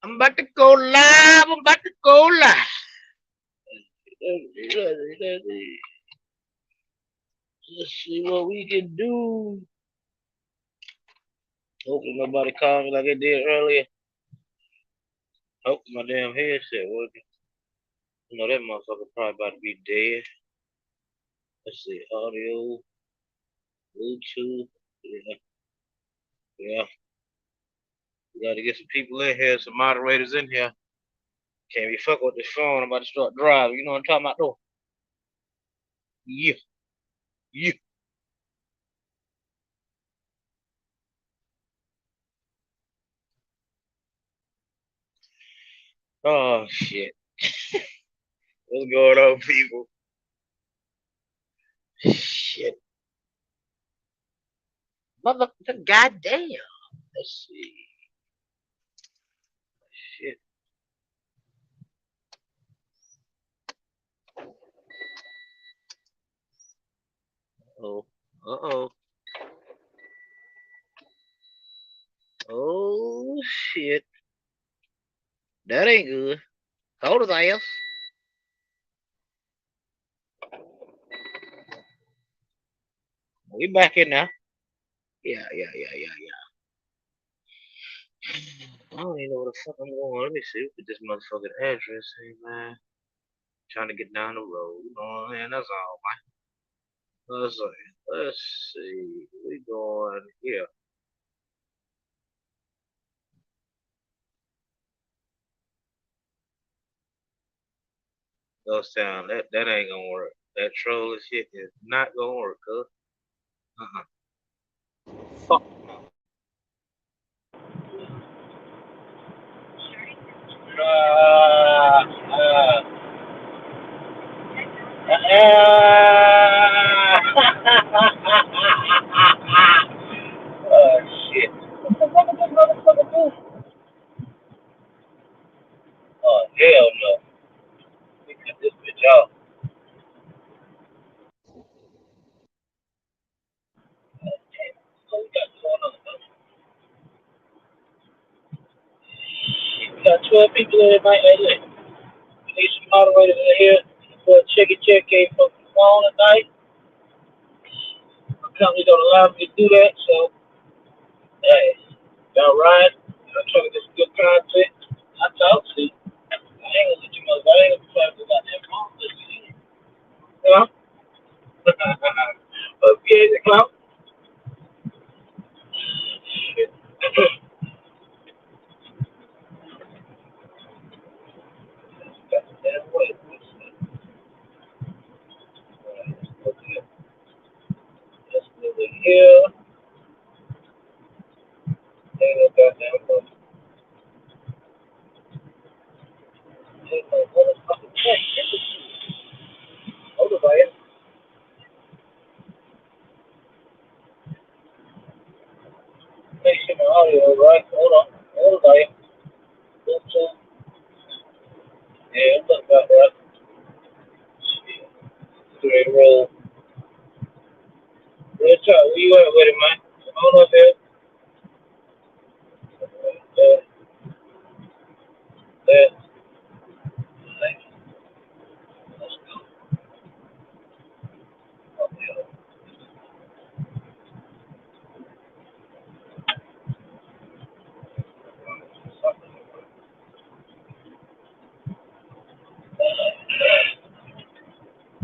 I'm about to go live. I'm about to go live. Let's see what we can do. Hopefully nobody called me like they did earlier. Hope my damn headset working. You know that motherfucker probably about to be dead. Let's see, audio, Bluetooth. Yeah, yeah. We gotta get some people in here, some moderators in here. Can't be fucking with this phone. I'm about to start driving. You know what I'm talking about though? Yeah, yeah. Oh shit. What's going on, people? Shit. Motherfucker, goddamn. Let's see. Shit. Oh. Uh-oh. Oh shit. That ain't good. Hold his ass. We back in now. Yeah. I don't even know where the fuck I'm going. Let me see what this motherfucking address is, man. Trying to get down the road. You know what I mean? That's all, man. Let's see. We going here. Ghost Town. That ain't gonna work. That trolling shit is not gonna work, cuz. Uh-uh. Fuck no. Oh shit. What the fuck is this motherfucker do? Oh hell no. We cut this bitch off. What we got going on? Shit, we got 12 people in tonight. Hey, look. We need some moderators in here for a check came from the phone tonight. My company don't allow me to do that, so hey, y'all right. I'm trying to get some good content. I talk to you. I ain't gonna let you know. I ain't gonna play with that damn phone. You know? Okay, the clout. Shit. Got the damn way. Okay. Let's move it here. Ain't no goddamn way. Ain't no motherfucking way. Hold on, man. Make sure my audio right. Hold on. Hold on, man. Bluetooth. Yeah, it looks about right. Shit. Three roll. Real talk. Where you at with it, man? Hold up there. There. There. Let's go. Okay.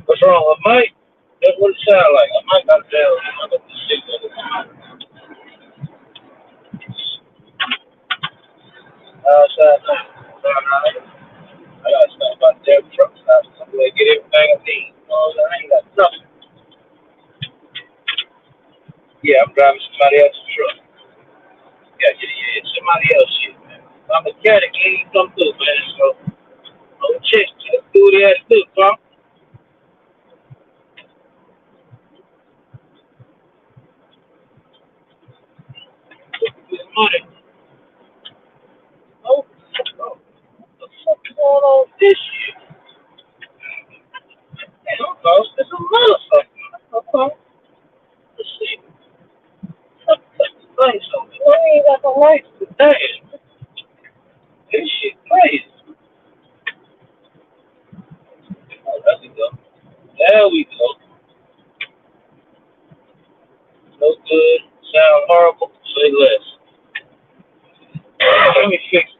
What's wrong with Mike? That's what it sounds like. I might got down. I got this shit. Outside now. I gotta stop by the damn truck stop. I'm gonna get everything I need. You know what I'm saying? I ain't got nothing. Yeah, I'm driving somebody else's truck. Yeah, it's somebody else's shit, man. My mechanic ain't come through, man. So I'm check. Let's do what he has to do, bro. This money. Oh, what the fuck is going on with this shit? Hey, I'm lost. It's a motherfucker. Okay. Let's see. Fuck the lights on. Why ain't got the lights today? This There we go. No good. Sound horrible. Say less. Let me fix it.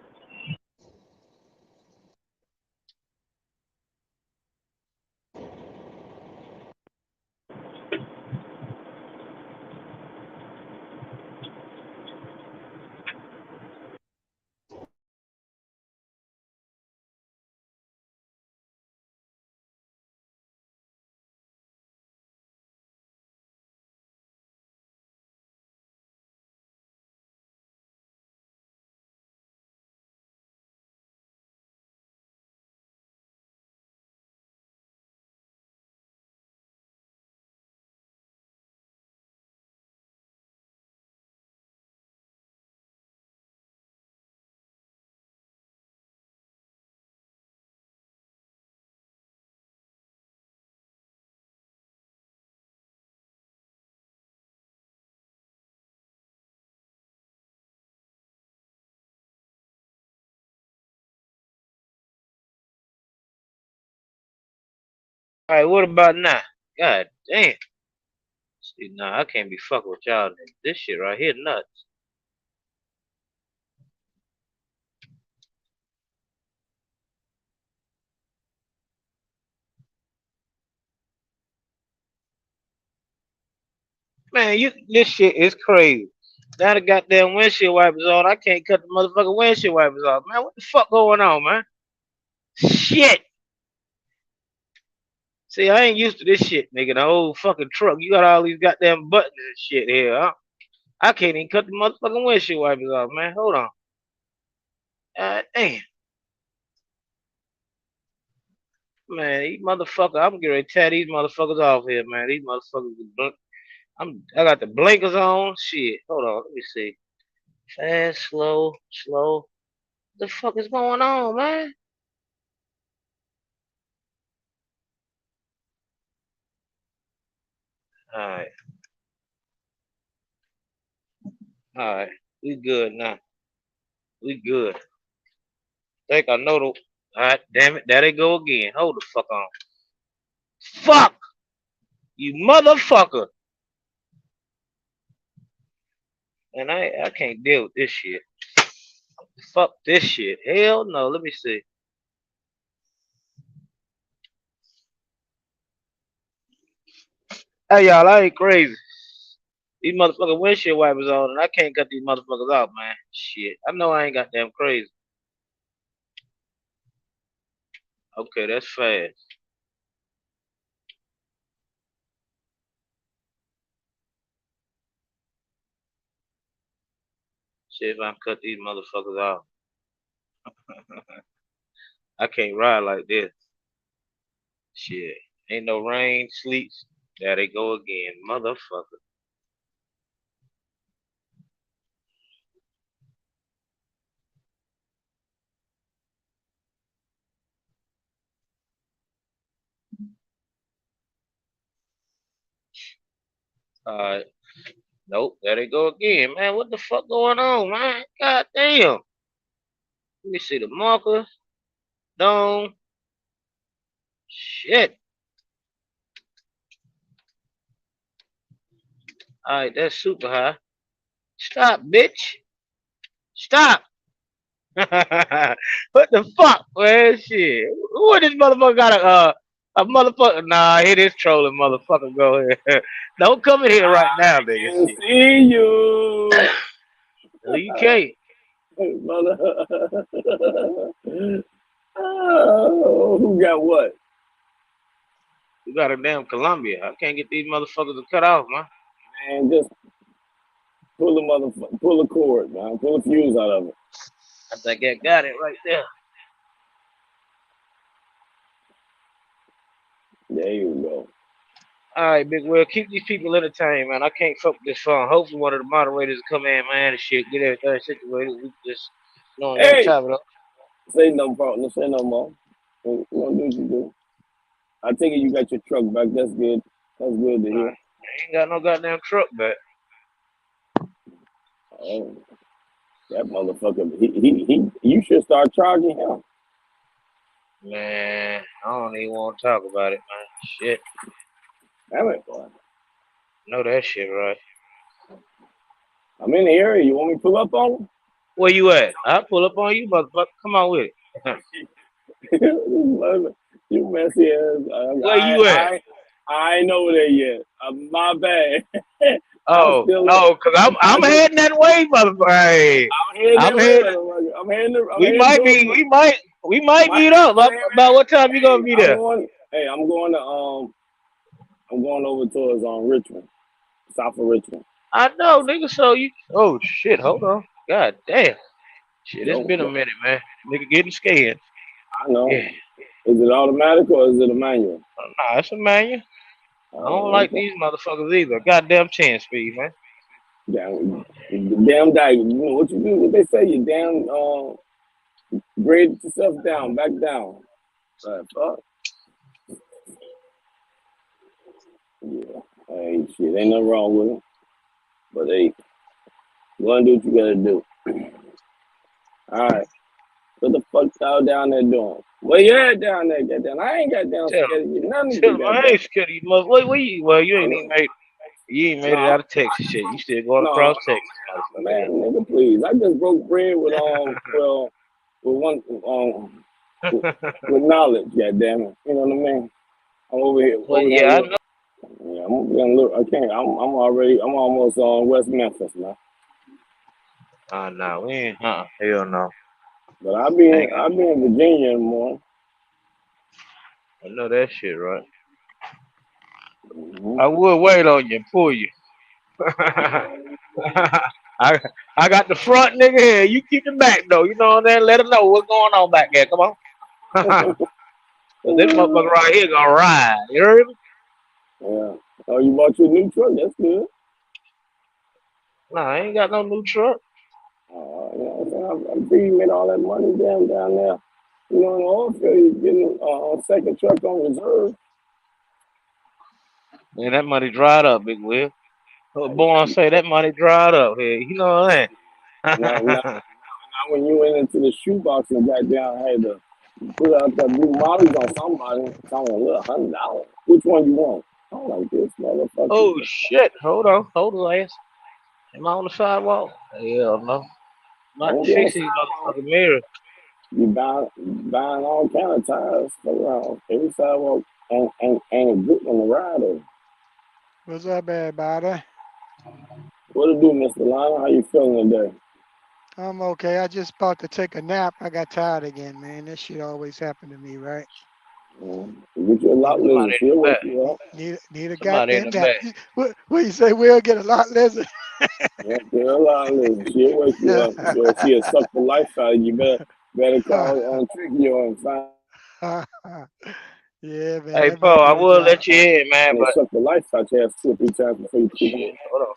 All right, what about now? God damn. See, nah, I can't be fucking with y'all. This shit right here nuts. Man, this shit is crazy. Now the goddamn windshield wipers on. I can't cut the motherfucking windshield wipers off. Man, what the fuck going on, man? Shit. See, I ain't used to this shit, nigga. The whole fucking truck. You got all these goddamn buttons and shit here, huh? I can't even cut the motherfucking windshield wipers off, man. Hold on. Damn. Man, these motherfuckers, I'm getting ready to tear these motherfuckers off here, man. These motherfuckers, I got the blinkers on. Shit. Hold on, let me see. Fast, slow, slow. What the fuck is going on, man? Alright. Alright. We good now. We good. Think I know the. Alright, damn it. There they go again. Hold the fuck on. Fuck! You motherfucker! And I can't deal with this shit. Fuck this shit. Hell no. Let me see. Hey y'all, I ain't crazy. These motherfucking windshield wipers on and I can't cut these motherfuckers off, man. Shit. I know I ain't goddamn crazy. Okay, that's fast. See if I can cut these motherfuckers off. I can't ride like this. Shit. Ain't no rain, sleet. There they go again. Motherfucker. Alright. Nope. There they go again. Man, what the fuck going on, man? God damn. Let me see the marker. Dome. Shit. Alright, that's super high. Stop, bitch. Stop. What the fuck, man? Shit. What this motherfucker got a motherfucker? Nah, here this trolling motherfucker go here. Don't come in here right now, nigga. I can see you. No, you can't. Oh, who got what? You got a damn Columbia. I can't get these motherfuckers to cut off, man. Man, just pull a cord, man. Pull a fuse out of it. I think I got it right there. There you go. All right, Big Will, keep these people entertained, man. I can't fuck with this phone. Hopefully, one of the moderators come in, man, and shit, get everything situated. We just, Hey, chop it up. say no, partner. Say no more. You gonna do what you do. I take it you got your truck back. That's good. That's good to hear. I ain't got no goddamn truck back. Oh, that motherfucker. He. You should start charging him. Man, I don't even want to talk about it, man. Shit. Damn it, boy. Know that shit, right? I'm in the area. You want me to pull up on Where you at? I'll pull up on you, motherfucker. Come on with it. him? You messy ass. Where you at? I ain't over there yet. My bad. I'm Oh, still. oh, cause I'm heading that way, motherfucker. Hey, I'm heading I'm that way. heading. I'm We heading might towards. be. We might My, meet up. About what time you hey, gonna be there? I'm going to I'm going over towards Richmond, south of Richmond. I know, nigga. So you. Oh shit. Hold on. God damn. Shit, it's Yo, been a minute, man. Nigga getting scared. I know. Yeah. Is it automatic or is it a manual? Nah, it's a manual. I don't Oh, like okay. these motherfuckers either. Goddamn 10 speed, man. Damn guy. You know what you do? What they say? You damn grade yourself down, back down. Fuck. Yeah. Hey, shit, ain't nothing wrong with it. But hey, go and do what you gotta do. All right. What the fuck y'all down there doing? Where you at down there? Goddamn. I ain't got down Tell scared of you. None of Tell you him got I down. ain't scared of you, mother. Wait, you? Well, you ain't even No, made. You ain't made it no, out of Texas shit. You still going no, across Texas, man, motherfucker. nigga, please. I just broke bread with with one with knowledge. Goddamn it. You know what I mean? I'm over here, Well, over here. yeah, I know. Yeah, I'm over here. Look, I can't. I'm almost on West Memphis now. Nah, we ain't. Hell no. But I'll I ain't got. be in Virginia in the morning. I know that shit, right? Mm-hmm. I would wait on you and pull you. I I got the front nigga here. You keep the back though. You know what I'm saying? Let them know what's going on back there. Come on. Cause this motherfucker right here gonna ride. You heard me? Yeah. Oh, you bought your new truck? That's good. Nah, I ain't got no new truck. You know what I'm saying? I think you made all that money down there. You know, in the oil field, you're getting a second truck on reserve. Man, that money dried up, big Will. Like, Boy, I say that money dried up here. You know what I'm now, saying? when you went into the shoebox and got down, had to put out that blue mollies on somebody, it's only a little $100. Which one you want? I'm like, this Oh motherfucker. shit! Hold on, ass. Am I on the sidewalk? Hell no. I'm about to Don't be on the fix these sidewalk. motherfucking mirrors. You buying all kind of tires around every sidewalk ain't a good one to ride over. What's up, everybody? What to do, Mr. Lionel? How you feeling today? I'm okay. I just about to take a nap. I got tired again, man. That shit always happen to me, right? Get you a lot Need lizard. Somebody in She'll the wake back. you up. need a Somebody in goddamn the nap. back. What you say? We'll get a lot lizard. Yeah, get a lot lizard. She'll wake you up. She'll suck the life out of you. Better call on Tricky and find Yeah, man. Hey, That might Paul, I be the will drop. let you in, man, and they but suck the life out your ass 2 or 3 times before you put shit, them hold on.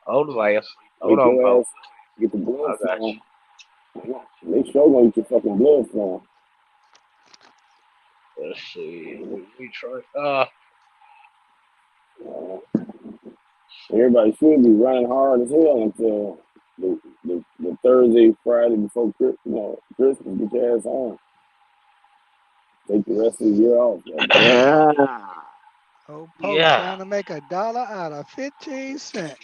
Hold the ass. Hold make on, your Paul. ass get the I blood got flowing. They sure gonna get your fucking blood flowing. you. Let's see. We try. Uh, Everybody should be running hard as hell until the Thursday, Friday before Christmas. Get your ass on. Take the rest of the year off. Goddamn. Old Pope Yeah. trying to make $1 out of 15 cents.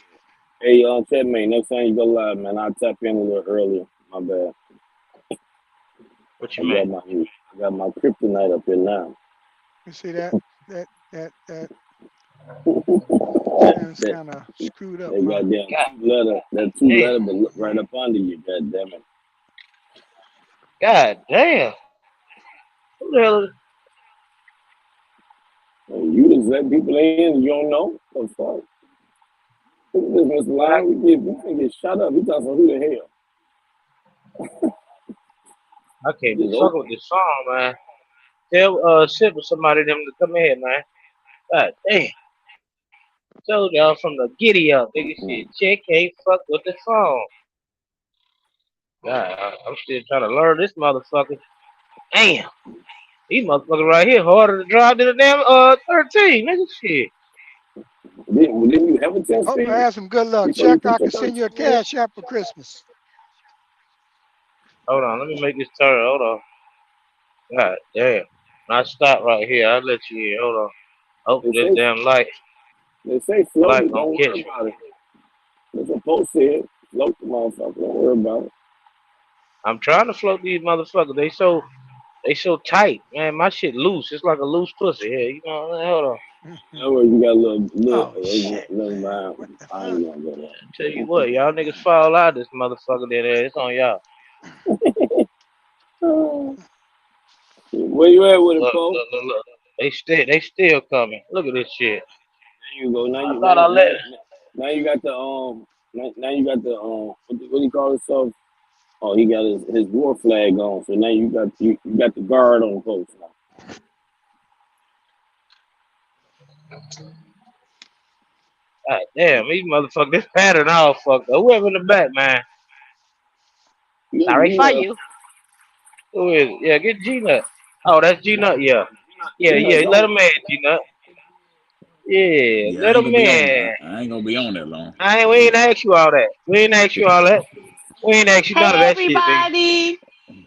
Hey, chatmate, next time you go live, man, I'll tap in a little earlier. My bad. What I you mean? got my kryptonite up here now. You see that? That thing's that kind of screwed up, that huh? goddamn God that two damn. letter, but look right up under you. Goddamn it. God damn. Who the hell is Hey, you just let people in and you don't know. What the fuck? Look at this, Mr. what I, Lyon. We can get shut up. He talking about who the hell? I can't be Just fucking open. with this song, man. Tell sit with somebody them to come in, man. God damn. Told y'all from the giddy up, nigga shit. Chick can't fuck with the phone. God, I'm still trying to learn this motherfucker. Damn. These motherfuckers right here harder to drive than a damn 13, nigga shit. Didn't you have a 10 Hope I speed have some good luck. before you Check. I put your can send 13 you a in? cash app for Christmas. Hold on, let me make this turn. Hold on. God damn. I stop right here. I'll let you in. Hold on. Oh, They this say damn light. they say The float light it. gonna Don't catch worry me. about it. There's a post here. Float the motherfucker. Don't worry about it. I'm trying to float these motherfuckers. They so tight, man. My shit loose. It's like a loose pussy here. You know what I mean? Hold on. That way you got a little, Oh shit, little man. round. What the I fuck? ain't gonna go Tell you what, y'all niggas fall out this motherfucker there. It's on y'all. there. Where you at with it, Look, Paul? look, look, look. They still coming. Look at this shit. There you go. Now I you thought I let. now you got the now you got the what do you call yourself? Oh, he got his war flag on. So now you got the guard on post now. God damn, these motherfuckers. This pattern all fucked up. Whoever in the back, man. You got Sorry for Gina. you. Who is it? Yeah, get G Nut. Oh, that's G Nut. Yeah, yeah, Gina yeah. Let gone. him in, G Nut. Yeah, Yeah, I let ain't him gonna be on. in. I ain't gonna be on that long. We ain't ask you all that. We ain't ask you all that. We ain't ask you none of Hey that shit, nigga. everybody.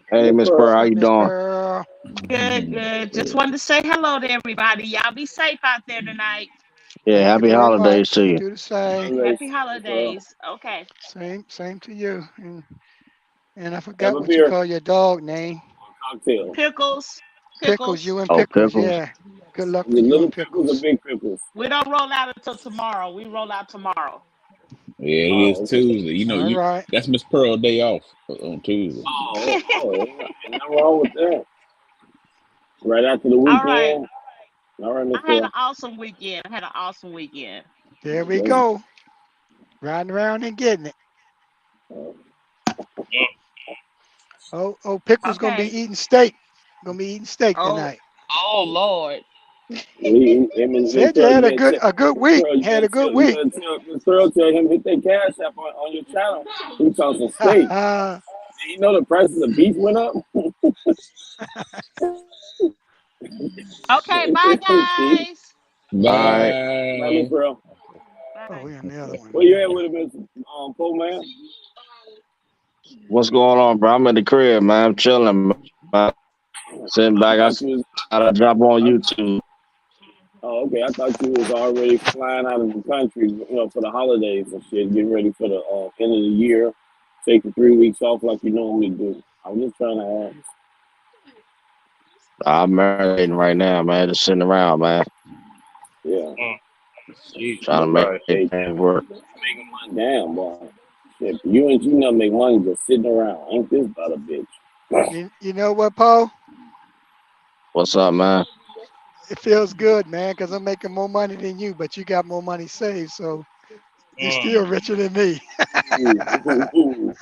Hey, Hey, Miss Miss Pearl. Pearl, how Hey, you Miss doing? Pearl. Good, good. Just Yeah, wanted to say hello to everybody. Y'all be safe out there tonight. yeah, Thank you happy very much. holidays to You you. do the same. Holidays, Happy Miss Pearl. holidays. Okay. Same to you. And I Have forgot a what you beer call your dog name. or cocktail. Pickles. Pickles. Pickles. You and Oh, Pickles. pickles. Yeah. Good luck Is to it you little and pickles or Pickles. big pickles? We don't roll out until tomorrow. We roll out tomorrow. Yeah, it is Oh, okay. Tuesday. You know, All right. that's Miss Pearl day off on Tuesday. Ain't nothing wrong with that. Right after the All right. weekend. All right, Miss I had an Pearl. awesome weekend. I had an awesome weekend. There we Let's go. Riding around and getting it. go. Oh, Pickles gonna be Okay. eating steak. Gonna be eating steak Oh, tonight. oh Lord. Miss Said you Pearl, had you a better good tell a good Miss week. Pearl, Had a good you week. better tell Miss Pearl, tell him hit that cash app on your channel. He talking steak. You know the prices of beef went up. Okay, bye See? guys. All right. Bye, Miss Bye. Pearl. Oh, Bye. we on the other one. Where you at with it, Miss Poe man? What's going on, bro? I'm at the crib, man. I'm chilling, man. Sitting back. I thought you was. I jump on I, YouTube. oh, okay. I thought you was already flying out of the country, for the holidays and shit, getting ready for the end of the year, taking 3 weeks off like you normally do. I was just trying to ask. I'm marinating right now, man. Just sitting around, man. Yeah. Jesus Trying to make Christ. things Hey, work. making money. Damn, boy. Shit, you and Gina make money just sitting around. Ain't this about a bitch? You know what, Paul? What's up, man? It feels good, man, because I'm making more money than you, but you got more money saved, so you're Mm. still richer than me. Ooh.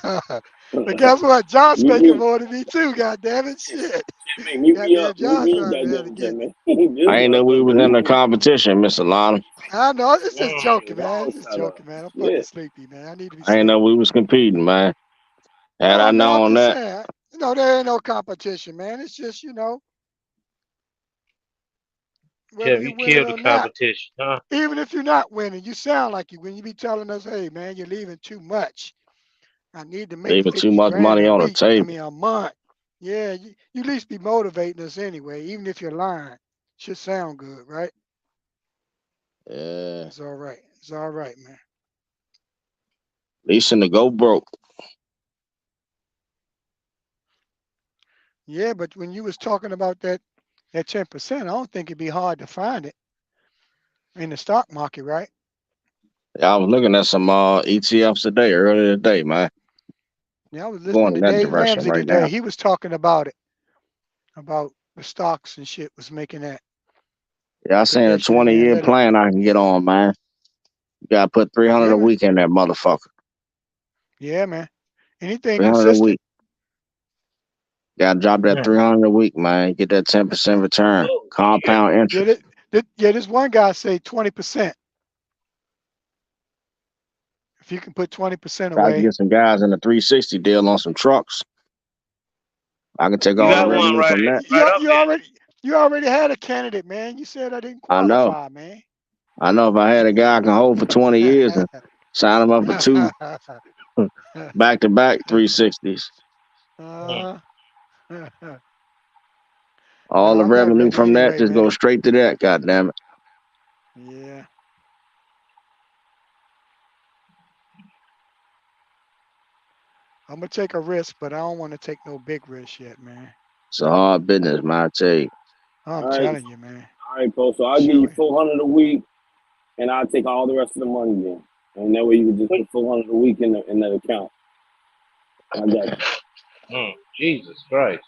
But guess what? John's Mute making me. more than me too. God damn it, Shit, shit. man, mute me Goddamn, up. Mute John's me, trying to have to goddamn get me. man. This I ain't know we motherfucker, was in mute a me. competition, Miss Alana. I know it's just Mm. joking, man. Y'all It's just shut up. joking, man. I'm fucking Shit. sleepy, man. I need to be I ain't know sleeping. we was competing, man. Had I No, man, I'm known just that, saying. There ain't no competition, man. It's just, whether Kev, you're you winning killed the or not. competition, huh? Even if you're not winning, you sound like you when you be telling us, hey, man, you're leaving too much. I need to make leaving too 50 much grand money a on the week. I table. mean, a month. Yeah, you at least be motivating us anyway, even if you're lying. Should sound good, right? Yeah. It's all right. It's all right, man. Leasing to go broke. Yeah, but when you was talking about that 10%, I don't think it'd be hard to find it in the stock market, right? Yeah, I was looking at some ETFs today, earlier today, man. Yeah, I was Going listening in to that Dave direction Ramsey right today. now. He was talking about it, about the stocks and shit was making that Yeah, I seen a prediction, and 20 then year let it. plan I can get on, man. You gotta put 300 Yeah, a man. week in that motherfucker. Yeah, man. Anything 300 a consistent. week. Gotta drop that Mm. 300 a week, man. Get that 10% return. Oh shit. Compound Yeah, interest. this one guy say 20%. If you can put 20% Try to away, get some guys in the 360 deal on some trucks. I can take You all the got well, one revenue right from that. right up you already had a candidate, man. You said I didn't I know. qualify, man. I know if I had a guy I can hold for 20 years and sign him up for two back to back 360s. there. uh, All No, the I'm not revenue ready from that anyway, just goes man. straight to that. God damn it. Yeah. I'm gonna take a risk, but I don't want to take no big risk yet, man. It's a hard business, man. I tell you. I'm All right, telling you, man. all right, Paul. So I'll give you Sure. 400 a week, and I'll take all the rest of the money then, and that way you can just put 400 a week in that account. I got you. Jesus Christ.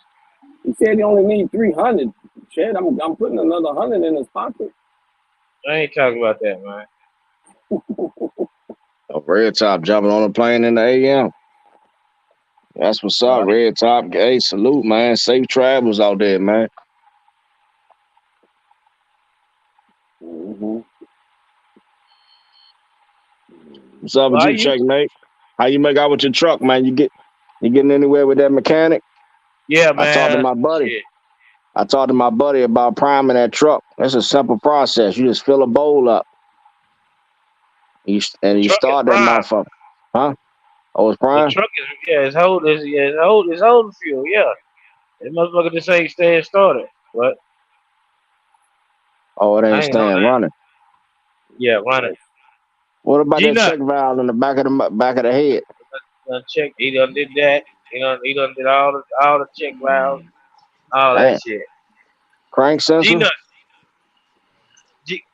He said he only need 300. Chad, I'm putting another 100 in his pocket. I ain't talking about that, man. A Red Top jumping on a plane in the AM. That's what's up, Right. Red Top. Hey, salute, man. Safe travels out there, man. Mm-hmm. What's up Well, with how you, you? Checkmate? How you make out with your truck, man? You getting anywhere with that mechanic? Yeah, I talked to man. my buddy. Shit. I talked to my buddy about priming that truck. It's a simple process. You just fill a bowl up. You The truck is start that prime. motherfucker. Huh? Oh, it's The prime? truck is it's holding fuel. Yeah, it motherfucker just ain't staying started. But Oh, it I ain't ain't on staying that. running. Yeah, running. What about G that Nut check valve in the back of the head? done checked. He done did that. He done did all the check valves, all that Damn. shit. Crank G sensor? Nut,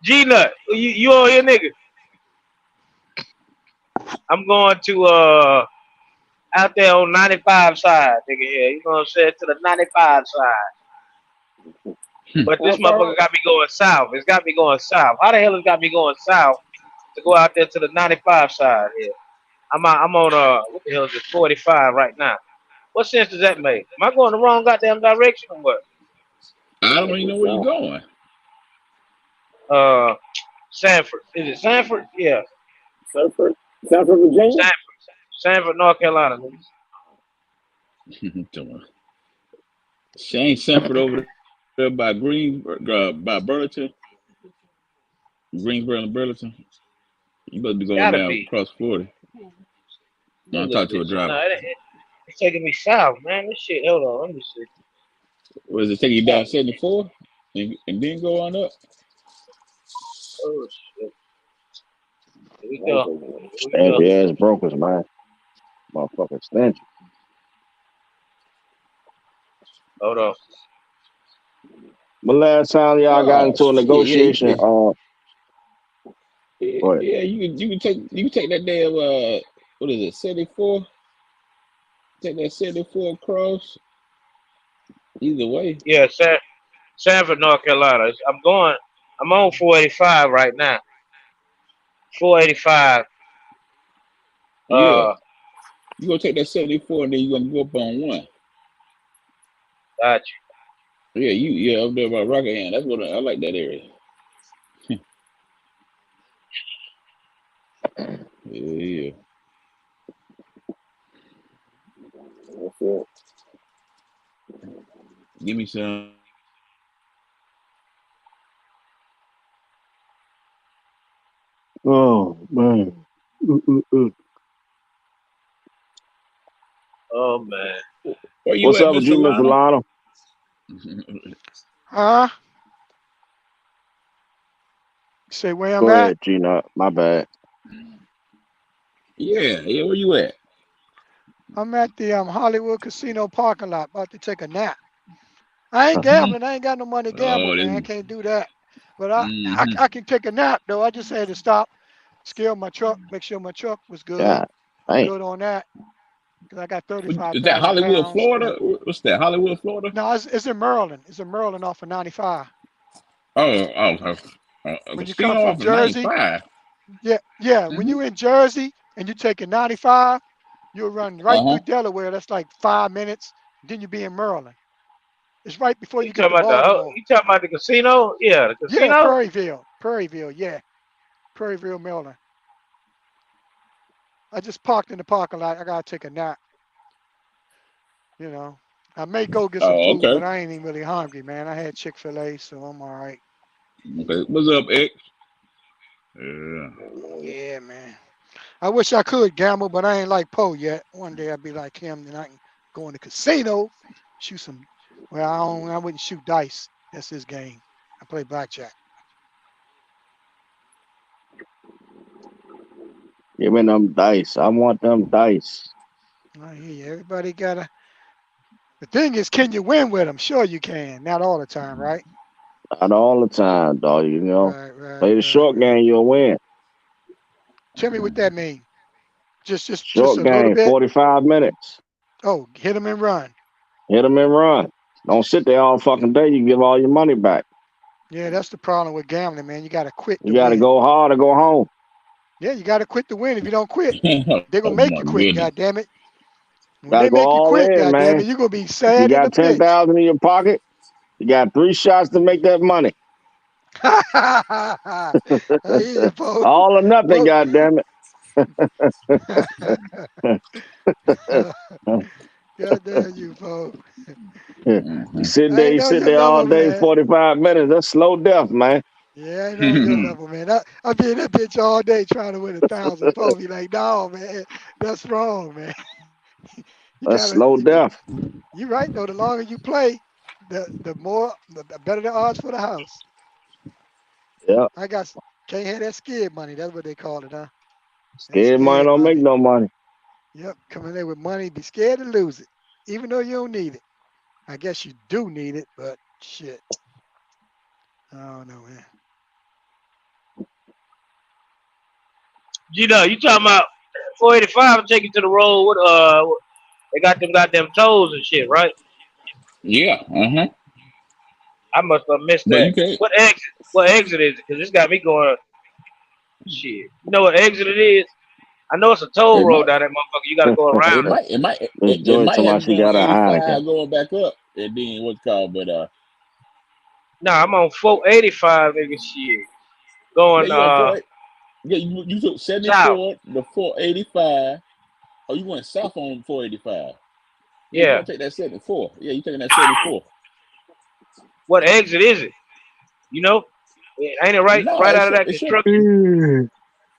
G Nut, you on here, nigga? I'm going to out there on 95 side, nigga. Here, you know what I'm saying? To the 95 side. But this How far? motherfucker got me going south. It's got me going south. How the hell it got me going south to go out there to the 95 side here? I'm on what the hell is it? 45 right now. What sense does that make? Am I going the wrong goddamn direction or what? I I don't even think know where you're so. going. Uh, Sanford. Is it Sanford? Yeah, Sanford, Virginia. Sanford. Sanford, North Carolina. Come on. Shane Sanford over there by by Burlington, Greensboro and Burlington. You better be going Gotta down be. across 40. No, I'm Nigga, talking to a driver. no, it's taking me south, man. This shit. Hold on, let me see. Was it taking you God, down 74 and then go on up? oh shit. Here we Right go. there. Here we go. Stampy ass brokers, man. Motherfucker stench. Hold on. But last time y'all got Oh into a shit! negotiation, go ahead. Yeah. You can take that damn what is it 74? Take that 74 across either way. Yeah, Sanford, North Carolina. I'm on 485 right now. 485. Yeah, you gonna take that 74 and then you gonna go up on one. Got Yeah, up there by Rockingham. That's what I like that area. Yeah. That's it. Give me some. Oh, man. Oh man. Where you What's at, up with Mr. you, Mr. Lionel? Lionel? Huh? Say where I'm Go at? ahead, G-Nut. My bad. Yeah, where you at? I'm at the Hollywood Casino parking lot, about to take a nap. I ain't Hmm. gambling. I ain't got no money to gamble, Oh, man. I this. can't do that. But Mm-hmm. I can take a nap though. I just had to stop, scale my truck, make sure my truck was good. God, damn. Good on that, because I got Is that 35,000 Hollywood, pounds. Florida? What's that? Hollywood, Florida? No, it's in Maryland. It's in Maryland off of 95. A When you come casino from off of Jersey, 95. yeah. When Mm-hmm. you in Jersey and you taking 95, you'll run right Uh-huh. through Delaware. That's like 5 minutes. Then you be in Maryland. It's right before You you get talking to about Baltimore. you talking about the casino? Yeah, the Yeah, casino? Prairieville, yeah. Prairieville, Maryland. I just parked in the parking lot. I gotta take a nap, you know. I may go get some Oh, food, but okay. I ain't even really hungry, man. I had Chick-fil-A, so I'm all right. Okay. What's up, X? Yeah. Yeah, man. I wish I could gamble, but I ain't like Poe yet. One day I'll be like him, then I can go in the casino, shoot some Well, I wouldn't shoot dice. That's his game. I play blackjack. Give me them dice. I want them dice. I hear you. Everybody got to. The thing is, can you win with them? Sure you can. Not all the time, right? Not all the time, dog. You know, Right, right, play the right, short right. game, you'll win. Tell me what that means. Just Short a little game, bit. 45 minutes. Oh, hit them and run. Hit them and run. Don't sit there all fucking day. You give all your money back. Yeah, that's the problem with gambling, man. You got to quit You to got to win. go hard or go home. Yeah, you got to quit to win. If you don't quit, they're Oh gonna make my you quit. goodness. God damn it! When Got to they go make you all quit, in, God damn man. it, you're gonna be If you sad in a got bitch. 10,000 in your pocket, you got 3 shots to make that money. I hear you, folks. All or nothing, goddamn God damn you, folks. it. Mhm. You sit I there, ain't you on sit your there all level, day, man. 45 minutes. That's slow death, man. Yeah, I ain't on your level, man. I be in that bitch all day trying to win 1,000 folks. Be like, no, man, that's wrong, man. You That's gotta. slow death. You right though. The longer you play, the better the odds for the house. Yeah. I got can't have that scared money. That's what they call it, huh? That Scared money scared don't make money. no money. Yep, coming in with money, be scared to lose it, even though you don't need it. I guess you do need it, but shit, I don't know, man. You know, you talking about 485 take you to the road with they got them goddamn tolls and shit, right? Yeah. Uh-huh. I must have missed But that. you can't. What exit? What exit is it? Because this got me going shit. You know what exit it is? I know it's a toll It road might. down that motherfucker. You got to go around It it. might. It might. Miss It Joy might talking have about you she going got a Heineken. 85 going back up, and then what's called. But Nah, I'm on 485, nigga. Shit, yeah, going you on 4. Yeah, you took south. 74 to 485. Oh, you went south on 485. Yeah, you Yeah. want to take that 74. Yeah, you taking that 74. What exit is it? You know, ain't it right No, right out of that it should construction?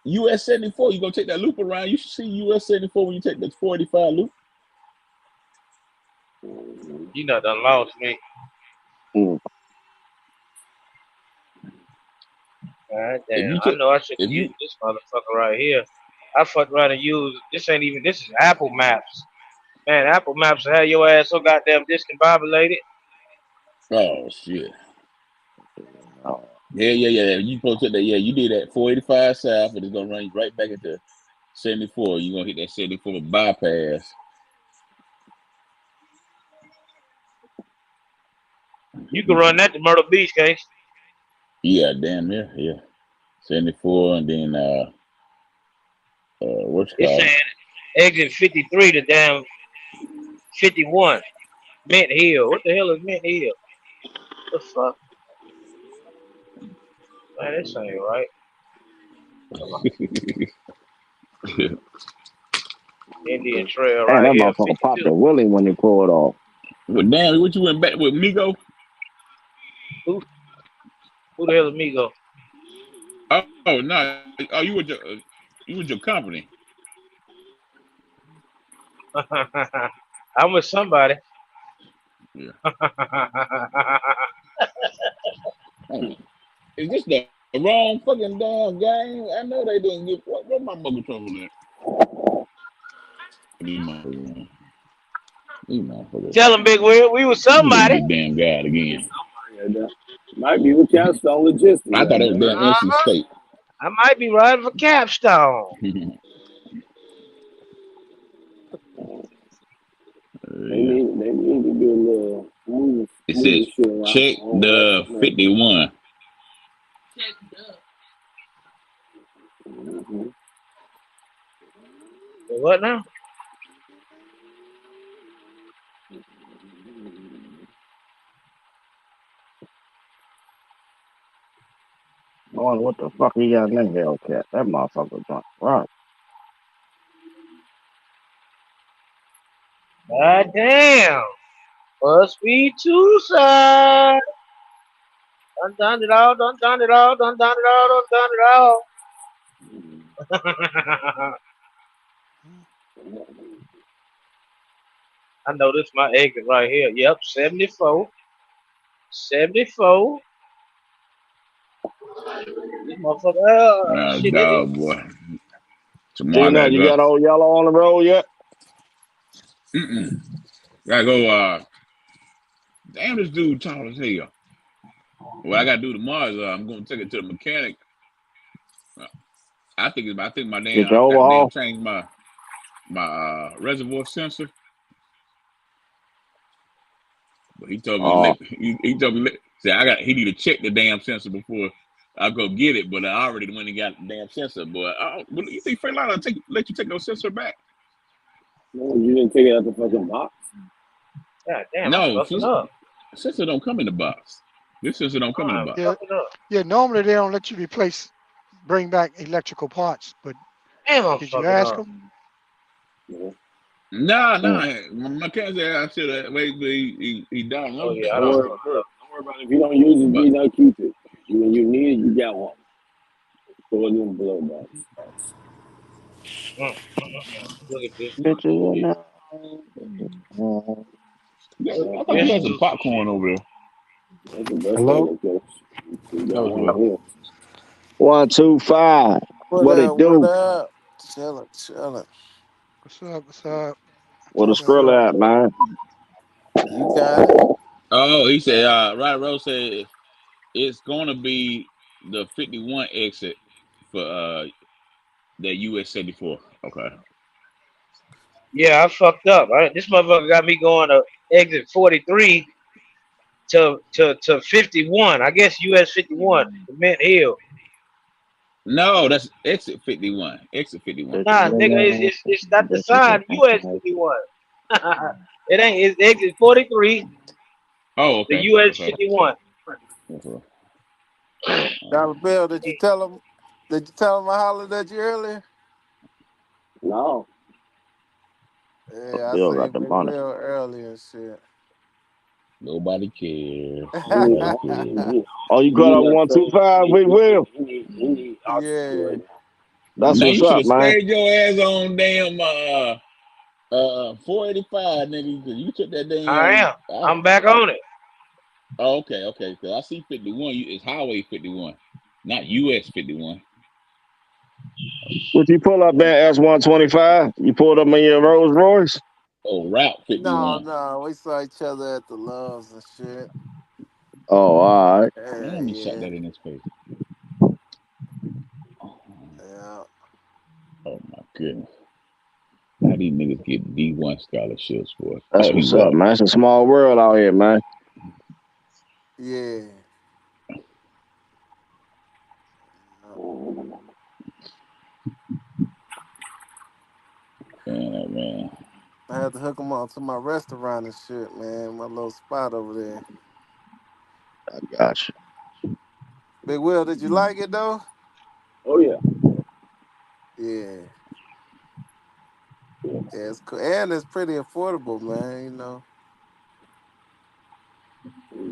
US 74. You gonna take that loop around? You should see US 74 when you take the 485 loop. You know, done lost me. Mm. God If damn, you I took, know I should if use you, this motherfucker right here. I fucked around and use this. Ain't even this is Apple Maps. Man, Apple Maps will have your ass so goddamn discombobulated. oh shit, Oh, yeah. You supposed to take that? Yeah, you did that 485 south, and it's gonna run you right back into 74. You gonna hit that 74 bypass. You can run that to Myrtle Beach, case. Yeah, damn near. Yeah, 74, and then what's it It's called? saying exit 53 to damn 51. Mint Hill. What the hell is Mint Hill? The fuck? Man, this ain't right. Come on. Indian Trail man, right that here. motherfucker popped 52. the willie when he pulled off. Well, damn, what you went back with Migo? Who, who the hell is Migo? Oh no, oh you with your company. I'm with somebody. Yeah. Hey, is this the wrong fucking damn game? I know they didn't get what my mother trouble at. These motherfuckers. Tell him, Big Will, we was Look at somebody. this damn guy again. Yeah, that might be with Capstone Logistics. I thought it was Goddamn. damn NC Uh-huh. State. I might be riding for Capstone. Yeah. They need to do a little move It the says shit around. check Oh, the right. 51. Mm-hmm. What now? Oh, what the fuck he got in that Hellcat? That motherfucker drunk. Right. God damn. Must be Tucson. Done it all, done it all, done it all, done it all. I know this my exit right here. Yep, 74. 74. This motherfucker. Shit, it is. Dog, boy. Tomorrow I Gino, gotta you go. got old yellow on the road yet? Gotta go. Damn, this dude tall as hell. What I gotta do tomorrow is I'm gonna take it to the mechanic. I think my Get your I got to overhaul? change my reservoir sensor. But he told me Oh, he told me say he need to check the damn sensor before I go get it. But I already went and got the damn sensor. But well, you think Freightliner let you take those sensor back? No, you didn't take it out the fucking box. God damn, I'm No, fucking up. sensor don't come in the box. This sensor don't come in the I'm box. fucking up. Yeah, normally they don't let you bring back electrical parts, but Damn, I'm did you fucking ask up. them? Yeah. Nah. My cousin said I should have wait till he done. Oh yeah, I Don't don't worry fuck about it. up. Don't worry about it. If you don't use it, But you don't keep it. When you need it, you got one. Throw it in the blow box. Look at this. bitches in Shit. there. Yeah, I thought you Let's had do some some popcorn shit. over there. that's the best thing Hello? that goes. You got That was one what. here. 125. What What it up? What do? up? Chillin'. What's up? What's up? What a What's up? skrill at, man? You got it? Oh, he said. Ryder Rose said it's gonna be the 51 exit for that US 74. Okay. Yeah, I fucked up. This motherfucker got me going to exit 43 to 51. I guess US 51, Mint Hill. No, that's exit 51. Exit 51. Bitches Nah, in nigga, there. it's not the Bitches in sign US 51. It ain't. It's exit 43 Oh, to okay. US Okay. 51. Okay. Dollar Bill, did you tell him? Did you tell him I hollered at you earlier? No. Yeah, I Bill got seen the Big money. Will earlier and shit. Nobody cares. He need, Nobody he cares. need, Oh, you he caught need up that trade. 125, Big Will? He need oxygen Yeah. right now. That's Man, what's you should up, have man. stayed your ass on damn 485, nigga, because you took that I damn. am. I'm back on it. Oh, okay. Cause I see 51. It's Highway 51, not US 51. What you pull up there, S125? You pulled up in your Rolls Royce? Oh, Route No, 51. no, we saw each other at the Loves and shit. Oh, all right. Man, Yeah, let me shot yeah, that in his face. yeah. Oh my goodness. How these niggas get D1 scholarships for? That's Oh, he what's up, walked. man. It's a small world out here, man. Yeah. Man. I had to hook him on to my restaurant and shit, man. My little spot over there. I got you. Big Will, did you like it though? Oh yeah. Yeah. Yeah, it's cool. And it's pretty affordable, man, you know.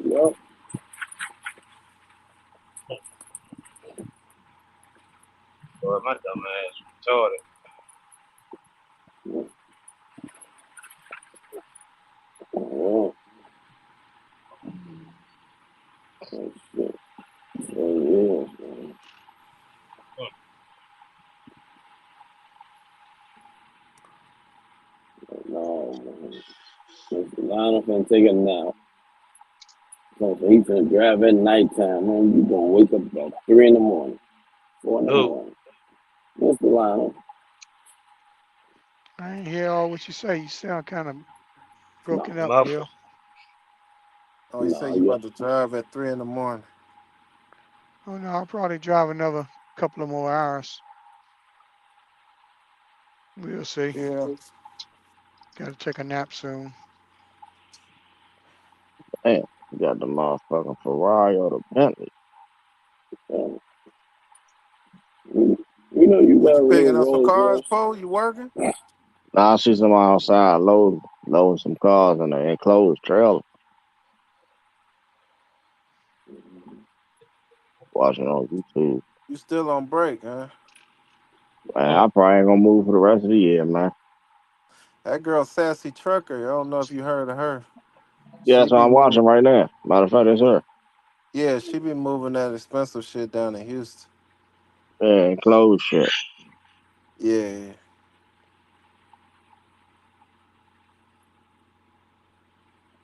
Yep. Boy, my dumb ass retarded. Oh, shit. Oh, yeah, man. No, man. Mr. Lionel finna take a nap. So he finna drive at nighttime, man. You gonna wake up about 3 in the morning, 4 in the Who? morning. Mr. Lionel. I ain't hear all what you say. You sound kind of No, broken up, Muffled. Bill. Oh, you say no, you yeah. about to drive at 3 in the morning. Oh no, I'll probably drive another couple of more hours. We'll see. Yeah. Got to take a nap soon. Damn, you got the motherfucking Ferrari or the Bentley. Um, we know you What got you a real picking up some Rolls cars, Royce. Poe? You working? Nah, I see somebody outside loading some cars in the enclosed trailer. Watching on YouTube. You still on break, huh? Man, I probably ain't gonna move for the rest of the year, man. That girl, Sassy Trucker. I don't know if you heard of her. Yeah, She so be I'm moving. watching right now. Matter of fact, it's her. Yeah, she be moving that expensive shit down in Houston. Yeah, clothes shit. Yeah,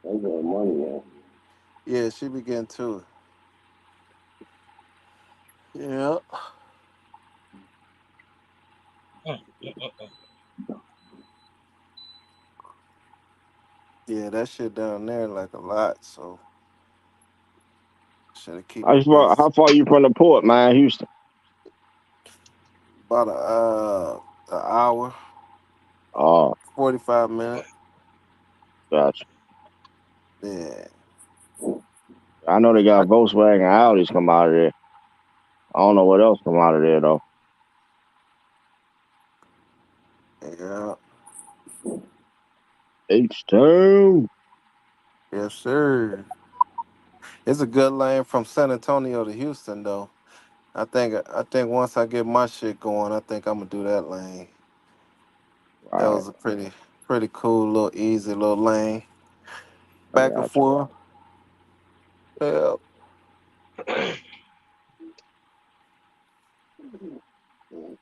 That's what money, man. yeah, she be getting to it. Yeah, yeah, that shit down there like a lot. So should keep her busy. How far you from the port, man, Houston? About an hour, Oh, 45 minutes. gotcha. Yeah, I know they I, got Volkswagen Audis come out of there. I don't know what else come out of there though. yeah, H2. yes, sir. It's a good lane from San Antonio to Houston, though. I think once I get my shit going, I think I'm gonna do that lane. That Right. was a pretty cool little easy little lane. I Back and got forth. Yeah. you.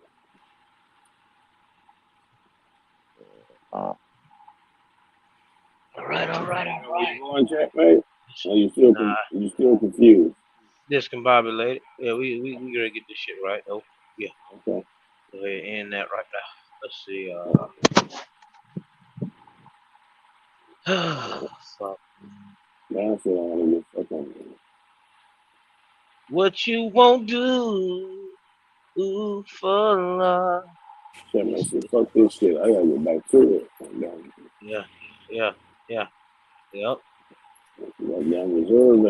All right, all right, all Where you right. going, checkmate? Or Nah, you still confused? discombobulated. Yeah, we gotta get this shit right though. Yeah, Okay. go ahead and end that right now. Let's see. Fuck. Now I said I want to get fucking. What you won't do for love. Checkmate said, fuck this shit. I gotta get back to it. Yeah, yeah, yeah, yep. Goddamn reserve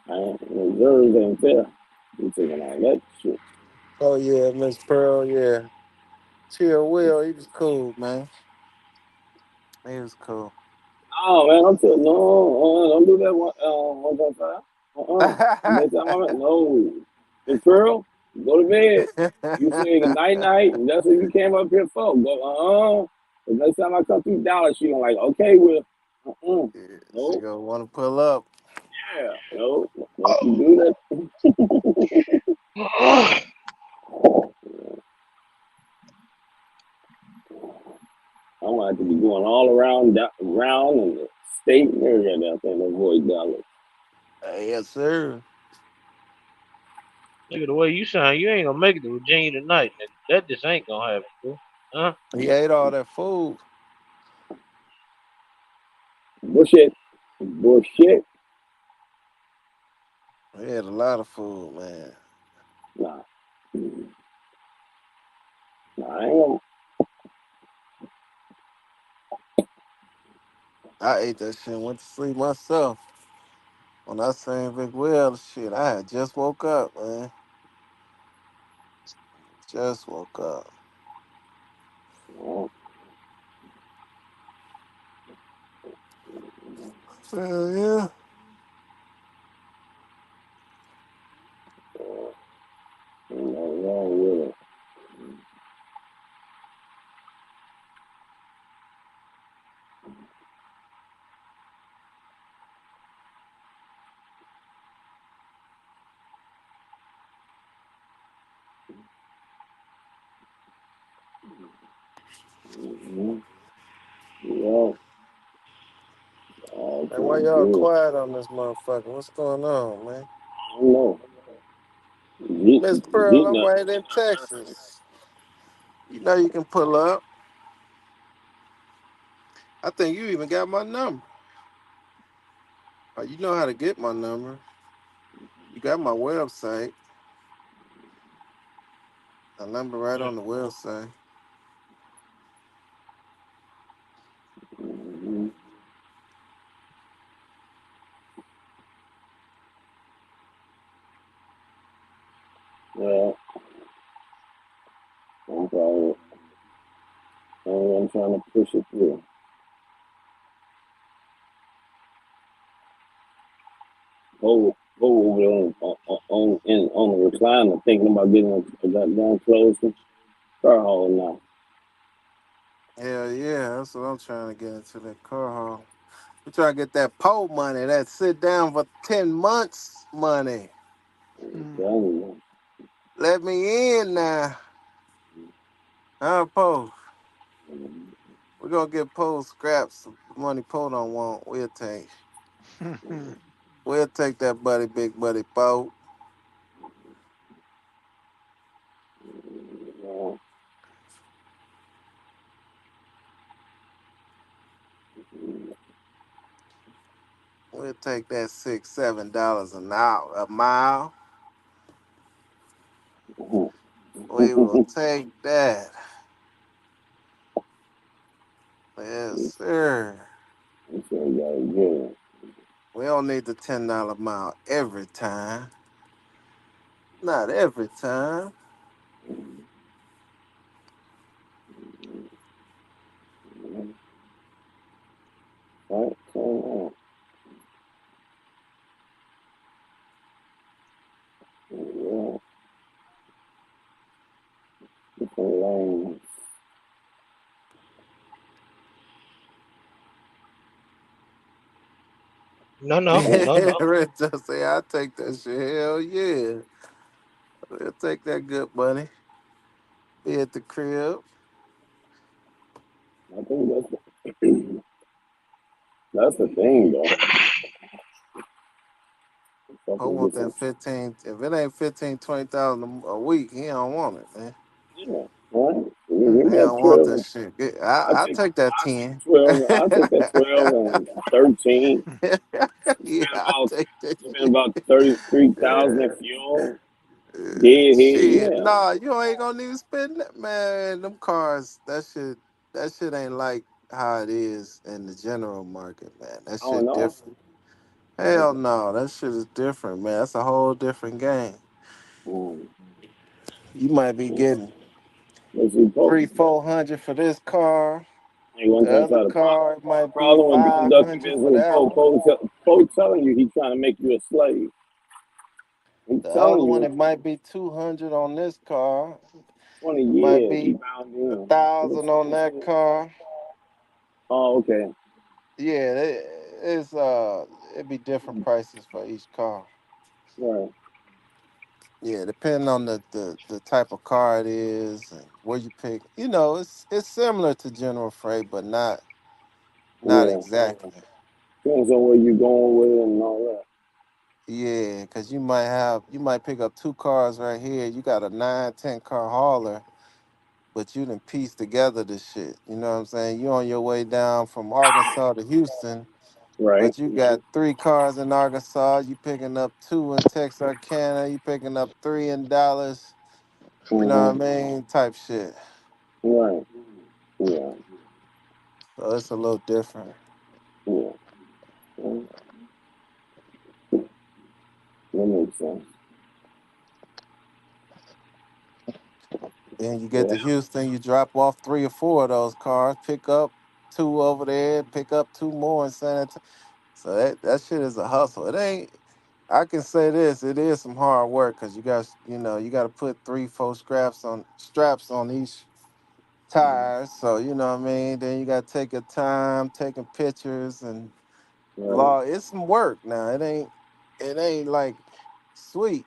and reserve ain't fair. You taking all that shit. Oh yeah, Miss Pearl. Yeah. Chill, Will. He was cool, man. He was cool. Oh man, I'm telling no, don't do that one time five. The next time I'm no. Miss Pearl, go to bed. You said night night, and that's what you came up here for. Go The next time I come through Dallas, she gonna like, okay, Will. Yeah, she No, gonna want to pull up. yeah, no, don't you do that. I'm gonna have to be going all around in the state and area down there to avoid Dallas. Yes, sir. Look at the way you sound. You ain't gonna make it to Virginia tonight, nigga. That just ain't gonna happen, fool. Huh? He ate all that food. Bullshit, bullshit. He had a lot of food, man. Nah, nah, I ain't I ate that shit and went to sleep myself. When I seen Vic Wells, shit, I had just woke up, man. Just woke up. gonna. Hell yeah. Ain't nothing wrong with it. Mm-hmm. Yeah, all Hey, why sounds y'all good. quiet on this motherfucker? What's going on, man? I don't know. Get, Miss Pearl, getting I'm up. right in Texas. You know you can pull up. I think you even got my number. You know how to get my number. You got my website. The number right on the website. Mm-hmm. Well, I'm I'm trying to push it through. Go over there on the recliner, thinking about getting a goddamn clothes and car haul now. Hell yeah, that's what I'm trying to get into that car haul. We trying to get that pole money, that sit down for 10 months money. Hmm. Telling Let me in now. Huh, Poe? you. We're gonna get Poe scraps. Money Poe don't want. We'll take that buddy, big buddy Poe. Yeah. We'll take that $6, $7 an hour, a mile. We will take that. Yes, sir. You sure gotta get it. We don't need the $10 mile every time. Not every time. Right? So, yeah. Different lanes. No. Red just say, I take that shit. Hell yeah. We'll take that good money. Be at the crib. I think that's the thing though. I Fucking want get that some 15. If it ain't 15, 20,000 a week, he don't want it, man. yeah. Right? Hmm. You He got don't want that 12. shit. I I take take that I take 10. 12. I take that 12 and 13. Yeah, I take that Spend shit. about 33,000 in Yeah. fuel. Dead head, Shit, yeah. nah, you ain't gonna even spend that, man. Them cars, that shit ain't like how it is in the general market, man. That I don't shit know. different. Hell Okay. no, that shit is different, man. That's a whole different game. Mm. You might be getting Let's see, three, 400 for this car. hey, one The thing, other so car might be problem with doing ducking 500 business for with that Poe. one. Poe telling you he's trying to make you a slave. I'm The other telling one, you, it might be 200 on this car. 20 It might years he be bound a in. What the thousand fuck on is that it? car. Oh, okay. Yeah, it'd be different prices for each car. Right. Yeah, depending on the type of car it is and where you pick. You know, it's similar to general freight, but not Yeah. exactly. Depends on where you're going with it and all that. Yeah, because you might pick up two cars right here. You got a 9, 10 car hauler, but you done piece together this shit. You know what I'm saying? You on your way down from Arkansas to Houston, Right. but you got 3 cars in Arkansas. You picking up 2 in Texarkana. You picking up 3 in Dallas. You know Mm-hmm. what I mean? Type shit. Right. Yeah. So it's a little different. Yeah. Mm, that makes sense. Then you get Yeah. to Houston, you drop off 3 or 4 of those cars, pick up 2 over there, pick up 2 more in San Antonio. So that shit is a hustle. It ain't. I can say this: it is some hard work because you got to put 3, 4 straps on each tires. So you know what I mean. Then you got to take your time taking pictures and Right. law. It's some work now. It ain't like sweet,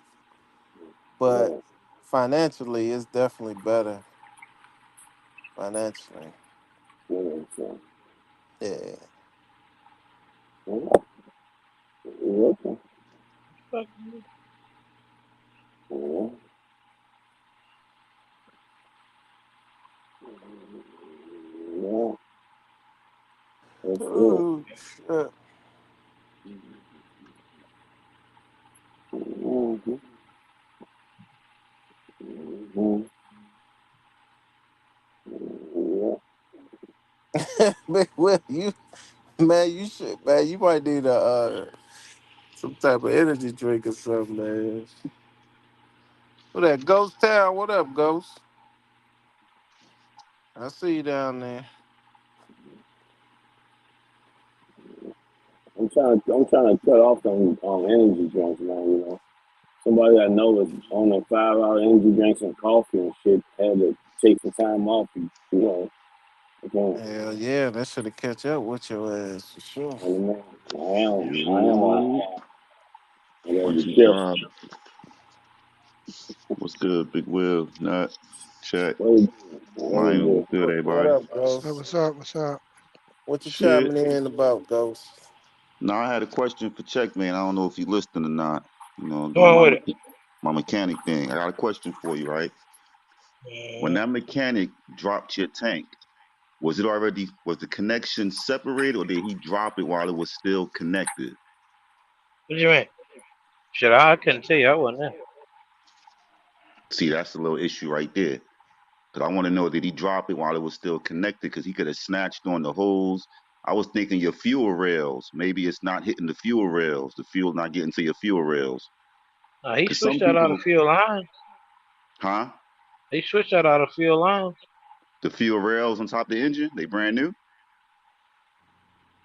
but Right. financially, it's definitely better financially. That makes sense. Yeah. Yeah. You're welcome. Yeah. Yeah. That's it. Oh shit. Mm-hmm. Mm-hmm. Yeah. Big Will, you should, man. You might need a some type of energy drink or something, man. What that Ghost Town? What up, Ghost? I see you down there. I'm trying to cut off on energy drinks, man. Somebody I know was on a 5 hour energy drinks and coffee and shit had to take some time off. Hell yeah, that should have catch up with your ass for sure. I am on. Yo, I gotta what's be the careful. job? What's good, Big Will? Nut, Check, Very Lionel, good. what's good, What everybody? up, So Ghost? what's up? What's up? What you Shit. chiming in about, Ghost? Now, I had a question for Check, man. I don't know if you listening or not. You know, Go doing on with it. my mechanic thing. I got a question for you, right? When Mhm. that mechanic dropped your tank, was the connection separated or did he drop it while it was still connected? What you mean? Shit, I couldn't tell you. I wasn't there. See, that's a little issue right there. Because I want to know, did he drop it while it was still connected? Because he could have snatched on the hose. I was thinking your fuel rails. Maybe it's not hitting the fuel rails. The fuel not getting to your fuel rails. He Because some switched out all the people, field lines. huh? He switched out all the field lines. The fuel rails on top of the engine, they brand new.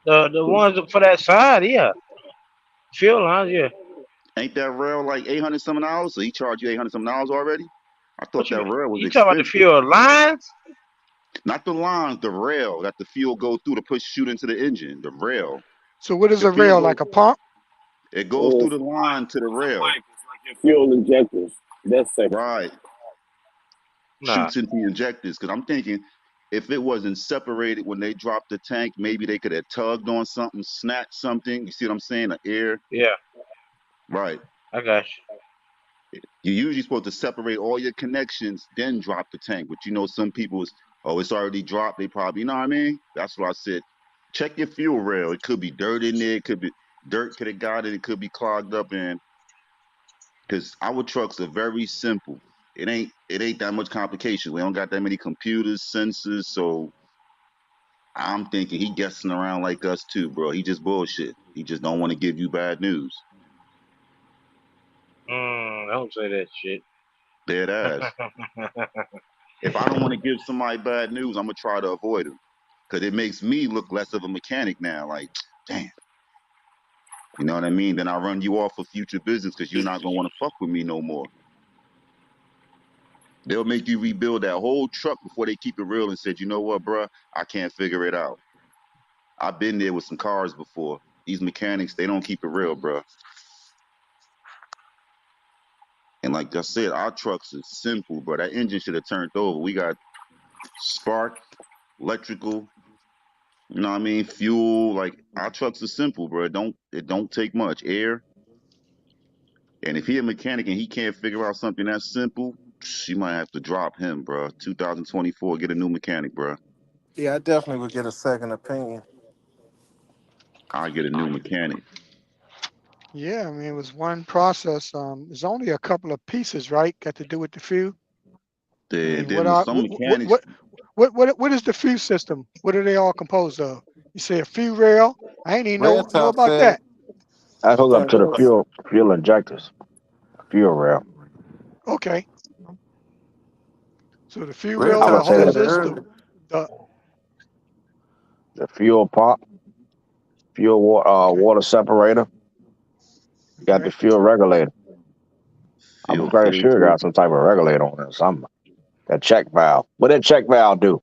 The ones for that side, yeah. Field lines, yeah. Ain't that rail like 800 something dollars? So he charged you 800 something dollars already? I What thought you that mean? rail was You talking about the expensive. field lines? Not the lines, the rail that the fuel goes through to push shoot into the engine. The rail. So what is The a fuel rail, goes. like a pump? It goes through It's the line to the rail. like your fuel injectors. That section. Right. Nah. Shoots into the injectors. Because I'm thinking if it wasn't separated when they dropped the tank, maybe they could have tugged on something, snatched something. You see what I'm saying? The air. Yeah, Right. I got you. You're usually supposed to separate all your connections, then drop the tank. But you know, some people is, oh, it's already dropped. They probably, you know what I mean? That's what I said. Check your fuel rail. It could be dirt in there. It could be dirt could have got it. It could be clogged up in. Because our trucks are very simple. It ain't that much complication. We don't got that many computers, sensors. So I'm thinking he guessing around like us too, bro. He just bullshit. He just don't want to give you bad news. Don't say that shit. Dead ass. If I don't want to give somebody bad news, I'm gonna try to avoid him because it makes me look less of a mechanic now. Like, damn, you know what I mean? Then I run you off for future business because you're not gonna want to fuck with me no more. They'll make you rebuild that whole truck before they keep it real and said, you know what, bruh, I can't figure it out. I've been there with some cars before. These mechanics, they don't keep it real, bruh. And like I said, our trucks are simple, bro. That engine should have turned over. We got spark, electrical, you know what I mean? Fuel, like our trucks are simple, bro. It don't take much air. And if he a mechanic and he can't figure out something that's simple, you might have to drop him, bro. 2024, get a new mechanic, bro. Yeah, I definitely would get a second opinion. I get a new mechanic. Yeah, I mean it was one process. There's only a couple of pieces, right? Got to do with the few. I Then mean, then with some mechanics, what is the few system? What are they all composed of? You say a few rail. I ain't even Red know Top about said, that. I hook up yeah, to it the was, fuel injectors, fuel rail. Okay, so the few Red rail I would Top say said it hoses, early. the the fuel pump, okay, water separator. You got the okay. fuel regulator. I'm fuel pretty sure it filter, got some type of regulator on it or something. That check valve. What that check valve do?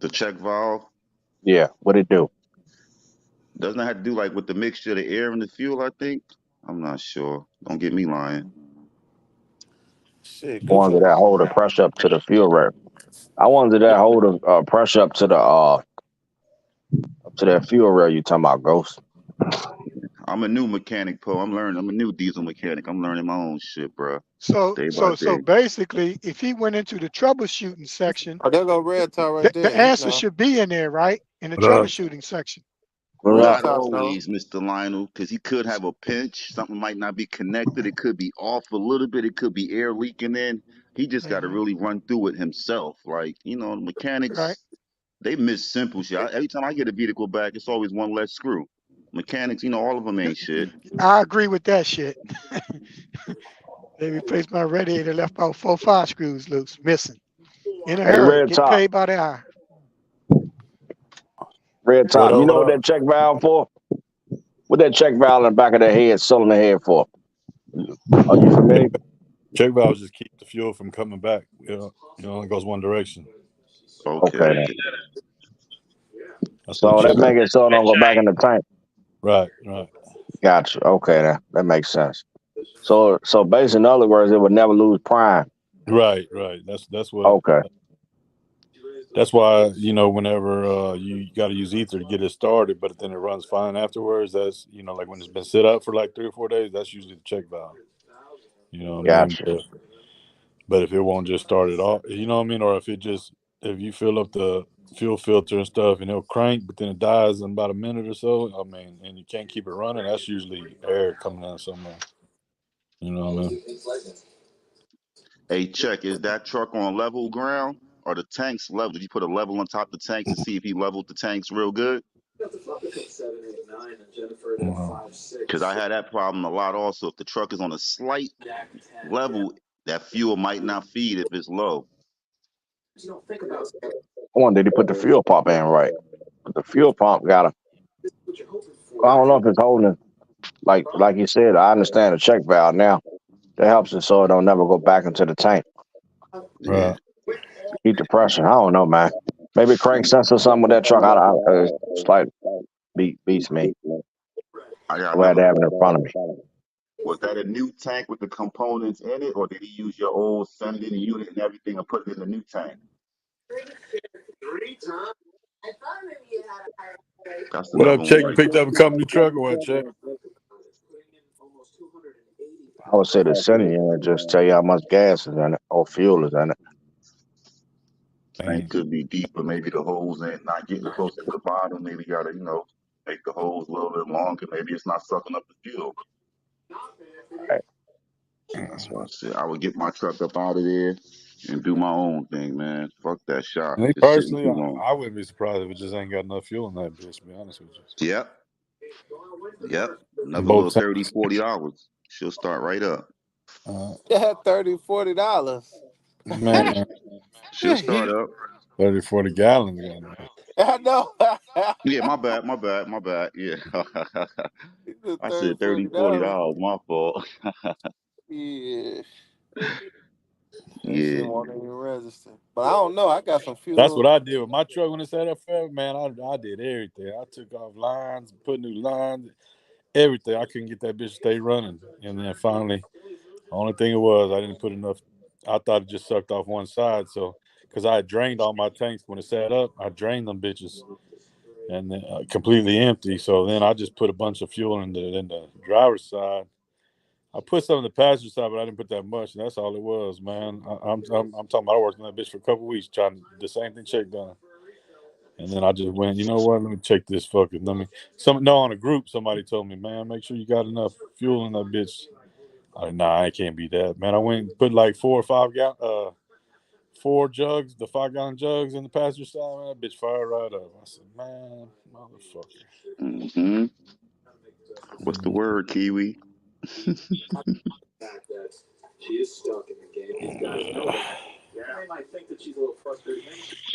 the check valve. Yeah, what it do? Doesn't it have to do like with the mixture of the air and the fuel, I think? I'm not sure. Don't get me lying. Shit, The ones Goofy. that hold the pressure up to the fuel rail. I wanted that hold the pressure up to that fuel rail you talking about, Ghost. I'm a new mechanic, Poe. I'm learning. I'm a new diesel mechanic. I'm learning my own shit, bro. So Day by so day. basically, if he went into the troubleshooting section, Oh, there go Red Top right the there. He answer know. should be in there, right? In the What up? troubleshooting section. What Red up? Not Top know. always, Mr. Lionel, because he could have a pinch. Something might not be connected. It could be off a little bit. It could be air leaking in. He just got to Hmm. really run through it himself. Like, Right. mechanics, they miss simple shit. Every time I get a vehicle back, it's always one less screw. Mechanics, all of them ain't shit. I agree with that shit. They replaced my radiator, left about 4 5 screws loose, missing. In a Hey, hurry, Red getting Top. paid by the hour. Red What Top. up? You What know what up? that check valve for? What that check valve in the back of the head, cylinder head for? Are you familiar? Check valves just keep the fuel from coming back. It only goes one direction. Okay Okay. then. That's what So that check. make it so it don't go back in the tank. Right, right, Gotcha. Okay then. That makes sense. So basically, in other words, it would never lose prime. right. That's what. Okay. That's why whenever you got to use ether to get it started, but then it runs fine afterwards. That's like when it's been set up for like 3 or 4 days. That's usually the check valve. You know what I mean? Gotcha. But if it won't just start it off, you know what I mean, or if you fill up the fuel filter and stuff and it'll crank, but then it dies in about a minute or so. I mean, and you can't keep it running. That's usually air coming out somewhere. You know what I mean? Hey, check. Is that truck on level ground or the tanks level? Did you put a level on top of the tank to see if he leveled the tanks real good? Because I had that problem a lot also. If the truck is on a slight level, that fuel might not feed if it's low. One, did he put the fuel pump in right? But the fuel pump got a. I don't know if it's holding. Like you said, I understand the check valve now. That helps it so it don't never go back into the tank. Yeah. Right. Keep the pressure. I don't know, man. Maybe crank sensor or something with that truck. It's like beats me. I got I had another to have it in front of question. me. Was that a new tank with the components in it, or did he use your old sending unit and everything and put it in the new tank? That's What up, another one Check? You right picked there. up a company truck or what, Check? I would say the sending unit just tell you how much gas is in it or fuel is in it. Tank Man, could be deeper. Maybe the holes ain't not getting close to the bottom. Maybe you gotta, make the holes a little bit longer. Maybe it's not sucking up the fuel. Right. That's what I said. I would get my truck up out of there and do my own thing, man. Fuck that shop. me It's sitting personally, too long. I wouldn't be surprised if it just ain't got enough fuel in that bitch. To be honest with Yep. Yep. you, Another both little tanks. 30, 40 hours. She'll start right up. Yeah, $30, $40. Man, She'll start up. 30, 40 gallons. Goddamn. I know. Yeah, my bad, my bad, my bad. Yeah. He said I 30 said 30, $40. 40 dollars. My fault. Yeah. That shit Yeah. won't even register. But I don't know. I got some That's what fuel. I did with my truck when it set up forever, man. I did everything. I took off lines, put new lines, everything. I couldn't get that bitch to stay running. And then finally, the only thing it was, I didn't put enough. I thought it just sucked off one side. So, because I had drained all my tanks when it set up, I drained them bitches and then completely empty. So then I just put a bunch of fuel in the driver's side. I put some in the passenger side, but I didn't put that much. And that's all it was, man. I'm talking about I worked on that bitch for a couple weeks trying to the same thing Check done. And then I just went, you know what? Let me check this fucking. On a group, somebody told me, man, make sure you got enough fuel in that bitch. Nah, I can't be that, man. I went and put like 4 jugs, the 5-gallon jugs in the passenger side. Man, that bitch fired right up. I said, man, motherfucker. Hmm. What's the word, Kiwi?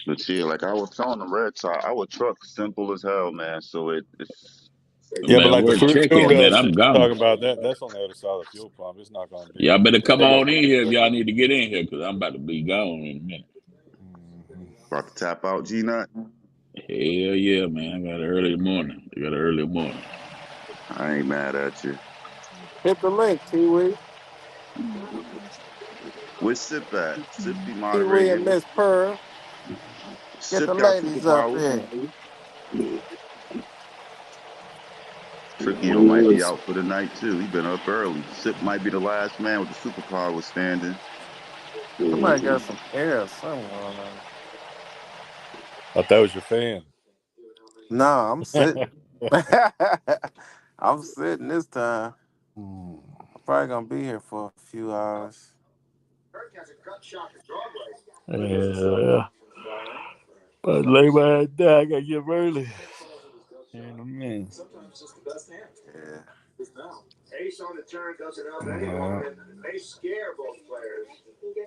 But yeah, like I was telling the Red Sox, our truck simple as hell, man. So it's Yeah, but Man, like the where two check two at, rail man? shit I'm you're gone. talking about, that's on the other side of the fuel pump. It's not gonna be. Y'all better come on in here if y'all need to get in here because I'm about to be gone in a minute. about to tap out G Nut. Hell yeah, man. I got an early morning. I got an early morning. I ain't mad at you. Hit the link, T-Wee. Where's Sip at? Sip be T-Wee and moderating. Miss Pearl. Get the Sip got ladies up superpowers. here. Trickio might be out for the night too. He been up early. Sip might be the last man with the superpower standing. Somebody got some air or something going on. Thought that was your fan. Nah, I'm sitting. I'm sitting this time. I'm probably gonna be here for a few hours. Yeah. But lay my head down. I gotta get up early. In a minute. Yeah.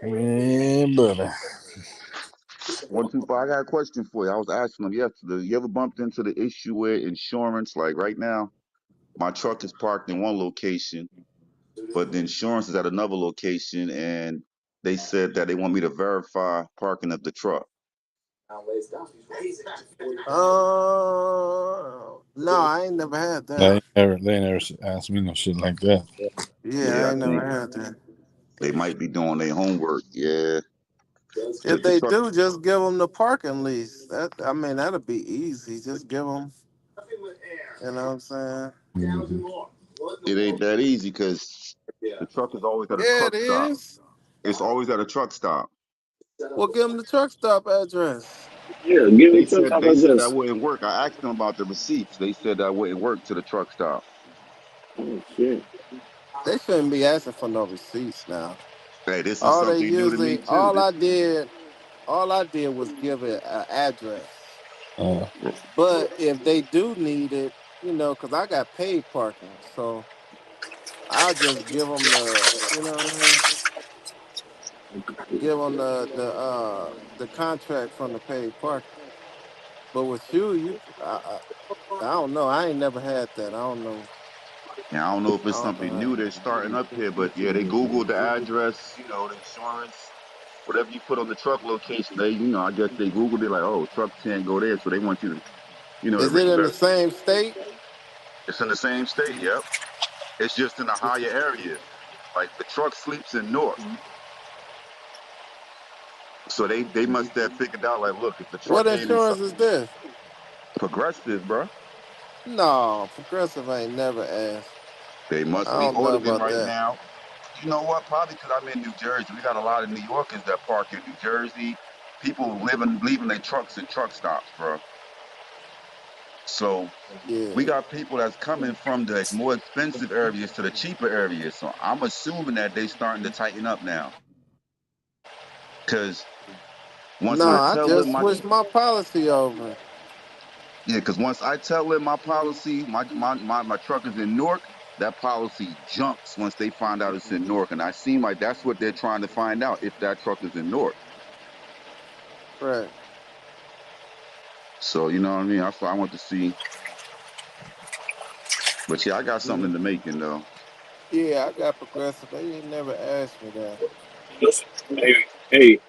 Yeah, brother. 125. I got a question for you. I was asking him yesterday. You ever bumped into the issue where insurance, like right now, my truck is parked in one location. but the insurance is at another location, and they said that they want me to verify parking of the truck. No, I ain't never had that. They ain't never asked me no shit like that. Yeah, Yeah, I I ain't never think had that. they might be doing their homework. Yeah, If because the they truck, do, just give them the parking lease. I mean, that'll be easy. Just give them. You know what I'm saying? Mm-hmm. it ain't that easy because the truck is always at a Yeah, it truck stop. is. It's always at a truck stop. Well, give them the truck stop address. Yeah, give They it to said top they of said that this. wouldn't work. I asked them about the receipts. They said that wouldn't work to the truck stop. Oh shit. They shouldn't be asking for no receipts now. Hey, this is All they something new to me usually, too. all I did was give it an address. Uh, But if they do need it, because I got paid parking, so I'll just give them you know what I mean? Give them the contract from the paid parking. But with you, I don't know. I ain't never had that. I don't know. Now I don't know if I it's don't know something how. new they're starting up here, but yeah, they Googled the address, the insurance, whatever you put on the truck location. They, I guess they Googled it like, oh, trucks can't go there, so they want you to, to Is it in the research. same state? It's in the same state. Yep. It's just in a higher area. Like the truck sleeps in North, so they must have figured out like, look, if the truck What ain't in insurance is this? Progressive, bro, No, Progressive ain't never asked. they I must be don't know auditing about right that. now. You know what? Probably because I'm in New Jersey. We got a lot of New Yorkers that park in New Jersey. People leaving their trucks in truck stops, bro. So we Yeah. got people that's coming from the more expensive areas to the cheaper areas. So I'm assuming that they starting to tighten up now. Cause once No, I I tell them just switched my policy over. cause once I tell them my policy, my truck is in Newark, that policy jumps once they find out it's in Newark. And I seem like that's what they're trying to find out if that truck is in Newark. Right. So you know what I mean? That's why I want to see. But yeah, I got something in the making though. Yeah, I got Progressive. They ain't never asked me that. Listen, hey,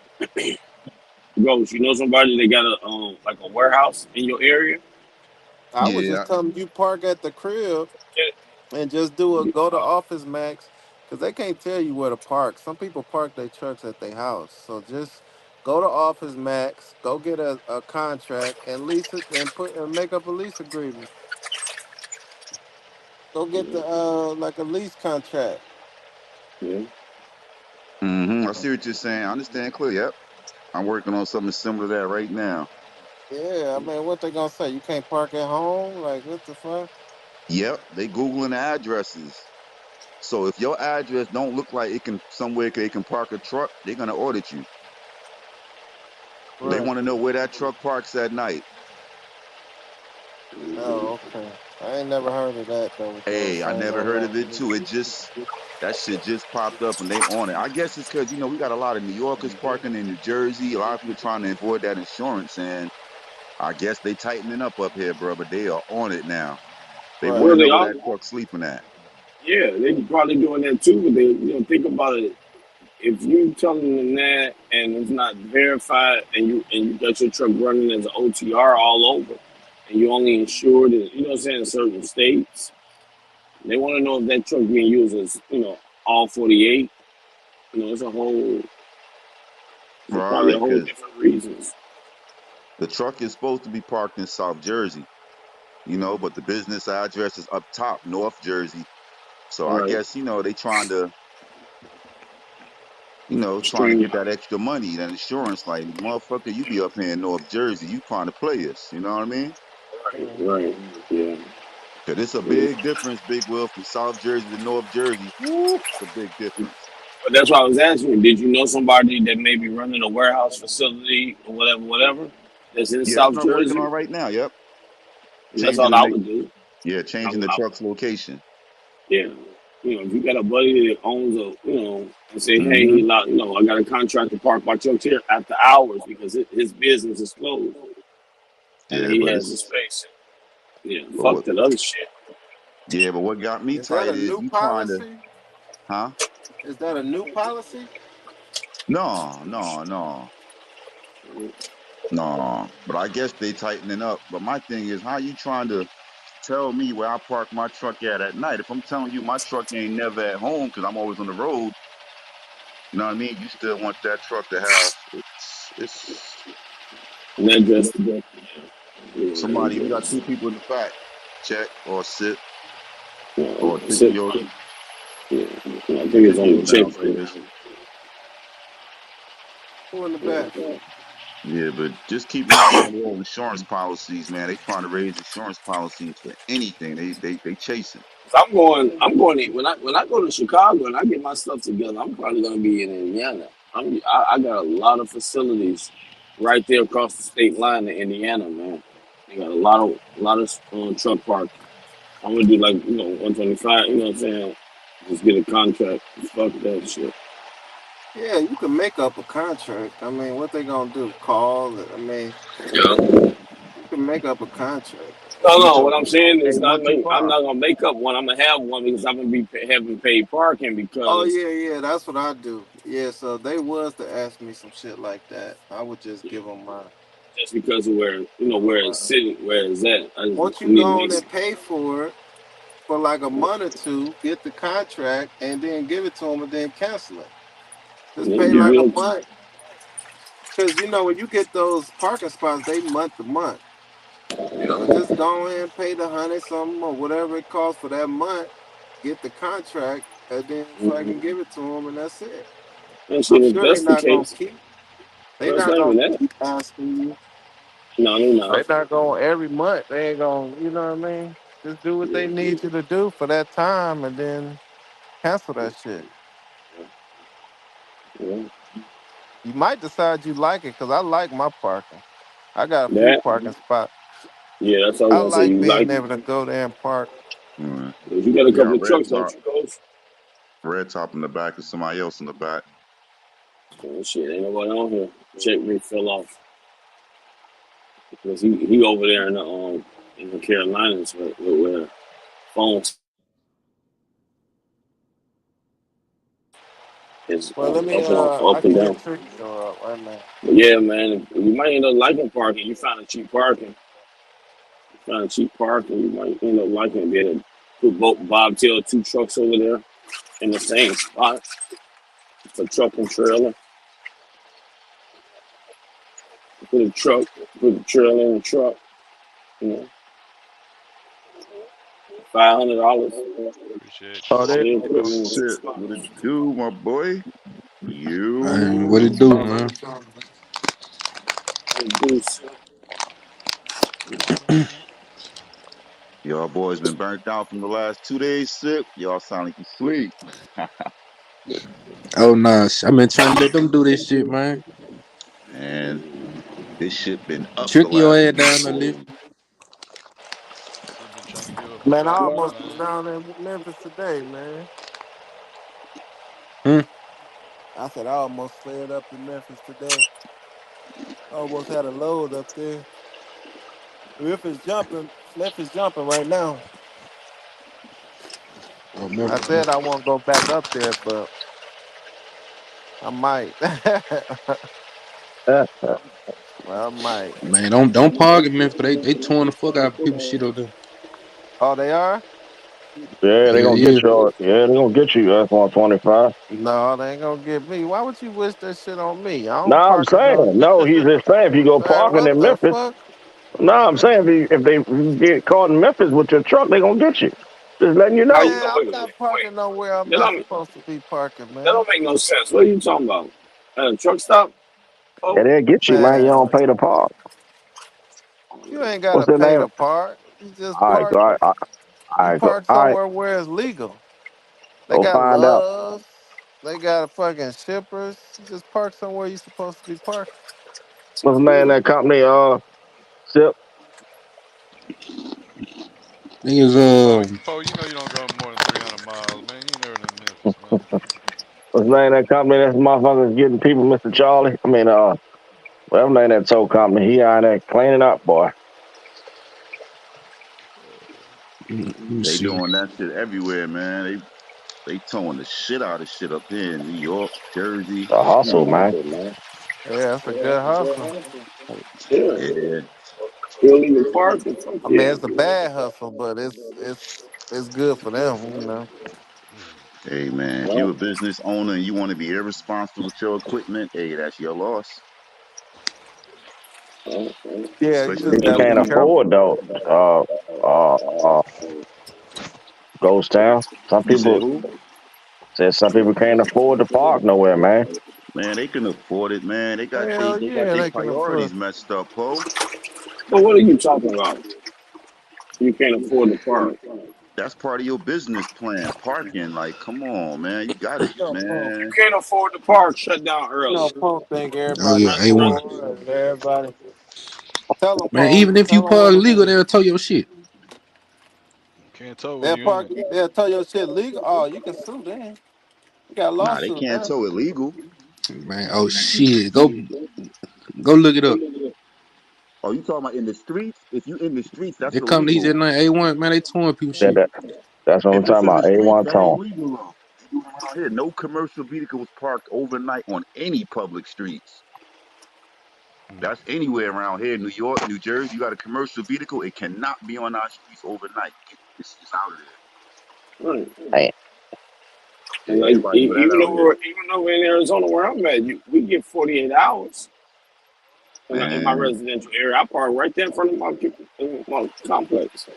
Ghost, you know somebody that got a like a warehouse in your area? I was Yeah, just telling you park at the crib Yeah. and just do a go to Office Max because they can't tell you where to park. Some people park their trucks at their house. So just go to Office Max, go get a contract and lease it and make up a lease agreement. Go get the like a lease contract. Yeah. I see what you're saying. I understand clearly. Yep. I'm working on something similar to that right now. Yeah, I mean, what they gonna say? You can't park at home? Like, what the fuck? Yep, they Googling the addresses. So if your address don't look like it can somewhere they can park a truck, they're gonna audit you. They Right. want to know where that truck parks at night. Oh, okay. I ain't never heard of that though. What they were Hey, I saying never on heard of that. it too. That shit just popped up and they on it. I guess it's because we got a lot of New Yorkers parking in New Jersey. A lot of people trying to avoid that insurance, and I guess they tightening up here, bro. But they are on it now. They want Right. to Well, know they where are. that truck's sleeping at. Yeah, they probably doing that too. But they, think about it. If you telling them that and it's not verified, and you got your truck running as an OTR all over, and you only insured in, in certain states, they want to know if that truck being used as, all 48. It's a whole, it's probably a Right, whole because different reasons. the truck is supposed to be parked in South Jersey, but the business address is up top, North Jersey. So I Right. guess, they trying to Stream. get that extra money, that insurance. Like, motherfucker, you be up here in North Jersey, you trying to play us. You know what I mean? Right. Mhm. Right. Yeah. Because it's a Yeah. big difference, Big Will, from South Jersey to North Jersey. Woo, it's a big difference. But that's why I was asking you, did you know somebody that may be running a warehouse facility or whatever, that's in Yeah, that's South what I'm working Jersey? on right now. Yep. And that's Changing all the I next, would do. yeah, I, changing the I, truck's location. yeah. If you got a buddy that owns and say, Mm-hmm. hey, like, I got a contract to park my trucks here after hours because his business is closed and Yeah, he but has the it's, space. Yeah, but fuck what, that other shit. yeah, but what got me Is that tight a is new you trying to, policy? Huh? Is that a new policy? No, no, no, no. But I guess they tightening up. But my thing is, how you trying to tell me where I park my truck at night? If I'm telling you my truck ain't never at home because I'm always on the road, you know what I mean? You still want that truck to have it's And that just, yeah, somebody. We got just, two people in the back. Check or sit or sit, Tiki yeah, I think it's on the check. downstairs. Who in the back? Yeah, but just keep an eye on all insurance policies, man. They trying to raise insurance policies for anything. They chasing. When I go to Chicago and I get my stuff together, I'm probably gonna be in Indiana. I got a lot of facilities right there across the state line in Indiana, man. They got a lot of truck park. I'm gonna do like 125. You know what I'm saying? Just get a contract. Fuck that shit. Yeah, you can make up a contract. I mean, what they gonna do? Call? I mean, Yeah. you can make up a contract. No, You no. What talking I'm saying A is one two I'm five? not gonna make up one. I'm gonna have one because I'm gonna be having paid parking Oh because yeah, yeah, that's what I do. Yeah, so they was to ask me some shit like that. I would just give them mine. just because of where it's sitting, where it's at. I just Once you need to go make. on and pay for it for like a month or two, get the contract, and then give it to them, and then cancel it. Just Yeah, pay give like a you month, because when you get those parking spots, they month to month. So just go ahead and pay the 100 something or whatever it costs for that month. Get the contract, and then so I can give it to them, and that's it. and I'm shit. If sure they're that's the not gonna case, keep. They well, it's not not gonna even that. keep asking you. No, they They not. not going every month. They ain't gonna, you know what I mean? Just do what they Yeah, need you to do for that time and then cancel that shit. yeah. You might decide you like it because I like my parking. I got a few That. parking spots. Yeah, that's what I I was gonna say. like You being like it. able to go there and park. All right. You got a We couple got of trucks, don't you, Coach? red top in the back and somebody else in the back. Oh, shit, ain't nobody on here. Check me fell off because he over there in the Carolinas where phones is Well, let me, I up and can hear down. Trick show up right now. But yeah, man, you might end up liking parking. You find a cheap parking. You find a cheap parking. You might end up liking it. Be able to put both bobtail two trucks over there in the same spot. It's a truck and trailer. Put a truck, put a trailer in a truck. You know, $500. Appreciate you. Oh, Shit, there put you them go. in the two Shit, spots. what it do, my boy? And what You. it do, man? Boost. Y'all boys been burnt out from the last 2 days, sip. Y'all sound like you sleep. Oh nah, I've been trying to let them do this shit, man. Man, this shit been up the Trick your last ass week. down the lift. I've been trying to give up the Man, I driving, almost was man. down in Memphis today, man. Hmm. I said I almost slid up in Memphis today. Almost had a load up there. Memphis jumping right now. Oh, I Memphis. said I won't go back up there, but I might. Well, I might. Man, don't park in Memphis. They torn the fuck out of people's shit over there. Oh, they are? Yeah, they Yeah, gonna yeah. get you. Yeah, they gonna get you. That's 125. No, they ain't gonna get me. Why would you wish that shit on me? I No, don't I'm park in saying no. no. He's just saying if you go Man, parking what in the Memphis. fuck? No, I'm saying if they get caught in Memphis with your truck, they gonna get you. Just letting you How know. you Man, know? I'm not Wait. parking nowhere I'm That not don't supposed to be parking, that man. don't make no sense. What are you talking about? At a truck stop? And Oh, they'll get you, man. You don't Man, pay the park. you ain't What's gotta their pay name? to park. You just All right, park. so You go. park All right, somewhere where it's legal. They go got find out. loves. They got fucking shippers. You just park somewhere you're supposed to be parking. What's the name of that company? Sip. Niggas, Po, you know you don't go more than 300 miles, man. You ain't never in Memphis, man. What's the name of that company? That's motherfuckers getting people, Mr. Charlie. I mean, whatever name that tow company. He out there cleaning up, boy. let me They see. doing that shit everywhere, man. They towing the shit out of shit up here in New York, Jersey. The hustle, man. Yeah, that's a good hustle. Yeah. Yeah, Still leaving park and fuck I mean, yeah. it's a bad hustle, but it's good for them, you know. hey man, if you Well, a business owner and you want to be irresponsible with your equipment, hey, that's your loss. Yeah, you Especially just if you People got to know be can't people. careful. afford though. Uh, uh, Ghost Town. Some You said people who? said some people can't afford to park nowhere, man. Man, they can afford it, man. They got they Hell they got yeah, their they can afford. priorities messed up, Poe. but what are you talking about? You can't afford the park. That's part of your business plan. Parking, like, come on, man. You gotta, You man. can't afford the park. Shut down You early. know, Punk think Oh everybody yeah, A1. poor and everybody. Tell them, Man, Punk. even if you Tell them park what it legal, is. they'll tow your shit. Can't tell when They'll you in park. it. They'll tell your shit legal. Oh, you can sue them. You got a Nah, they lawsuit can't now. tow illegal. Man, oh shit. Go look it up. Oh, you talking about in the streets? If you in the streets, that's They come to each illegal. other A1, man, they towing people Yeah, shit. that's what I'm If it's talking in the about. streets, A1 that ain't tone. legal though. They do it around here. No commercial vehicles parked overnight on any public streets. Mm. That's anywhere around here, New York, New Jersey. You got a commercial vehicle, it cannot be on our streets overnight. It's out of Right. Hey, there. And Yeah, like everybody know that out here, even over in Arizona where I'm at, we get 48 hours in my man. residential area. I park right there in front of my complex.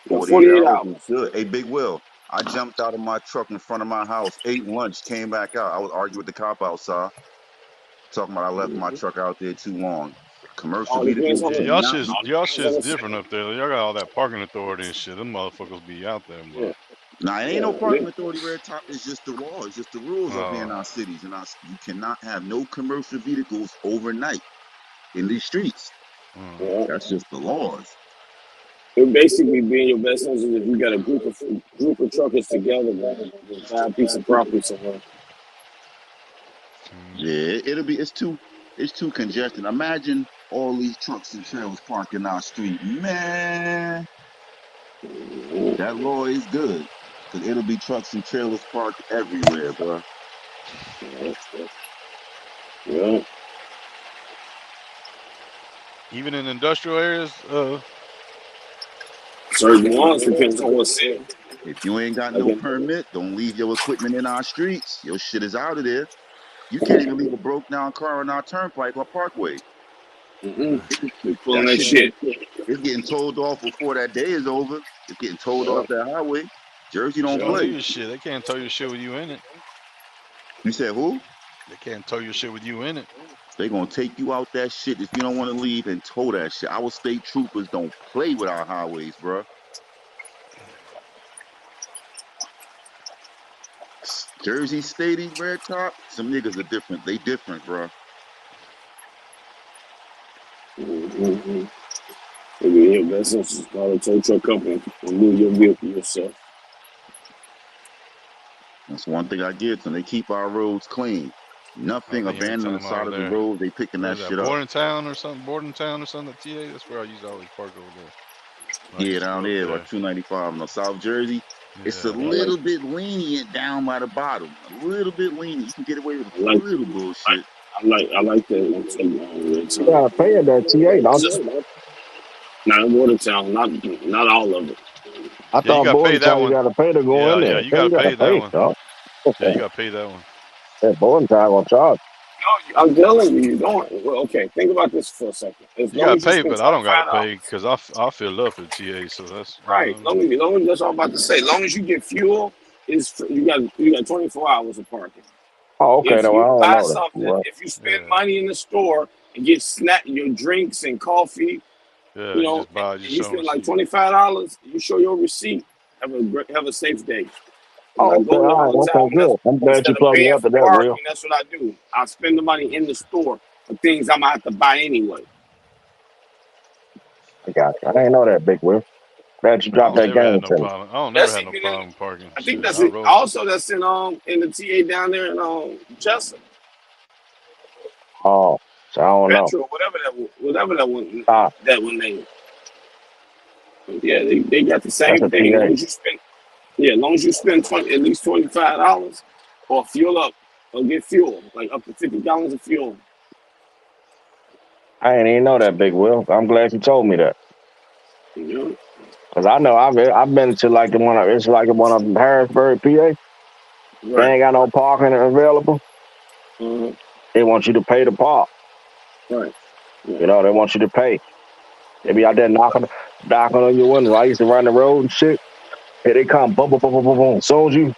You got 48 48 hours is hours. good. Hey, Big Will, I jumped out of my truck in front of my house, ate lunch, came back out. I was arguing with the cop outside, talking about I left my truck out there too long. Commercial All depends vehicles on Yeah, the cannot be. y'all shit's all depends different up there. Y'all got all that parking authority and shit. Them motherfuckers be out there, on boy. the Now, it ain't no yeah. parking authority red top. It's just the law. It's just the rules up here in Oh, our cities. And you cannot have no commercial vehicles overnight in these streets. mm. Yeah. That's just the laws. It basically being your best interest if you got a group of truckers together, man. Just buy a piece of property somewhere. Mm. Yeah, it's too congested. Imagine all these trucks and trailers parked in our street. Man, that law is good. Cause it'll be trucks and trailers parked everywhere, bro. Yeah. Even in industrial areas, Certain ones depends on what city. If you ain't got Like no in, permit, don't leave your equipment in our streets. Your shit is out of there. You can't even leave a broke down car on our turnpike or parkway. they pulling That that shit shit. is getting towed off before that day is over. It's getting towed Yeah. off that highway. Jersey you don't shouldn't Yeah. leave play. your shit. They can't tow your shit with you in it. You said who? They can't tow your shit with you in it. They gonna take you out that shit if you don't want to leave and tow that shit. Our state troopers don't play with our highways, bro. Jersey Stadium, Red Top, some niggas are different. They different, bro. Mm-hmm. Maybe your best interest is call a tow truck company and move your vehicle yourself. That's one thing I give them. They keep our roads clean. I Nothing think you ain't abandoned on the talking about side over of the there. road. They picking What that is that? shit up. Bordentown or something? Bordentown or something? TA. That's where I used to always park over there. When I Yeah, used to down go up there, like there. 295 in South Jersey. It's a Yeah. I like little bit lenient down by the bottom. A little bit lenient. You can get away with I a like little bullshit. I like that one too, man. you gotta pay at that TA, It's don't just you? not in Watertown, not all of it. I Yeah, you thought got to pay Border that Town you one. gotta pay to go in Yeah, there. you Yeah, got you to gotta pay that pay, one. dog. Yeah, you got to pay that one. That Border Town gonna charge. No, I'm telling you, you don't. Well, okay, think about this for a second. As You long got as to you pay, spend but I don't got to $25, pay because I fill up at TA. So that's, you right? know. Long as that's all I'm about to say. Long as you get fuel, you got 24 hours of parking. Oh, okay, If though. I you don't buy know that. something, Well, if you spend Yeah. money in the store and get your drinks and coffee, Yeah, you just buy, and just you show them spend like receipt. $25, you show your receipt. Have a safe day. When I oh, okay, go there all all right, the time, okay, good. I'm glad you instead of plugged me paying up to for that, Will. parking, that's what I do. I spend the money in the store for things I'm gonna have to buy anyway. I got you. I didn't know that, Big Will. Glad you I dropped don't that never had game no to me. problem. I don't never That's had no even in. problem parking. I think Shit, that's I it. roll. Also, that's in the TA down there in Jessup, Oh, so I don't know. Metro, whatever Ah, that one name. Yeah, they got the that's same a thing. As long TA. as you spend. Yeah, as long as you spend at least $25 or fuel up or get fuel, like up to 50 gallons of fuel. I ain't even know that, Big Will. I'm glad you told me that. You know? Cause I know I've been to like the one of it's like the one of Harrisburg, PA. They Right. ain't got no parking available. Uh-huh. They want you to pay to park. Right. Yeah. You know, they want you to pay. They Yeah. be out there knocking on your windows. I used to run the road and shit. Here they come, boom, boom, boom, boom, boom, boom. Soon as you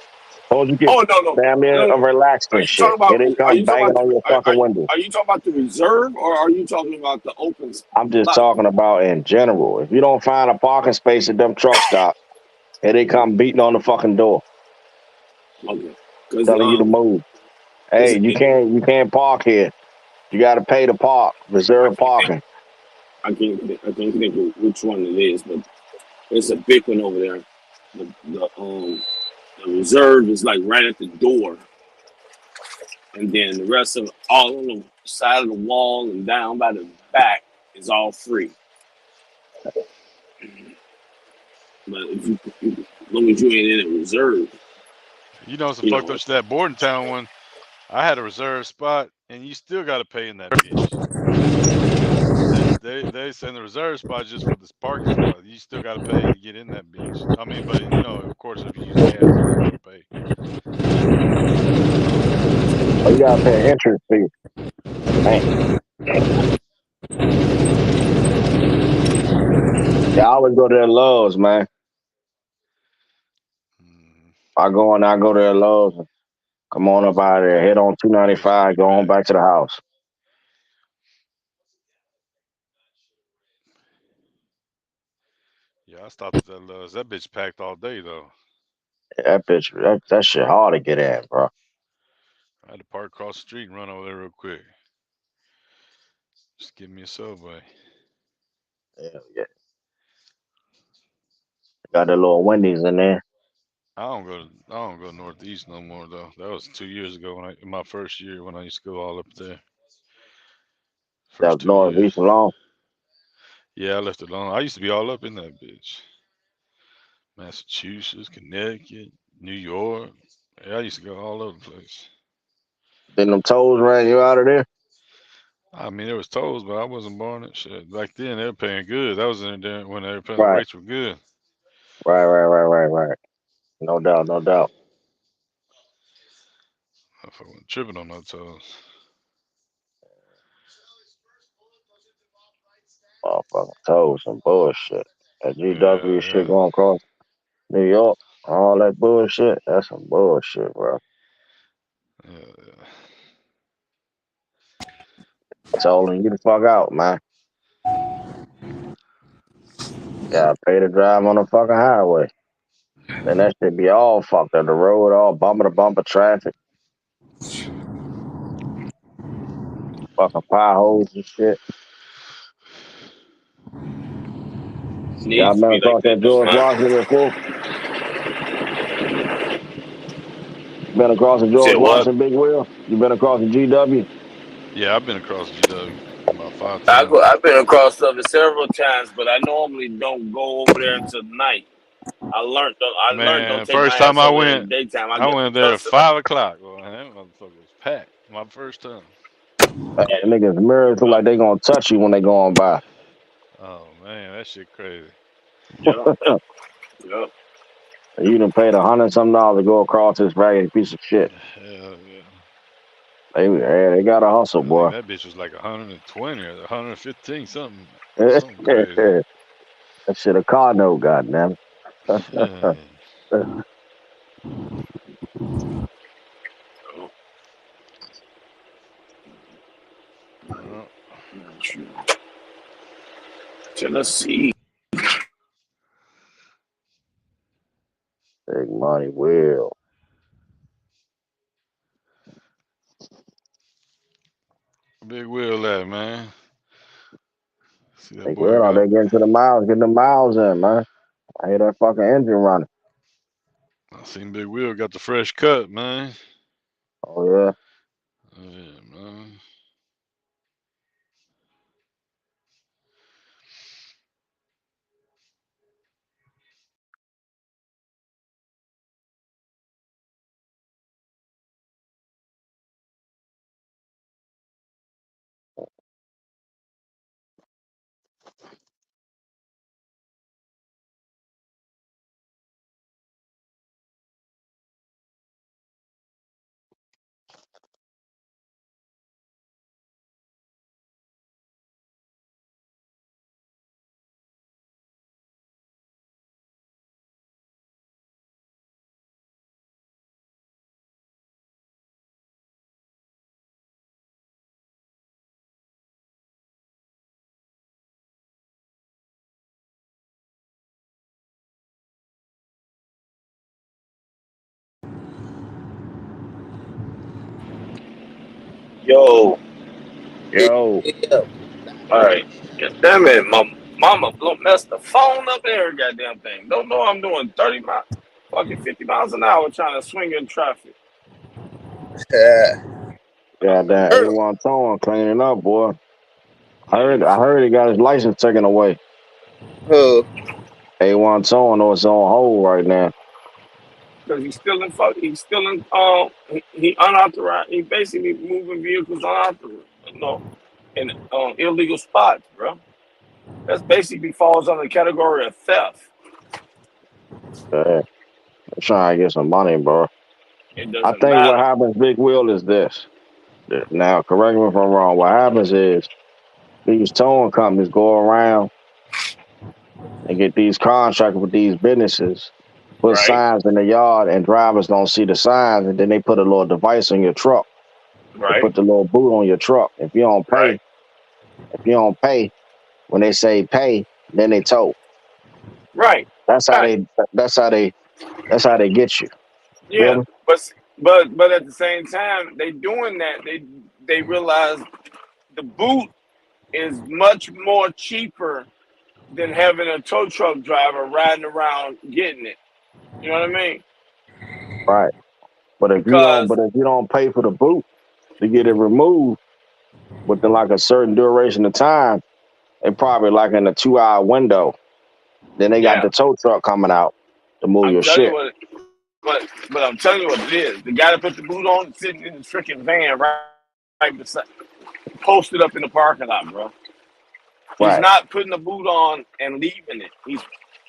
get Oh no. damn near No. relaxed Are and you talking shit. about Here they are come you talking banging about on your fucking window. are you talking about the reserve or are you talking about the open I'm just lot? talking about in general. If you don't find a parking space at them truck stop, here they come beating on the fucking door, Okay. Because telling you to move. it's Hey, you can't park here. You got to pay to park. I Reserve can't think parking. I can't think which one it is, but it's a big one over there. The reserve is like right at the door, and then the rest of all on the side of the wall and down by the back is all free. But as long as you ain't in a reserve, You know, it's a you fucked know, up shit. That Bordentown one, I had a reserve spot, and you still got to pay in that bitch. They send the reserve spot just for this parking spot. You still got to pay to get in that bitch. I mean, but you know, of course, if you use gas, you don't got to pay. Oh, you got to pay an entrance fee. Man, yeah, I always go to the Lowe's, man. Mm, I go to the Lowe's. Come on up out of there. Head on I used to 295. do Go on that. back to the house. Yeah, I stopped at that Lowe's. That bitch packed all day though. That bitch, that shit hard to get at, bro. I had to park across the street and run over there real quick. Just give me a subway. Yeah, yeah. Got the little Wendy's in there. I don't go northeast no more though. That was 2 years ago when in my first year when I used to go all up there. First That 2 years. northeast alone. Yeah, I left it alone. I used to be all up in that bitch. Massachusetts, Connecticut, New York. Yeah, I used to go all over the place. Then them toes ran you out of there. I mean, there was tolls, but I wasn't born it. Shit, back then they were paying good. That was in there when they were paying, the Right, rates were good. right. No doubt, no doubt. I wasn't tripping on no tolls. Motherfucking toes, some bullshit. That GW shit Yeah, going across New York, all that bullshit. That's some bullshit, bro. yeah. Tolling you the fuck out, man. Gotta pay to drive on the fucking highway. Then that shit be all fucked up. The road all bumper to bumper traffic, fucking potholes and shit. it Y'all needs to been be like across that that though, George man. Washington before? Been across the You said George what? Washington Big Wheel? You been across the GW? Yeah, I've been across GW about 5 times. I've been across of it several times, but I normally don't go over there until night. I learned don't Man, take first my time ass over there in the daytime. I I get the went there at cussing up. 5 o'clock. Well, that motherfucker was packed. My first time. Yeah. Niggas mirrors look But like they gonna touch you when they going by. Oh man, that shit crazy. yeah. Yeah. You done paid $100 to go across this raggedy piece of shit. Hell yeah. They got a hustle, I think boy. that bitch was like 120 or 115, something crazy. that shit a car note, goddamn. Yeah. Uh, Tennessee. Big money will. Big Will that man. See that Big boy will out got. there getting to the miles, getting the miles in, man. I hear that fucking engine running. I seen Big Will got the fresh cut, man. Oh yeah. Yeah, man. Yo, yo. Yeah. All right. God damn it, my mama messed the phone up there. Goddamn thing. Don't know I'm doing 30 miles, fucking 50 miles an hour trying to swing in traffic. Goddamn, Earl. A1 towing cleaning up, boy. Yeah, I heard he got his license taken away. Who? A1 towing, or it's on hold right now. because he's still in he unauthorized. He basically moving vehicles unauthorized, in illegal spots, bro. That's basically falls under the category of theft. I'm trying to get some money, bro. It I doesn't think what matter, happens, Big Will, is this. Now, correct me if I'm wrong. What happens is these towing companies go around and get these contracts with these businesses, put right? signs in the yard, and drivers don't see the signs, and then they put a little device on your truck. They Right, put the little boot on your truck. right, If you don't pay, when they say pay, then they tow. right, That's how right. they. That's how they. That's how they get you. Feel Yeah, me? but at the same time, they doing that. They realize the boot is much more cheaper than having a tow truck driver riding around getting it. You know what I mean? Right. Because But if you don't pay for the boot to get it removed within like a certain duration of time, they probably like in a 2 hour window. Then they got yeah, the tow truck coming out to move I'm your telling you shit. but I'm telling you what it is. The guy that put the boot on sitting in the freaking van right beside, posted up in the parking lot, bro. He's Right. not putting the boot on and leaving it. He's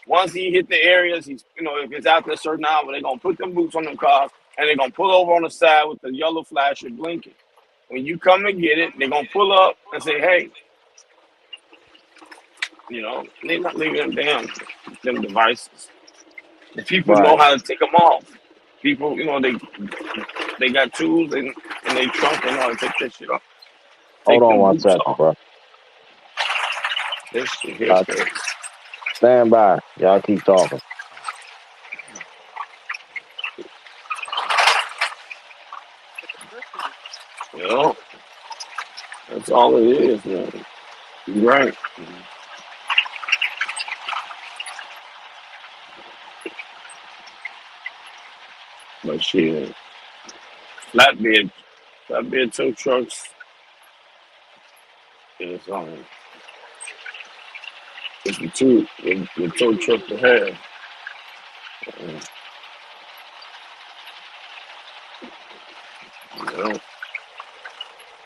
once he hit the areas, he's if it's after a certain hour, they're gonna put them boots on them cars and they're gonna pull over on the side with the yellow flasher blinking. When you come and get it, they're gonna pull up and say, "Hey, they're not leaving them devices." The people know Right. how to take them off. People, they got tools in their trunk. They know how to take that shit off. Hold Take on them one boots second, off. bro. This shit here's Uh, crazy. Stand by. Y'all keep talking. You know, that's all it is, man. You're right. But shit, flatbed, flatbed tow trucks is it's the tow truck to have. You know,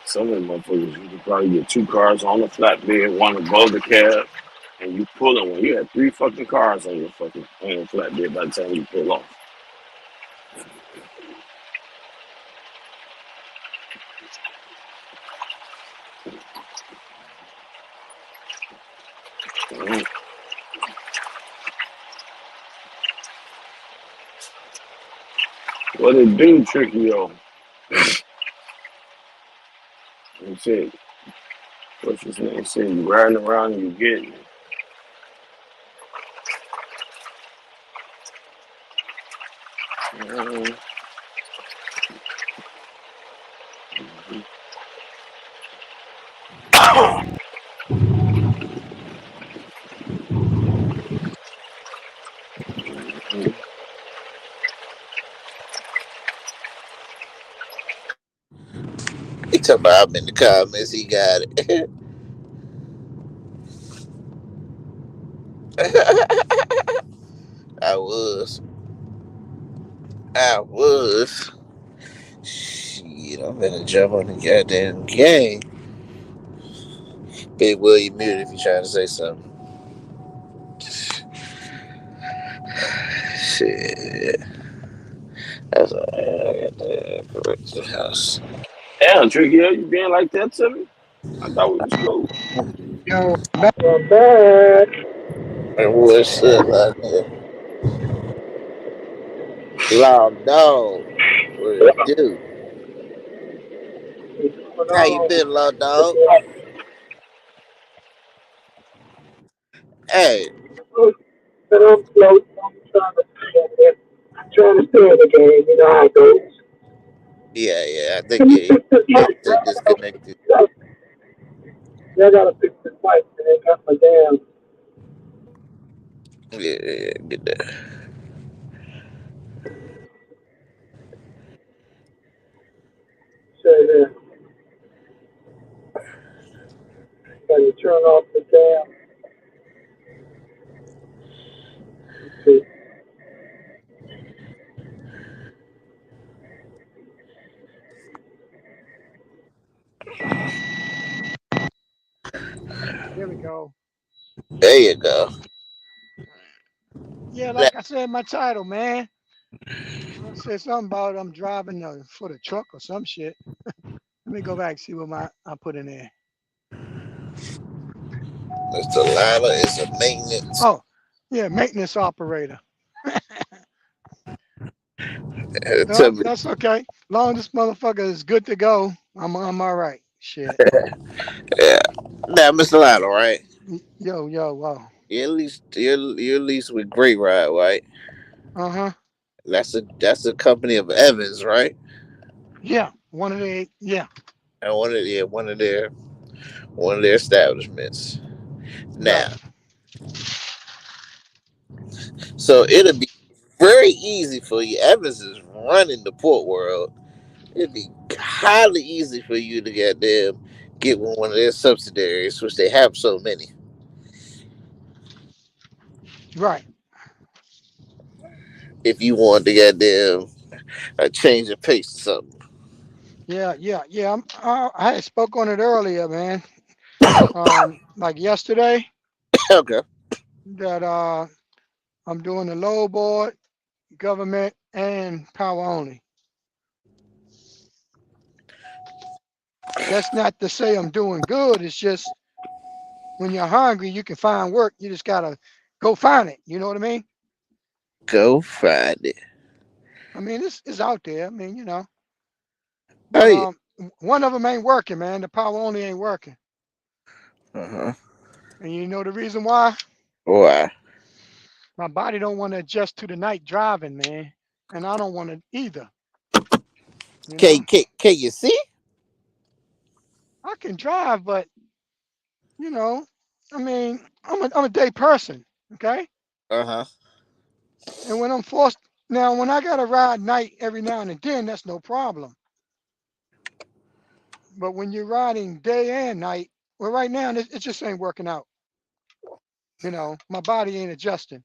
some of them motherfuckers you can probably get two cars on the flatbed, one above the cab, and you pulling when you have three fucking cars on your flatbed by the time you pull off. You know? What it do, tricky yo? He said, what's his name? He said you riding around and you getting it. You know? He talking about I'm in the comments. He got it. I was. I was. Shit, I'm gonna jump on the goddamn game. Big Willie muted if you trying to say something. Shit. That's all right. I got to correct the house. Damn, tricky yo, you being like that to me? I thought we was cool. Yo, back. And what's up, Law dog? What it do? How you been, Law dog? Hey, But I'm close. I'm trying to stay in the game. You know how it goes. Yeah, yeah. I think Can you yeah, fix this yeah. mic? Stay disconnected. Yeah, I gotta fix this mic, man. It got my damn Yeah, yeah, yeah, get that. shit here. Gotta turn off the damn. Let's see. There we go. There you go. Yeah, Now, like I said, in my title, man. I said something about I'm driving for the truck or some shit. Let me go back and see what I put in there. Mr. Lila is a maintenance. Oh, yeah, maintenance operator. Tell No, me, that's okay. Long as this motherfucker is good to go, I'm all right. Shit. yeah. Now, Mr. Lila, right? Yo, yo, wow. You're at least with Great Ride, right? Uh-huh. That's a company of Evans, right? Yeah. One of the yeah. And one of their establishments. Now, Right. so it'll be very easy for you. Evans is running the port world. It'd be highly easy for you to get them get one of their subsidiaries, which they have so many. Right. If you want to get them a change of pace or something. Yeah, yeah, yeah. I had spoke on it earlier, man. Like yesterday, Okay. that I'm doing the low board, government, and power only. That's not to say I'm doing good. It's just when you're hungry, you can find work. You just gotta go find it. You know what I mean? Go find it. I mean, it's out there. I mean, Oh but yeah. one of them ain't working, man. The power only ain't working. Uh-huh. And you know the reason why? Why? My body don't want to adjust to the night driving, man. And I don't want to either. You know, Can you see? I can drive, but you know, I mean, I'm a day person, okay? Uh-huh. And when I'm forced now, when I gotta ride night every now and then, that's no problem. But when you're riding day and night, well, right now it just ain't working out. My body ain't adjusting.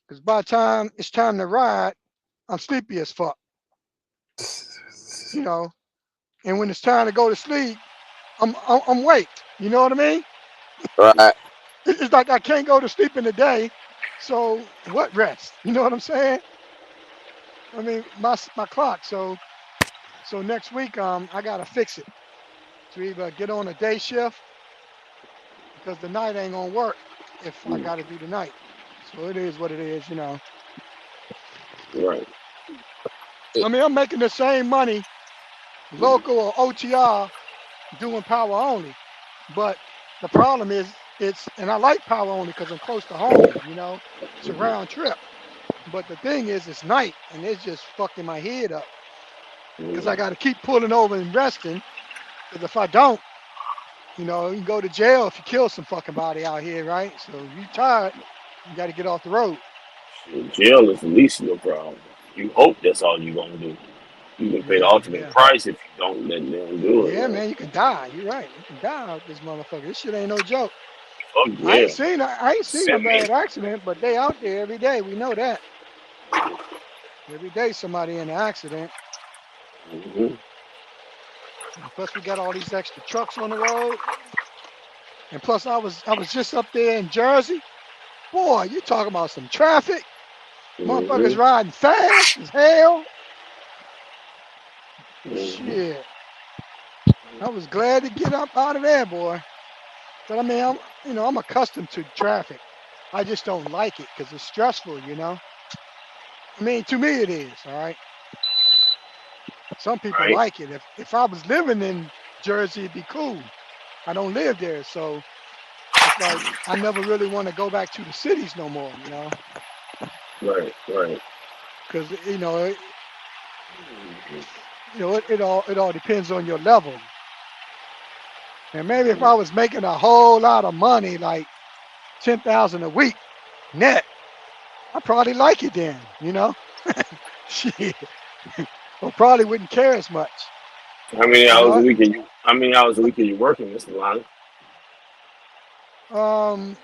Because by the time it's time to ride, I'm sleepy as fuck. You know, and when it's time to go to sleep, I'm waked. You know what I mean? Right. It's like I can't go to sleep in the day. So what rest? You know what I'm saying? I mean, my clock. So next week, I gotta fix it to either get on a day shift because the night ain't gonna work if I gotta do the night. So it is what it is. Right. I mean, I'm making the same money, local or OTR, doing power only. But the problem is, and I like power only because I'm close to home. It's a round trip. But the thing is, it's night, and it's just fucking my head up because I got to keep pulling over and resting. Because if I don't, you can go to jail if you kill some fucking body out here, right? So if you tired, you got to get off the road. Shit, jail is the least of your problem. You hope that's all you're gonna do. You can pay the Yeah, ultimate yeah, price if you don't let them do it, yeah, man. man. You can die. You're right. You can die out this motherfucker. This shit ain't no joke. Fuck I ain't jail. seen I ain't seen a Send me. bad accident, but they out there every day. We know that. Every day somebody in an accident. Mm-hmm. And plus we got all these extra trucks on the road. And plus I was just up there in Jersey. Boy, you talking about some traffic. Motherfuckers Mm-hmm. riding fast as hell. Mm-hmm. Shit. I was glad to get up out of there, boy. But I mean, I'm accustomed to traffic. I just don't like it because it's stressful. I mean, to me it is, all right. Some people Right. like it. If I was living in Jersey, it'd be cool. I don't live there, so it's like I never really want to go back to the cities no more, Right. Right. because It all depends on your level. And maybe if I was making a whole lot of money, like 10,000 a week net, I probably like it then. Shit. Or probably wouldn't care as much. How many You hours a know, week are you? How many hours a week are you working, Mr. Lonnie? um,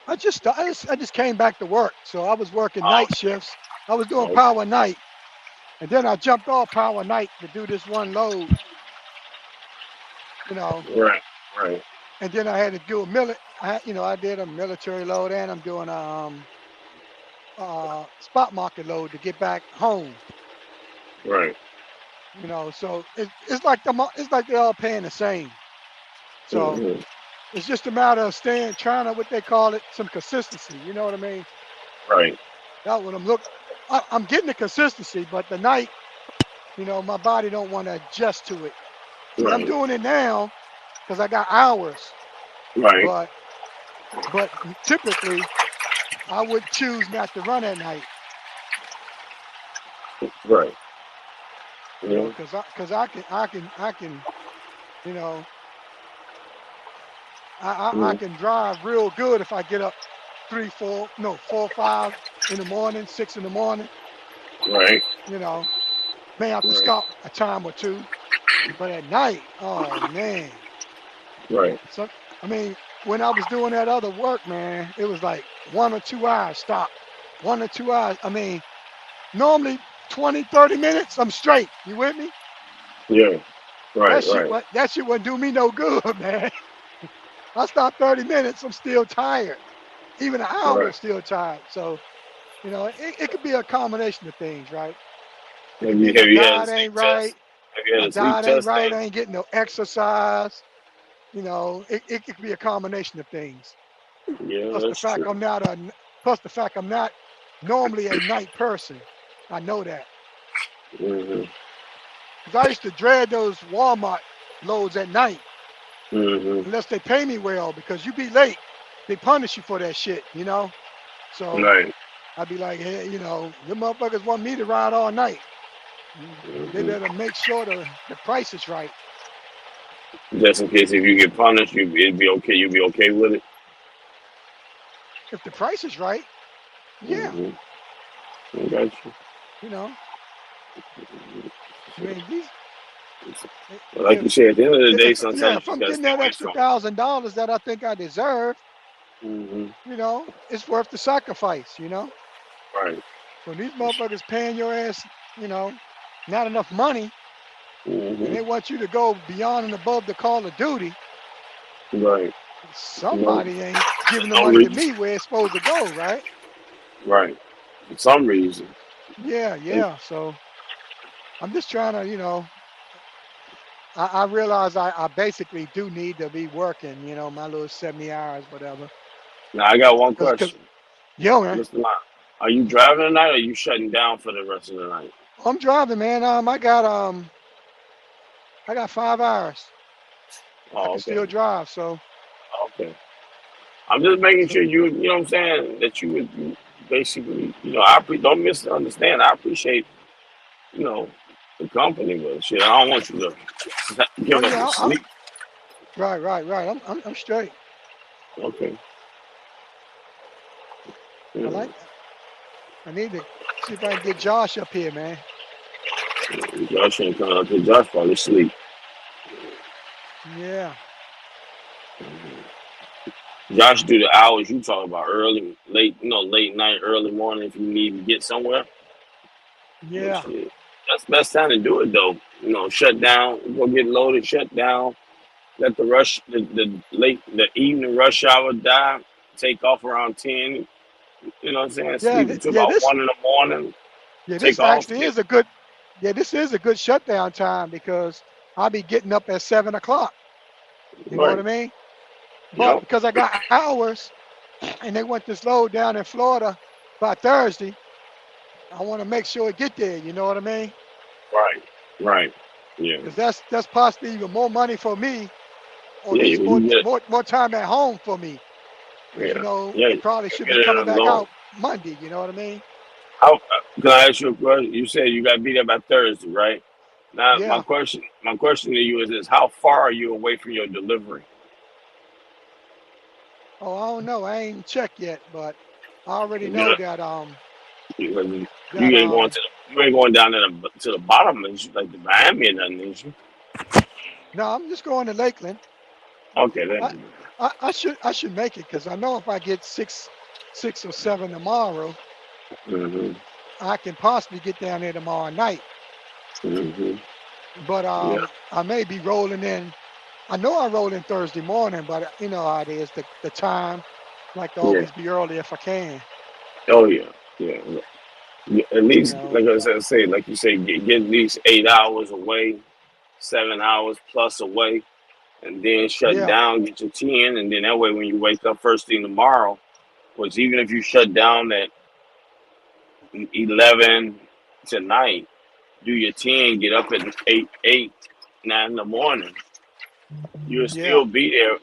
I just came back to work, so I was working Oh, night shifts. I was doing okay. power night, and then I jumped off power night to do this one load, you know, Right, right, and then I had to do a I did a military load, and I'm doing a spot market load to get back home. right. So it's like they're all paying the same. So Mm-hmm. it's just a matter of trying to what they call it, some consistency. You know what I mean? Right, That's what I'm getting the consistency, but the night, my body don't want to adjust to it. I mean, I'm right, doing it now because I got hours, right, but but typically I would choose not to run at night. right. Yeah. Because I can you know I Mm, can drive real good if I get up 4 5 in the morning, 6 in the morning. right, You know, may have to right, stop a time or two, but at night, oh man. right, So I mean, when I was doing that other work, man, it was like 1 or 2 hours stop. 1 or 2 hours. I mean, normally 20, 30 minutes, I'm straight. You with me? yeah, right, That shit right, what that shit wouldn't do me no good, man. I stop 30 minutes, I'm still tired. Even an hour, right. I'm still tired. So, it could be a combination of things, right? It Have could you be my have you had a diet sleep ain't test? right. Have you had My a sleep diet ain't test right. done? I ain't getting no exercise. It could be a combination of things. Yeah, Plus the that's fact true. I'm not a plus the fact I'm not normally a night person. I know that Mm-hmm. because I used to dread those Walmart loads at night Mm-hmm. unless they pay me well because you be late, they punish you for that shit. So Right. I'd be like, hey, the motherfuckers want me to ride all night. They Mm-hmm. better make sure the price is right. Just in case if you get punished, it'd be okay. You'd be okay with it. If the price is right, yeah, Mm-hmm. I got you. you know. I mean, these But like you said, at the end of the day, sometimes if you just I'm gotta getting stay that away extra from $1,000 that I think I deserve, it. Mm-hmm. it's worth the sacrifice. Right. So these motherfuckers paying your ass, you know, not enough money, and Mm-hmm. they want you to go beyond and above the call of duty. Right. No, Somebody ain't for giving the no money to reason. me where it's supposed to go, right? Right. For some reason. Yeah, And, yeah. So I'm just trying to, I realize I basically do need to be working, my little 70 hours, whatever. now I got one Cause, question, man, Mr. Lyon. Are you driving tonight or are you shutting down for the rest of the night? I'm driving, man. I got 5 hours. I Oh, can okay. still drive. So, Okay. I'm just making so sure you know what I'm saying, that you would basically, don't misunderstand. I appreciate, you know, the company, but shit, I don't want you to oh give up your yeah, sleep. right, right, right. I'm straight. Okay. I Yeah. like. I need to see if I can get Josh up here, man. Josh ain't coming up here. Josh probably sleep. Yeah, Josh do the hours you talk about, early, late, late night, early morning if you need to get somewhere. But yeah, shit, that's the best time to do it though. Shut down, go get loaded, shut down, let the evening rush hour die, take off around 10, you know what I'm saying? yeah, Sleep until yeah. about 1 in the morning, take This off, actually get is a good. Yeah, this is a good shutdown time because I'll be getting up at 7 o'clock. You know what I right. mean? But Yep. because I got hours, and they want this load down in Florida by Thursday, I want to make sure it get there. You know what I mean? Right. Right. Yeah. Because that's possibly even more money for me, or at Yeah, least more you get more time at home for me. Because yeah. Yeah, it you probably should get be it coming and back going. out Monday. You know what I mean? How can I ask you a question? You said you got to be there by Thursday, right? Now, Yeah. my question to you is this: how far are you away from your delivery? Oh, I don't know. I ain't checked yet, but I already You know know, that because that you ain't going you ain't going down to the bottom, like the Miami or nothing, is you? no, I'm just going to Lakeland. Okay, I then. I should make it because I know if I get six or seven tomorrow, Hmm. I can possibly get down there tomorrow night. Hmm. But Yeah. I may be rolling in. I know I roll in Thursday morning, but you know how it is. The time, like to Yeah. always be early if I can. Oh yeah. Yeah. Yeah, at You least, know. like I said, like you say, get at least 8 hours away, 7 hours plus away, and then shut Yeah. down, get your 10, and then that way when you wake up first thing tomorrow, which even if you shut down at 11 tonight, do your 10, get up at 8, 9 in the morning, Yeah.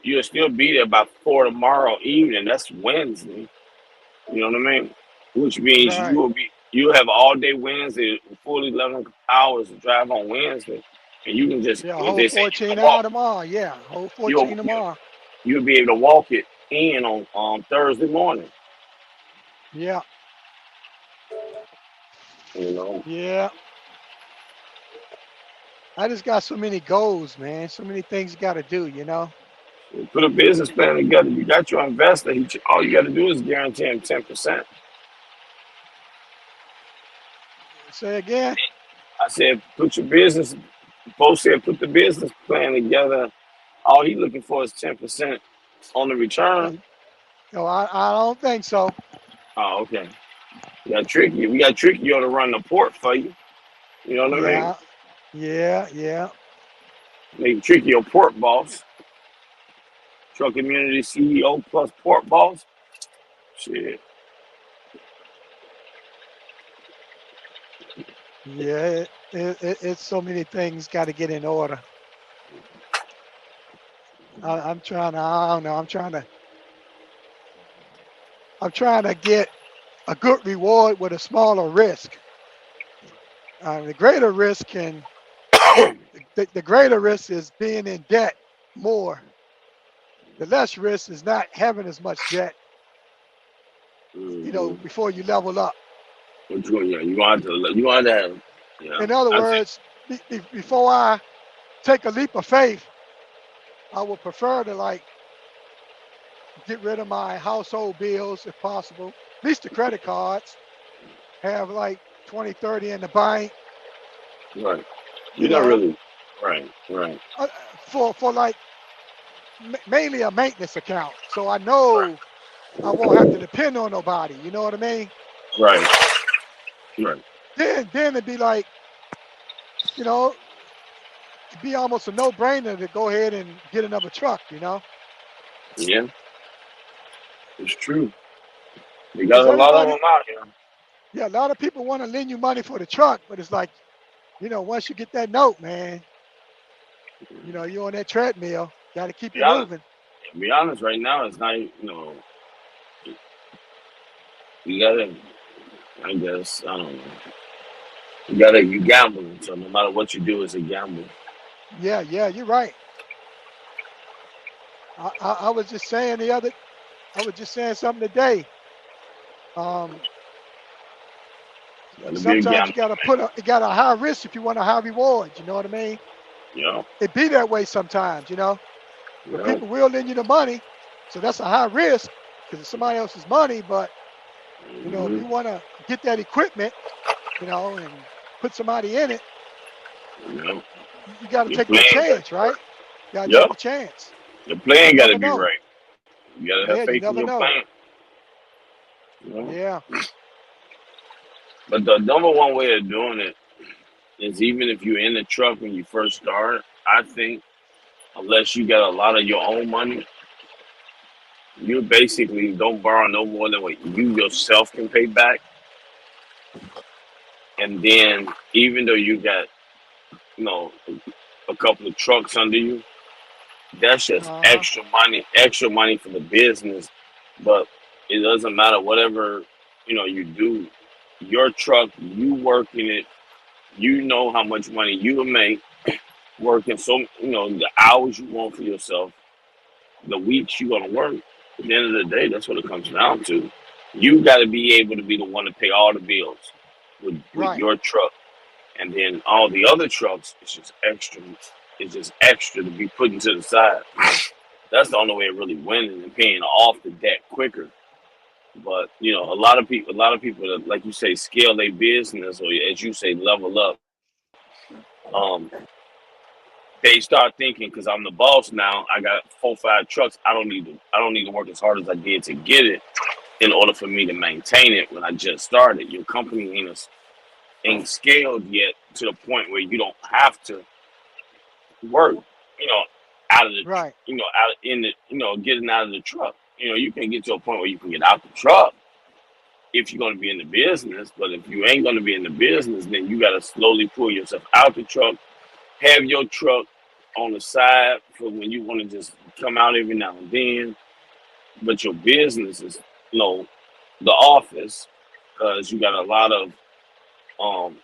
you'll still be there by 4 tomorrow evening. That's Wednesday. You know what I mean? Which means Right. you'll have all day Wednesday, full 11 hours to drive on Wednesday, and you can just, Yeah. what Whole they say, you 14 can walk. hour tomorrow. Yeah. Whole You'll 14 tomorrow. you'll be able to walk it in on Thursday morning. Yeah. You know, Yeah. I just got so many goals, man. So many things you got to do. You know. put a business plan together. You got your investor. All you got to do is guarantee him 10%. Say again. I said, put your business. Folks said, put the business plan together. All he looking for is 10% on the Uh, return. No, I don't think so. Oh, okay. We got tricky on to run the port for you. You know what I mean? Yeah. Yeah. Yeah. Make tricky your port boss, truck community CEO plus port boss. Shit. Yeah. It's so many things got to get in order. I'm trying to. I don't know. I'm trying to get a good reward with a smaller risk. The greater risk can the greater risk is being in debt more. The less risk is not having as much debt, Mm-hmm. before you level up. What you going? Yeah, you want to have. Yeah, In other I think. words, before I take a leap of faith, I would prefer to like get rid of my household bills if possible, at least the credit cards, have like 20, 30 in the bank, Right. you You're not know, really. Right. Right. uh, for like mainly a maintenance account. So I know I won't have to depend on nobody. You know what I mean? Right. Right. Then it'd be like, you know, it'd be almost a no-brainer to go ahead and get another truck, Yeah, it's true. You got because a lot of everybody, them out here. yeah, a lot of people want to lend you money for the truck, but it's like, once you get that note, man, you're on that treadmill, got to keep Be it honest. moving. Be honest. Right now, it's not. You gotta. I guess I don't know. You gambling. So no matter what you do, it's a gamble. Yeah, yeah, you're right. I was just saying I was just saying something today. Um, You gotta be a sometimes gambler, you got a high risk if you want a high reward. You know what I mean? man. You know. It be that way sometimes, You where know. people will lend you the money. So that's a high risk because it's somebody else's money. But, if Hmm. you want to get that equipment, and put somebody in it, You know. you got to Your take that plan got to chance, be right. right? You got to take Yep. the chance. Your plan You got to never be know. right. You got to have Yeah, you faith in never your know. plan. You know. Yeah. But the number one way of doing it is even if you're in the truck when you first start, I think unless you got a lot of your own money, you basically don't borrow no more than what you yourself can pay back. And then even though you got, you know, a couple of trucks under you, that's just Uh huh. extra money for the business. But it doesn't matter whatever, you do. your truck, you working it, you know how much money you will make working. So the hours you want for yourself, the weeks you're gonna work. At the end of the day, that's what it comes down to. You got to be able to be the one to pay all the bills with Right. your truck, and then all the other trucks, it's just extra. It's just extra to be put into the side. That's the only way of really winning and paying off the debt quicker. But a lot of people that, like you say, scale their business, or as you say, level up. Um, they start thinking, because I'm the boss now, I got 4, 5 trucks. I don't need to work as hard as I did to get it in order for me to maintain it when I just started. Your company ain't scaled yet to the point where you don't have to work, you know, out of the, Right. out in the, getting out of the truck. You can get to a point where you can get out the truck if you're going to be in the business. But if you ain't going to be in the business, then you got to slowly pull yourself out the truck. Have your truck on the side for when you want to just come out every now and then. But your business is, the office, because you got a lot of um,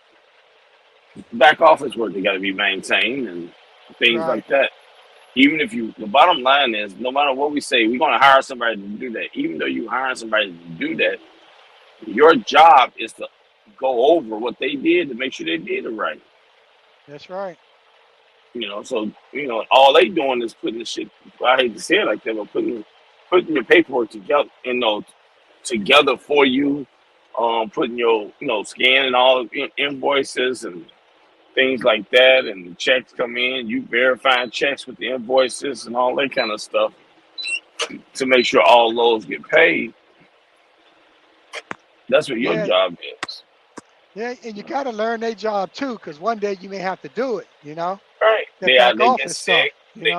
back office work that got to be maintained and things Right. like that. Even if the bottom line is, no matter what we say, we're going to hire somebody to do that. Even though you hire somebody to do that, your job is to go over what they did to make sure they did it right. That's right. So all they doing is putting the shit. I hate to say it like that, but putting your paperwork together, together for you, putting your, scanning all of invoices and things like that, and the checks come in, you verifying checks with the invoices and all that kind of stuff to make sure all those get paid. That's what your Yeah. job is. Yeah. And you got to learn their job too, because one day you may have to do it. Right. That back They get office stuff. sick.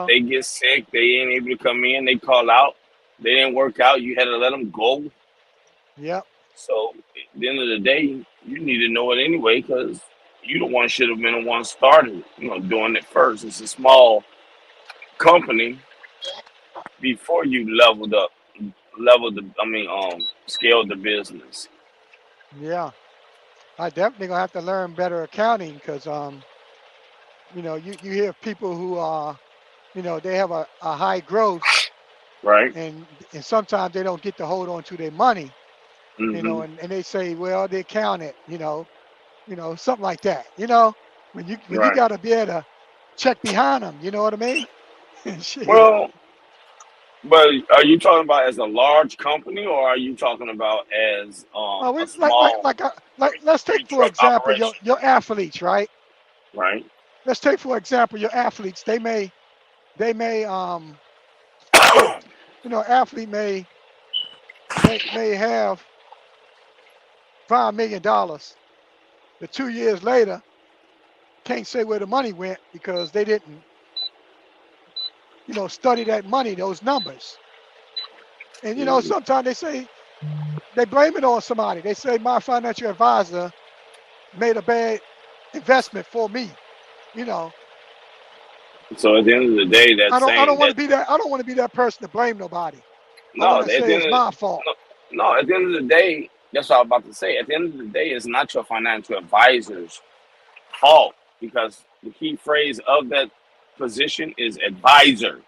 They get sick. They ain't able to come in. They call out. They didn't work out. You had to let them go. Yep. So at the end of the day, you need to know it anyway, because you the one should have been the one started, doing it first. It's a small company before you scaled the business. Yeah. I definitely gonna have to learn better accounting because you hear people who are they have a high growth Right. and sometimes they don't get to hold on to their money, Hmm. and they say, well, they count it, something like that. When you Right. gotta be able to check behind them, you know what I mean? Shit. Well, but are you talking about as a large company, or are you talking about as Well, a we small let's three take for truck example operation? your athletes, right? Right. Let's take for example your athletes. They may athlete may have $5 million. The 2 years later, can't say where the money went because they didn't, study that money, those numbers. And Mm. sometimes they say they blame it on somebody. They say my financial advisor made a bad investment for me. You know, So at the end of the day, that I same don't want that to be that. I don't want to be that person to blame nobody. I no, want to at say the it's end of my fault. no, no, at the end of the day, that's what I was about to say. At the end of the day, it's not your financial advisor's fault, because the key phrase of that position is advisor.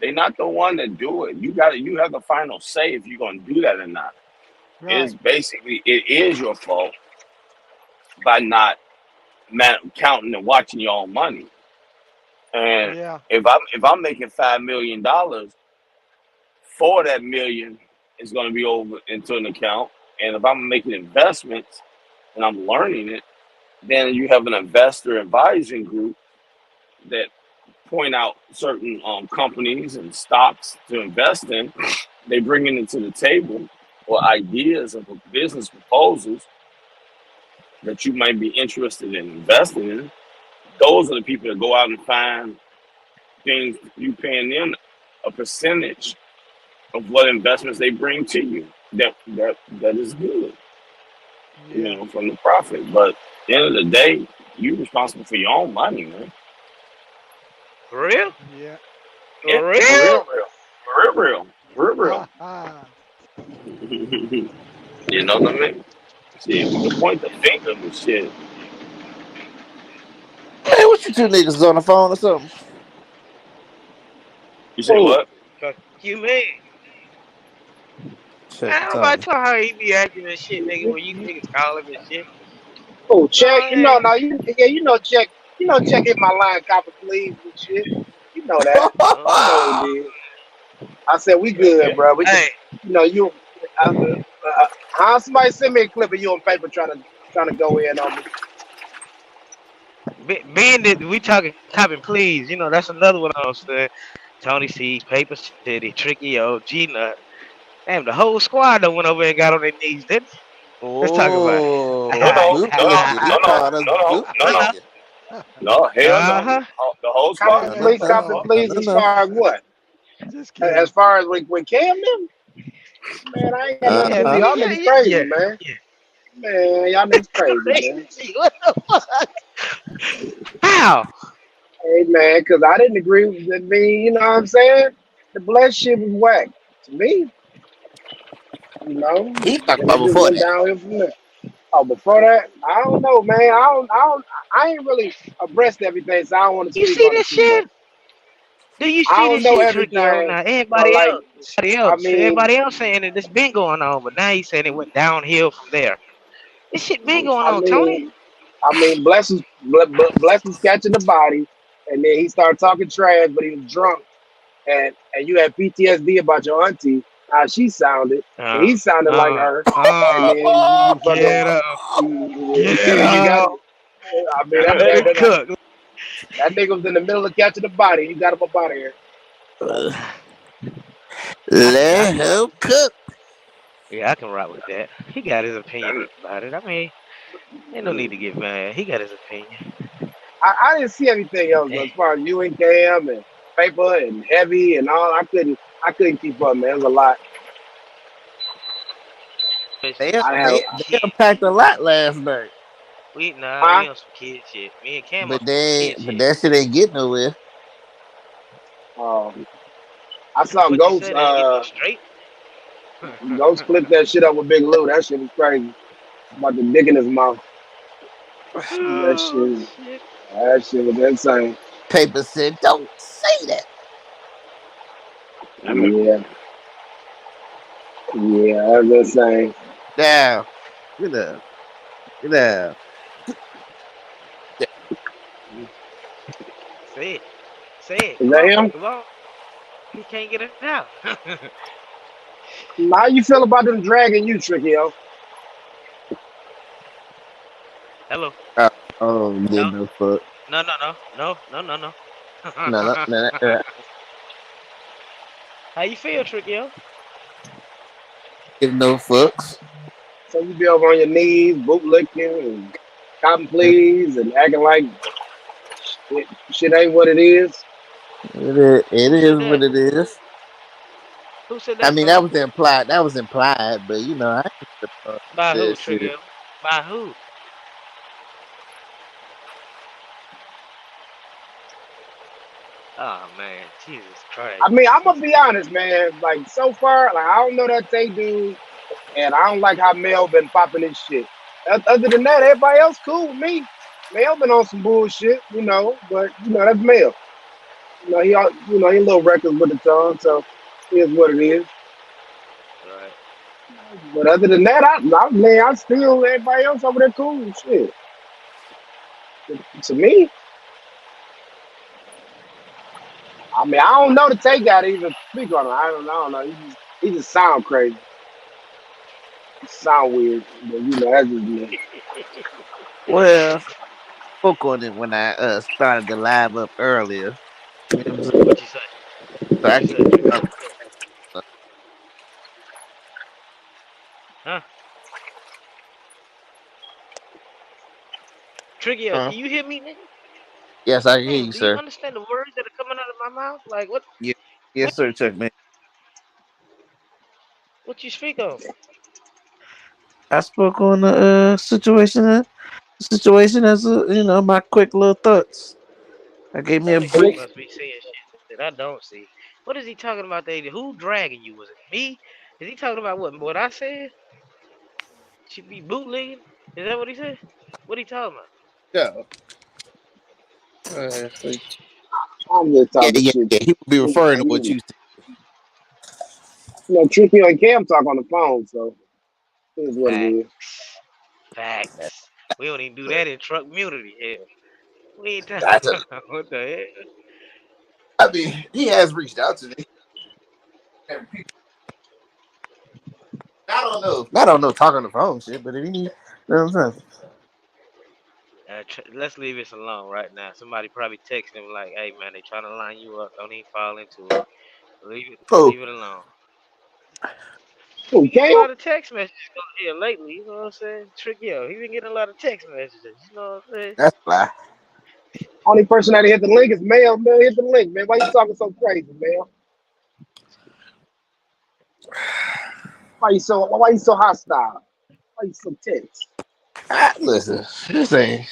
They're not the one that do it. You have the final say if you're gonna do that or not. Right. It is your fault by not counting and watching your own money. And Yeah. if I'm making $5 million, four of that million is going to be over into an account. And if I'm making investments and I'm learning it, then you have an investor advising group that point out certain companies and stocks to invest in. They bring it into the table, or ideas of business proposals that you might be interested in investing in. Those are the people that go out and find things. You paying them a percentage of what investments they bring to you. That is good, Yeah. from the profit. But at the end of the day, you're responsible for your own money, man. For real? Yeah. Yeah, For for real? real, real, for real, real, for real. Ha ha. You know what I mean? Shit, we can point the finger and shit. Man, what you two niggas on the phone or something? You say Oh, what? Fuck you, man. check Man, nobody Tommy. talking how he be acting and shit, nigga. When you niggas call him and shit. Oh, check. No, You know, hey. now check. Check hit my line, copper, please, and shit. You know that. You know what he Oh, did. I said we good, bro. We can. hey. You know you. Somebody send me a clip of you on paper trying to go in on me. Being that we talking copping, please. You know that's another one I understood. Tony C, Paper City, Tricky O, G Nut. Damn, the whole squad done went over and got on their knees, didn't they? Let's talk about No, Oh, no, no, no, bootlicking. He no, no, called us no, no, no, no. bootlicking. No, hell uh no. huh. The whole squad Copy, Yeah, didn't No, please, say no, that. copy, no, no, please. no, As no. far as what? just As kidding. far as when Cam them, man, I ain't got nothing Yeah, to do. Uh-huh. Y'all nigga. niggas crazy, Yeah. man. Yeah. Man, y'all niggas crazy, man. Crazy. What the fuck? How? Hey, man, because I didn't agree with me. You know what I'm saying? The blessed shit was whack to me. You know, He talking and about it just before went that. downhill from there. Oh, before that, I don't know, man. I ain't really abreast of everything, so I don't want to You speak see on it this too much. shit? Do you I see don't this know shit, Tricky? Oh, everything, now but like, I mean, everybody else saying that this been going on, but now he's saying it went downhill from there. This shit been going I on, Tony. mean, Bless was catching the body, and then he started talking trash, but he was drunk, and you had PTSD about your auntie, how she sounded, and Uh, he sounded like uh, her, and uh, then you fucking get up, you got. get I mean, Let him cook. that nigga was in the middle of catching the body. You got him up out of here. So, I Let can rock him with that. cook. Yeah, I can rock with that. He got his opinion about it. I mean, ain't no need to get mad. He got his opinion. I didn't see everything else Damn. as far as you and Cam and Paper and Heavy and all. I couldn't keep up, man. It was a lot. Especially They some I they had, kid they shit. unpacked a lot last night. We huh? on some kid shit. Me and Cam on But some then kid but shit. that shit ain't get nowhere. I saw What you said ain't getting no straight. Ghost clip that shit up with Big Lou. That shit was crazy. About the dick in his mouth. That Oh shit, shit. that shit was insane. Paper said, don't say that. Yeah, yeah, that was insane. Down. Get down. Get down. Say it. Say it. Is Come that on. him? Come on. He can't get it out. How you feel about them dragging you, Tricky? Hello. Uh, oh, you No. didn't know fuck. No. No. No. No. No. No. No. No, no, no, no. How you feel, Tricky? Give no fucks. So you be over on your knees, bootlicking and cotton please and acting like shit ain't what it is. It Who is said what that? it is. Who said I that, mean, that Tony? was implied. That was implied, but you know, I ain't By that who, shit. Tricky? By who? Oh man, Jesus I Christ. mean, I'm He gonna be said, honest, man. Like so far, like I don't know that Tay dude, and I don't like how Mel been popping his shit. Other than that, everybody else cool with me. Mel been on some bullshit, but that's Mel. He a little reckless with the tongue, so here's what it is. right. But other than that, I still everybody else over there cool shit. To me, I mean, I don't know the Tay guy to even speak on him. I don't know. He just sound crazy. He sound weird, but that's just me. Well, spoke on it when I started the live up earlier. You know what I'm saying? What you say? So What I you can say, Tricky? uh, Huh? Tricky, huh? can you hear me, nigga? Yes, I can hear Damn, you, do you sir. understand the words that are coming out of my mouth? Like what? Yeah, What? yes, sir, Chuck man. What you speak on? I spoke on the situation as my quick little thoughts. I gave me That a nigga brief. must be seeing shit that I don't see. What is he talking about? Who dragging you? Was it me? Is he talking about what I said? She be bootlegging? Is that what he said? What he talking about? Yeah. I'm just Yeah, talking yeah, shit. yeah. He would be referring to what You you said. know, Tricky and Cam talk on the phone, so it is what it is. Facts. Facts. We don't even do that in truck community. Hell, we ain't talking. I, tell- What the hell? I mean, he has reached out to me. I don't know. I don't know talk on the phone shit, but if you need, you know what I'm saying? Let's leave this alone right now. Somebody probably texting him like, "Hey man, they trying to line you up. Don't even fall into it. Leave it. Oh, Leave it alone." Who, Been getting a Cam? lot of text messages here lately. You know what I'm saying? Tricky, yo. He been getting a lot of text messages. You know what I'm saying? that's a lie. Only person that hit the link is Mel. Mel hit the link, man. Why you talking so crazy, Mel? Why you so hostile? Why you so tense? Listen, this ain't.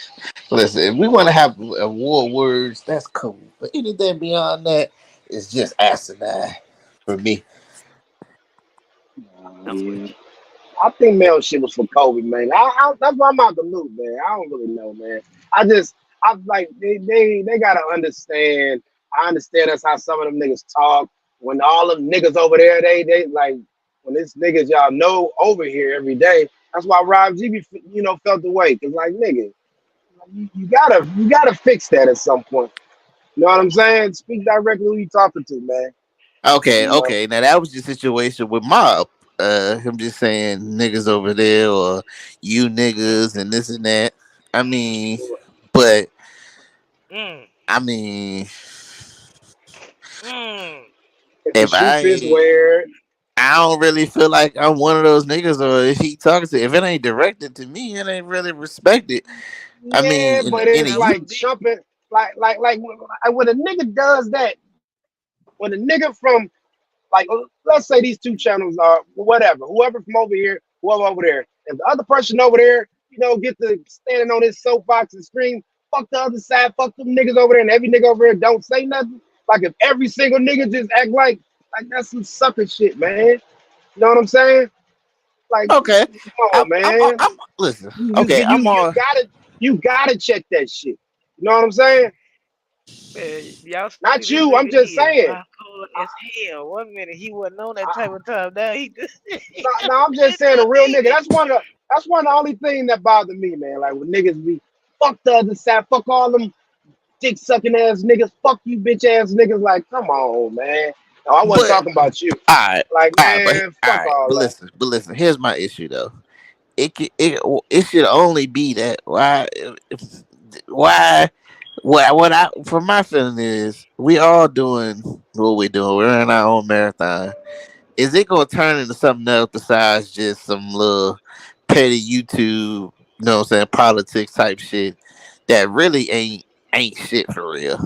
Listen, if we want to have a war of words, that's cool. But anything beyond that is just asinine for me. I'm with Yeah. I think Mel shit was for Kobe, man. That's why I'm out the loop, man. I don't really know, man. I like they gotta understand. I understand that's how some of them niggas talk. When all them niggas over there, they like when this niggas y'all know over here every day. That's why Rob G be felt the way. Cause like nigga, you gotta fix that at some point. You know what I'm saying? Speak directly who you talking to, man. Okay, You know. okay. Now that was the situation with Mob. Him just saying niggas over there or you you. niggas and this and that. I mean, but Mm, I mean, mm. If the if shoe fits, I wear it. I don't really feel like I'm one of those niggas, or if he talking to, if it ain't directed to me, it ain't really respected. I Yeah, mean, He but ain't in a it's got you, no like beef. jumping, like when a nigga does that, when a nigga from like let's say these two channels are whatever, whoever from over here, whoever over there, if the other person over there, get to standing on his soapbox and scream, fuck the other side, fuck them niggas over there, and every nigga over there don't say nothing. Like if every single nigga just act like that's some sucker shit, man. You know what I'm saying? Like, okay, come on, man. I'm listen. You you Okay, you I'm you on. gotta you gotta check that shit. You know what I'm saying? Man, y'all see Not this you. I'm nigga, just he is saying. bipolar as hell. One minute he wasn't on that type of time. Now he just he No, just no, I'm just saying into a a real nigga. demon. That's one of the only things that bother me, man. Like when niggas be fuck the other side, fuck all them dick sucking ass niggas, fuck you bitch ass niggas. Like, come on, man. No, I wasn't But talking about you. all right, Like, man, all fuck right. all that. But listen. Here's my issue though. It should only be that why what I from my feeling is we all doing what we're doing. We're in our own marathon. Is it gonna turn into something else besides just some little petty YouTube, you know what I'm saying, politics type shit that really ain't shit for real?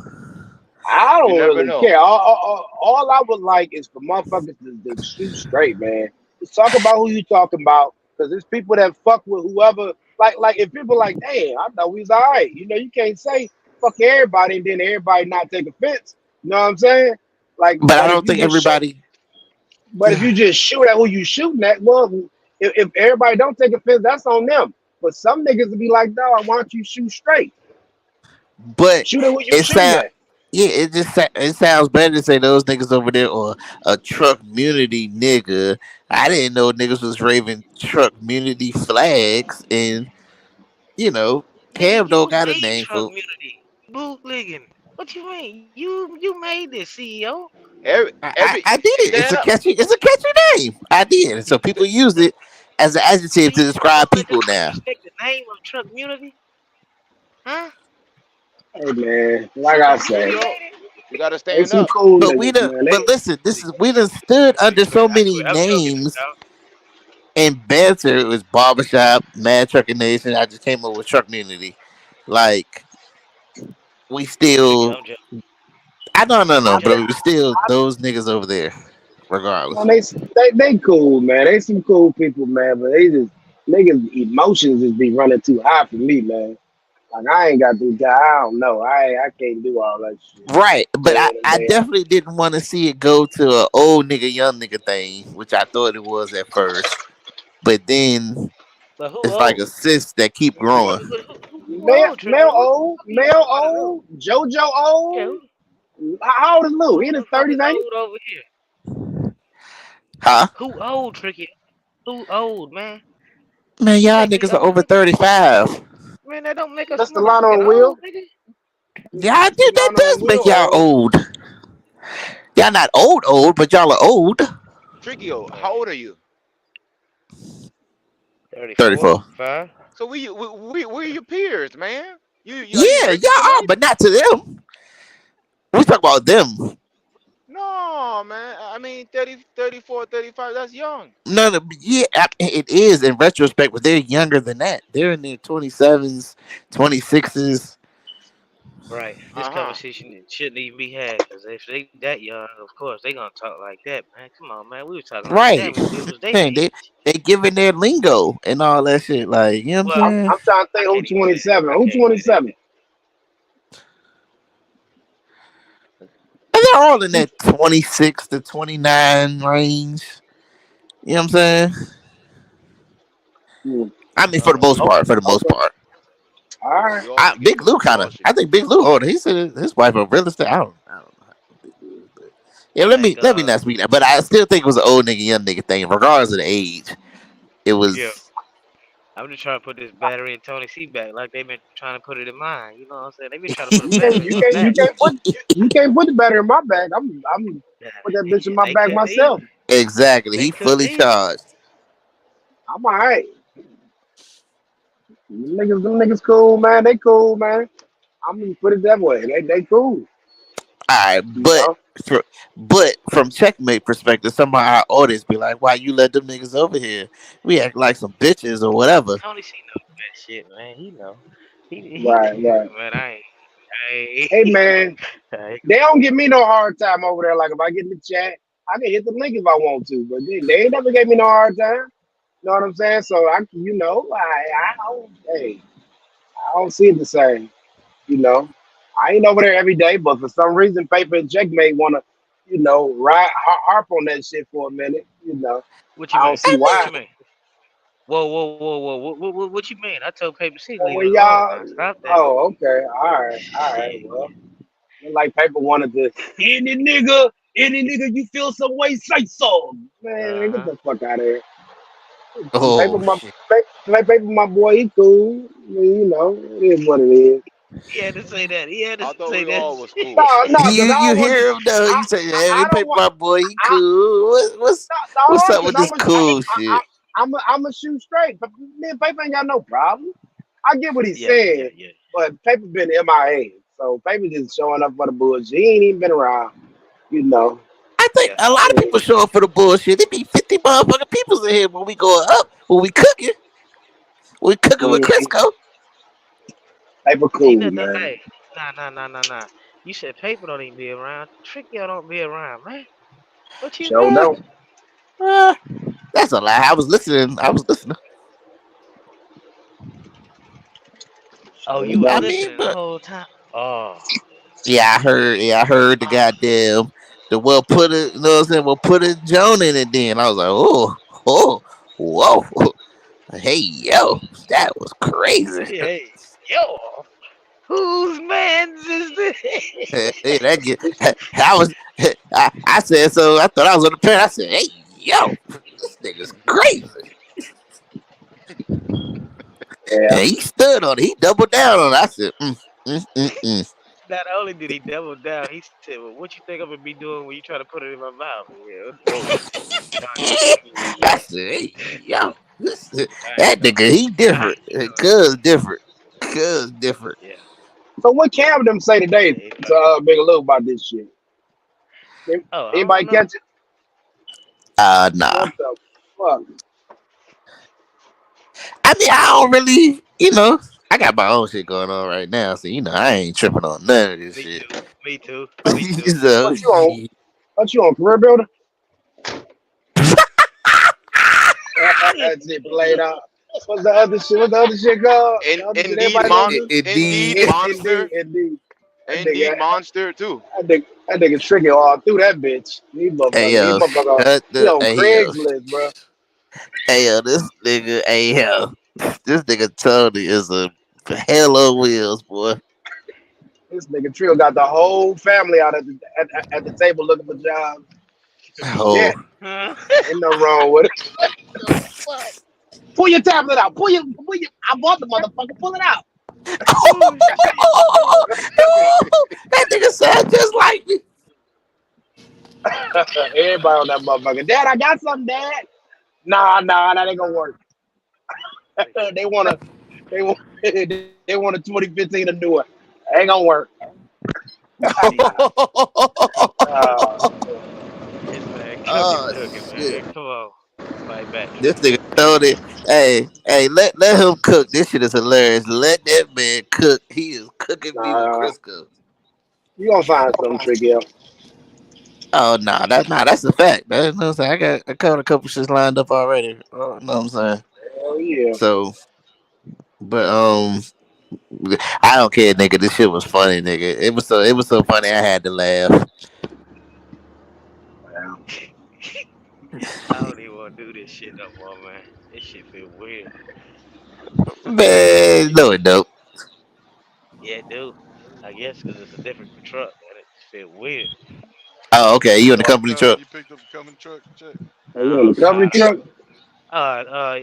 I You don't never really know. care. All I would like is for motherfuckers to shoot straight, man. Just talk about who you talking about, because there's people that fuck with whoever. Like if people like, damn, I thought we was all right. You can't say fuck everybody and then everybody not take offense. You know what I'm saying? Like, But I but if don't you think just shoot, everybody. but if you just shoot at who you shooting at, well, if everybody don't take offense, that's on them. But some niggas would be like, dog, why don't you shoot straight? But Shoot at who you it shooting sound at. yeah, it sounds better to say those niggas over there or a truck community nigga. I didn't know niggas was raving truck community flags, and you know, Nigga, Cam don't you got a made name truck for community. Bootlegging. What you mean? You made this CEO. I did. Stand up. It's a catchy name. I did. And so people use So it as an so adjective to you describe gonna let them people now. disrespect the name of truck community? Huh? Hey man, like Sucker, I you say. CEO. made it. You got to They stand some up. cool But we niggas, done man. but listen, we done stood under so many I'm joking, names dog. and banter. It was barbershop, mad trucking nation. I just came up with truck community. Like we Tricky, still I'm joking. I don't I know, think, but we still those niggas over there, regardless. man, they cool, man. They some cool people, man. But they just niggas emotions just be running too high for me, man. Like I ain't got this guy. I don't know. I can't do all that shit Right, but day in and I day out. definitely didn't want to see it go to a old nigga, young nigga thing, which I thought it was at first. But then But who It's like a old? cyst that keep growing. Who old, Tricky? You Male talking about an old? old, JoJo Yeah, old. How old is Lou? He who in the his fuck is 30s, ain't he? old over here? Huh? Who old, Tricky? Who old, man? Man, You y'all can't be niggas are old, over nigga. 35. Man, that don't make us That's the line on motherfucking the old, wheel. nigga. Y'all The do that line on does the wheel make y'all old. old. Y'all not old, but y'all are old. Trickio, how Man, old are you? 34, 34. 5. So we your peers, man. Are you Yeah, y'all registered are, right? but not to them. We talk about them. No, man. I mean 30, 34, 35. That's young. None of yeah, it is in retrospect, but they're younger than that. They're in their 27s, 26s. Right. This Uh-huh. conversation shouldn't even be had, because if they that young, of course, they gonna talk like that, man. Come on, man. We was talking like that Right. when we was their Man, age. they giving their lingo and all that shit. Like, you know what I'm Well, saying? I'm trying to I think who can't even say that. 27. I Who can't say that. 27? And they're all in that 26 to 29 range. You know what I'm saying? Hmm. I mean, for the Uh, most part. For the most Okay. part. All right. We all should get Big Lou we kind all of. should I think Big Lou older. He said his wife a real estate. I don't know how Big Lou is, but yeah. like, Let me not speak that. But I still think it was an old nigga, young nigga thing, regardless of the age. It yeah. was. I'm just trying to put this battery in Tony C back, like they've been trying to put it in mine. You know what I'm saying? They've been trying to put a You can't battery you in my can't you back. can't put you can't put the battery in my bag. I'm Yeah, put that bitch in my they bag couldn't either. myself. Exactly. They He couldn't fully either. charged. I'm all right. Them niggas cool, man. They cool, man. I'm gonna put it that way. They cool, All right, you know. for, but from checkmate perspective, some of our audience be like, "Why you let them niggas over here? We act like some bitches or whatever." Tony C knows that shit, man. He know. He Right, right. man, I Hey man, I ain't they don't give me no hard time over there. Like if I get in the chat, I can hit the link if I want to, but they ain't never gave me no hard time. You know what I'm saying? So I don't see it the same. You know, I ain't over there every day, but for some reason, Paper and Checkmate want to, harp on that shit for a minute. what you I don't mean? see What why. you mean? Whoa. What you mean? I told Paper C leave it When alone y'all, now. Stop that. oh, okay, all right. Shit. Well, like Paper wanted to, any nigga, you feel some way, say so. Man, get Uh-huh. the fuck out of here. Paper, Oh shit! Paper, my boy, he cool. I mean, it is what it is. He had to say that. He had to I thought say we that all was shit. No, cool. no, because I You don't want. hear him though? I, You say, I "Hey, don't paper, want. my boy, he I, cool. What's no, up because with this cool shit?" I'm a shoot straight. But me and Paper ain't got no problem. I get what he's Yeah, saying, yeah. but Paper been MIA, so Paper just showing up for the bullshit. He ain't even been around, you know. I think Yeah. a lot of people show up for the bullshit. There be 50 motherfucking peoples in here when we going up, when we cooking. We cooking with Mhm. Crisco. Paper He cool, not the man. hey. Nah. You said Paper don't even be around. Tricky don't be around, man. What you Show mean? don't. Uh, that's a lie. I was listening. Oh, Show you was I don't. mean, listening the but whole time. Oh, yeah, I heard. Yeah, I heard the oh. goddamn the well put it. You know what I'm saying? Well, put it Joan in it. Then I was like, oh, whoa, hey, yo, that was crazy. Hey, yo, whose man's is this? Hey, that get, I was, I said so. I thought I was on the pen. I said, hey, yo, this nigga's crazy. Yeah. And he stood on it. He doubled down on it. I said, mm. Not only did he double down, he said, "Well, what you think I'm gonna be doing when you try to put it in my mouth?" Yeah, whoa, I yeah, said, hey, yo, I ain't that know. nigga, he I different. ain't know that. Cuz different. Cuz different. Yeah, So what Cam them say today yeah, he to funny. Big Lou about this shit? Oh, I Anybody don't know. catch it? Nah. What the fuck? I mean, I don't really, I got my own shit going on right now. So, I ain't tripping on none of this Me shit. too. Me too. Me too. So, What you on? What you on? Career builder? That shit played out. What's the other shit? What's the other shit called? The other shit everybody gonna do? Indeed indeed. monster, Indeed. That indeed nigga, monster too. that nigga tricky all through that bitch. Hey, yo, shut He the, on hey, yo, Craigslist, bro. hey, yo, this nigga, hey, yo. This nigga Tony is a hell on wheels, boy. This nigga Trill got the whole family out at the table looking for jobs. Oh. Shit, ain't no wrong with it. What? Pull your tablet out. Pull your. I bought the motherfucker. Pull it out. Oh shit. That nigga sound just like me. Everybody on that motherfucker. Dad, I got something, Dad. Nah, that ain't gonna work. they want to, they want, they want a 2015 to do it. Ain't gonna work. Uh, This man Oh cooking, man. shit. Come on. Fight back, This Trey. nigga Tony. Hey, let him cook. This shit is hilarious. Let that man cook. He is cooking me with nah, Crisco. you gonna find something tricky out. Oh that's a fact. That's what I'm saying. I got a couple shits lined up already. Oh, know what I'm saying? Hell yeah. So but I don't care, nigga. This shit was funny, nigga. It was so funny I had to laugh. I don't even want to do this shit no more, man. This shit feel weird. Man, no it don't. Yeah, dude. I guess because it's a different truck, and it just feel weird. Oh, okay. You in the Oh, company truck? you picked up the company truck, check. Oh, you on the company Nah. Yeah. truck? Uh,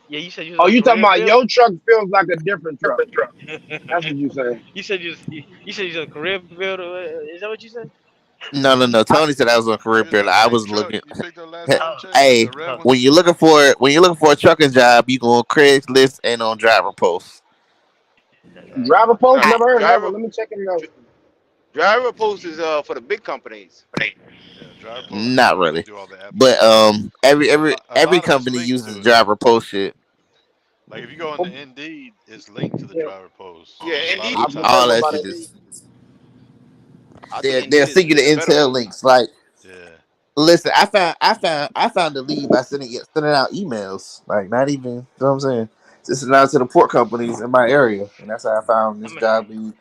yeah, you said you was Oh, a you talking career about builder. your truck feels like a different truck? That's what you saying. You said you was a career builder. Is that what you said? No. I, Tony said I was on career It was builder. that I same was truck looking. you picked up last time, check. Hey, The red one. when you're looking for a trucking job, you go on Craigslist and on Driver Post. driver post? No, I, Never heard of that driver one. Let me check it out. driver post is for the big companies. Yeah, driver post is not where you really, do all the but applications. every But every a every lot of it's company linked uses to it. Driver Post shit. Like if you go into Oh, Indeed, it's linked to the yeah, driver post. Yeah, So a lot of Indeed. the I've been time, All heard that about shit it. is I think they'll Indeed send you the is a better intel one. links. Like, yeah. listen, I found the lead by sending out emails. Like, not even, you know what I'm saying? Just sending out to the port companies in my area, and that's how I found I this mean, job lead.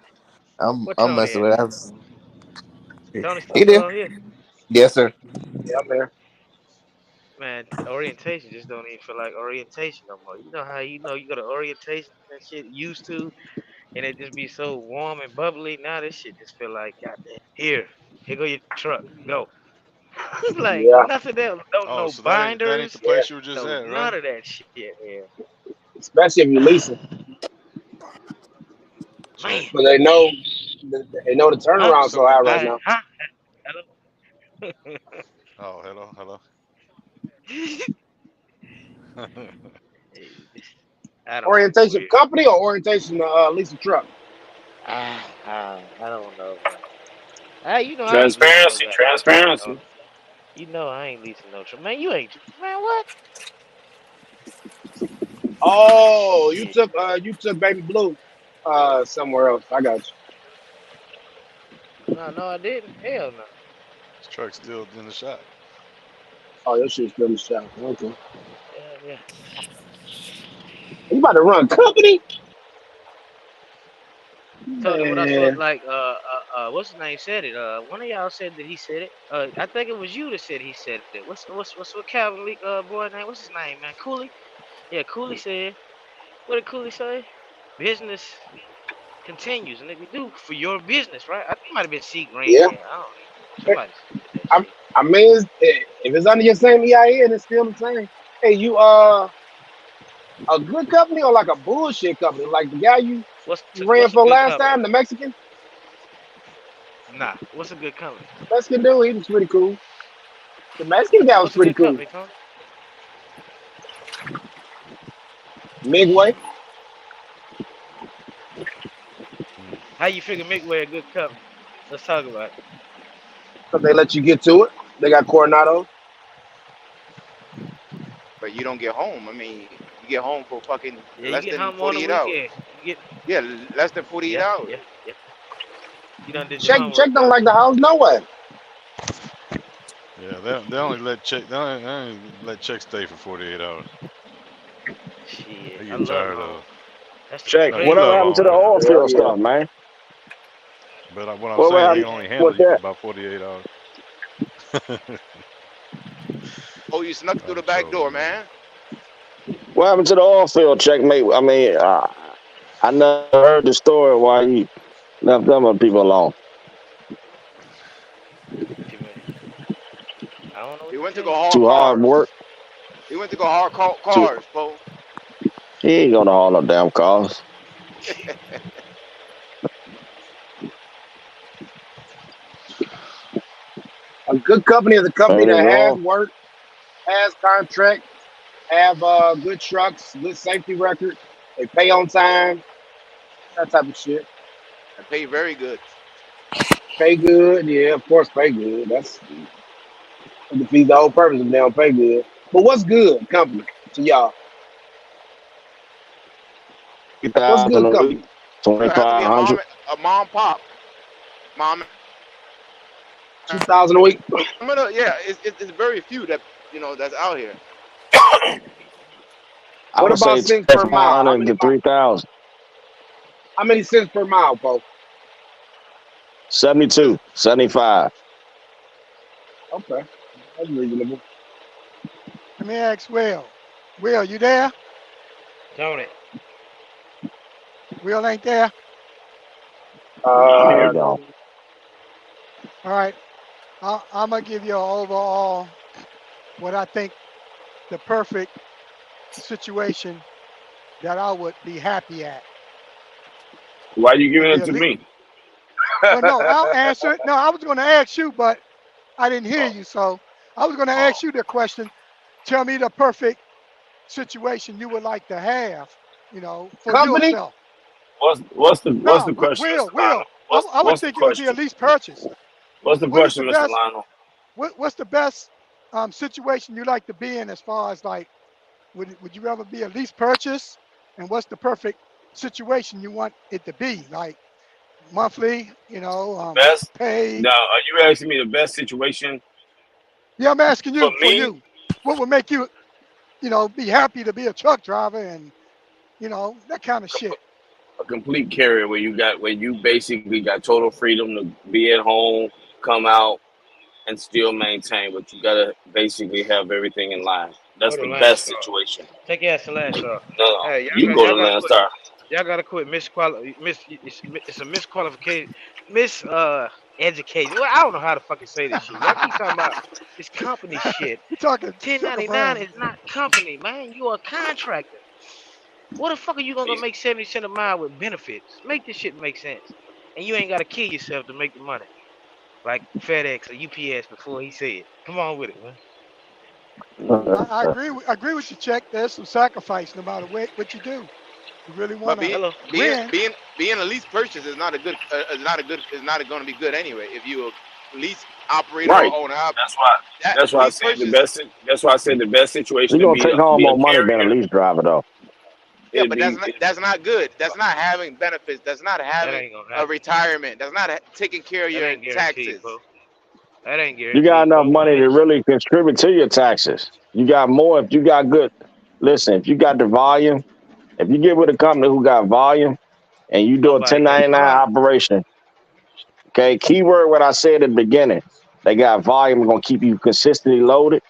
what I'm Tony messing at? with. I was, Tony he still did. on here? Yes, sir. Yeah, man. Man, orientation just don't even feel like orientation no more. You know how you go to orientation and shit used to, and it just be so warm and bubbly. Now this shit just feel like goddamn. Here go your truck. Go. Like Yeah, nothing else. Don't Oh, no so that ain't the binders. yeah. place you were just No at, none right? of that shit, man. Especially if you're leasing, Check. Man, but they know the Hey, turnaround so so high right I now. huh? oh, hello. I don't know. Orientation Weird. company or orientation lease a truck? I don't know, man. I ain't leasing no Transparency, goddamn truck. transparency. Tony. I ain't leasing no truck. Man, you ain't. Man, what? Oh, you Yeah. took baby blue somewhere else. I got you. No, I didn't. Hell no. This truck's still in the shop. Oh, your shit's still in the shop. Okay. Yeah. You about to run company? Tony, what I saw, Man. like, what's his name said it. One of y'all said that he said it. I think it was you that said he said it. What's what Calvin Lee, boy name? What's his name, man? Cooley. Yeah, Cooley said. What did Cooley say? Business continues, and if you do for your business, right? I think it might have been C Green. Yeah. Yeah, I don't know. Somebody said that I, shit. I mean, if it's under your same EIN, it's still the same. Hey, you a good company or like a bullshit company? Like the guy you ran What's a for good last company? time, the Mexican? Nah, what's a good company? Mexican dude, he was pretty cool. The Mexican guy was What's a pretty good cool. company, Tony? Midway, Hmm. How you figure Midway a good company? Let's talk about it. because they let you get to it. They got Coronado. But you don't get home. I mean, you get home for fucking Yeah, you less get than home on the 48 hours. weekend. You get Yeah, less than 48 yeah, hours. yeah, yeah. You done did your Check homework, don't Tony. like the house, no way. Yeah, they only let check. They only let check stay for 48 hours. Shit, They I get love tired of. home. That's the Check. No, you crazy Whatever love happened shit to the home, about it. oil yeah. Hell field yeah. stuff, man? But what I'm Whatever saying, they happened can only with handle you for that? about 48 hours. Oh, you snuck through I'm the back door, trolling, man. man. What happened to the oil field checkmate? I mean, I never heard the story why he left them people alone. What you mean? I don't know He what to went to tell go you. haul Too hard cars. work. He went to go haul Too. cars, Bo. He ain't gonna haul no damn cars. A good company is a company Maybe that it's has all. work, has contract, have good trucks, good safety record. They pay on time, that type of shit. And pay very good. Pay good, yeah, of course, pay good. That defeats the whole purpose if they don't pay good. But what's good company to y'all? Three What's thousand good a week. company? It has to be 2,500. a mom pop, mom. 2,000 a week. Yeah, it's very few that that's out here. I What would about say cents per mile? 2,500 to 3,000. How many cents per mile, folks? 72, 75. Okay, that's reasonable. Let me ask Will. Will, you there? Tony. Will ain't there. Nah, he Uh, gone. All right. I'm gonna give you an overall what I think the perfect situation that I would be happy at. Why you giving It'd be it a to le- me? well, no, I'll answer it. No, I was going to ask you, but I didn't hear Oh, you, so I was going to oh. ask you the question. Tell me the perfect situation you would like to have, for company? yourself. What's No, the question, Mr. Will. Lionel? I would What's the think it would be a question? lease purchase. What's the What is question, the Mr. best? Lionel? What's the best situation you like to be in as far as like, would you ever be a lease purchase? And what's the perfect situation you want it to be? Like monthly, Best? paid. Now, are you asking me the best situation Yeah, I'm asking for you for me? you. What would make you, be happy to be a truck driver and, that kind of shit. A complete carrier where you basically got total freedom to be at home, come out, and still maintain, but you gotta basically have everything in line. That's Go to the Lance best Star. situation. Take your ass to Lance Star. No, Hey, you can go to y'all gotta quit. Landstar. Y'all gotta quit it's a misqualification, education. Well, I don't know how to fucking say this shit. Y'all keep talking about this company shit. You're talking Sugar 1099 Brown. is not company, man. You are a contractor. What the fuck are you gonna go make 70 cents a mile with benefits? Make this shit make sense. And you ain't gotta kill yourself to make the money. Like FedEx or UPS before he said. Come on with it, man. I agree. I agree with you, Check. There's some sacrifice no matter what you do. You really But want to being Hello. being win. being being a lease purchase is not a good is not going to be good anyway. If you a lease operator or Right. owner, That's why. that That's why I lease said the purchase. best. That's why I said the best situation You're to gonna take home be a more money than a carrier. lease driver, though. Yeah, It'd but be that's not good. That's not having benefits. That's not That having ain't gonna a happen. retirement. That's not taking care of That your ain't guaranteed, taxes. bro. That ain't You got guaranteed, enough bro. money to It's really contribute to your taxes. You got more if you got good. Listen, if you got the volume, if you get with a company who got volume and you do a nobody got 1099 volume. operation, okay, keyword what I said at the beginning. They got volume, gonna keep you consistently loaded.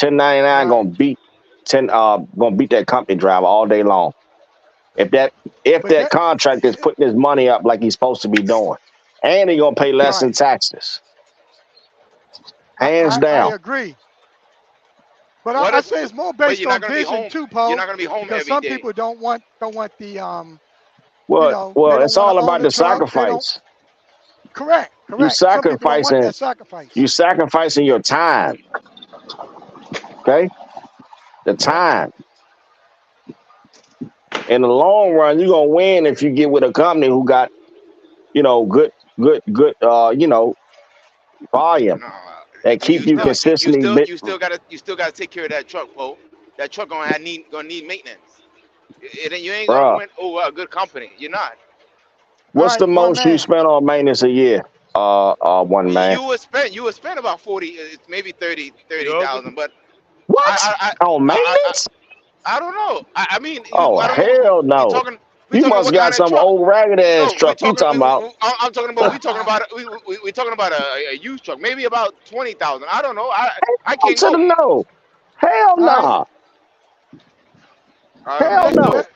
1099 Right. gonna beat that company driver all day long. If that if But that contract is putting his money up like he's supposed to be doing. And he gonna pay less in right. taxes. I, Hands I, I down. agree. But What I if? say it's more But based you're not on going to be vision home. too, You're Poe, not going to be home because every some day. people don't want the Well, they don't it's want to all own about the the truck. They don't. sacrifice. Correct. You Correct. Some people don't want sacrificing that sacrifice. you sacrificing your time. Okay? The Yep. time. In the long run, you're gonna win if you get with a company who got, good volume No, that you keep you still consistently you still got to take care of that truck, Poe. That truck gonna need maintenance. You ain't gonna bruh. win over a good company. You're not. All What's right, the one most you man. spend on maintenance a year? One man. You would spend about 40, maybe 30 You thirty open? thousand. But What? I I On I I, maintenance? I don't know. I mean, Oh I don't know. hell no. We You talking must what got kind of some truck? old ragged ass No, we truck you talking. talking about. I'm talking about. We talking about a used truck. Maybe about 20,000. I don't know. I Hell can't to the go. no. Hell All right. nah. I don't Well, know. Hell that no. that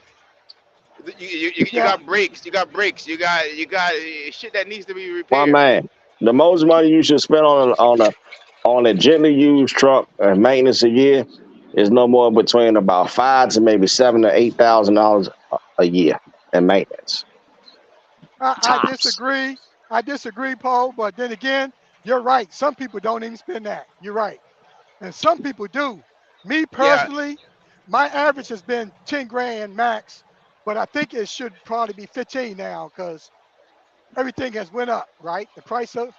You yeah. got brakes. You got brakes. You got shit that needs to be My repaired. man, the most money you should spend on a gently used truck and maintenance a year is no more between about five to maybe $7,000 to $8,000 a year in maintenance. I Tops. disagree. I disagree, Paul. But then again, you're right. Some people don't even spend that. You're right, and some people do. Me Yeah, personally, my average has been 10 grand max, but I think it should probably be 15 now because everything has went up. Right, the price of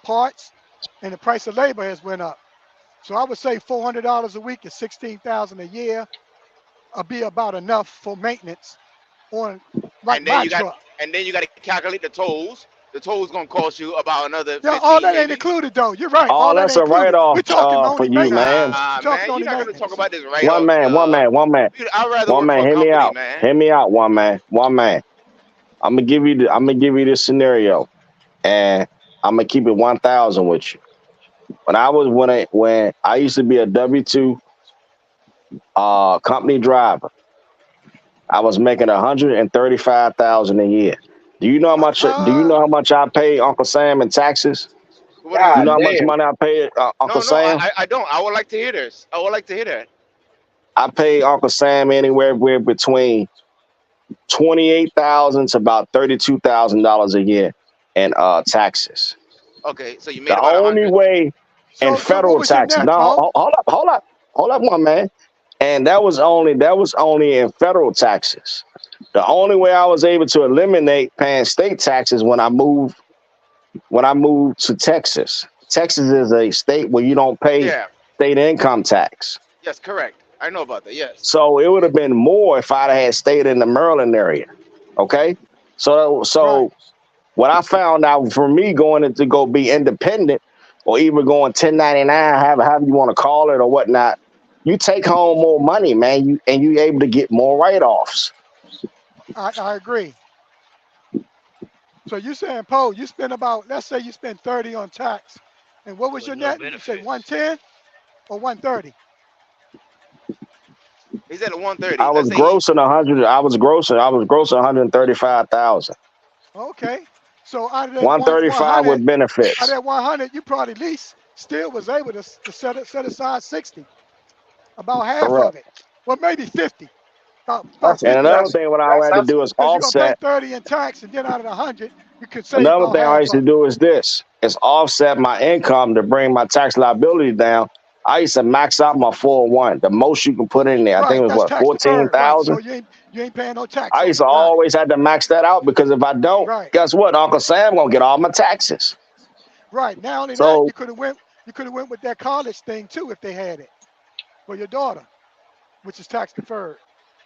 parts and the price of labor has went up. So I would say $400 a week is 16,000 a year. Will be about enough for maintenance on like and then my you got truck. to calculate the tolls. The tolls gonna cost you about another Yeah, all 15 that ain't maybe. included though. You're right. All All that that's ain't a write included. off We're talking for only you, maintenance. man. We're Nah, talking man, you're only not gonna talk maintenance. about this write One off. man, one man, one man, I'd rather one work for man. a Hear me company, out. man. Hear me out, one man, one man. I'm gonna give you this scenario, and I'm gonna keep it 1,000 with you. When I used to be a W-2 company driver, I was making 135,000 a year. Do you know how much? Do you Uh, know how much I pay Uncle Sam in taxes? What is You it? know God how much damn. money I pay Uncle No, no, Sam? I don't. I would like to hear this. I would like to hear that. I pay Uncle Sam anywhere between 28,000 to about $32,000 a year in taxes. Okay, so you made The about a only hundred. way in so what federal was your taxes. net, No, Paul? hold up, one man. And that was only in federal taxes. The only way I was able to eliminate paying state taxes when I moved to Texas. Texas is a state where you don't pay Yeah. state income tax. Yes, correct. I know about that. Yes. So it would have been more if I'd had stayed in the Maryland area. Okay. So Right. so what I found out for me going to go be independent or even going 1099, however you want to call it or whatnot, you take home more money, man. You able to get more write-offs. I agree. So you saying, Paul, you spend about, let's say you spend 30 on tax, and what was with your no net? You say benefits. 110 or 130? He's at a 130. I Let's was say he. grossing 100. I was grossing 135,000. Okay. So out of that 135 100, with out of benefits. that 100, you probably at least still was able to set aside 60, about half Correct. of it. Well, maybe 50, about That's And 50 another of it. thing what I that's had to that's do is Because you're going to pay offset. 30 in tax, and then out of the 100, you could save Another about thing I half used to of it. do is this: is offset my income to bring my tax liability down. I used to max out my 401. The most you can put in there, I think Right. it was That's what tax fourteen deferred. Right. So thousand. you ain't paying no tax I on used to it. Got it. always have to max that out because if I don't, Right. guess what? Uncle Sam gonna get all my taxes. Right. Not only that, So you could have went with that college thing too if they had it for your daughter, which is tax deferred.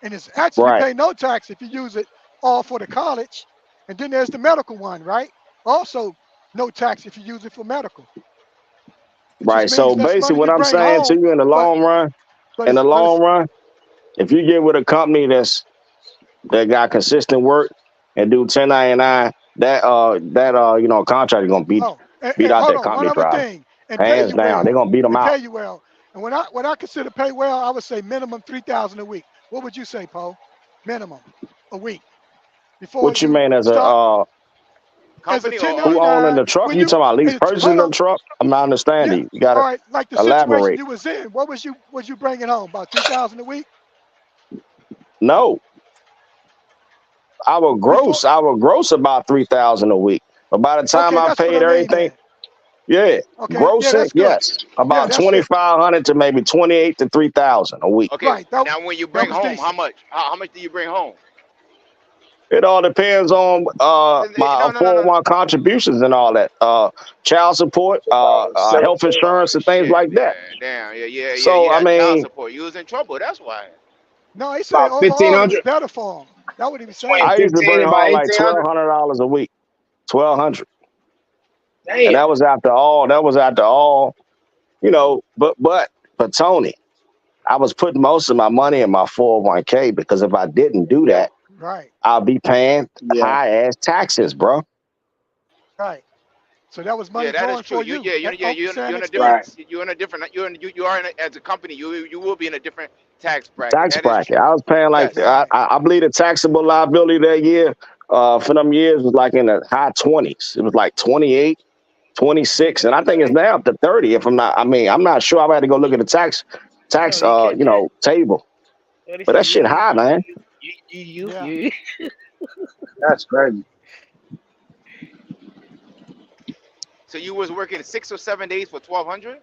And it's actually you right, pay no tax if you use it all for the college. And then there's the medical one, right? Also no tax if you use it for medical. It just right. means So less basically, money what you I'm bring saying to home, you but in the but long it's run, if you get with a company that got consistent work and do 1099, that contract is gonna oh, beat and out hold that on, one company other driver. thing, and pay Hands you down, they're well, gonna beat them and out. pay you well. And when I consider pay well, I would say minimum 3,000 a week. What would you say, Poe? Minimum a week before What you you mean as a start as a Company or who owning 1099. the truck? When You you talking about lease purchasing hold the on, truck? I'm not yeah, understanding. You gotta all right, like the situation elaborate. you was in, what was you bringing home? About 3,000 a week No, before? I would gross about 3,000 a week. But by the time Okay, I that's what I paid mean everything, then. yeah, Okay, yeah, grossing, that's good. yes, Yeah, about that's it. 2,500 to maybe 28 to 3,000 a week. okay. Right, that Now when you that bring was home, how decent. much? How much do you bring home? It all depends on my No, no, no, no, no. 401 contributions and all that, child support, about health 17. insurance, and things Shit, like yeah, that. damn, yeah, yeah, yeah. So You I had child mean, support. You was in trouble. That's why. No, he said About overall it was 1,500. better for him. That's what he was Between saying. I used to 15 bring and about home like 1,800. $1,200 a week, 1,200, and Damn. that was after all. That was after all, But Tony, I was putting most of my money in my 401k because if I didn't do Yeah. that, Right, I'll be paying Yeah. high ass taxes, bro. right. So that was Yeah, money that is growing true. for You you yeah, at Uncle Sam you're in a Right. different expense. you're in a different you are in a, as a company you will be in a different tax bracket. Tax That is bracket. true. I was paying like Yes. Right. I believe the taxable liability that year for them years was like in the high 20s. It was like 28, 26, and I think it's now up to 30. If I'm not, I mean, I'm not sure. I had to go look at the Oh, tax you catch that? table. What he But say? that shit high, man. Yeah. You. That's crazy. So you was working 6 or 7 days for 1,200.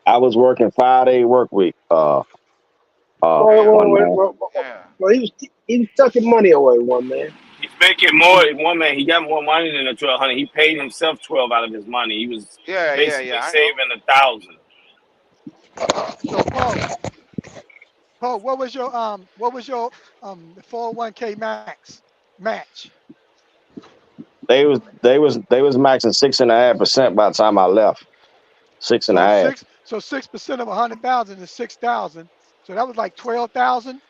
I was working 5-day work week. Well, Damn. One man. Yeah. he was tucking money away, one man. He's making more. One man, he got more money than the 1,200. He paid himself 12 out of his money. He was Yeah. Yeah. basically Yeah. I know. saving 1,000. So Paul, what was your 401k max match? They was maxing 6.5% by the time I left. Six and a So half. 6% of 100,000 is 6,000. So that was like 12,000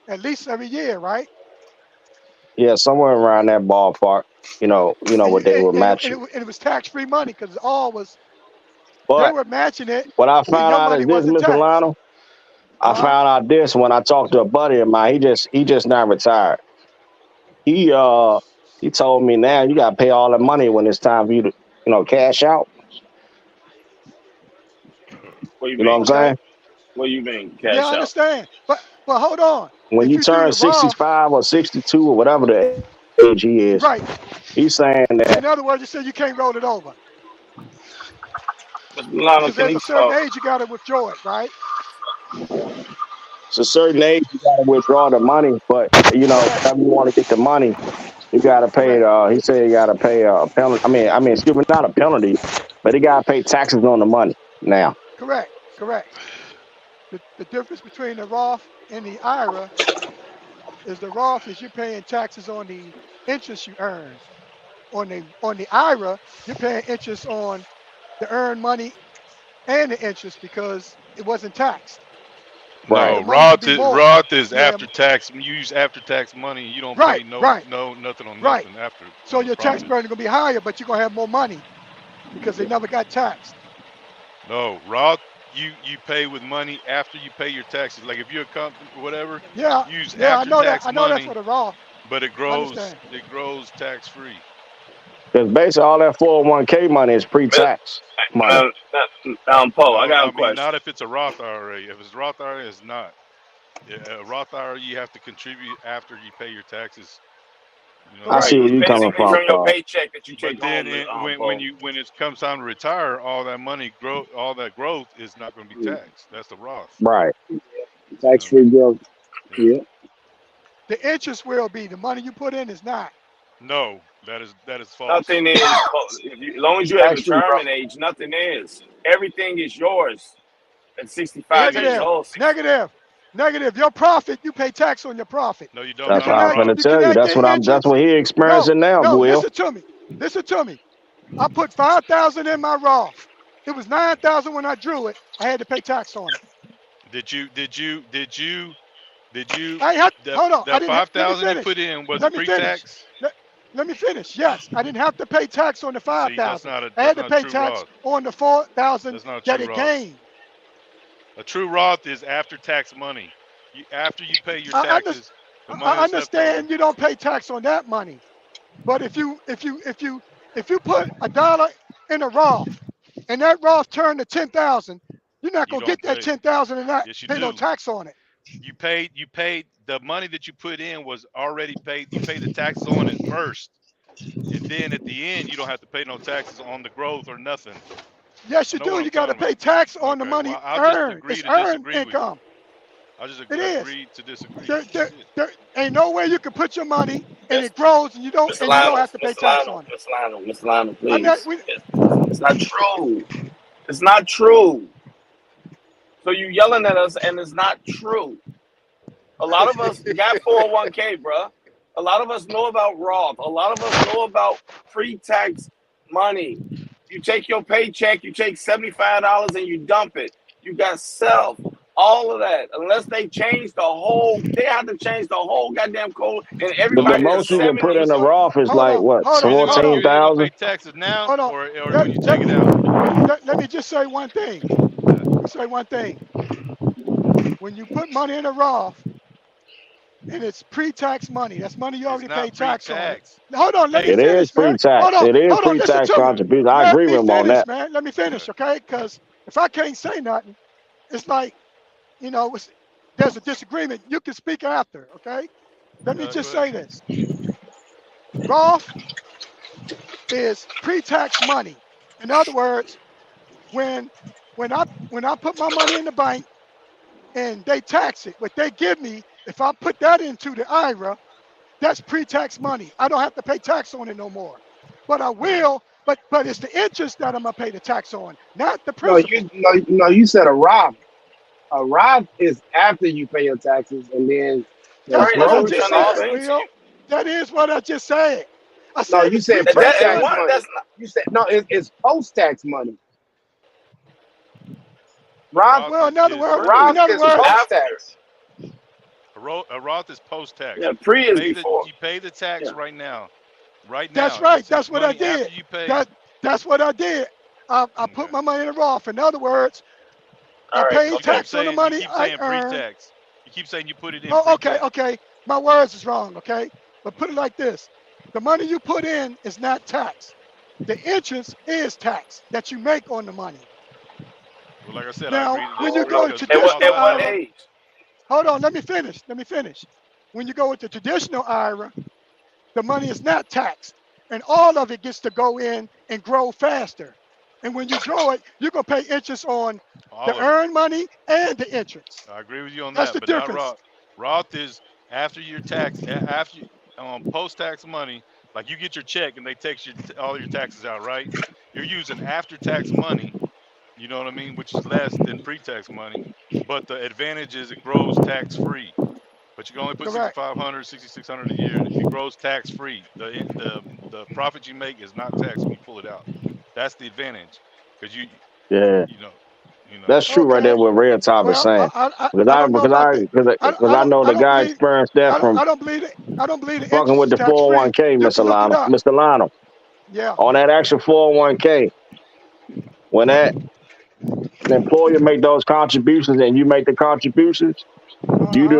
at least every year, right? Yeah, somewhere around that ballpark. And what they were matching. it was tax-free money because all was they But were matching it, what I and found your out money is this, wasn't Mr. taxed. Lionel. I Uh huh. found out this when I talked to a buddy of mine. He just not retired. He told me now you gotta pay all the money when it's time for you to cash out. What do you You know what I'm mean? Okay. saying? What do you mean? Yeah, Cash I out. understand. But hold on. When If you you do turn the Roth, 65 or 62 or whatever the age he is, right? he's saying that In other words, you say you can't roll it over Mr. Milano, because can there's he a certain talk? age you got to withdraw it, right? it's a certain age you gotta withdraw the money, but Correct. whenever you want to get the money, you gotta pay. Correct. He said you gotta pay a penalty. Excuse me, not a penalty, but he gotta pay taxes on the money now. Correct. Correct. The difference between the Roth and the IRA is the Roth is you're paying taxes on the interest you earn. On the IRA, you're paying interest on the earned money and the interest because it wasn't taxed. So Right. No, the money could be more. Roth is Yeah. after tax. You use after tax money. You don't pay Right. Right. nothing on Right. nothing after So on the your tax profits. burden is gonna be higher, but you're gonna have more money because they never got taxed. No, Roth, you pay with money after you pay your taxes. Like if you're a company or whatever, Yeah. use Yeah. I after know that. tax I know that's money, for the Roth. but I understand. it grows tax free. Because basically all that 401k money is pre-tax money. Paul, I No, got a I mean question. not if it's a Roth IRA. If it's Roth IRA, it's not. A Roth IRA, you have to contribute after you pay your taxes. I Correct. see Right. where It's you coming basically from, from your Paul. paycheck that you But take then home, when Paul. it comes time to retire, all that money all that growth is not going to be taxed. That's the Roth. Right. You Tax know, free growth. yeah. Yeah. The interest will be the money you put in is not. No, that is false. Nothing is, as long as you're at Tax free growth. retirement age, nothing is. Everything is yours at 65 years Negative. old. Negative. Negative. Your profit, you pay tax on your profit. No, you don't. You That's Not what on can I'm add finna you Roth. can tell you. add That's your what interest. he No, experiencing now, no, Will. listen to me. Listen to me. I put 5,000 in my Roth. It was 9,000 when I drew it. I had to pay tax on it. Did you did you did you did you I had that hold on. I that didn't have, five let me thousand you finish. put in was Let it me finish. pre-tax? Let me finish. Yes, I didn't have to pay tax on the See, 5,000. I had to that's not a pay true tax Roth. on the 4,000 That's not a that true it Roth. gained. A true Roth is after tax money. After you pay your I, under, taxes, the money I that's left over. understand you don't pay tax on that money, but if you put $1 in a Roth and that Roth turned to 10,000, you're not You gonna don't get that pay. 10,000 and not Yes, you pay no do. tax on it. You paid the money that you put in was already paid. You pay the taxes on it first, and then at the end you don't have to pay no taxes on the growth or nothing. Yes, you Know do. what I'm You got to talking pay about? tax on the Okay. money Well, I'll just earned. agree It's to earned disagree with you. income. I'll just It is. agree to disagree. There, That's it. there ain't no way you can put your money and That's it grows and Mr. you don't Lionel, have to pay tax on it. Mr. Lionel, I'm not. please. It's not true. It's not true. So you yelling at us, and it's not true. A lot of us got 401k, bruh. A lot of us know about Roth. A lot of us know about pre-tax money. You take your paycheck, you take $75 and you dump it. You got self, all of that. Unless they change they have to change the whole goddamn code, and The everybody in most you can put in the 70s. Roth is Hold like on. what, Hold on. Hold You on. either gonna pay 14,000? taxes now Hold on. or Let, when you take let, it out. let me just say one thing. Yeah. Let me say one thing. when you put money in a Roth and it's pre-tax money, that's money you It's already not paid tax on it. pre-tax. Hold You on, let me pay. It is finish, man. pre-tax. It is Hold on, listen pre-tax to me. contribution. I Let agree me with him on finish, that. man. Let me Okay. finish, okay? Because if I can't say nothing, it's like, there's a disagreement. You can speak after, okay? Let me Go just ahead. say this. Roth is pre-tax money. In other words, when when I put my money in the bank and they tax it, what they give me, if I put that into the IRA, that's pre-tax money. I don't have to pay tax on it no more. But I will, but it's the interest that I'm gonna pay the tax on, not the No, principal. you said a Roth. A Roth is after you pay your taxes, and then the That's Right, what that's I what we're growth. just trying to said, explain to Will. you. That is what I just said. I No, said you it's said pre-tax And pre-tax one, money. money. that's You said no, it's post-tax money. A Roth, Roth Well, not Roth in pre. other is It's words, after. post-tax. A Roth is post-tax. Yeah, pre You is pay the before. you pay the tax Yeah. right now. Right that's now, right. it's That's what I money did. after you pay. That's what I did. I put Okay. my money in a Roth. In other words, All I right. But paid you keep Okay. tax on the saying you money keep I saying earned. pre-tax. You keep saying you put it in Oh, okay, pre-tax. okay. My words is wrong, okay? But put it Okay. like this. The money you put in is not taxed. The interest is taxed that you make on the money. Well, like I said, I Now, agree to when you disagree go in because we traditional At what also IRA, age? hold on, let me finish. Let me finish. When you go with the traditional IRA, the money is not taxed. And all of it gets to go in and grow faster. And when you grow it, you're going to pay interest on all the of it. earned money and the interest. I agree with you on That's that, the but not difference. Roth. Roth is after your tax, after post-tax money. Like you get your check and they take all your taxes out, right? You're using after-tax money. You know what I mean, which is less than pre-tax money. But the advantage is it grows tax-free. But you can only put Correct. 6,500, 6,600 a year. It grows tax-free. The profit you make is not taxed when you pull it out. That's the advantage, because Yeah, you know you know. that's true right there. Okay. What Red Top is Well, saying. Because I I don't know because about I that. because I know I the don't guy believe experienced that from I don't believe it. I don't believe the fucking interest with is the tax free. 401k, You can Mr. look it Lionel, up. Mr. Lionel, Yeah. on that actual 401k. When that employer make those contributions and you make the contributions, Uh huh.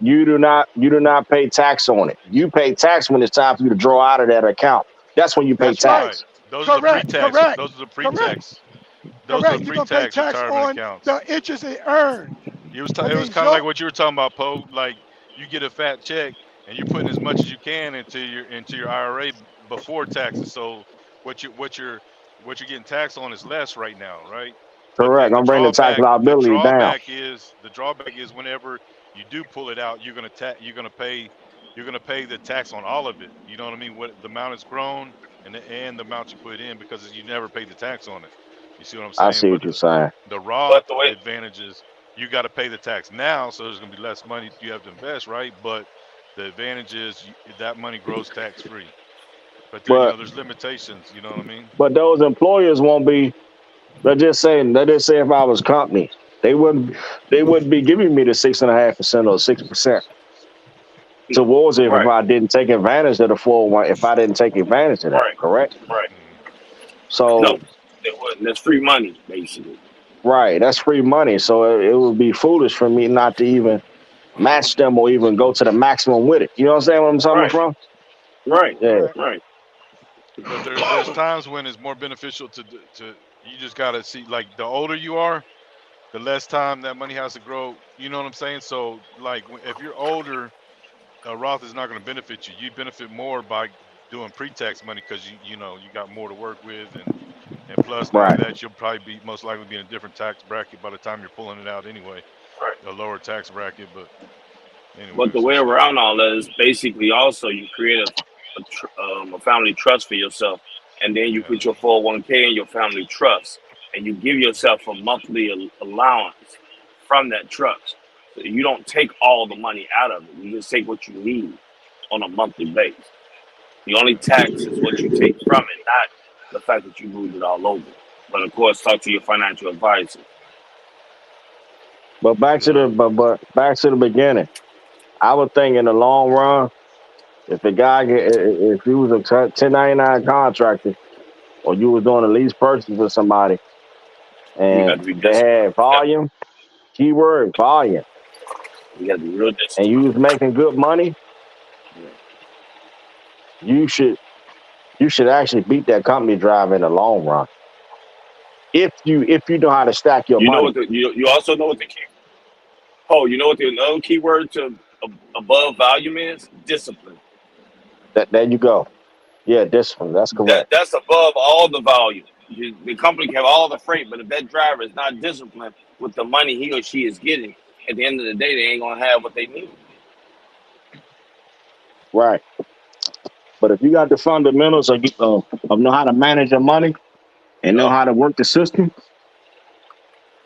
you do not pay tax on it. You pay tax when it's time for you to draw out of that account. That's when you pay That's right. Right. tax. Those are the Correct. pre-tax. Correct. Those are the Correct. pre-tax. Those are the Correct. You're gonna pay pre-tax tax retirement on accounts. the interest they earn. That It was means kind of like your what you were talking about, Poe. Like you get a fat check and you're putting as much as you can into your IRA before taxes. So what you're getting taxed on is less right now, right? But Correct. I'm bringing the tax liability down. the drawback is whenever you do pull it out, you're gonna pay the tax on all of it. You know what I mean? What the amount is grown and the amount you put in because you never paid the tax on it. You see what I'm I saying? see But what you're saying. the But Roth, the the way. advantage is you got to pay the tax now, so there's going to be less money you have to invest, right? But the advantage is that money grows tax free. But But there's limitations. You know what I mean? those employers won't be. Let's just say if I was company, they wouldn't they wouldn't be giving me the 6.5% or 6% No. towards it if Right. I didn't take advantage of the 401. If I didn't take advantage of that, Right. correct? Right. Mm. No, So they wouldn't. That's free money, basically. right, that's free money. So it would be foolish for me not to even match them or even go to the maximum with it. You know what I'm saying? Where I'm coming Right. from? Right. Yeah, correct. Right. But there's times when it's more beneficial to you just got to see, like, the older you are, the less time that money has to grow. You know what I'm saying? So like if you're older, a Roth is not going to benefit you. You benefit more by doing pre-tax money because you got more to work with, and plus not right. only that, you'll probably be most likely be in a different tax bracket by the time you're pulling it out anyway, Right. a lower tax bracket. But But the anyways, way it's around all that is basically also you create a family trust for yourself, and then you yeah. put your 401k in your family trust, and you give yourself a monthly allowance from that trust. So you don't take all the money out of it. You just take what you need on a monthly basis. The only tax is what you take from it, not the fact that you moved it all over. But of course, talk to your financial advisor. But back to No. but back to the beginning. I would think in the long run, if the guy if he was a 1099 contractor or you was doing a lease purchase with somebody You and got to be they disciplined. had volume, keyword volume. You got to be real and you disciplined. was making good money, you should actually beat that company driver in the long run. If you know how to stack your You know money. what? You also know what the key. Oh, you know what the another key word to above volume is? Discipline. That there you go. Yeah, discipline. That's correct. That's above all the volume. The company can have all the freight, but if that driver is not disciplined with the money he or she is getting, at the end of the day, they ain't gonna have what they need. Right. But if you got the fundamentals of know how to manage your money and know Yup. how to work the system,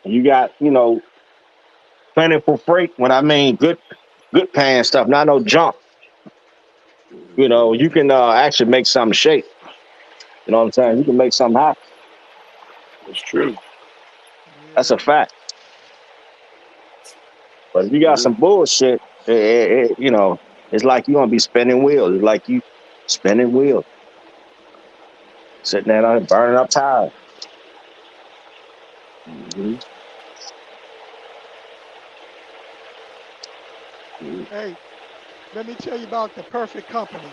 and you got plentiful freight. When I mean good paying stuff, not no junk. You can actually make something shake. You know what I'm saying? You can make something happen. It's true. That's a Yeah. fact. But if you got some bullshit, it's like you gonna be spinning wheels. It's like you spinning wheels, sitting there burning up tires. Mm-hmm. Hey, let me tell you about the perfect company.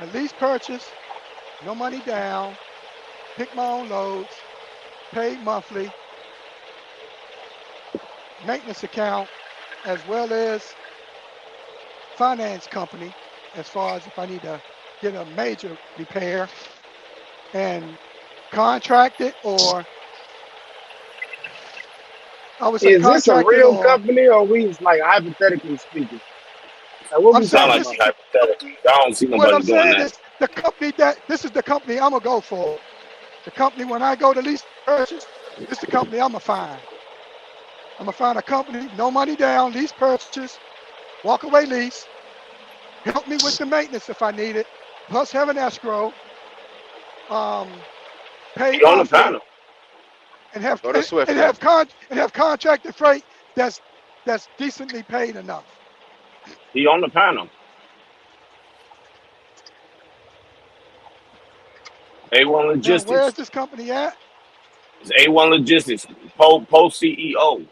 A lease purchase, no money down, pick my own loads, paid monthly, maintenance account, as well as finance company, as far as if I need to get a major repair, and contracted, or I would say Is this a contracted, real or company or we just like hypothetically speaking? Like what I'm we Sound saying talking like this you is about? the hypothetical. company. I don't see What nobody I'm doing saying that. is the company that this is the company I'm gonna go for. The company when I go to lease purchase, this is the company I'm gonna find. I'm gonna find a company, no money down, lease purchase, walk away lease, help me with the maintenance if I need it, plus have an escrow, um, pay He on the monthly, panel. and have Go to and, Swift and then. have contracted freight that's decently paid enough. He on the panel. A1 Now, where is Logistics. this company at? It's A1 Logistics. Post CEO.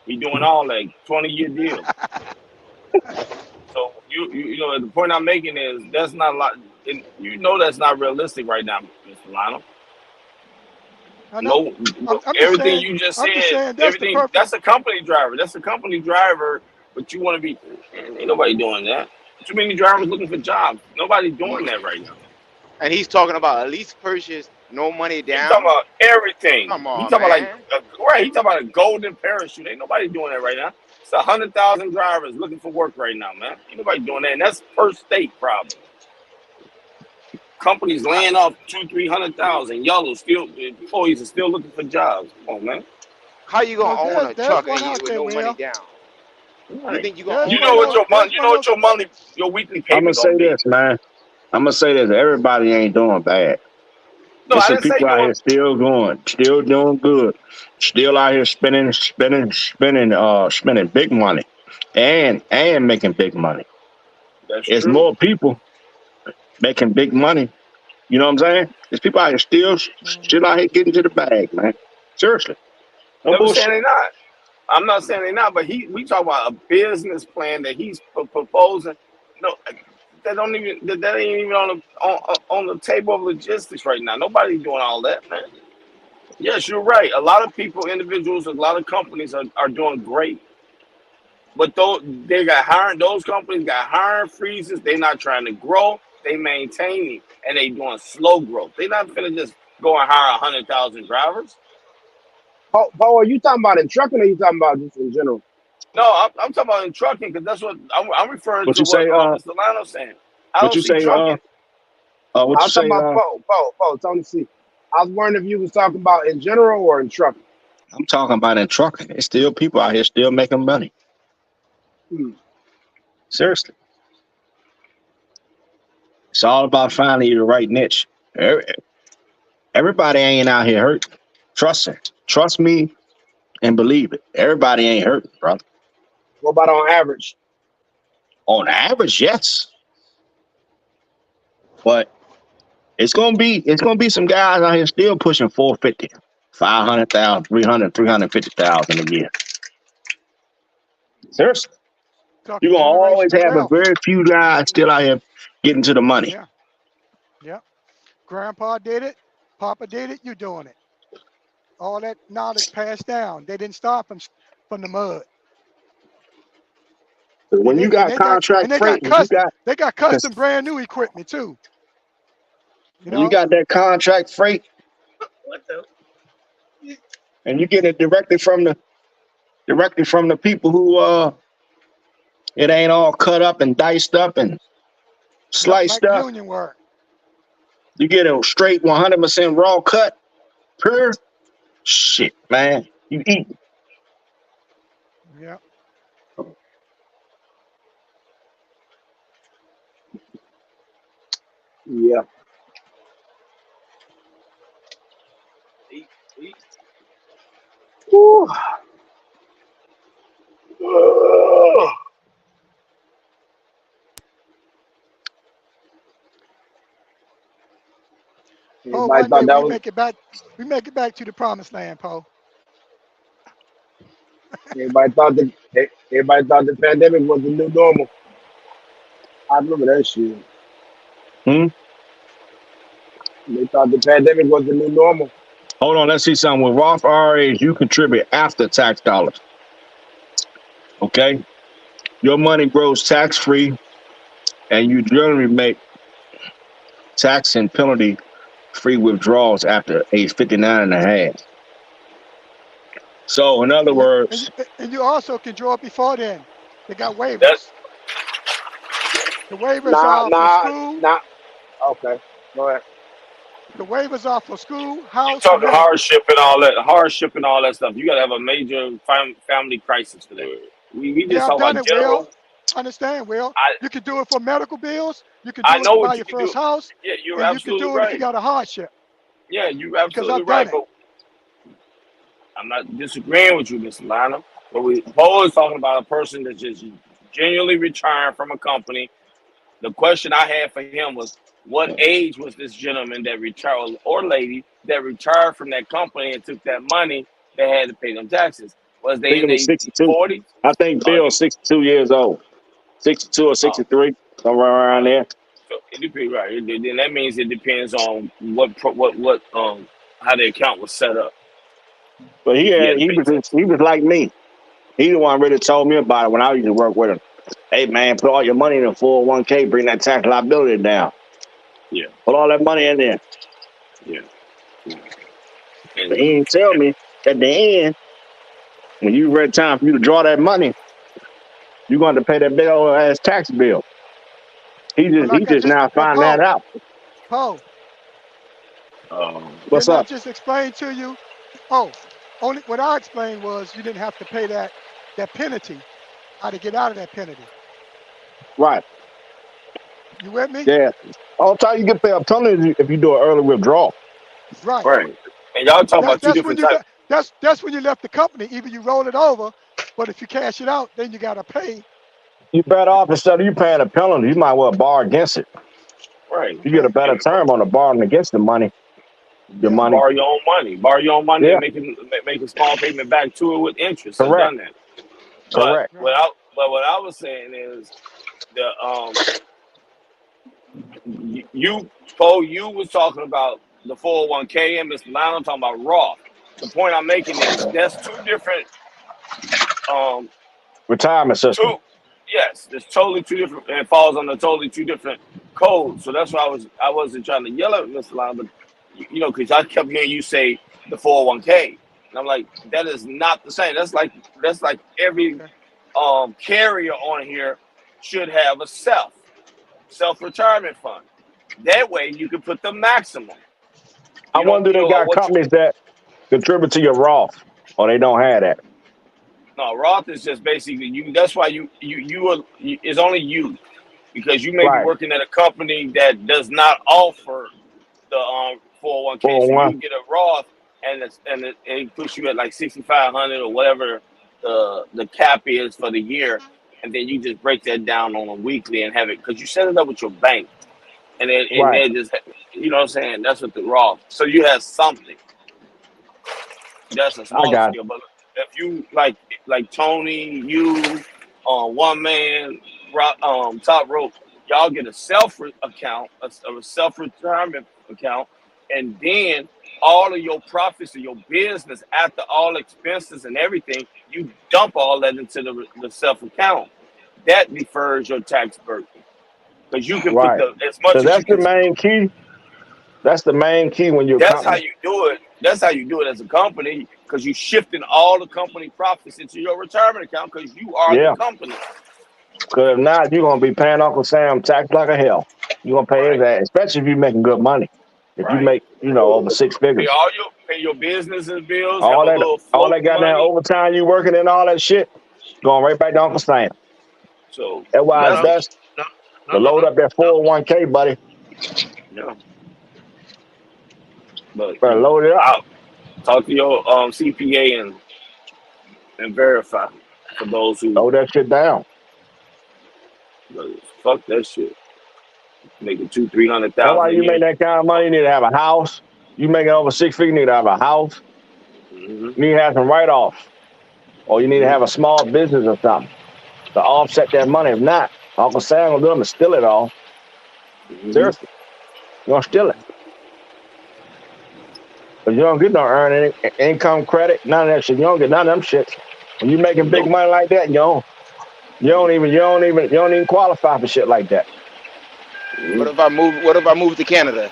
He doing all that 20-year deal. So the point I'm making is that's not a lot. And that's not realistic right now, Mr. Lionel. I know. No, I'm just everything saying. you just I'm just said, saying that's the everything perfect. that's a company driver. That's a company driver, but you want to be. Ain't nobody doing that. Too many drivers looking for jobs. Nobody doing that right now. And he's talking about a lease purchase, no money He talking down. about everything. Come He on, talking about like man. right. He talking about a golden parachute. Ain't nobody doing that right now. It's 100,000 drivers looking for work right now, man. Ain't nobody doing that, and that's per state problem. Companies How, laying off 200,000, 300,000. Yellow still employees are still looking for jobs. Come on, man. how you Well, gonna own there's a there's truck one and you out with there. no money Will down? You Right. think you gonna there's You own one a know what those truck? there's one of those. your weekly I'm gonna payment say gonna be? this, man. I'm gonna say this. Everybody ain't doing bad. No, There's I some didn't say people out doing. here still going, still doing good, still out here spending big money, and making big money. That's There's true. more people making big money. You know what I'm saying? There's people out here Mhm. still out here getting to the bag, man. Seriously, no Never saying bullshit. they not. I'm not saying they not, but we talk about a business plan that he's proposing. No, that ain't even on the table of logistics right now. Nobody's doing all that, man. Yes, you're right. A lot of people, individuals, a lot of companies are doing great. But those companies got hiring freezes. They not trying to grow. They maintaining and they doing slow growth. They not gonna just go and hire 100,000 drivers. Paul, are you talking about in trucking or you talking about just in general? No, I'm talking about in trucking because that's what I'm referring What to. you What say? Mr. Lano's saying. I What don't you see say? trucking. What you I'm talking say? about Paul, Tony C. I was wondering if you was talking about in general or in trucking. I'm talking about in trucking. There's still people out here still making money. Hmm. Seriously, it's all about finding the right niche. Everybody ain't out here hurt. Trust me and believe it. Everybody ain't hurting, brother. What about on average? On average, yes, but it's gonna be some guys out here still pushing 450, 500,000, 300, 350,000 a year. Seriously, you're talking gonna always generational have a wealth. very few guys still out here getting to the money. Yeah, yeah. Grandpa did it, Papa did it, you doing it. All that knowledge passed down. They didn't start from the mud. When you got contract freight, when They got custom brand new equipment too. You you know? got that contract freight, What the? and you get it directly from the people who it ain't all cut up and diced up and Yep, sliced like up. union work. You get a straight 100% raw cut, pure shit, man. You eat. Yep. Yeah. Eat, eat. Whew. Poe, Everybody one day thought that was. we make it back to the promised land, Poe. Everybody thought the pandemic was the new normal. I remember that shit. Hmm? They thought the pandemic was the new normal. Hold on, let's see something. With Roth IRAs, you contribute after tax dollars. Okay? Your money grows tax free, and you generally make tax and penalty free withdrawals after age 59 and a half. So, in other words, And you also can draw it before then. They got That waivers. The waivers nah are for nah school. nah. Okay, go ahead. The waivers are for school, You house, and talking medical. hardship and all that stuff. You gotta have a major family crisis for that. We just Yeah, I've talk done about it, Will. general. Understand, Will. I You can do it for medical bills. You can I do it know to buy what you your can do. first house, Yeah, you're and you can absolutely do it if you right. got a hardship. Yeah, you're Because absolutely I've done right. it. But I'm not disagreeing with you, Mr. Lionel. But we always talking about a person that's just genuinely retired from a company. The question I had for him was, what age was this gentleman that retired or lady that retired from that company and took that money that had to pay them taxes? Was I they think in it was their 62. 40s? I think Oh, Bill's 62 years old. 62 or oh, 63, somewhere around oh. there. So it depends, right? Then that means it depends on how the account was set up. But If he had to he pay was taxes. he was like me. He the one really told me about it when I used to work with him. Hey man, put all your money in a 401k, bring that tax liability down. Yeah, Put all that money in there. yeah, yeah. But And he didn't tell me at the end, when you ready time for you to draw that money, you're going to pay that big old ass tax bill. But He just now but find that out. Poe, What's didn't I up? just explain to you? Oh, only what I explained was you didn't have to pay that penalty. How to get out of that penalty. Right. You with me? Yeah. All the time you get paid up penalty if you do an early withdrawal. Right. right, and y'all talk about two That's when different you types. let that's when you left the company. Either you roll it over, but if you cash it out, then you gotta pay. You better off instead of you paying a penalty, you might well bar against it. Right, You get a Okay. better and term on the borrowing against the money. Your Yeah. money. borrow your own money. Borrow your own money Yeah. and make a small payment back to it with interest. I've Correct. done that. But Correct. Right. what I was saying is the you Cole, you was talking about the 401k and Mr. Lionel talking about Roth. The point I'm making is that's two different um Retirement system. two yes, there's totally two different and falls under totally two different codes. So that's why I wasn't trying to yell at Mr. Lionel, but you know, because I kept hearing you say the 401k. And I'm like, that is not the same. That's like every Okay. carrier on here should have a self retirement fund. That way you can put the maximum. I wonder You they know, got what you companies that contribute to your Roth or they don't have that. no Roth is just basically you. That's why it's only you because you may be Right. working at a company that does not offer the 401k. So 401. you get a Roth it puts you at like 6,500 or whatever the cap is for the year, and then you just break that down on a weekly and have it because you set it up with your bank, and Right. then just you know what I'm saying. That's what the Roth. So you have something. That's a I smaller got it. scale, but if you like Tony, you one man, top rope. Y'all get a self account, a self retirement account, and then all of your profits of your business after all expenses and everything, you dump all that into the self account. That defers your tax burden because you can put Right. the as much So as that's you the can. main key. That's the main key when you're a That's how company. you do it. That's how you do it as a company because you're shifting all the company profits into your retirement account because you are the Yeah. company. Because if not, you're gonna be paying Uncle Sam tax like a hell. You're gonna pay his Right. ass, especially if you're making good money. If you Right. make, over six Pay figures. all your businesses bills. Have a little All float that goddamn money. overtime you working and all that shit, going right back to Uncle Sam. So That's why No, it's that's no, the best no, to no, no, load no, up that no. 401k, buddy. But Better load it up. I'll talk to your CPA and verify for those who Load that shit down. fuck that shit. Making 200,000-300,000 That's why a you year. make that kind of money, you need to have a house. You making over six figures, you need to have a house. Mm-hmm. You need to have some write-offs. Or you need to have a small business or something to offset that money. If not, Uncle Sam will do them and steal it all. Mm-hmm. Seriously, you're going to steal it. Because you don't get no earning income credit, none of that shit. You don't get none of them shits. When you're making big Nope. money like that, you don't even qualify for shit like that. What if I move? What if I move to Canada?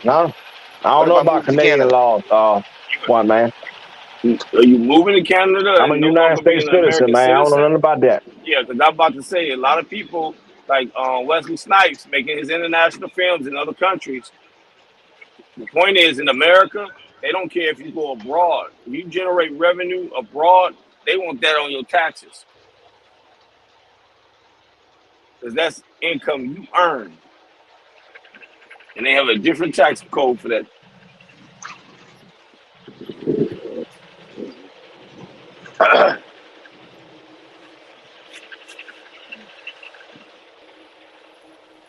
No, I What don't if know I about move to Canadian Canada? laws. One man, Are you moving to Canada I'm a and no United longer States being an citizen, American man. I don't know citizen? nothing about that. Yeah, because I'm about to say a lot of people like Wesley Snipes making his international films in other countries. The point is, in America, they don't care if you go abroad. If you generate revenue abroad, they want that on your taxes because that's income you earn, and they have a different tax code for that.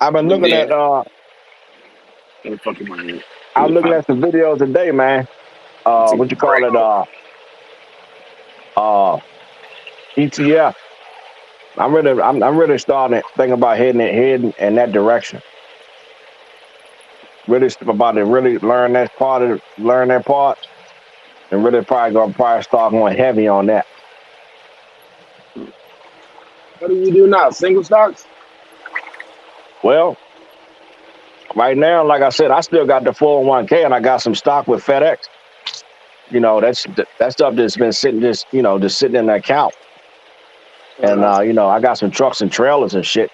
I've been But looking then, at what the fuck am I in? I'm looking at some videos today, man. Take What a you call break. it? Uh, ETF. I'm really starting to think about heading in that direction. Really about to really learn that part, and really probably start going heavy on that. What do you do now? Single stocks? Well, right now, like I said, I still got the 401k, and I got some stock with FedEx. That stuff that's been sitting just sitting in the account, and I got some trucks and trailers and shit.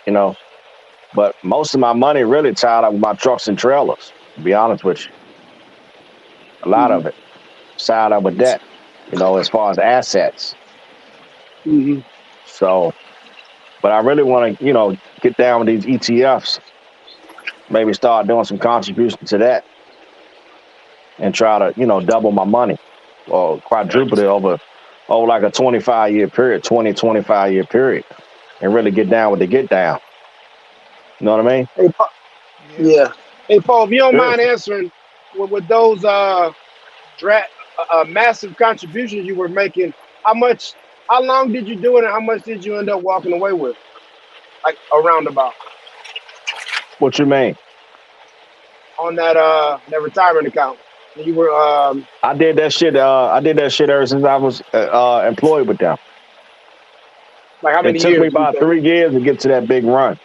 But most of my money really tied up with my trucks and trailers. To be honest with you, a lot of it tied up with that. As far as assets. Mm-hmm. So, but I really want to, get down with these ETFs. Maybe start doing some contribution to that, and try to, double my money or quadruple it over like a 25-year period, 25-year period, and really get down with the get down. You know what I mean? Hey, Yeah. yeah. Hey, Paul, if you don't mind Seriously. answering, with those massive contributions you were making, how much, how long did you do it, and how much did you end up walking away with? Like a roundabout What you mean? on that retirement account. And you were I did that shit. I did that shit ever since I was employed with them. like how It many took me years you about think? 3 years to get to that big run.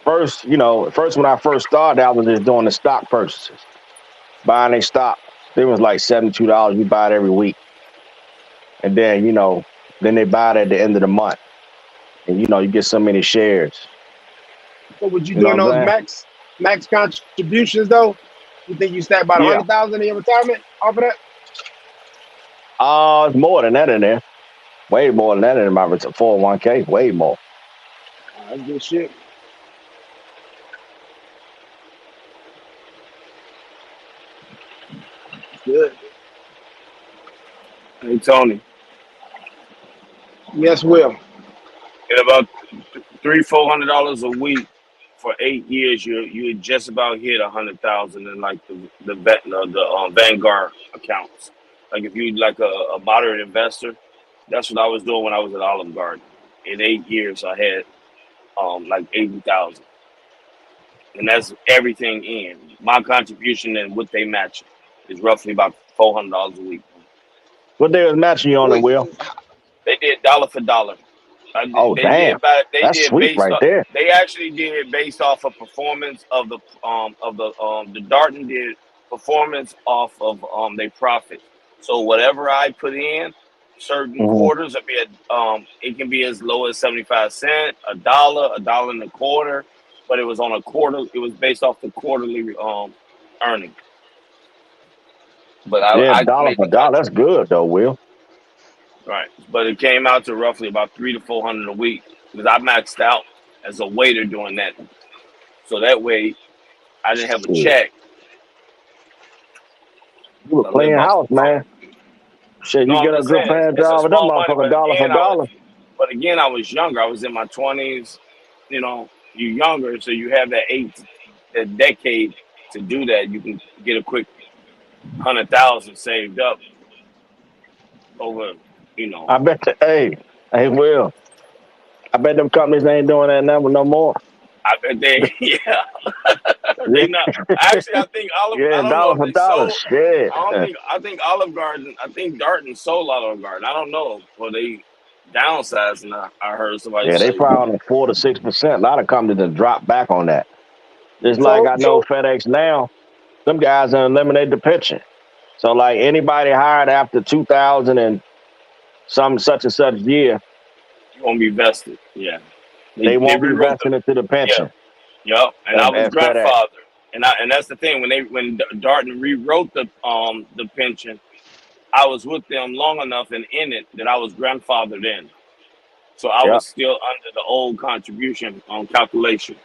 First when I first started, I was just doing the stock purchases, buying a stock. It was like $72. You buy it every week, and then they buy it at the end of the month, and you get so many shares. So was you You know doing what I'm those saying? max contributions though? You think you stacked about Yeah. 100,000 in your retirement off of that? It's more than that in there. Way more than that in my 401k. Way more. That's good shit. Good. Hey Tony, Yes, Will. at about $300-400 a week for 8 years, you just about hit 100,000 in like the Vanguard accounts. Like if you like a moderate investor, that's what I was doing when I was at Olive Garden. in 8 years, I had like 80,000, and that's everything in. My contribution and what they match is roughly about $400 a week. What they was matching you on it, Well, Will? They did dollar for dollar. Oh, They did damn. by they That's did sweet based right off. there. They actually did based off of performance of the Darton did performance off of their profit. So whatever I put in, certain Hmm. quarters it can be as low as 75 cents, a dollar and a quarter, but it was on a quarter. It was based off the quarterly earning. But Yeah, I dollar made for the dollar. That's country. good, though, Will. Right. But it came out to roughly about 300 to 400 a week because I maxed out as a waiter doing that. So that way I didn't have a Shit. check. You were I lived playing off house, the phone. man. Shit, No, you I'm get a just good saying paying it's a job with them small money. motherfucker dollar for dollar. But again, I was younger. I was in my 20s. You know, you're younger, so you have that decade to do that. You can get a quick 100,000 saved up over. You know, I bet hey, Will. I bet them companies ain't doing that number no more. I bet they yeah. Yeah, They not actually. I think Olive. yeah, I don't know dollar if for they dollar. sold. Shit. I don't think. I think Olive Garden. I think Darton sold Olive Garden. I don't know. Well, they downsized, and I heard somebody Yeah, they say. probably on 4 to 6%. A lot of companies have dropped back on that. Just Yeah. like So I know so FedEx now, them guys have eliminated the pension. So like anybody hired after 2000 and some such and such year, You won't be vested. Yeah. they They won't be rewrote the. vesting into the Yeah. pension Yep. And I was at FedEx. grandfather. And that's the thing when Darton rewrote the pension, I was with them long enough and in it that I was grandfathered in. So I Yep. was still under the old contribution calculation.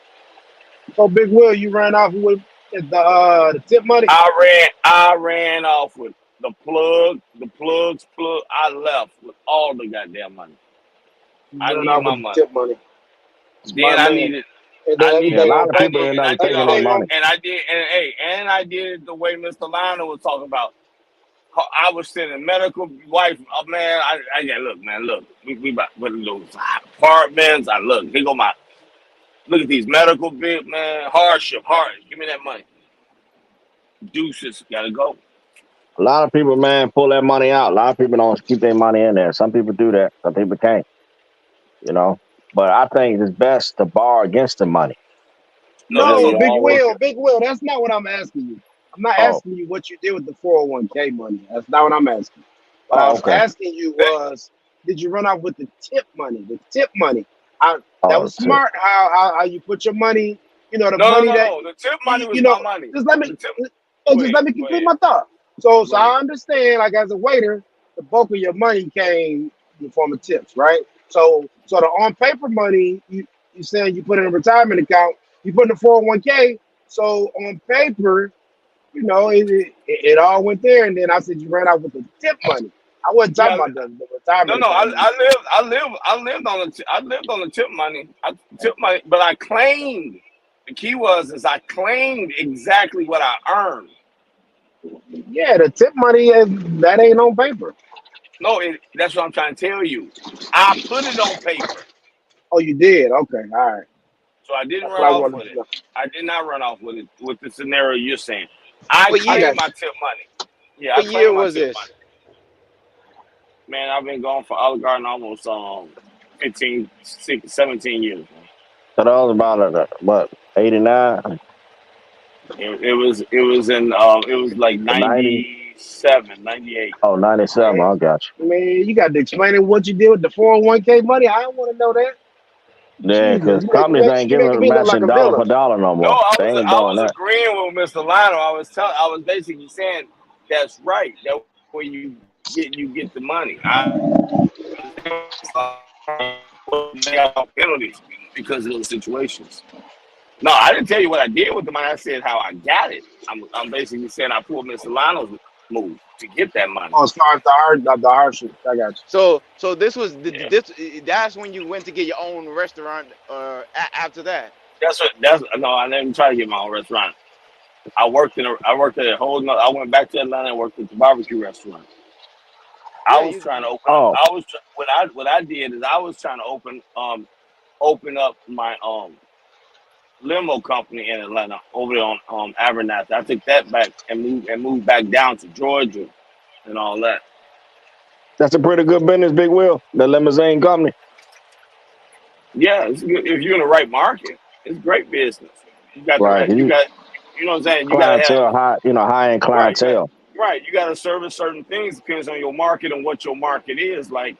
Big Will, you ran off with the tip money. I ran off with the plugs plug. I left with all the goddamn money. You I ran needed off my with the money. tip money. Then Smart I man. needed And then I Yeah, a needed lot of people and end I up did taking their hey money. and I did it the way Mr. Lionel was talking about. I was sending medical wife. Oh, man, yeah, look, man, look. We about with those apartments. Here go my look at these medical bills, man. Hardship. Give me that money. Deuces, gotta go. A lot of people, man, pull that money out. A lot of people don't keep their money in there. Some people do that. Some people can't, you know. But I think it's best to borrow against the money. No, That that's way No, what you I'm Big always. Will, Big Will. That's not what I'm asking you. I'm not Oh, asking you what you did with the 401k money. That's not what I'm asking. What I oh, was okay. asking you was, did you run off with the tip money? The tip money. That Oh, was shit. smart. How you put your money. You know the no, no, money no, that no. The tip money you was my know. money. Just let The me. tip. And just let me Go complete ahead, my thought. So go ahead. I understand, like as a waiter, the bulk of your money came in the form of tips, right? So the on paper money, you saying you put in a retirement account, you put in a 401k. So on paper, it all went there, and then I said you ran out with the tip money. I wasn't talking Yeah, about the no, retirement no. account money. I lived on the tip money. But I claimed. The key is I claimed exactly what I earned. Yeah, the tip money that ain't on paper. No, that's what I'm trying to tell you. I put it on paper, Oh, you did? Okay, all right. so I didn't That's run what I off wanted with to it. know. I did not run off with it with the scenario you're saying. I What I year? claimed got my you. tip money. Yeah, I What year claimed my was tip this? money. Man, I've been going for Olive Garden almost 15, 17 years. Man. So that was about what 89, It was like the 90s. 97, 98. Oh, 97. Man, I got man, you got to explain it what you did with the 401k money. I don't want to know that. you. Yeah, Jesus, because companies ain't you giving making me look like matching a dollar villain. for dollar no No, more. They ain't I doing was that. agreeing with Mr. Lionel. I was basically saying that's right. That way you get the money. I got penalties because of those situations. No, I didn't tell you what I did with the money. I said how I got it. I'm basically saying I pulled Mr. Lionel's move to get that money. Oh, as far as the hardship, I got you. So this was Yeah, this. That's when you went to get your own restaurant. After that. that's no. I didn't try to get my own restaurant. I worked at a whole. I went back to Atlanta and worked at the barbecue restaurant. I Yeah, was you trying to open up. Oh, What I did is I was trying to open up my limo company in Atlanta over there on Abernathy. I took that back and moved back down to Georgia and all that. that's a pretty good business, Big Will. The limousine company. Yeah, it's good. If you're in the right market, it's great business. You got the Right. right. You You know what I'm saying. You got to have clientele, high end right. clientele. Right. You got to service certain things. Depends on your market and what your market is. Like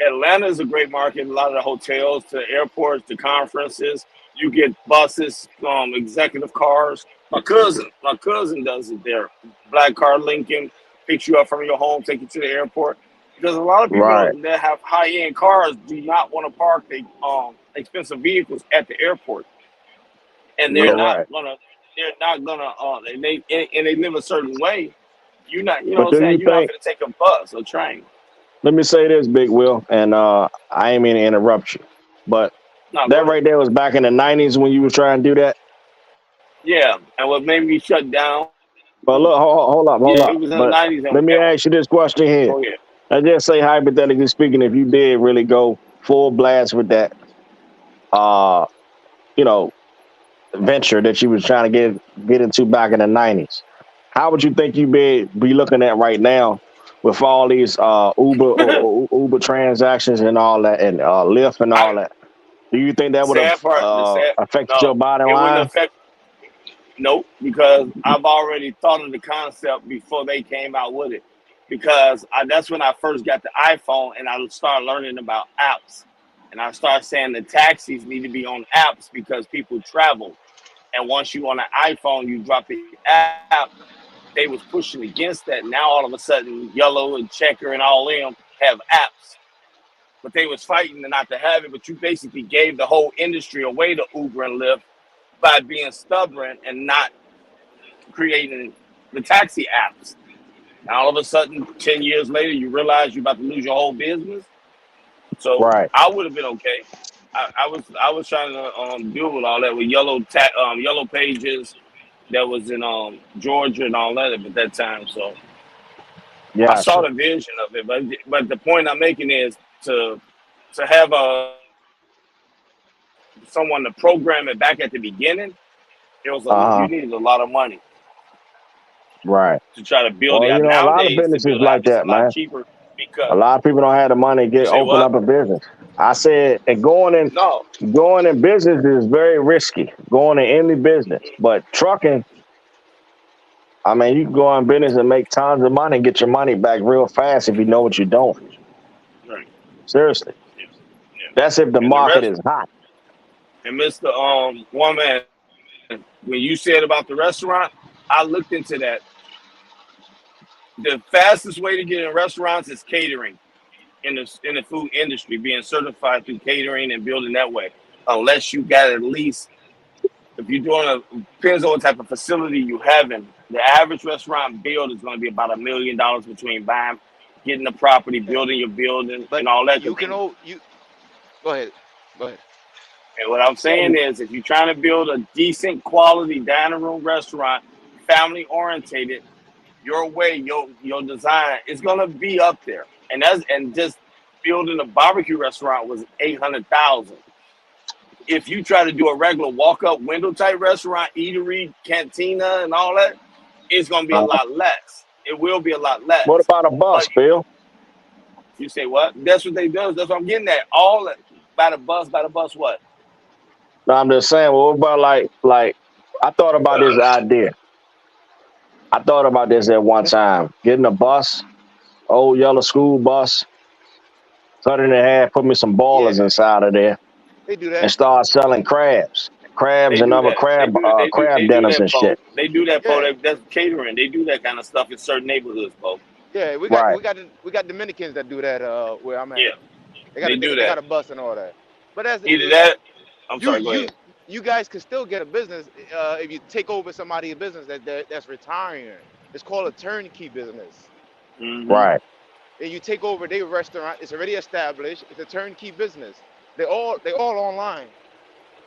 Atlanta is a great market. A lot of the hotels, to airports, to conferences. You get buses, executive cars. My cousin does it there. Black car Lincoln picks you up from your home, take you to the airport. Because a lot of people Right. that have high end cars do not want to park their expensive vehicles at the airport, and they're yeah. not Correct. gonna they're not gonna and they live a certain way. You're not, you know But what I'm do you saying. You're not think? gonna take a bus or train. Let me say this, Big Will, and I ain't mean to interrupt you, but No, go that ahead. right there was back in the '90s when you were trying to do that. Yeah, and what made me shut down? But look, Yeah, hold it up. was in the But '90s, let me ask you this question here. go ahead. I just say hypothetically speaking, if you did really go full blast with that, uh, you know, venture that you was trying to get into back in the '90s, how would you think you be looking at right now with all these Uber transactions and all that, and Lyft and I all that? Do you think the that would have sad part, the sad affected no, your bottom it wouldn't line? affect. Nope, because I've already thought of the concept before they came out with it. Because that's when I first got the iPhone and I started learning about apps. And I started saying the taxis need to be on apps because people travel. And once you on an iPhone, you drop the app. They was pushing against that. Now all of a sudden, Yellow and Checker and all them have apps. But they was fighting not to have it. But you basically gave the whole industry away to Uber and Lyft by being stubborn and not creating the taxi apps. Now all of a sudden, 10 years later, you realize you're about to lose your whole business. So Right. I would have been okay. I was trying to deal with all that with yellow pages that was in Georgia and all that at that time. So I saw Gotcha. the vision of it, but the point I'm making is to have someone to program it back at the beginning. Uh You huh. needed a lot of money Right. to try to build it Well, out. a lot of Nowadays, to businesses build an like app is a that, lot man. cheaper A because lot of people don't have the money to you get say open what? up a business. I said, and No, going in business is very risky. Going in any business, but trucking, I mean, you can go in business and make tons of money and get your money back real fast if you know what you're doing. right. Seriously, Yeah. that's if the Yeah. And the market rest, is hot. and Mr. One Man, when you said about the restaurant, I looked into that. The fastest way to get in restaurants is catering in the food industry, being certified through catering and building that way. Unless you got at least, if you're doing depends on what type of facility you having. The average restaurant build is going to be about $1 million between buying, getting the property, Yeah. building your building, But and all that. you can you go ahead. Go ahead. And what I'm saying So, is, if you're trying to build a decent quality dining room restaurant, family orientated, your way, your design is gonna be up there. And just building a barbecue restaurant was 800,000. If you try to do a regular walk up window type restaurant, eatery, cantina, and all that, it's gonna be a lot less. It will be a lot what less. about a But bus, Bill? you say what? That's what they do. That's what I'm getting at. All that by the bus. What? No, I'm just saying. Well, what about I thought about this idea. I thought about this at one time. Getting a bus, old yellow school bus, cut it in half, put me some ballers Yeah, inside of there, they do and that. start selling crabs They and do other that. crab They do dinners that, and Poe. shit. They do that, Poe. Yeah, That's catering. They do that kind of stuff in certain neighborhoods, Poe. yeah. We got Right. we got we got Dominicans that do that. Where I'm at, Yeah, they do they that. got a bus and all that. But as Either that. I'm you sorry. Go you ahead. you guys can still get a business if you take over somebody's business that's retiring. It's called a turnkey business. Hmm. Right. And you take over their restaurant. It's already established. It's a turnkey business. They all online.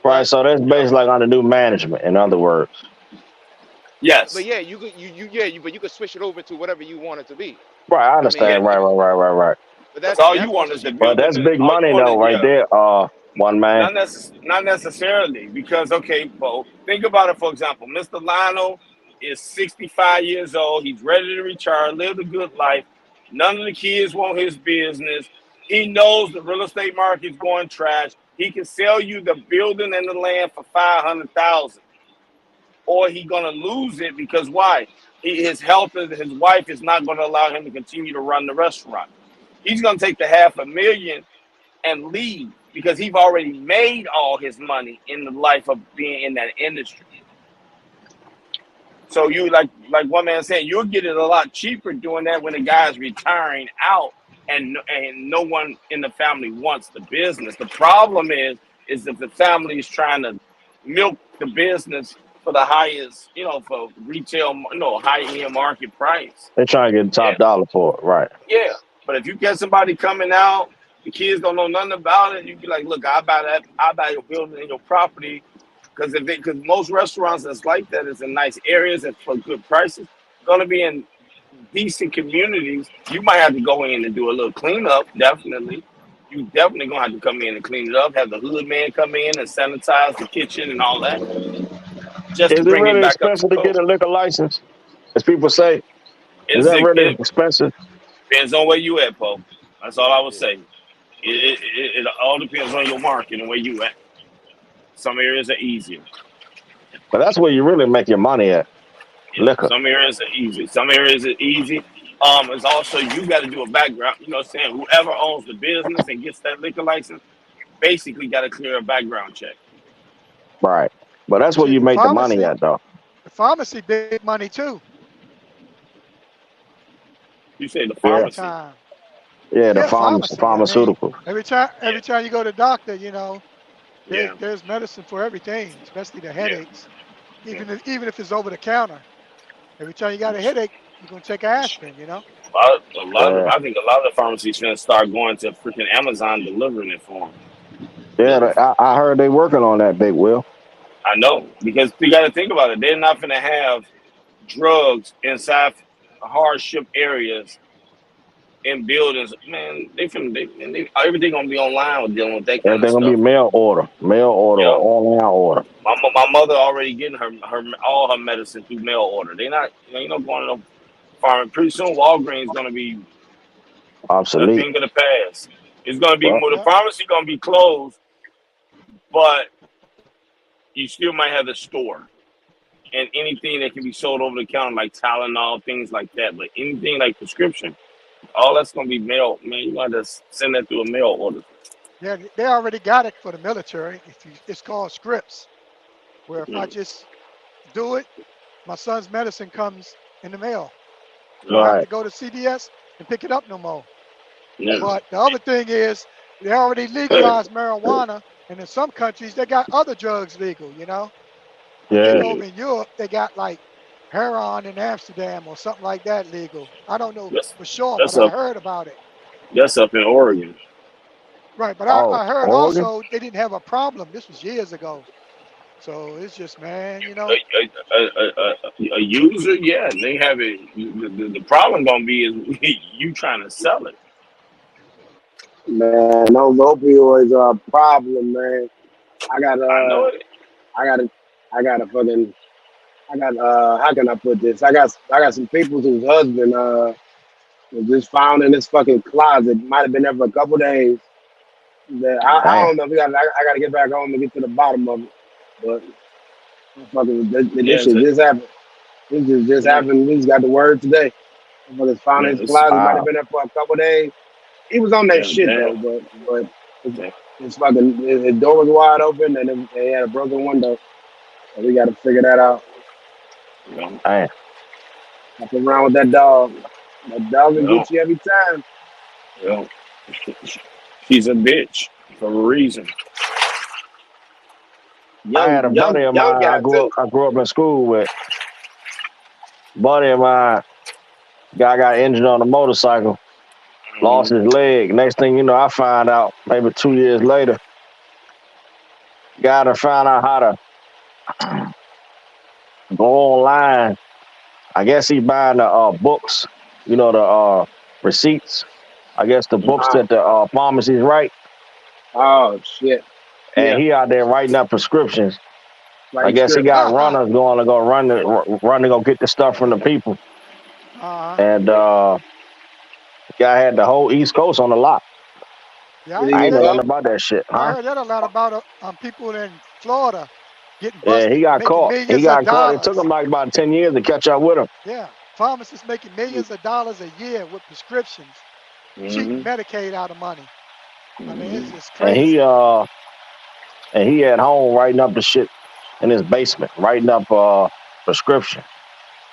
Right. But So that's Yeah. based like on the new management. In other words, but Yes. yeah, you could you yeah you but you could switch it over to whatever you want it to be. Right, I I mean, Yeah, understand. Right. but because all you that's want also is to But build that's big all you money want though, is, right yeah. there. One man. Not necessarily, because okay, Bo, think about it. For example, Mr. Lionel is 65 years old. He's ready to retire, live a good life. None of the kids want his business. He knows the real estate market's going trash. He can sell you the building and the land for 500,000, or he gonna lose it because why? His health and his wife is not going to allow him to continue to run the restaurant. He's gonna take the 500,000 and leave because he's already made all his money in the life of being in that industry. So you like one man said, you'll get it a lot cheaper doing that when the guy's retiring out and no one in the family wants the business. The problem is if the family is trying to milk the business for the highest, for retail, high end market price. They're trying to get Yeah, top dollar for it, right? yeah. But if you get somebody coming out, the kids don't know nothing about it, you be like, look, I buy your building and your property. Because most restaurants that's like that is in nice areas and for good prices, gonna be in decent communities. You might have to go in and do a little cleanup, definitely. You definitely gonna have to come in and clean it up, have the hood man come in and sanitize the kitchen and all that, just to Is it bring it really back up to expensive to get code. a liquor license? As people say, is It's, that it, really it expensive? depends on where you at, Poe. That's all I would Yeah. say. It all depends on your market and where you at. Some areas are easier. But that's where you really make your money at. Yeah, Liquor. some areas are easy. Some areas are easy. It's also you got to do a background. You know what I'm saying? Whoever owns the business and gets that liquor license basically got to clear a background check. Right. But that's where Shit, you make the money at though. the pharmacy, big money too. You say the Yeah. Big pharmacy. time. Yeah, the Yeah, pharmacy. I mean, pharmaceutical. Yeah, every time you go to the doctor, yeah. there's medicine for everything, especially the Yeah, headaches. yeah. Even if it's over the counter, every time you got a headache, you're gonna take aspirin. Yeah. I think a lot of the pharmacies gonna start going to freaking Amazon delivering it for them. Yeah, I heard they working on that, Big Will. I know because you got to think about it. They're not gonna have drugs inside hardship areas in buildings, man, everything gonna be online with dealing with that kind of Everything gonna be stuff. mail order, or Yep. online order. My mother already getting her all her medicine through mail order. They not going to no farm. Pretty soon, Walgreens gonna be a Obsolete. thing of the past. It's gonna be Well, more. The Yep. pharmacy gonna be closed, but you still might have the store and anything that can be sold over the counter, like Tylenol, things like that. But anything like prescription, all that's gonna be mail. Man, you gotta send that through a mail order. Yeah, they already got it for the military. It's called scripts. Where if I Mm, just do it, my son's medicine comes in the mail. I don't yeah, have right. to go to CVS and pick it up no more. yeah. But the other thing is, they already legalized marijuana, and in some countries they got other drugs legal. I think Yeah. over in Europe they got like heroin in Amsterdam or something like that legal. I don't know That's for sure, but that's I up heard about it. that's up in Oregon. Right, but Oh, I heard Oregon. also they didn't have a problem. This was years ago. So it's just, man, A user, yeah, they have it. The problem gonna be is you trying to sell it. Man, those opioids are a problem, man. I got I know it. I got I got a fucking, I got how can I put this? I got some people whose husband was just found in this fucking closet. Might have been there for a couple days. That I Damn. don't know. I got to get back home and get to the bottom of it. But fucking Yeah, this shit just happened. This just yeah, happened. We just got the word today. Motherfuckers found yeah, in his it's closet. Might have Wow. been there for a couple days. He was on that yeah, shit damn, though. But damn. it's fucking his door was wide open and they had a broken window. So we got to figure that out. Yeah, Damn. Fucking around with that dog. That dog will yeah, get you every time. yeah. She's a bitch for a reason. I had a buddy of Young mine guy too. I grew up in school with. Buddy of mine, guy got injured on a motorcycle, lost Hmm. his leg. Next thing you know, I find out maybe 2 years later, guy to find out how to go online. I guess he buying the books, the receipts. I guess the books Uh, that the pharmacies write, oh shit. and Yeah. he out there writing up prescriptions. I Writing guess he scripts. got runners going to go run to go get the stuff from the people, and guy had the whole East Coast on the lock. Yeah, Did he I ain't get know they nothing caught? about that shit, I huh? heard that a lot about people in Florida getting Yeah, he busted, got making caught. He millions of got caught. It took dollars. him like about 10 years to catch up with him. Yeah, pharmacists making millions of dollars a year with prescriptions, cheating Mm-hmm. Medicaid out of money. I mean, it's Mm-hmm. just And crazy. he at home writing up the shit in his basement, writing up prescription,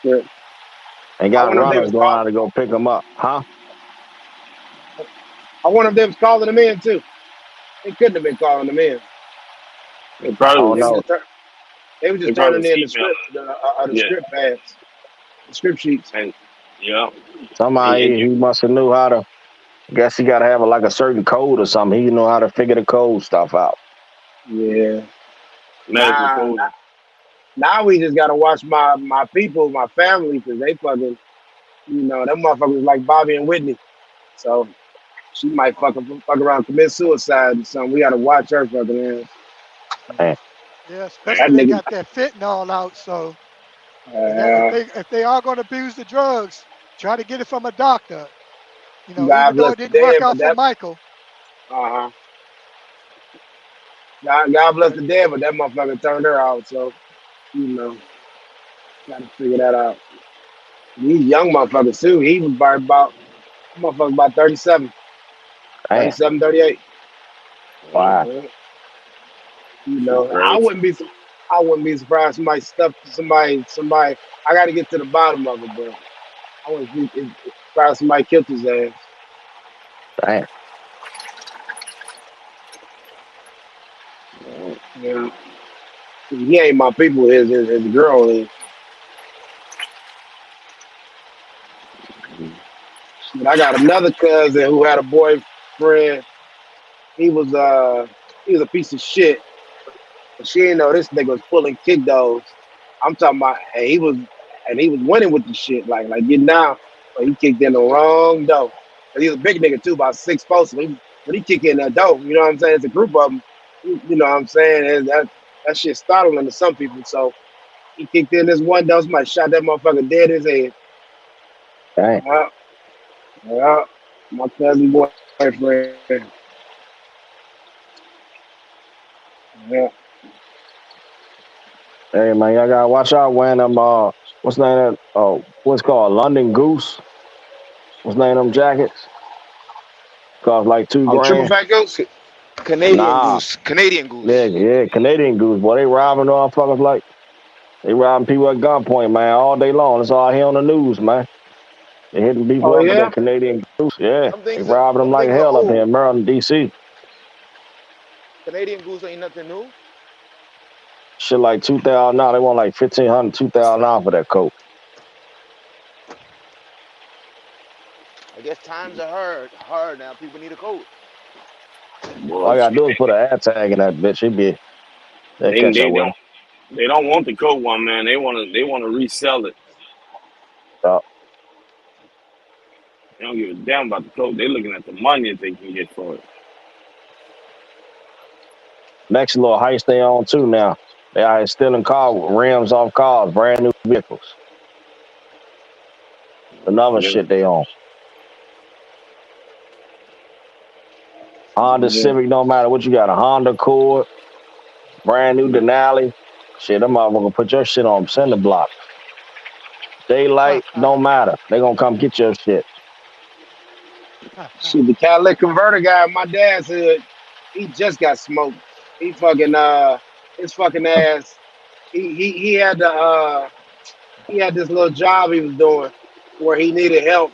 Yeah. and I got wonder if they runners was going call. out to go pick him up, huh? I wonder if they was calling him in too. They couldn't have been calling him in. They I probably don't They was was. know. just they was They just probably turning was in the emailing. script, the Yeah. script pads, the script sheets. And yeah. Somehow he And must have knew how to. I guess he got to have like a certain code or something. He know how to figure the code stuff out. Yeah. medical Nah. coding. Now we just gotta watch my people, my family, because they fucking, them motherfuckers like Bobby and Whitney. So she might fuck around, commit suicide or something. We gotta watch her fucking ass. Man, Yeah, That especially they nigga. got that fentanyl out. So Uh, if they are going to abuse the drugs, try to get it from a doctor. God Even though bless it the didn't work dead, but out for that. Michael. Uh huh. God bless the dead, but that motherfucker turned her out. So you know, gotta figure that out. These young motherfuckers too. He was about motherfucker about 37, damn. 37, 38. Yeah. Wow. Uh, Shit I crazy. wouldn't be. I wouldn't be surprised somebody stuffed somebody. Somebody. I got to get to the bottom of it, but I wouldn't be surprised somebody killed his ass. Damn. Yeah. Yeah, he ain't my people. His girl is. But I got another cousin who had a boyfriend. He was he was a piece of shit. But she didn't know this nigga was pulling kick those. I'm talking about, and he was winning with the shit, like getting down. But he kicked in the wrong door. And he was a big nigga too, about 6'4". So when he kick in that door, you know what I'm saying? It's a group of them. You know what I'm saying? And that shit startling to some people. So he kicked in this one door. Somebody shot that motherfucker dead in his head. Damn. Yeah, yeah. My cousin boyfriend. Yeah. Hey man, y'all gotta watch out wearing them what's the name of that what's called London Goose? What's the name of them jackets? Cost like two Oh, triple grand. fat goose? Canadian Nah. goose. Canadian Yeah, goose. yeah, Canadian Goose, boy. They robbing motherfuckers like they robbing people at gunpoint, man, all day long. That's all I hear on the news, man. They hitting people Oh up with yeah. that Canadian Goose. Yeah. They robbing them Them like things are hell up here old. in Maryland, DC. Canadian goose ain't nothing new. Shit like 2,000 now. They want like 1,500, 2,000 now for that coat. I guess times are hard now. People need a coat. All I Well, gotta shit, do is put an ad tag in that bitch. They'll they catch up they with don't they don't want the coat one, man. They wanna resell it. them. They don't give a damn about the coat. They're looking at the money that they can get for it. Next little heist they on too now. They out here stealing car rims off cars, brand new vehicles. Another Yeah. shit they on. Honda Yeah. Civic, don't matter what you got, a Honda Accord, brand new Denali. Shit, them motherfuckers put your shit on cinder block. Daylight, don't matter. They gonna come get your shit. Shit, the catalytic converter guy at my dad's hood, he just got smoked. He fucking his fucking ass. He had he had this little job he was doing where he needed help,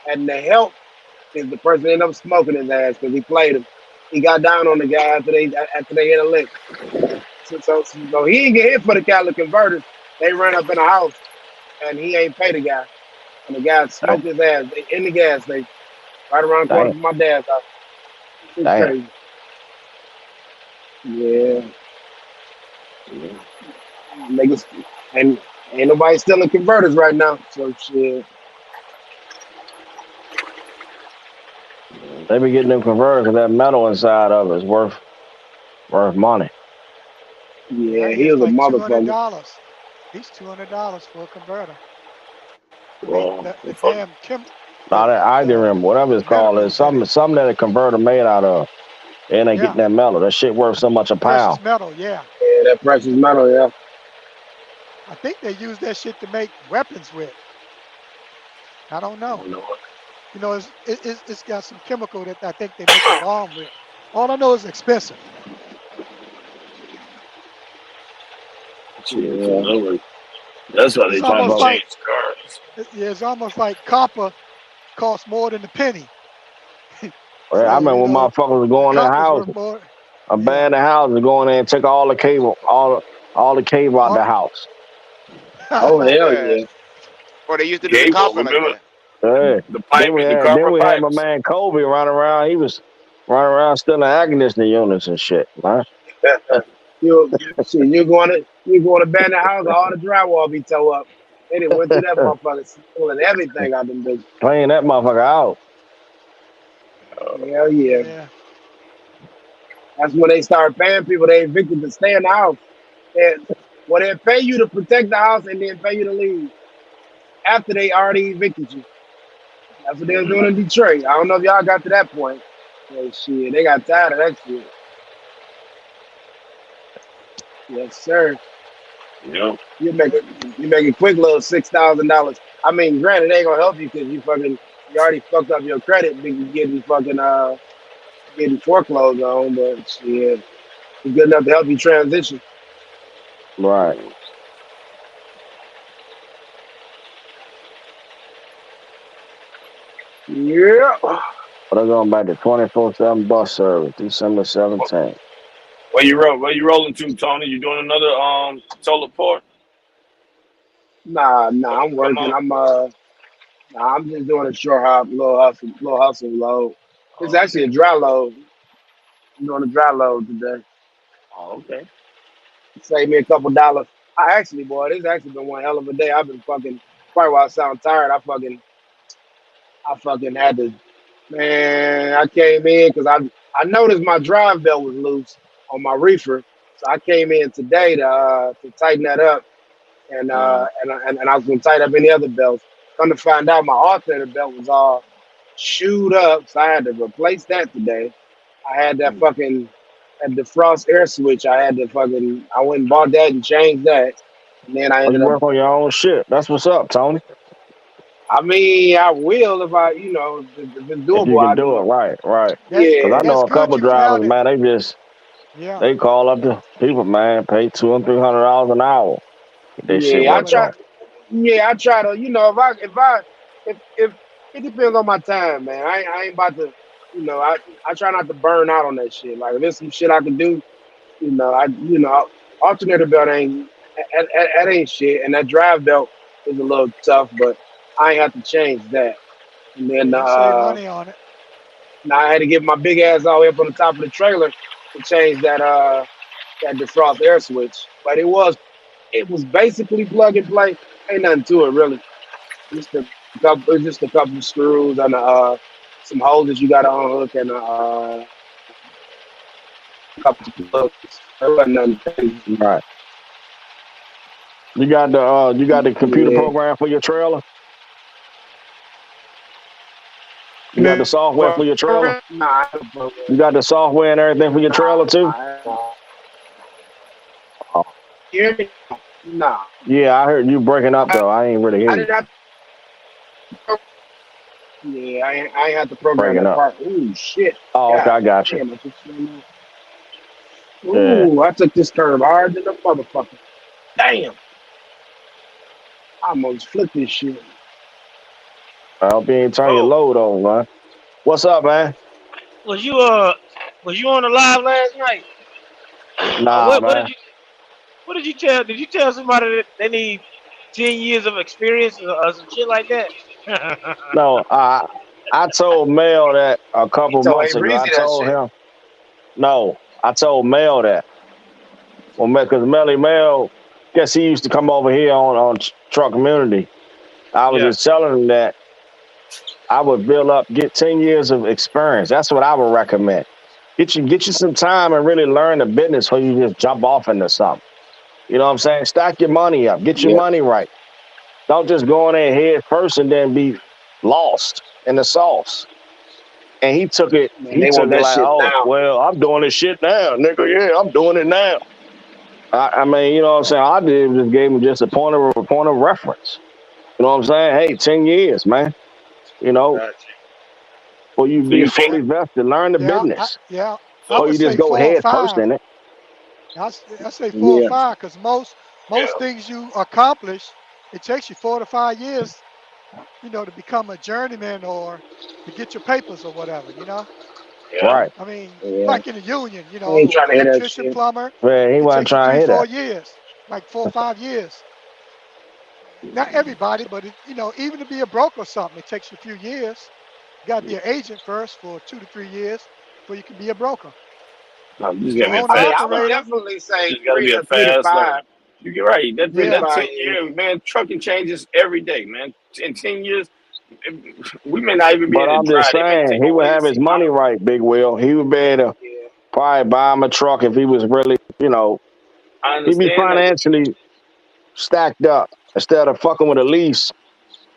and the help is the person ended up smoking his ass because he played him. He got down on the guy after they hit a lick. So he didn't get hit for the catalytic converters. They ran up in the house and he ain't paid the guy, and the guy Damn, smoked his ass. They in the gas station right around the corner damn, from my dad's house. Shit damn. crazy. Yeah, niggas, and ain't nobody stealing converters right now. So shit. They be getting them converted because that metal inside of it is worth money. Yeah, Yeah, he he is was a like motherfucker. $200. He's $200 for a converter. I mean, Well, the fuck. damn Not that I didn't remember whatever the it's called. It's minerals in it. something that a converter made out of. And they getting Yeah, that metal. That shit worth so much a precious pound. metal. Yeah, Yeah, that precious metal. Yeah. I think they use that shit to make weapons with. I don't I know. don't know. You know, it's got some chemical that I think they make a bomb with. All I know is expensive. Shit, so Yeah. that's why It's they trying to almost But like change cars. it's almost like copper costs more than a penny. I So remember when motherfuckers was going in the copper's house, worth more. Yeah. abandoned houses, going in and take all the cable, all the cable out All- the house. Oh hell Yeah. yeah. Or they used to do the Cable, copper like remember that. Hey. the pipe and the Then copper we had my pipes? man Kobe running around. He was running around stealing air conditioning units and shit, man. You going to abandon house, all the drywall be tore up. They done went through that motherfucker pulling everything out them bitches. Clean that motherfucker out. Hell yeah. yeah. That's when they start paying people they evicted to stay in the house. And well, they pay you to protect the house and then pay you to leave after they already evicted you. That's what they was doing in Detroit. I don't know if y'all got to that point. But shit, they got tired of that shit. Yes, sir. Yeah. You make a quick little $6,000. I mean, granted, it ain't gonna help you because you already fucked up your credit, getting fucking getting foreclosed on. But shit, it's good enough to help you transition. Right. Yeah. But I'm going back to 24/7 bus service, December 17th. Where you rolling to, Tony? You doing another solar port? Nah, I'm Come working. on. I'm just doing a short hop, little hustle load. It's Oh, actually a okay. dry load. I'm doing a dry load today. Oh, okay. Save me a couple dollars. Boy, this actually been one hell of a day. I've been fucking. Probably why I sound tired. I fucking had to. Man, I came in because I noticed my drive belt was loose on my reefer, so I came in today to tighten that up, Mm. and I was gonna tighten up any other belts. Come to find out, my alternator belt was all chewed up, so I had to replace that today. I had that Mm. fucking that defrost air switch. I went and bought that and changed that, and then I Oh, you ended up. work on your own shit. That's what's up, Tony. I mean, I will if if it's If you doable, can I do do it, it. right. Because I Yeah, That's know a good couple you drivers, found it. man, Yeah. they call up the people, man, pay $200-300 an hour. Get that shit yeah. worked on. I try to. If it depends on my time, man. I ain't about to. I try not to burn out on that shit. Like if there's some shit I can do, alternator belt that ain't shit, and that drive belt is a little tough, but I ain't have to change that. And Yeah, then you save money on it. now I had to get my big ass all the way up on the top of the trailer to change that defrost air switch. But it was basically plug and play. Ain't nothing to it really. Just a couple of screws and some holes that you got to unhook and a couple of plugs. It wasn't nothing crazy. Right. You got the computer Yeah. program for your trailer? You got the software for your trailer? Nah, I don't program. You got the software and everything for your trailer too? Nah. Oh, You hear me? Nah. yeah, I heard you breaking up though. I ain't really hear I you didn't have to. Yeah, I ain't have to program breaking that up. part. Ooh, shit. Oh, okay, God I got you. damn, I just Yeah. Ooh, I took this curve hard than a motherfucker. Damn. I almost flipped this shit. I hope you ain't turn your Oh, load on, man. What's up, man? Was you was you on the live last night? Nah, What man. did you tell? Did you tell somebody that they need 10 years of experience or some shit like that? No, I told Mel that a He couple told months A ago. I Breezy that told shit. him no. I told Mel that. Well, because Mel, guess he used to come over here on Truck Community. I was Yeah. just telling him that I would build up, get 10 years of experience. That's what I would recommend. Get you some time and really learn the business before you just jump off into something. You know what I'm saying? Stack your money up. Get your Yeah, money right. Don't just go in there head first and then be lost in the sauce. And he took it. man, He they took want it that like, shit oh, now. well, I'm doing this shit now, nigga. Yeah, I'm doing it now. I mean, you know what I'm saying? All I did was just gave him just a point of reference. You know what I'm saying? Hey, 10 years, man. You know, Gotcha. for you So be you think? fully vested, learn the Yeah, business. I So Or would you just say go four or head first five. in it. I say four or yeah, five because most yeah, things you accomplish, it takes you 4 to 5 years, to become a journeyman or to get your papers or whatever. yeah, Right. I mean, yeah. like in the union, I ain't trying to hear that electrician, shit. plumber, Man, he it wasn't takes you trying to three, hear four that. years, like 4 or 5 years. Not everybody, but even to be a broker or something, it takes you a few years. You got to be an agent first for 2 to 3 years before you can be a broker. No, you just The gotta be a owner I mean, fast I would learner. operator, definitely say Just gotta be a three to fast learner. five, You get right. That three been to yeah, that five 10 years. years, man. Trucking changes every day, man. In 10 years, we may not even be But able to I'm just drive. They may saying, take he would away have his money C-Pilot. right, Big Will. He would be able to Yeah. probably buy him a truck if he was really, I he'd be understand that, but financially stacked up instead of fucking with a lease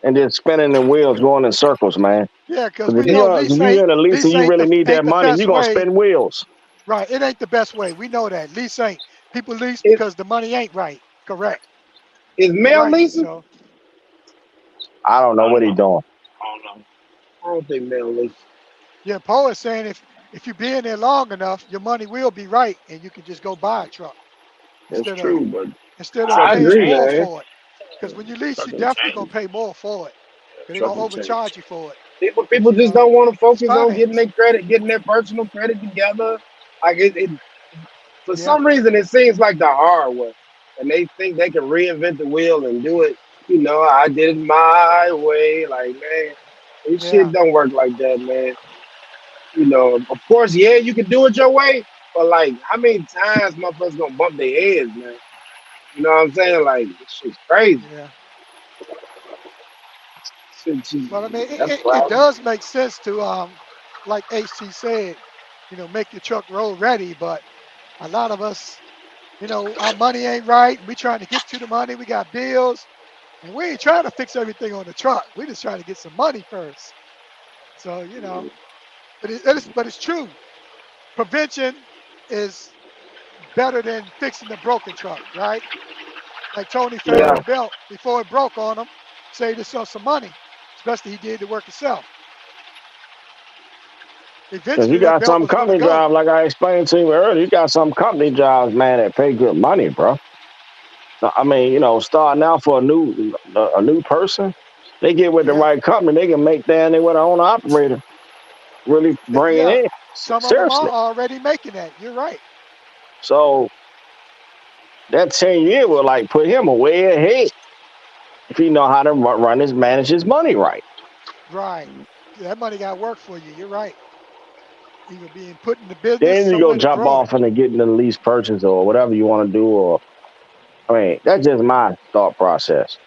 and then spinning the wheels going in circles, man. yeah, because Because we if know you're if you're in a lease and lease you ain't really the need that money, best you're gonna way. spin wheels. Right, it ain't the best way. We know that lease ain't. People lease Is because the money ain't right. Correct. is You're Mel right. leasing? So I don't know I what don't he's know. doing. I don't know. I don't think Mel leasing. yeah, Poe is saying if you be in there long enough, your money will be right, and you can just go buy a truck That's instead of true, but instead of I trucking paying agree, more change. man. for it. Because when you lease, you Trucking definitely gonna change. pay more for it. Because they're gonna Trucking change. overcharge you for it. People Because just don't want to it's focus on getting finance. their credit, getting their personal credit together. Like it for Yeah, some reason, it seems like the hard way, and they think they can reinvent the wheel and do it. I did it my way. Like, man, this shit yeah, don't work like that, man. Of course, yeah, you can do it your way, but like, how many times motherfuckers gonna bump their heads, man? You know what I'm saying? Like, this shit's crazy. yeah. Shit, But I mean, That's it problem. does make sense to like HT said, make your truck road ready. But a lot of us, our money ain't right. We trying to get to the money. We got bills, and we ain't trying to fix everything on the truck. We just trying to get some money first. So but it's true. Prevention is better than fixing the broken truck, right? Like Tony found yeah. the belt before it broke on him, saved himself some money, especially he did the work himself. Because you Eventually, that got belt some was going to company go. jobs, like I explained to you earlier, you got some company jobs, man, that pay good money, bro. I mean, starting out for a new person, they get with the Yeah, right company, they can make down there with an owner operator really bring it yeah. in. Some of them are Seriously. already making that. You're right. So that 10 year will like put him way ahead if he know how to manage his money right. Right. That money got work for you. You're right. Either being put in the business, Then you go somewhere to jump grow it. off into getting the lease purchase or whatever you want to do. Or I mean, that's just my thought process.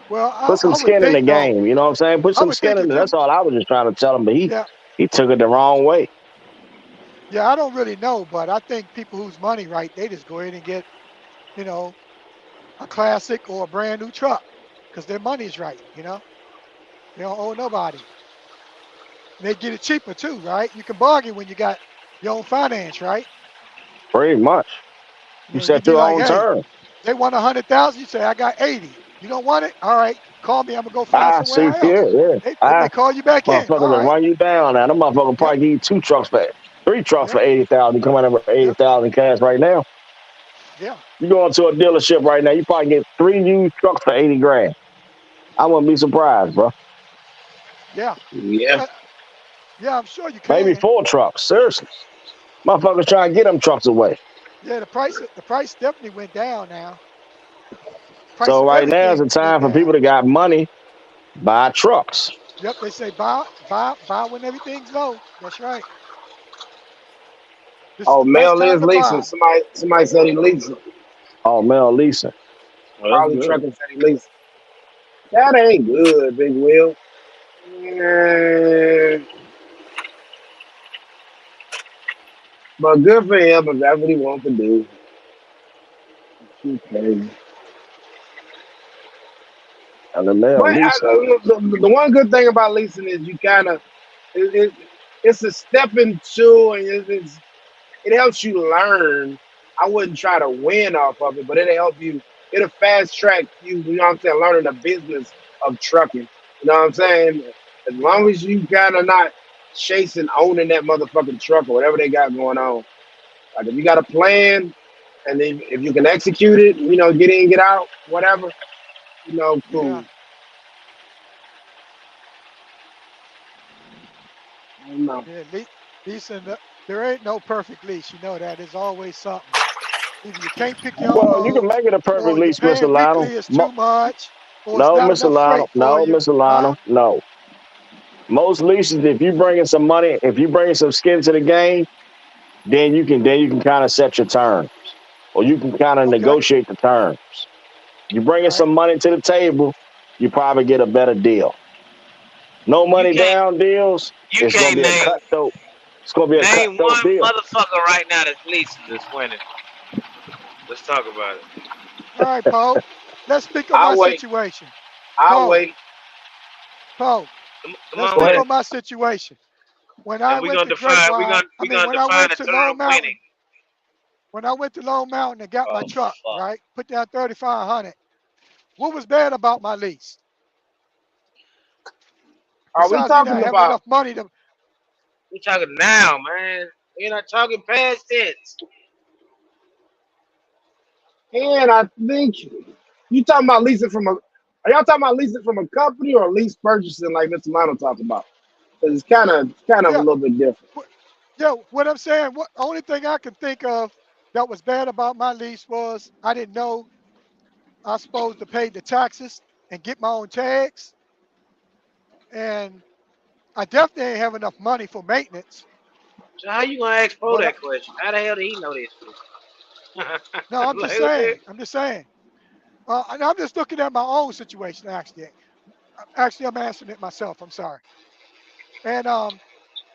Well, Put some I would skin in the think though. game. You know what I'm saying? Put I some would skin think in if it. That's you, all I was just trying to tell him. But he yeah, he took it the wrong way. yeah. I don't really know, but I think people whose money right, they just go ahead and get, you know, a classic or a brand new truck because their money's right. They don't owe nobody. And they get it cheaper too, right? You can bargain when you got your own finance, right? Pretty much. You You'd set be your like, own hey, terms. they want 100,000. You say, I got 80. You don't want it? All right, call me. I'm gonna go find I somewhere see. Yeah, else. yeah. They may call you back in. Motherfuckers All will right. run you down now. Them motherfuckers Yep. probably give you 2 trucks for 3 trucks for Yep. 80,000. Coming out with eighty Yep. thousand cash right now. Yeah. You go into a dealership right now, you probably get 3 used trucks for 80 grand. I wouldn't be surprised, bro. Yeah. Yeah. Uh, yeah. I'm sure you Maybe can. 4 trucks. Seriously, motherfuckers trying to get them trucks away. Yeah. The price definitely went down now. Price So of right now is everything the went time for people down. that got money buy trucks. Yep. They say buy when everything's low. That's right. This is Oh, the best Mel time is to leasing. buy. Somebody said he leasing. Oh, Mel leasing. Oh, that's Probably good. trucking said he leasing. That ain't good, Big Will. Yeah. But good for him if that's what he wants to do. Okay. And the mail But lease. the one good thing about leasing is you kind of it's a stepping stool and it helps you learn. I wouldn't try to win off of it, but it'll help you. It'll fast track you. You know what I'm saying? Learning the business of trucking. You know what I'm saying? As long Yeah. as you kind of not chasing owning that motherfucking truck or whatever they got going on. Like if you got a plan and then if you can execute it, you know, get in, get out, whatever. You know, Yeah. cool. No. Yeah. Leasing, there ain't no perfect lease. You know that. There's always something. Either you can't pick your own Well, you can loads, make it a perfect or you're lease, Mr. paying Lionel. weekly is too much, or it's No, not Mr. enough Lionel. freight for No, you. Mr. Huh? Lionel. No. Most leases, if you bringing some money, if you bringing some skin to the game, then you can kind of set your terms, or you can kind of Okay. negotiate the terms. You bringing Right. some money to the table, you probably get a better deal. No You money can't down deals, you it's gonna can't be a name cutthroat. It's gonna be a name cutthroat one deal. motherfucker right now that's leasing this winning. Let's talk about it. All right, Poe. Let's speak on my I'll wait. situation. I'll Poe. wait. Poe. Come Let's on Go with speak it. ahead. on my situation. When And I went to Grapevine, I we're mean, gonna when I define went the to term Lone winning. Mountain, when I went to Lone Mountain and got my Oh truck, fuck. right, put down 3,500. What was bad about my lease? Are we Besides me talking not having about? enough money to, We talking now, man. We're not talking past tense. And I think you talking about leasing from a. Are y'all talking about leasing from a company or lease purchasing like Mr. Lionel talked about? Because it's kind of a yeah, little bit different. yeah. What I'm saying, what only thing I can think of that was bad about my lease was I didn't know I was supposed to pay the taxes and get my own tags, and I definitely ain't have enough money for maintenance. So how you gonna ask Poe But that question? How the hell did he know this shit? no, I'm just Like what the saying. I'm just saying. And I'm just looking at my own situation. Actually, I'm answering it myself. I'm sorry. And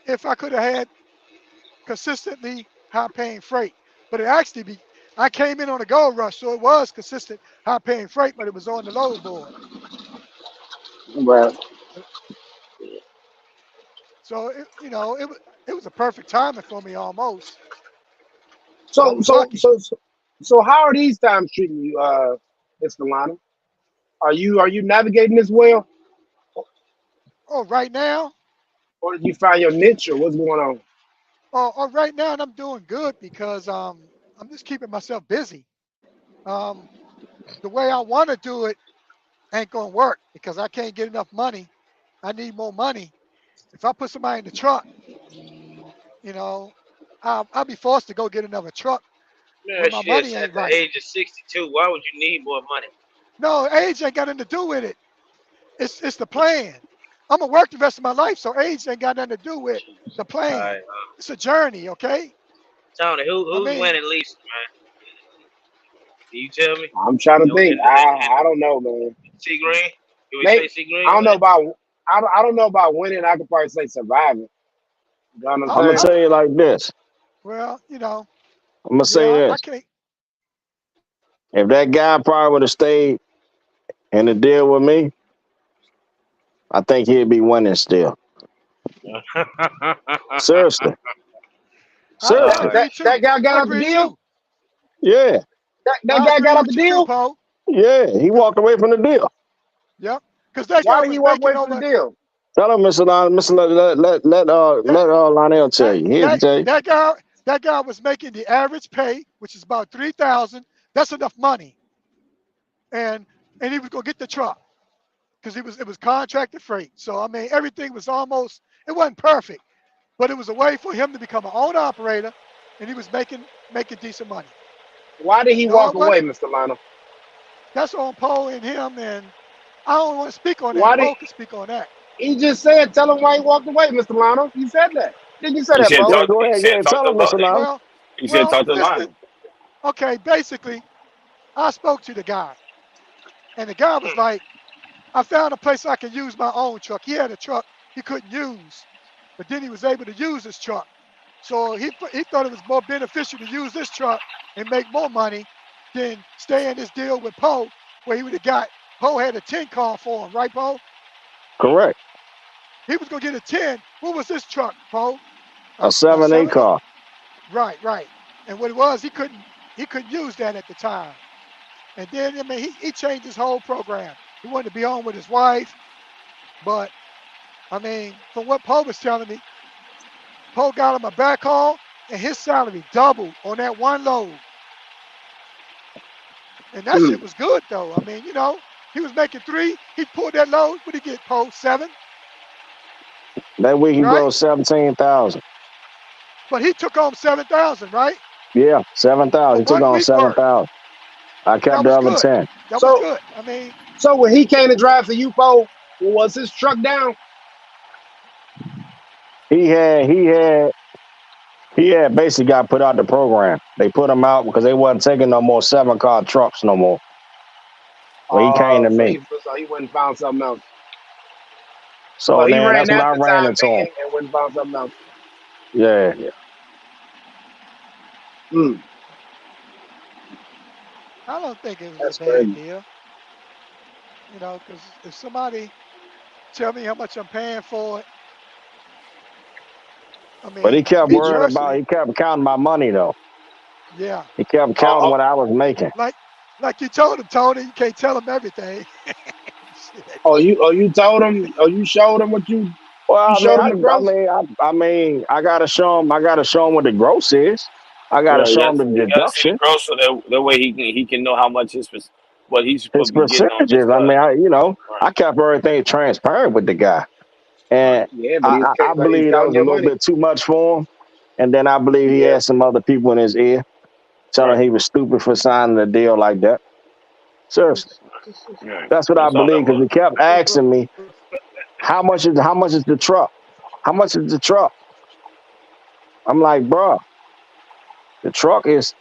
if I could have had consistently high paying freight, but it actually I came in on a gold rush, so it was consistent high paying freight, but it was on the load board. Right. So it was a perfect timing for me almost. So I So was so lucky. so so so how are these times treating you, Mr. Lionel? Are you navigating this well, Oh, right now, or did you find your niche, or what's going on? right now, I'm doing good because I'm just keeping myself busy. Um, the way I want to do it ain't gonna work because I can't get enough money. I need more money. If I put somebody in the truck, you know, I'll be forced to go get another truck man when my shit money at ain't the right. age of 62, why would you need more money? No, age ain't got nothing to do with it. It's the plan. I'm gonna work the rest of my life, so age ain't got nothing to do with the plan. Alright, It's a journey, okay? Tony, I who's mean, winning least, man? Can you tell me? I'm trying to In, think. I don't know, man. Sea Green? You would say Maybe Sea I Green don't know winning? about. I don't know about winning. I could probably say surviving. You know what I'm I'm gonna saying? tell you like this. well, I'm gonna say yeah, I this. can't. If that guy probably would have stayed in the deal with me, I think he'd be winning still. Seriously. I Seriously. agree That too. guy got I out the agree deal. too. Yeah. That I guy got agree out the with you too, deal. Poe. Yeah. He Cause walked away from the deal. yep, because that Why guy did he was walk making away from the over deal? Tell him, Mr. that Lionel tell that you. He'll that tell you. that guy was making the average pay, which is about 3,000. That's enough money, and he was gonna get the truck because it was contracted freight. So I mean, everything was almost it wasn't perfect, but it was a way for him to become an owner operator, and he was making decent money. Why did he No, I walk away, wasn't. Mr. Lionel? That's on Poe and him, and I don't want to speak on that. Why did Poe can speak on that. he just said? Tell him why he walked away, Mr. Lionel. You said that. Didn't you say He that, said Poe? Yeah, talk. go He ahead. said Yeah, talk tell to him, Mr. Lionel. Well, He said well, talk to listen. Lionel. Okay, basically, I spoke to the guy, and the guy was like, I found a place I could use my own truck. He had a truck he couldn't use, but then he was able to use his truck. So he thought it was more beneficial to use this truck and make more money than stay in this deal with Poe, where he would have got Poe had a 10 car for him, right, Poe? Correct. He was gonna get a 10. What was this truck, Poe? A A 7-8 7? car. Right, right. And what it was, he couldn't use that at the time. And then I mean he changed his whole program. He wanted to be home with his wife, but I mean, from what Poe was telling me, Poe got him a backhaul and his salary doubled on that one load. And that shit Mm. was good though. I mean, he was making 3. He pulled that load. What did he get, Poe? 7, That week he right? brought 17,000. But he took home 7,000, right? Yeah, 7,000. For He took one on week work. 7,000. I kept That the was other good. 10. That was So good. I mean, so when he came to drive for you, Poe, was his truck down? He had he had he had basically got put out the program. They put him out because they wasn't taking no more 7-car trucks no more. When he came to So me. he went and found something else. So So he then ran that's when that I the ran time into him. being and went and found something else. Yeah. Mm, I don't think it was a that's bad crazy. deal. Because if somebody tell me how much I'm paying for it, I But he mean, kept me Did you? worrying about, personally, he kept counting my money though. yeah. He kept Oh, counting oh, what I was making. Like like you told him, Tony, you can't tell him everything. Shit. You told him? Oh, you showed him what you Well, showed him the gross? I gotta show him. I gotta show him what the gross is. I gotta Yeah, show him the you gotta see the deduction, gross so that way he can know how much what he's his supposed to be getting on his percentages. I cut. mean, Right. I kept everything transparent with the guy, Right. and Yeah, but I he's believe that counting was a your little money. bit too much for him. And then I believe he Yeah. had some other people in his ear telling Right. him he was stupid for signing a deal like that. Seriously, Right. that's what I That's all that believe because was. he kept asking me how much is the truck? How much is the truck? I'm like, bro, the truck is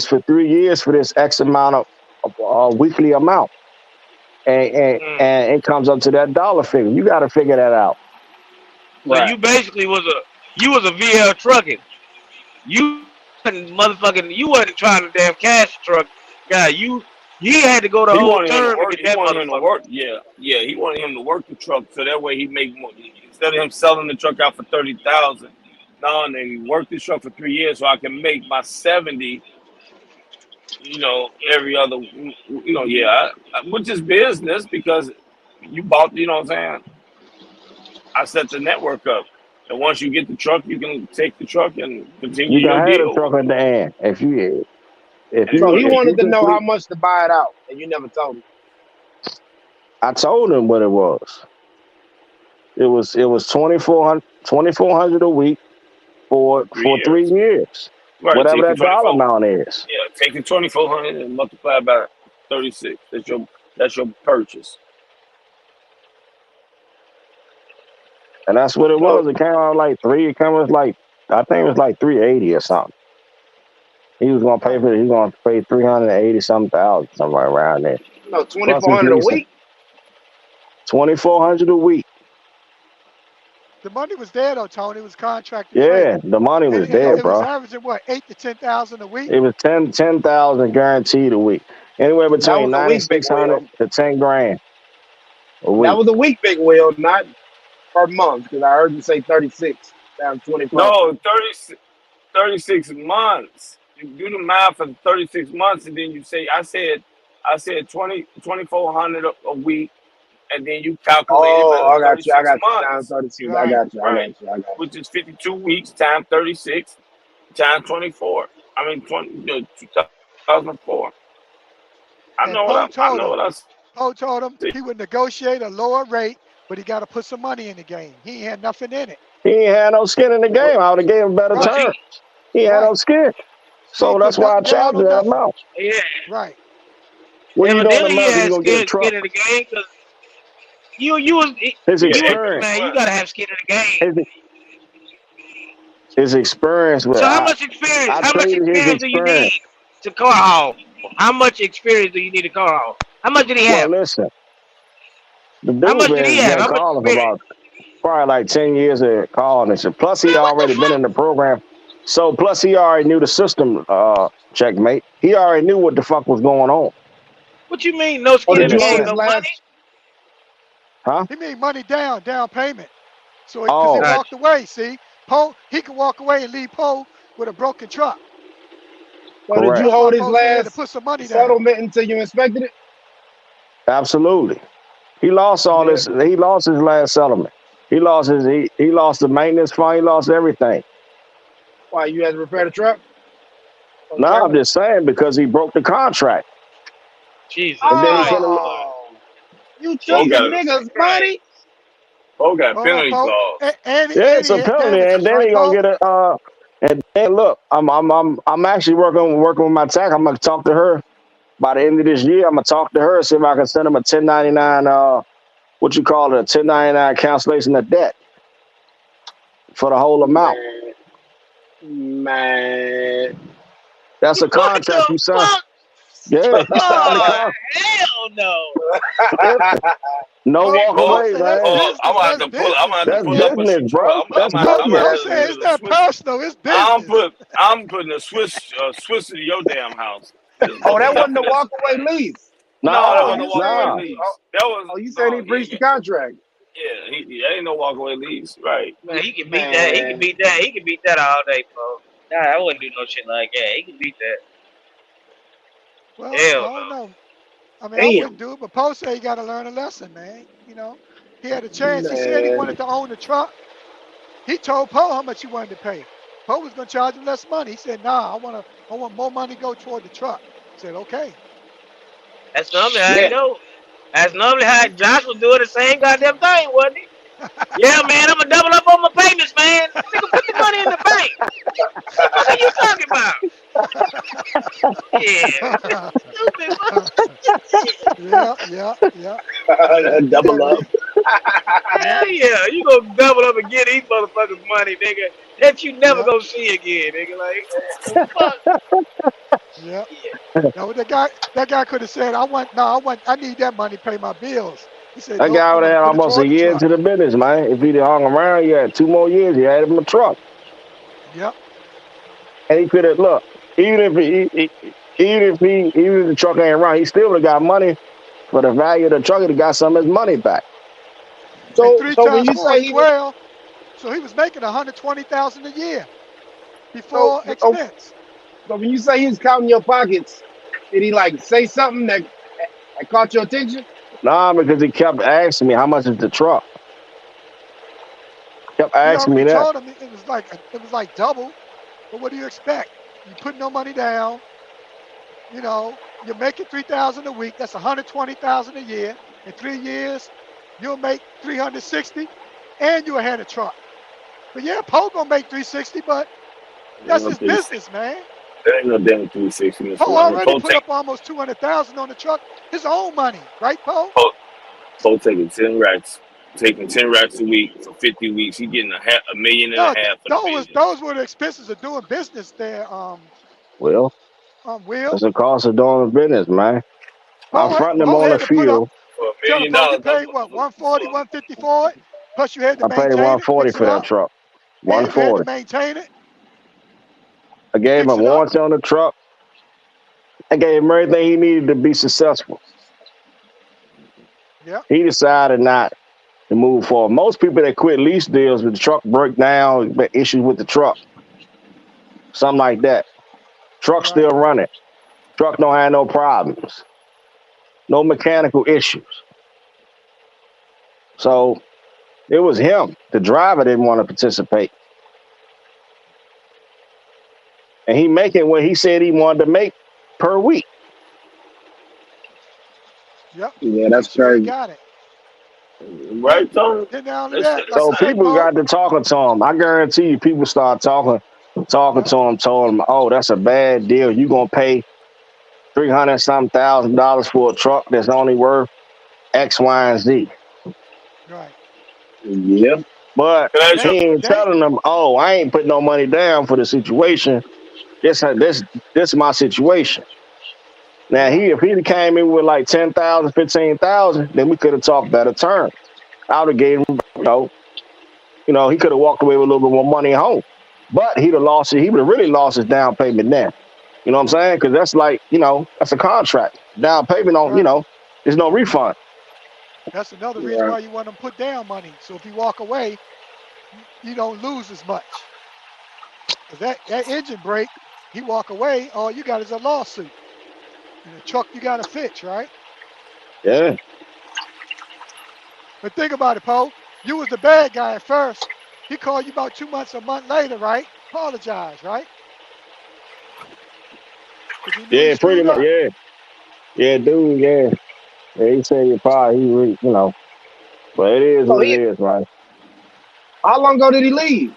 for 3 years for this X amount of weekly amount, Mm. and it comes up to that dollar figure. You got to figure that out. So Right. you basically was a VL trucking. You wasn't motherfucking. You wasn't trying to damn cash truck guy. You had to go the He whole wanted him to term to work. get He that wanted him to motherfucker. work. Yeah, yeah. He wanted him to work the truck so that way he make more. Instead of him selling the truck out for 30,000, no, and then work the truck for 3 years so I can make my 70. Every other. Yeah, which is business because you bought. You know what I'm saying? I set the network up, and once you get the truck, you can take the truck and continue You can your have the deal. truck at the end if And you So he look, if wanted you to know how complete. much to buy it out, and you never told him. I told him what it was. It was 2,400 a week for for three for three years. years, Right, whatever take the that dollar 24. amount is, Yeah, take the 2,400 and multiply by 36. That's your purchase. and that's what it So was. It came out like three. It came out like I think it was like 380 or something. He was gonna pay Right. for it. He was gonna pay 380 some thousand, somewhere around there. no, Plus his 2,400 a leasing, week. 2,400 a week. The money was there though, Tony. It was contracted freight. Yeah, the money And was it, there, it was bro. averaging what, 8 to 10,000 a week? It was 10,000 guaranteed a week. Anywhere That between was a week, Big 9,600 Will. to 10 grand a That week. was a week, Big Will, not per month, because I heard you say 36 down 24. No, 36 months. You do the math for 36 months, and then you say, I said 2,400 a week, and then you calculate it by Oh, the I got you. I 36 got you. Down months, 36. I Right. got you. I right? got you. I got you. Which is 52 weeks times 36 times 24. I mean, 2004. And I know what I see. Poe told him he would negotiate a lower rate, but he got to put some money in the game. He had nothing in it. He ain't had no skin in the What? game. I would have gave him better But Right. see, terms. He had no Right. skin. He So ain't that's put why I nothing down charged or that nothing. amount. yeah, Right. What are you doing in evidently he America? had You're gonna get a skin truck. in the game because you was His Yeah, you was experience, man. You gotta have skin in the game. his, his experience with So I How much traded his experience do you experience. need to car haul? How much experience do you need to car haul? How much did he Well, have? listen, The How dude much did he have? been How much calling for he spent? about probably like 10 years of calling and shit. Plus, he Man, what the already been fuck? in the program. So, plus, he already knew the system, checkmate. He already knew what the fuck was going on What you mean? No Oh, skin did in in a the you hold game, his sense. no money? last? Huh? He made money down payment. So because he Oh, Gotcha. walked away, see, Poe, he could walk away and leave Poe with a broken truck. So did you correct. That's why hold his Poe said he had to last put some money down. settlement until you inspected it? Absolutely. He lost all Yeah. this. He lost his last settlement. He lost the maintenance fund. He lost everything. Why you had to repair the truck or the Now I'm trailer? just saying because he broke the contract. Jesus And then he Christ, finna look. boy. Oh, you took Bo the got a Jesus nigga's Christ. money. Hold on, penalty Poe. clause. Yeah, And it's he a had penalty, and damages, then right, he gonna Poe? get a. And then look, I'm actually working with my tax. I'm gonna talk to her by the end of this year. I'm gonna talk to her, see if I can send him a 1099. What you call it, a 1099 cancellation of debt for the whole amount. Man, man. That's a What contract the you sign. fuck? Yeah, he signed the Oh, contract. hell no. No Poe, walk Poe away, said that's man. business. That's I'm gonna business. have to That's pull up a business, truck. bro. That's I'm Poe gonna have business. to said do it's the not Swiss. personal. It's business. I'm putting a Swiss to your damn house. Just Oh, go that get wasn't up the in this. walkaway lease. No, that Oh, wasn't a you walkaway saying? Nah. Oh, lease. That was oh, you saying he no, breached the contract? ain't no walkaway lease, right? Man, he can beat that. He can Man, beat that. He can beat that all day, folks. Nah, I wouldn't do no shit like that. He can beat that. Well, I Hell don't no. know. I mean, I wouldn't damn, do it, but Poe said he got to learn a lesson, man. You know, he had a chance. He said he man. wanted to own the truck. He told Poe how much he wanted to pay. Poe was going to charge him less money. He said, "Nah, I want more money to go toward the truck." I said, "Okay." That's normally how it Shit. go. That's normally how Josh was doing the same goddamn thing, wasn't he? Yeah, man, I'm gonna double up on my payments, man. Nigga, put the money in the bank. The fuck are you talking about? Yeah, stupid. Yeah. He did that Double up. way. Yep, Hell yeah, you gonna double up and get these motherfuckers money, nigga, that you never yep, gonna see again, nigga. Like, what the fuck? yep. Yeah. Now what that guy could have said, I need that money to pay my bills. He said, That nope, guy I would have want to had put it almost a toward the year truck. into the business, man. If he'd have hung around, he had 2 more years. He had him a truck, Yep, and he could have look. Even if the truck ain't around, he still would have got money for the value of the truck. He'd have got some of his money back. and So, three so when times you four say is he was, 12. So he was making 120,000 a year so, before so, expense. so when you say he was counting your pockets, did he like say something that caught your attention? Nah, because he kept asking me how much is the truck. Kept He asking me already that. told him it was like double. But what do you expect? You put no money down. You know, you're making 3,000 a week. That's 120,000 a year. In 3 years, you'll make 360, and you had a truck. But yeah, Poe gonna make 360, but There ain't that's no his 360. business, man. There ain't no damn 360, Mr. Poe Wonder. already put up almost 200,000 on the truck, his own money, right, Poe? Poe taking 10 racks, taking 10 racks a week for 50 weeks. He getting a million and a No, half for the business. those were the expenses of doing business there. Well, Will that's the cost of doing business, man. I'm fronting him Poe on the had to put up. field. For a Tell the million Poe you dollars, paid what 140, 150 for it. Plus you had to I paid maintain it, 140 fix it for that up, truck. and you had to 140. maintain it, I gave fix him it up. warranty on the truck. I gave him everything he needed to be successful. Yeah, He decided not to move forward. Most people that quit lease deals with the truck break down, issues with the truck, something like that. Truck right. still running. Truck don't have no problems, no mechanical issues. So it was him. The driver didn't want to participate, and he making what he said he wanted to make per week. Yep. Yeah, And he that's sure he crazy. got it. But right, Tony? then not only That's that, like that's you So say, people Poe. got to talking to him. I guarantee you, people start talking Yep. to him, told him, "Oh, that's a bad deal. You gonna pay 300 some $1,000 for a truck that's only worth X, Y, and Z." Right. Yeah. But Can I ask They you? he ain't they telling them, "Oh, I ain't putting no money down for the situation. This this my situation." Now, Yeah. if he'd came in with like 10,000, 15,000, then we could have talked better terms. I would have gave him, he could have walked away with a little bit more money at home. But he'd have lost it. He would have really lost his down payment now. You know what I'm saying? Because that's like, that's a contract. Down payment on, Right. there's no refund. That's another reason Right. why you want them to put down money. So if you walk away, you don't lose as much. Because that engine break, he walk away, all you got is a lawsuit. And the truck you got to fix, right? Yeah. But think about it, Poe. You was the bad guy at first. He called you about 2 months, a month later, right? Apologize, right? Because he knew he Yeah, pretty screwed much. up. Yeah. Yeah, dude. Yeah. Yeah, he said your probably, but it is So what it he, is, man. how long ago did he leave?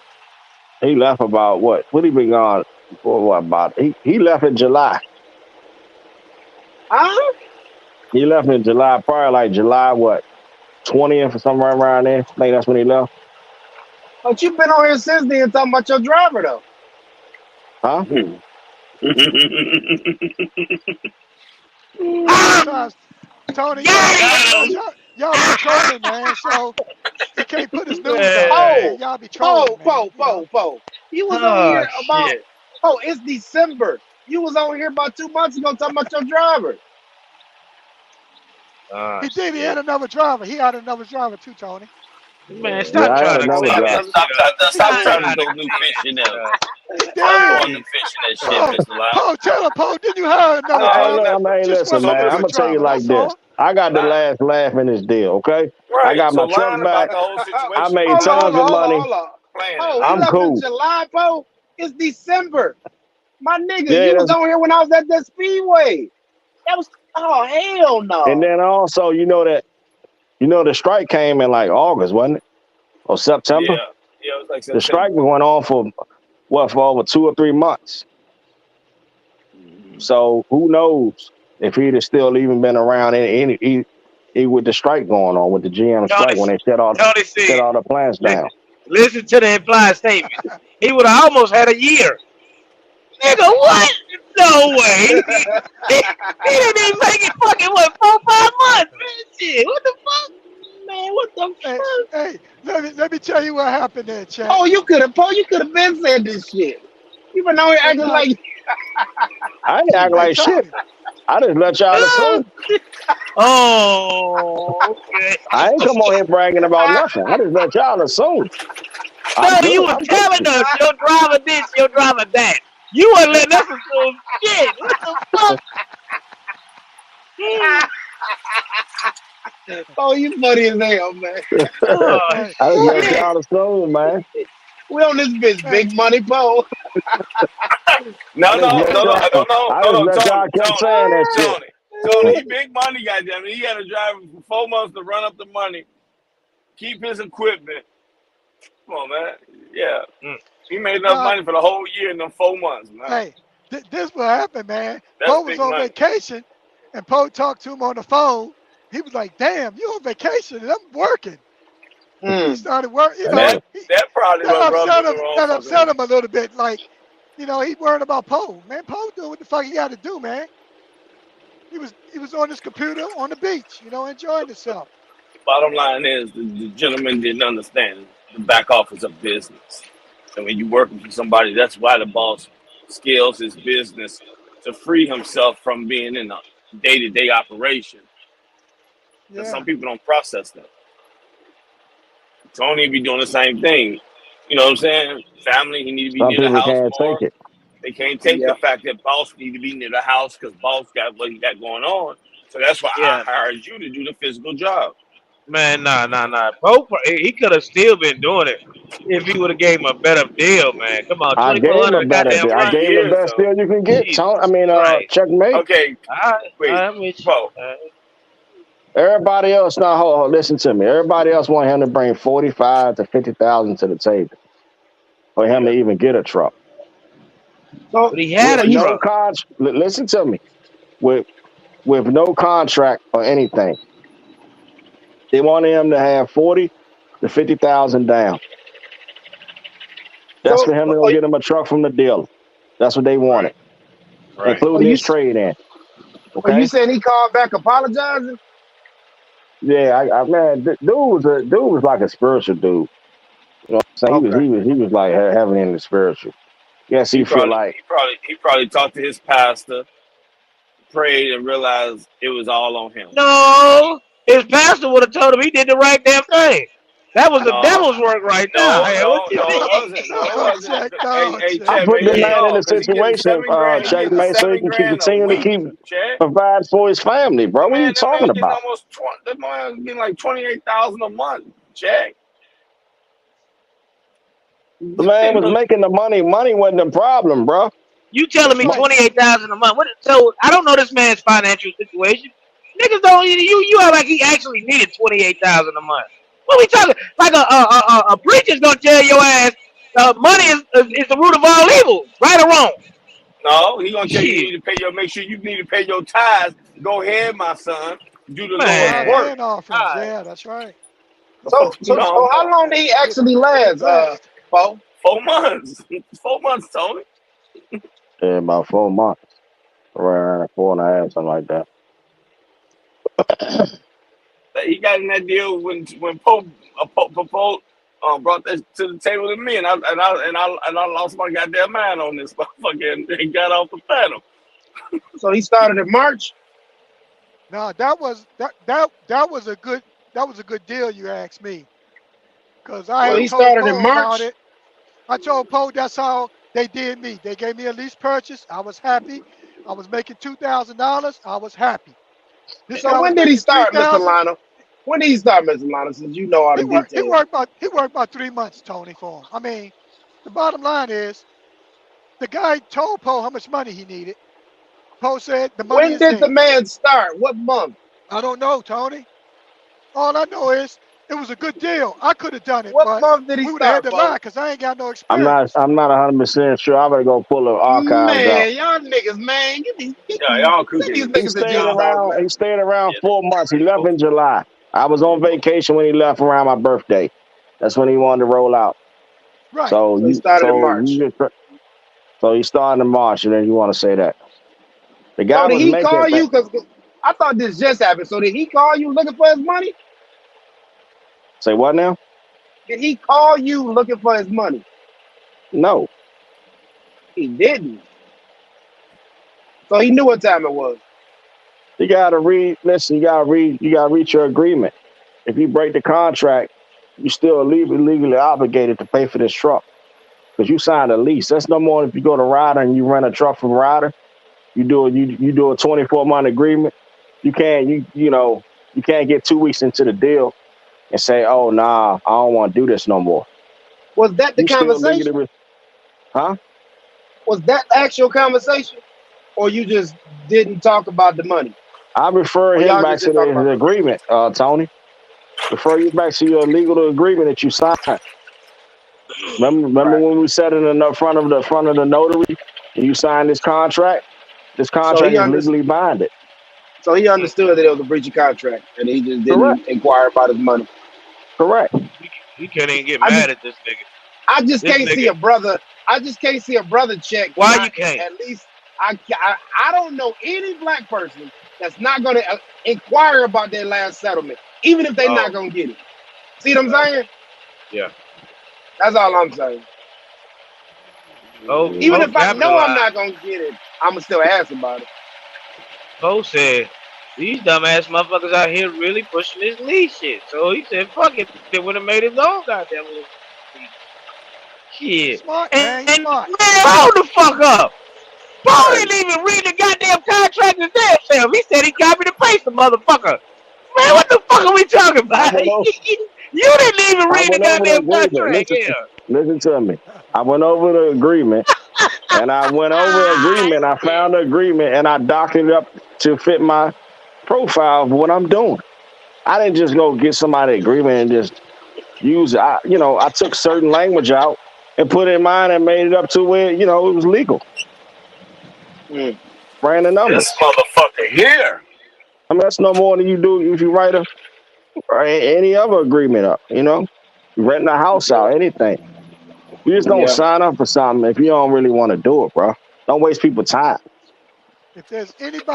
He left about what? What he been gone for? What about? He left in July. Huh? He left in July, probably like July what 20th or somewhere around there. I think that's when he left. But you've been on here since then talking about your driver though. Huh? Well, sometimes, Tony, sometimes y'all be trolling, man. So he can't put his news out there, Man. man. Oh, Y'all be trolling, man. You was on Oh here about shit. it's December. You was on here about 2 months ago talking about your driver. Oh He did. He had shit. another driver. He had another driver too, Tony. Man, Yeah, stop I had trying to another clean Stop, job. that stop, shit up. He stop Stop did. turning trying to those new clean fish that in shit there. up. He Stop throwing did. them fish in that shit, Paul, Mr. Loud. Tell him, Paul, didn't you hire another No, Hey, look, driver? no. hey, Just listen, one So man. I'm different gonna tell you driver. like That's this. all. I got the lie, last laugh in this deal. Okay, I right. got So my truck lying about back. the whole I situation made and Hold tons on, of playing hold on, money. hold on. playing it. Oh, he I'm left in cool. July, bro. It's December. My nigga, Yeah, you was on here when I was at the speedway. That was hell and no. then also, the strike came in like August, wasn't it? Or Yeah. September? Yeah, it was like The strike September. went on for over 2 or 3 months. So who knows if he'd have still even been around any with the strike going on with the GM strike Tony, when they Tony shut said, all the plants down. listen to the implied statement. He would have almost had a year. Nigga, what? No way. He didn't even make it fucking, what, 4, 5 months? Man, shit, what the fuck? Man, what the Hey, fuck? hey, let me tell you what happened there, chat. Paul, you could have been said this shit. You been on here Hey, acting nah, like I ain't act hey, like shit. Tony. I just let y'all assume. Oh, okay. I ain't come on here bragging about nothing. I just let y'all assume. I'm No, you good. was I'm telling good. us your driver this, your driver that. You weren't letting us assume shit. What the fuck? oh, you funny as hell, man. Oh, Hey, I just let shit. y'all assume, man. We on this bitch, hey, big money, Paul. I No, just no, let no, no, y'all. no, no, I no, just no, let y'all Tony, kept Tony, saying that shit. Tony, Tony. He big money, goddamn it. He had a driver for 4 months to run up the money, keep his equipment. Come on, man. Yeah, Mm. he made enough nah, money for the whole year in them 4 months, man. hey, this what happened, man. That's Poe was big on money. vacation, and Poe talked to him on the phone. He was like, "Damn, you on vacation and I'm working." He Mm. started work. You know, That Man, that probably that what rubbed upset him the him. wrong That fucking upset way. him a little bit. Like, he worried about Poe. Man, Poe doing what the fuck he got to do, man. He was on his computer on the beach, enjoying himself. Bottom line is the gentleman didn't understand the back office of business. And when you're working for somebody, that's why the boss scales his business to free himself from being in a day-to-day operation. And some Yeah, people don't process that. Tony be doing the same thing. You know what I'm saying? Family, he need to be some near the people house can't take more. it. They can't take the Yeah. fact that boss need to be near the house because boss got what he got going on. So that's why I Yeah, hired you to do the physical job. man, nah. Pope, he could have still been doing it if he would have gave him a better deal, man. Come on, I gave him 2,400 a a better goddamn deal. I run. gave him the Years best though. deal you can get. Jesus Christ. Checkmate. Okay, wait, I'm with you. Bo. Everybody else now, hold on, listen to me. Everybody else want him to bring 45 to 50,000 to the table for him to Yeah. even get a truck. So But he With had a so you no truck. contract, listen to me. With no contract or anything, they wanted him to have 40 to 50,000 down. That's so for him to go get him a truck from the dealer. That's what they wanted, Right. Right. so including you his trade in. Well, you Okay. saying he called back apologizing? Yeah, man, dude was like a spiritual dude. You know what I'm saying? Okay. He was like having in the spiritual. Yes, He he feel probably like, he probably he probably talked to his pastor, prayed, and realized it was all on him. No, his pastor would have told him he did the right damn thing. That was the No, devil's work right there. no, Hey, what no, you no, it mean? wasn't. No, it No, wasn't. check. Hey, No, hey, check. I Chad, put man, the Yeah. man in no, a because he getting situation, 7 grand. He getting checkmate, so he 7 grand a continue to week. keep Chad, provide for his family, bro. What are you that talking man getting about? almost 20. That man getting like 28,000 a month. Chad, The man was look, making the money. Money wasn't the problem, bro. You telling That's me right. 28,000 a month? What? So I don't know this man's financial situation. Niggas don't. You act like he actually needed 28,000 a month. What we talking? Like a preacher's gonna tell your ass, money is the root of all evil, right or wrong? no, he gonna tell you Shit, need to pay your. Make sure you need to pay your tithes. Go ahead, my son. Do the Lord's Tithes man. work. and offerings. God, Yeah, that's right. No, So how long did he Get actually get last, blessed. Paul? 4 months. 4 months, Tony. Yeah, about 4 months, around 4.5, something like that. He got in that deal when Pope brought that to the table to me, and I lost my goddamn mind on this motherfucker and got off the panel. So he started in March. No, that was a good deal. You asked me because I So had he Well, told started in Poe about March. it. I told Poe that's how they did me. They gave me a lease purchase. I was happy. I was making $2,000. I was happy. This So guy when was did he making three start, Mr. thousand. Lionel? When did he start, Mr. Lionel? Since you know all He the worked. He details. worked about. He worked about 3 months, Tony, for him. I mean, the bottom line is the guy told Poe how much money he needed. Poe said the money When is did the there. man start? What month? I don't know, Tony. All I know is it was a good deal. I could have done it, What but month did he we would have had start, to lie Paul? because I ain't got no I'm not experience. I'm not 100% sure. I better go pull the archives out. Man, y'all niggas, man, yeah, y'all send these cooking. He niggas a stayed job, around. man. He stayed around Yeah, 4 months. He left both, in July. I was on vacation when he left around my birthday. That's when he wanted to roll out. Right. So So he started in March. so he started in March, and then you want to say that the So guy did was he making. call you? Because I thought this just happened. So did he call you looking for his money? Say what now? Did he call you looking for his money? No, He didn't. So he knew what time it was. you got to read. Listen, you got to read. You got to read your agreement. If you break the contract, you still legally obligated to pay for this truck because you signed a lease. That's no more if you go to Ryder and you rent a truck from Ryder. You do a 24-month agreement. You can't get 2 weeks into the deal and say, oh nah, I don't want to do this no more. Was that the You still legally, conversation? huh? Was that the actual conversation? Or you just didn't talk about the money? I refer Or him y'all back just to didn't talk about the the money? agreement, Tony. Refer you back to your legal agreement that you signed. Remember Right. when we sat in the front of the notary and you signed this contract? This So contract he is understood. legally binding. So he understood that it was a breach of contract, and he just Correct. didn't inquire about his money. Correct. he can't even get I mad just, at this nigga. I just This can't see nigga, a brother. I just can't see a brother check why not you can't? at least. I don't know any black person that's not going to inquire about their last settlement, even if they're not Oh, going to get it. See what I'm well, saying? yeah. That's all I'm saying. Even Poe if I know I'm capitalized. not going to get it, I'm gonna still ask about it. Poe said, these dumbass motherfuckers out here really pushing this lease shit. So he said, fuck it. They would have made his own goddamn lease. He's Shit. smart, And man. He's man, smart. hold the fuck up. Paul Right. didn't even read the goddamn contract his damn self. He said he copied and pasted the motherfucker. Man, what the fuck are we talking I about? went over. You didn't even I read the went over the goddamn agreement. contract. Yeah. Listen to me. I went over the agreement, and I went over the agreement. I found the agreement, and I doctored it up to fit my profile of what I'm doing. I didn't just go get somebody agreement and just use it. I took certain language out and put it in mine and made it up to where it was legal. Mm. Ran the this numbers. motherfucker here. I mean, that's no more than you do if you write any other agreement up. Renting a house Yeah. out, anything. You just don't Yeah. sign up for something if you don't really want to do it, bro. Don't waste people's time. If there's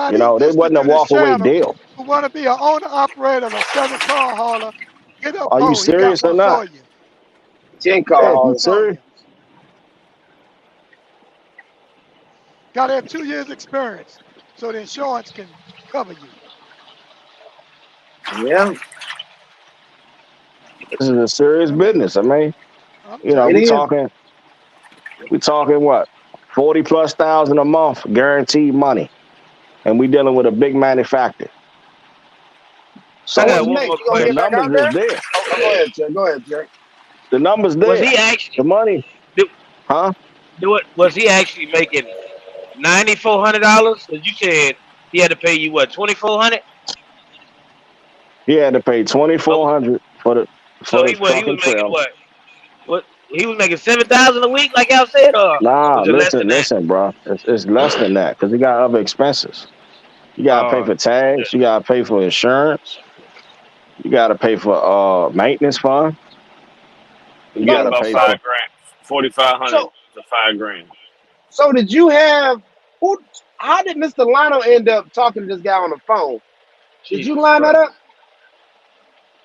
You anybody know, they listening wasn't a to this walkaway channel deal. who want to be an owner operator of a 7-car hauler, hit up Are you Bo. He got serious or one not? for you. 10 He car got Yeah, you one hauler. for serious? you. Got to have 2 years experience so the insurance can cover you. Yeah, This is a serious I mean, business. I mean, I'm you know, it telling you. is. we talking what? 40 plus thousand a month guaranteed money. And we dealing with a big manufacturer. I So So got what's one next? more You gonna the get back question. numbers out is there? there. Go ahead, Chuck. Go ahead, Chuck. The numbers Was there. he The actually money, do, huh? do it? Was he actually making $9,400? Because you said he had to pay you what, 2,400? He had to pay twenty Oh, four hundred for so the he truck was and making trailer. what? What he was making 7,000 a week, like y'all said, or Nah, was it less than that? listen, bro. It's less than that because he got other expenses. You gotta pay Oh for tags. You gotta pay for insurance. You gotta pay for maintenance fund. You You get gotta So about pay so for 5 grand, 4,500 so to 5 grand. so did you have who? How did Mr. Lionel end up talking to this guy on the phone? Did you Jesus line that Christ! up?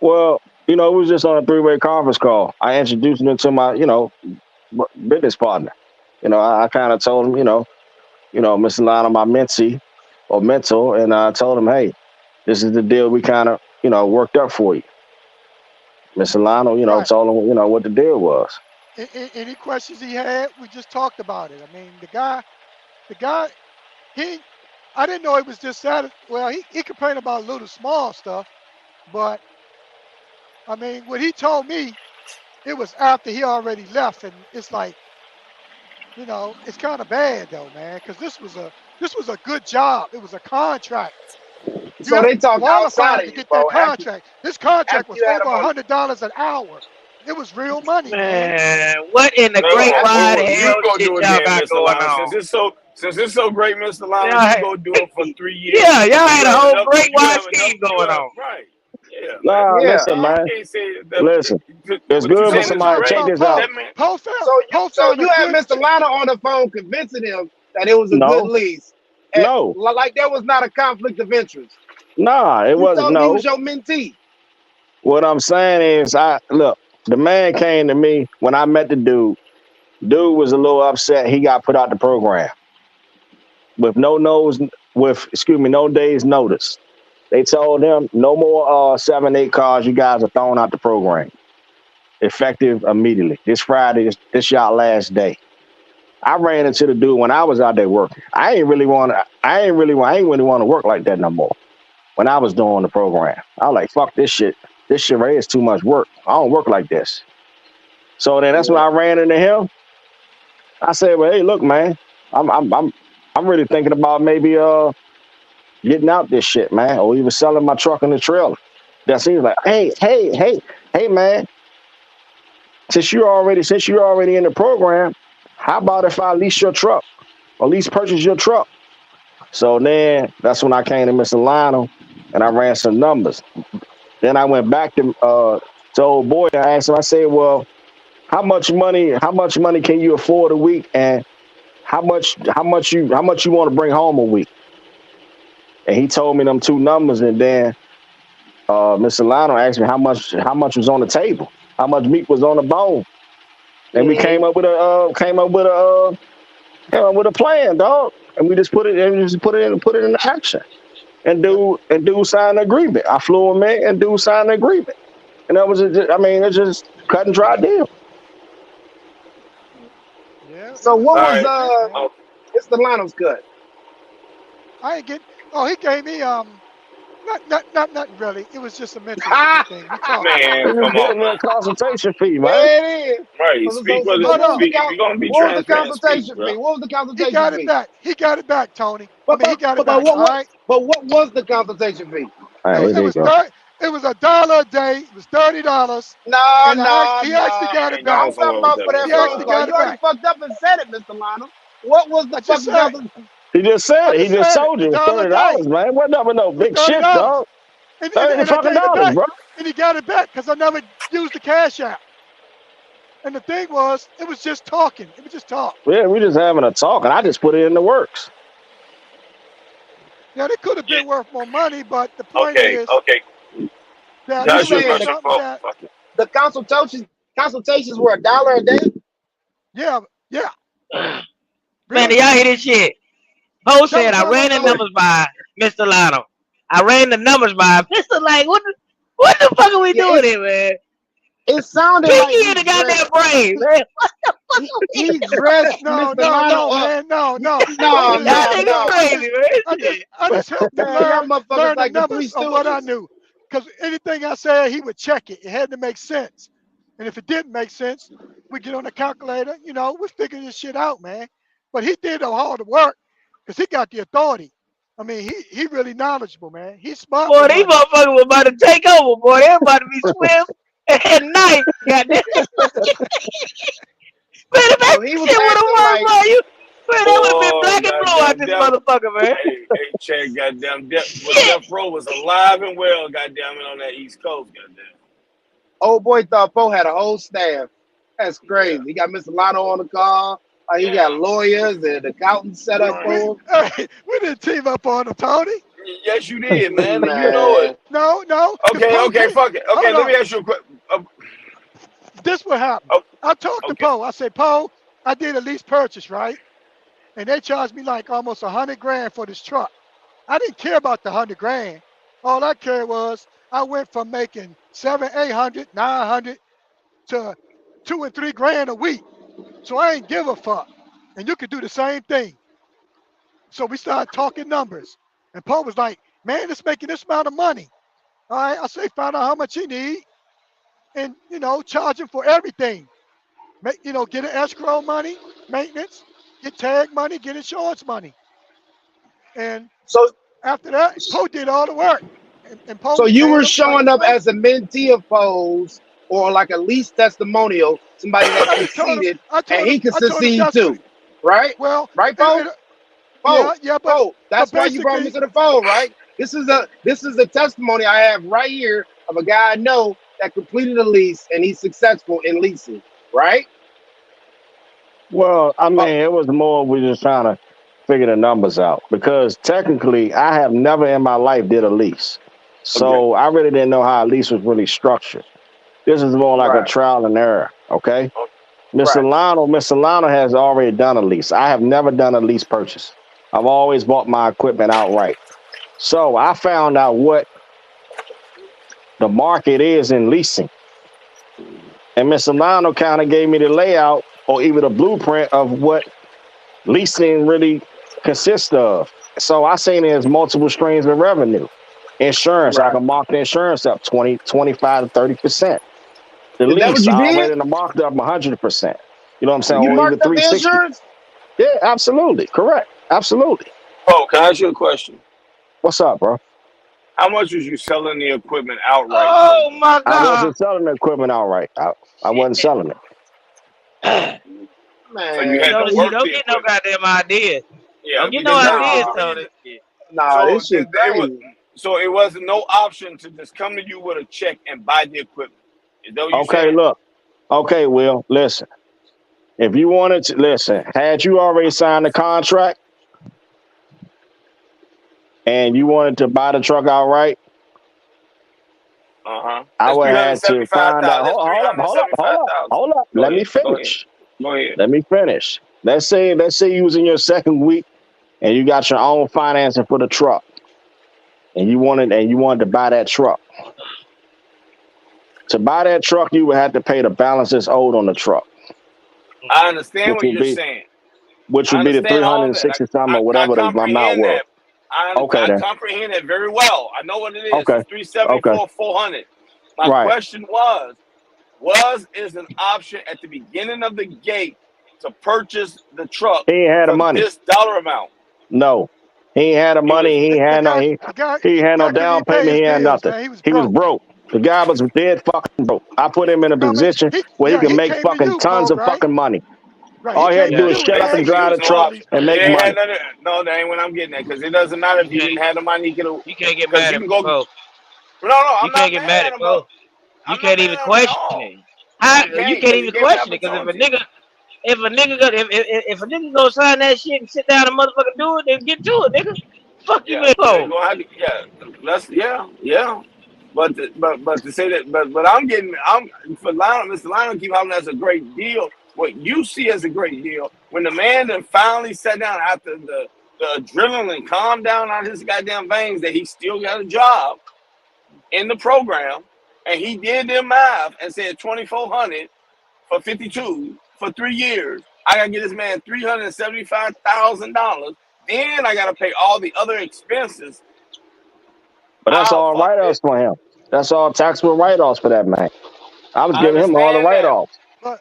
well, you know, it was just on a 3-way conference call. I introduced him to my, business partner. You know, I kind of told him, Mr. Lionel, my mentee or mentor, and I told him, hey, this is the deal we kind of, worked up for you. Mr. Lionel, Right. told him, what the deal was. Any questions he had, we just talked about it. I mean, the guy, he, I didn't know he was just satisfied. Well, he complained about little small stuff, but I mean, what he told me, it was after he already left, and it's like, it's kind of bad though, man, because this was a good job. It was a contract. You So have they to be talked outside qualified of to you, get that Bo. contract. This contract After was you had over him on. $100 an hour. It was real money, man. Man, what in the No, great After, wide you hell go shit do it y'all then, got Mr. going Lionel. on? Since it's so great, Mr. Lionel, Y'all, you had, go do it for 3 years. yeah, y'all You had a have whole enough. great You wide have enough. scheme going on. Right. Yeah, man. Nah, yeah. listen, You man. can't say that. Listen, it's What you good for No, saying we is somebody to talking great. check about this out. Poe. That man. Poe So found a you had good. Mr. Lionel on the phone convincing him that it was a good No, lease. And no, like there was not a conflict of interest. nah, it You wasn't. told him he No, was your mentee. what I'm saying is, look. The man came to me when I met the dude. Dude was a little upset. He got put out the program with no days notice. They told him no more 7, 8 cars. You guys are thrown out the program effective immediately. This Friday, this y'all last day. I ran into the dude when I was out there working. I ain't really want to work like that no more. When I was doing the program, I was like, fuck this shit. This shit right here is too much work. I don't work like this. So then that's when Yeah. I ran into him. I said, well, hey, look, man, I'm really thinking about maybe getting out this shit, man, or even selling my truck and the trailer. That's he was like, hey, man, since you're already in the program, how about if I lease your truck or lease purchase your truck? So then that's when I came to Mr. Lionel and I ran some numbers. Then I went back to old boy and I asked him, I said, well, how much money can you afford a week and how much you want to bring home a week? And he told me them two numbers, and then Mr. Lionel asked me how much was on the table, how much meat was on the bone, and we Mm-hmm. came up with a plan, dog, and we just put it into action. And Yep. do signed the agreement. I flew him in, and do signed the agreement, and that was I mean, it's just cut and dry deal. Yeah, it So was All what it was was right. good, man. Oh, Mr. Lionel's cut? I ain't get. Oh, he gave me not nothing really. it was just a mentorship thing. We talked. man, They just come gave on, me man. a consultation fee, man. There it is. Right. So, Speak so, so, what so Oh it. what was no, the Speak. If you're gonna be what was the transparent, speak, consultation bro. fee? What was the he consultation got it fee? back. He got it back, Tony. I But mean, he but got it but, but back. what All what right. but what was the consultation fee? All It, right, wa- here it they was go. third. It was $1 a day. It was $30, No, and no, he actually no. got it Man, go back. on I'm talking somewhere with about that, for man. that He Slow phone actually down. call. got You it already back. fucked up and said it, Mr. Lionel. What was the I just fucking said it. consultation? He just said I it. He just just said it. told A you it's dollar a $30, day. man. What up with no It was big shit, $30, dog? and, $30 I fucking gave it dollars, back, bro. and he got it back because I never used the cash app. And the thing was, it was just talking. It was just talk. Yeah, we just having a talk, and I just put it in the works. Yeah, they could have Yeah. been worth more money, but the point Okay. is Okay. that Can I You this ask you a is saying question, something Paul? that, Fuck it. the consultations were $1 a day? yeah, yeah, Man, do really. y'all hear this shit? Poe That said was I all I ran the know. numbers by Mr. Lionel. I ran the numbers by Mr. Like, what the fuck are we Yeah, doing here, man? it sounded like Pinky in the goddamn brain, man. What the fuck are we he doing? dressed No, Mr. no, Lionel no, up. man, no, no. No, Listen, Y'all no, niggas no. crazy, man. Shit. I just helped him Man, y'all motherfuckers learn the like the Three numbers of what I Stooges. knew. Because anything I said, he would check it. It had to make sense. And if it didn't make sense, we get on the calculator. We figure this shit out, man. But he did all the work because he got the authority. I mean, he really knowledgeable, man. He's smart Boy, with these money. motherfuckers were about to take over, boy. They about to be swift at night, goddamn. Man, if that So he was shit would have acting worked, like, boy, man, that would have been Oh, black and blue out goddamn this death. motherfucker, man. Hey, Chad, goddamn death. Well, Shit. Death Row was alive and well, goddamn it, on that East Coast, goddamn. old boy thought Poe had a whole staff. That's Yeah. crazy. He got Mr. Lotto on the call. He got Yeah. lawyers and accountants set up Right. We for him. hey, we didn't team up on him, Tony. Yes, you did, man, and you know it. Man, No, no, because Okay, Poe okay, can't. fuck it. Okay, Hold let me on. ask you a question. This what happened. Oh, I talked to okay. Poe. I said, Poe, I did a lease purchase, right? And they charged me like almost 100 grand for this truck. I didn't care about the 100 grand. All I cared was I went from making 700, 800, 900 to 2 and 3 grand a week. So I ain't give a fuck. And you could do the same thing. So we started talking numbers. And Poe was like, man, it's making this amount of money. All right. I say, find out how much you need and, charge him for everything. Get an escrow money, maintenance, get tag money, get insurance money. And so after that, Poe did all the work. And Poe so was you paying were them like showing a up slave. as a mentee of Poe's or like a least testimonial, somebody that I just told him, succeeded, I and told him, he could I told him succeed that's what too, right? well, Right, it, Poe? it, Poe, yeah, but Poe. but That's why you brought me basically, to the phone, right? This is a testimony I have right here of a guy I know that completed a lease and he's successful in leasing, right? Well, I Oh, mean, it was more we just trying to figure the numbers out because technically, I have never in my life did a lease, Okay. so I really didn't know how a lease was really structured. This is more like a right, trial and error. Okay, right. Mr. Lionel has already done a lease. I have never done a lease purchase. I've always bought my equipment outright. So I found out what the market is in leasing, and Mr. Lionel kind of gave me the layout or even the blueprint of what leasing really consists of. So I seen there's multiple streams of revenue. Insurance, I Right. can mark the insurance up 20, 25 to 30%. The Is that what lease, you I did? already marked up 100%. You know what I'm saying? You Or even marked up the 360. insurance? Yeah, absolutely. Correct. Absolutely. Oh, can I ask you a question? What's up, bro? How much was you selling the equipment outright for? Oh my I god. wasn't selling the equipment outright. I Shit. wasn't selling it. So you Man, had to Tony, you work don't the get no equipment. goddamn ideas. Yeah, Don't get no because ideas, the nah, Tony. reason. Shit. nah, So this shit it was. crazy. So it was no option to just come to you with a check and buy the equipment. Is that what you Okay, saying? look. Okay, Will, listen. If you wanted to listen, had you already signed the contract and you wanted to buy the truck outright, Uh huh. I That's would have to find out. 375,000. That's Hold up, hold up, hold up, 375,000. hold up. Go Let me ahead. Go ahead. finish. Go ahead. Let me finish. Let's say you was in your second week and you got your own financing for the truck and you wanted to buy that truck. To buy that truck, you would have to pay the balance that's owed on the truck, I understand which what would you're be saying. which I would be the understand all that. 360 something I, or I whatever the amount comprehend was. that. Okay I then. comprehend it very well. I know what it is. Okay. It's Okay. 374, 400. My Right. question is an option at the beginning of the gate to purchase the truck He ain't had the for money. this dollar amount? No. He ain't had the It was money. He ain't The had no guy, the guy, he had no couldn't down even pay payment. his He had bills, nothing. man. He was He was broke. broke. The guy was dead fucking broke. I put him in a I mean, position where he yeah, could he make came to fucking you, tons Poe, of right? fucking money. Right. He All he had to came to do is you, shut up and man, basically, it drive and was the no bought the truck lease option. and truck. make It had money. nothing. No, that ain't what I'm getting at. Because it doesn't matter if You he didn't can't have the money. He could. you can't get Because mad you at can go. Poe. No, You I'm can't not get mad mad at at him. Poe. You I'm not can't mad even at him at question all. it. How I you can't can't because he even gave me question it because opportunity. if a nigga go if a nigga go sign that shit and sit down and motherfucker do it, then get to it, nigga. Fuck you Yeah, in they're for? gonna have to, yeah. But to say that, but I'm for Lionel. Mr. Lionel keep hollering that's a great deal. What you see as a great deal when the man then finally sat down after the adrenaline calmed down on his goddamn veins that he still got a job in the program, and he did their math and said 2,400 for 52 for 3 years. I gotta get this man $375,000. Then I gotta pay all the other expenses. But that's I'll all fuck write it. offs for him. That's all taxable write offs for that man. I was I giving him all the understand write that. offs.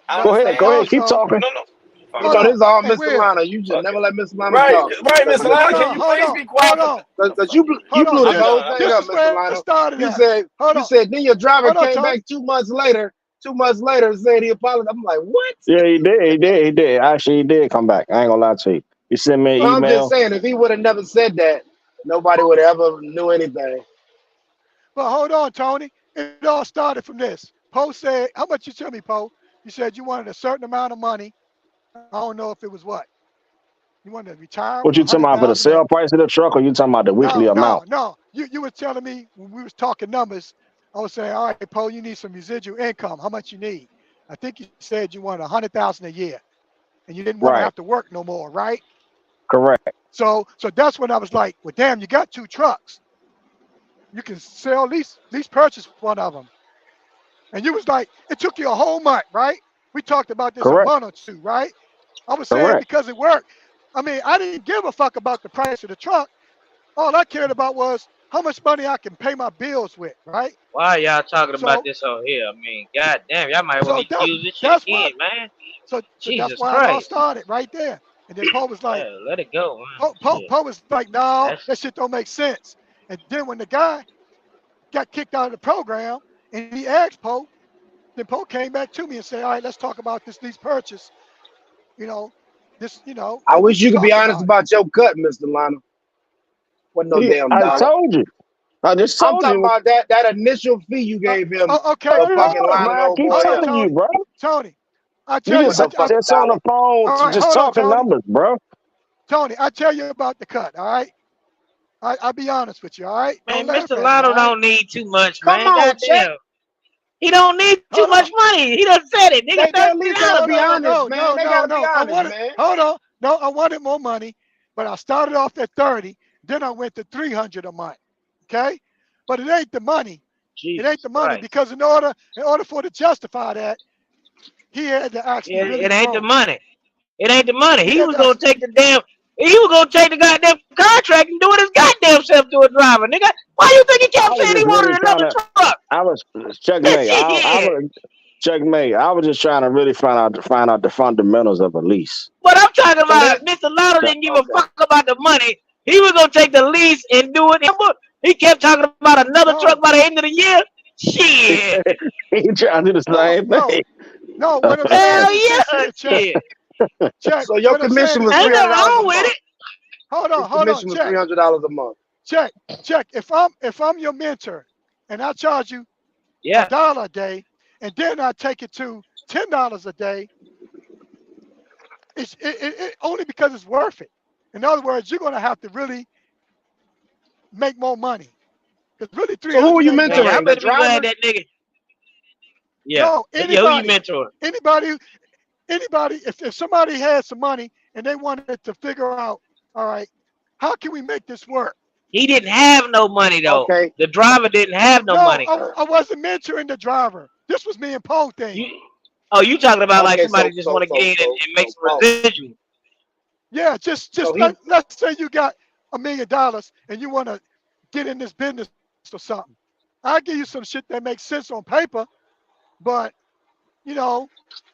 I Go ahead, understand go ahead, that. keep also, talking. No, no. You Fuck hold know, it. this on. is all Hey, Mr. Will. Lana. You should Fuck never it. let Mr. Lana Right, talk. right, Cause, Mr. cause, Lionel. Hold Can on. you Hold please on. be quiet Hold for? on. cause Hold you on. blew the I'm This whole done. thing this up, is Mr. where it Lana. started You at. said Hold you on. said then your driver Hold on, came Tony. back 2 months later. 2 months later, and said he apologized. I'm like, what? Yeah, he did, he did, he did. Actually, he did come back. I ain't gonna lie to you. He sent me So an I'm just email. saying, if he would have never said that, nobody would have ever knew anything. But hold on, Tony. It all started from this. Poe said, how much you tell me, Poe? You said you wanted a certain amount of money. I don't know if it was what. You wanted to retire with What a you talking hundred about for the thousand. sale price of the truck, or you talking about the weekly No, amount? no, no. You were telling me when we was talking numbers, I was saying, all right, Poe, you need some residual income. How much you need? I think you said you wanted 100,000 a year and you didn't want to Right, have to work no more, right? correct, So that's when I was like, well, damn, you got two trucks. You can sell lease purchase one of them. And you was like, it took you a whole month, right? We talked about this a correct, month or two, right? I was saying correct. because it worked. I mean, I didn't give a fuck about the price of the truck. All I cared about was how much money I can pay my bills with, right? Why y'all talking about So this on here? I mean, god damn, y'all might want so to use this shit that's why again, man. so that's Jesus why it all Christ. started right there. And then Paul was like, Let it go, man. Shit. Paul was like, no, That's that shit don't make sense. And then when the guy got kicked out of the program and he asked Poe, then Poe came back to me and said, all right, let's talk about this lease purchase. You know, I and we wish you could be talked honest about it. about your cut, Mr. Lana. Wasn't no He, damn I What? dollar. told you. I just I'm told talking you about that initial fee you gave him Okay, for what it hold, fucking was, hold, lining man. I old keep hold boy on, up. telling you, Tony. bro. Tony, I You tell you, What's just a fucking just on the dollar? phone, all right, just hold on, talking Tony. numbers, bro. Tony, I tell you about the cut, all right? I'll be honest with you, all right? Don't man, laugh Mr. at me, all Lotto right? don't need too much, Come man. on, check. Goddamn. He don't need too Hold on. much money. He done said it, nigga. They at least gotta No, $30. be no, honest, no, man. no, They no, gotta be no. I honest, wanted, man. hold on. No, I wanted more money, but I started off at 30, then I went to 300 a month. Okay? But it ain't the money. It ain't Jesus the money Christ. because in order for to justify that, he had to actually Yeah, really it ain't the grow. money. It ain't the money. He He had was to gonna actually, take the damn. He was gonna take the goddamn contract and do it his goddamn self to a driver, nigga. Why you think he I kept was saying he just really wanted trying another to. truck? I was checkmate. I Shit. was checkmate. I was just trying to really find out the fundamentals of a lease. But I'm talking So that about Mr. Lotto So didn't give a okay. fuck about the money. He was gonna take the lease and do it. He kept talking about another truck no, by the end of the year. Shit. he trying to do the no, same no, thing. no. What I'm saying Hell is this yeah. here, check, Shit. check. So your What I'm saying commission is was Ain't three this. hundred nothing dollars a wrong with month. it. His Hold on, commission was check, $300 a month. check, check. If I'm your mentor and I charge you a Yeah. dollar a day, and then I take it to $10 a day, it only because it's worth it. In other words, you're gonna have to really make more money because really So who are 300 you ain't Man, worth y'all it. mentoring? The better be glad driver? that nigga. Yeah. No, Yeah, who you mentoring? anybody, anybody. If somebody has some money and they wanted to figure out, all right, how can we make this work? He didn't have no money though. Okay. The driver didn't have no No, money. I wasn't mentoring the driver. This was me and Poe thing. You you talking about like Okay, somebody so just so want to get so in so and make so some Paul. residual. Yeah, So just he let's say you got $1 million and you want to get in this business or something. I'll give you some shit that makes sense on paper, but you know,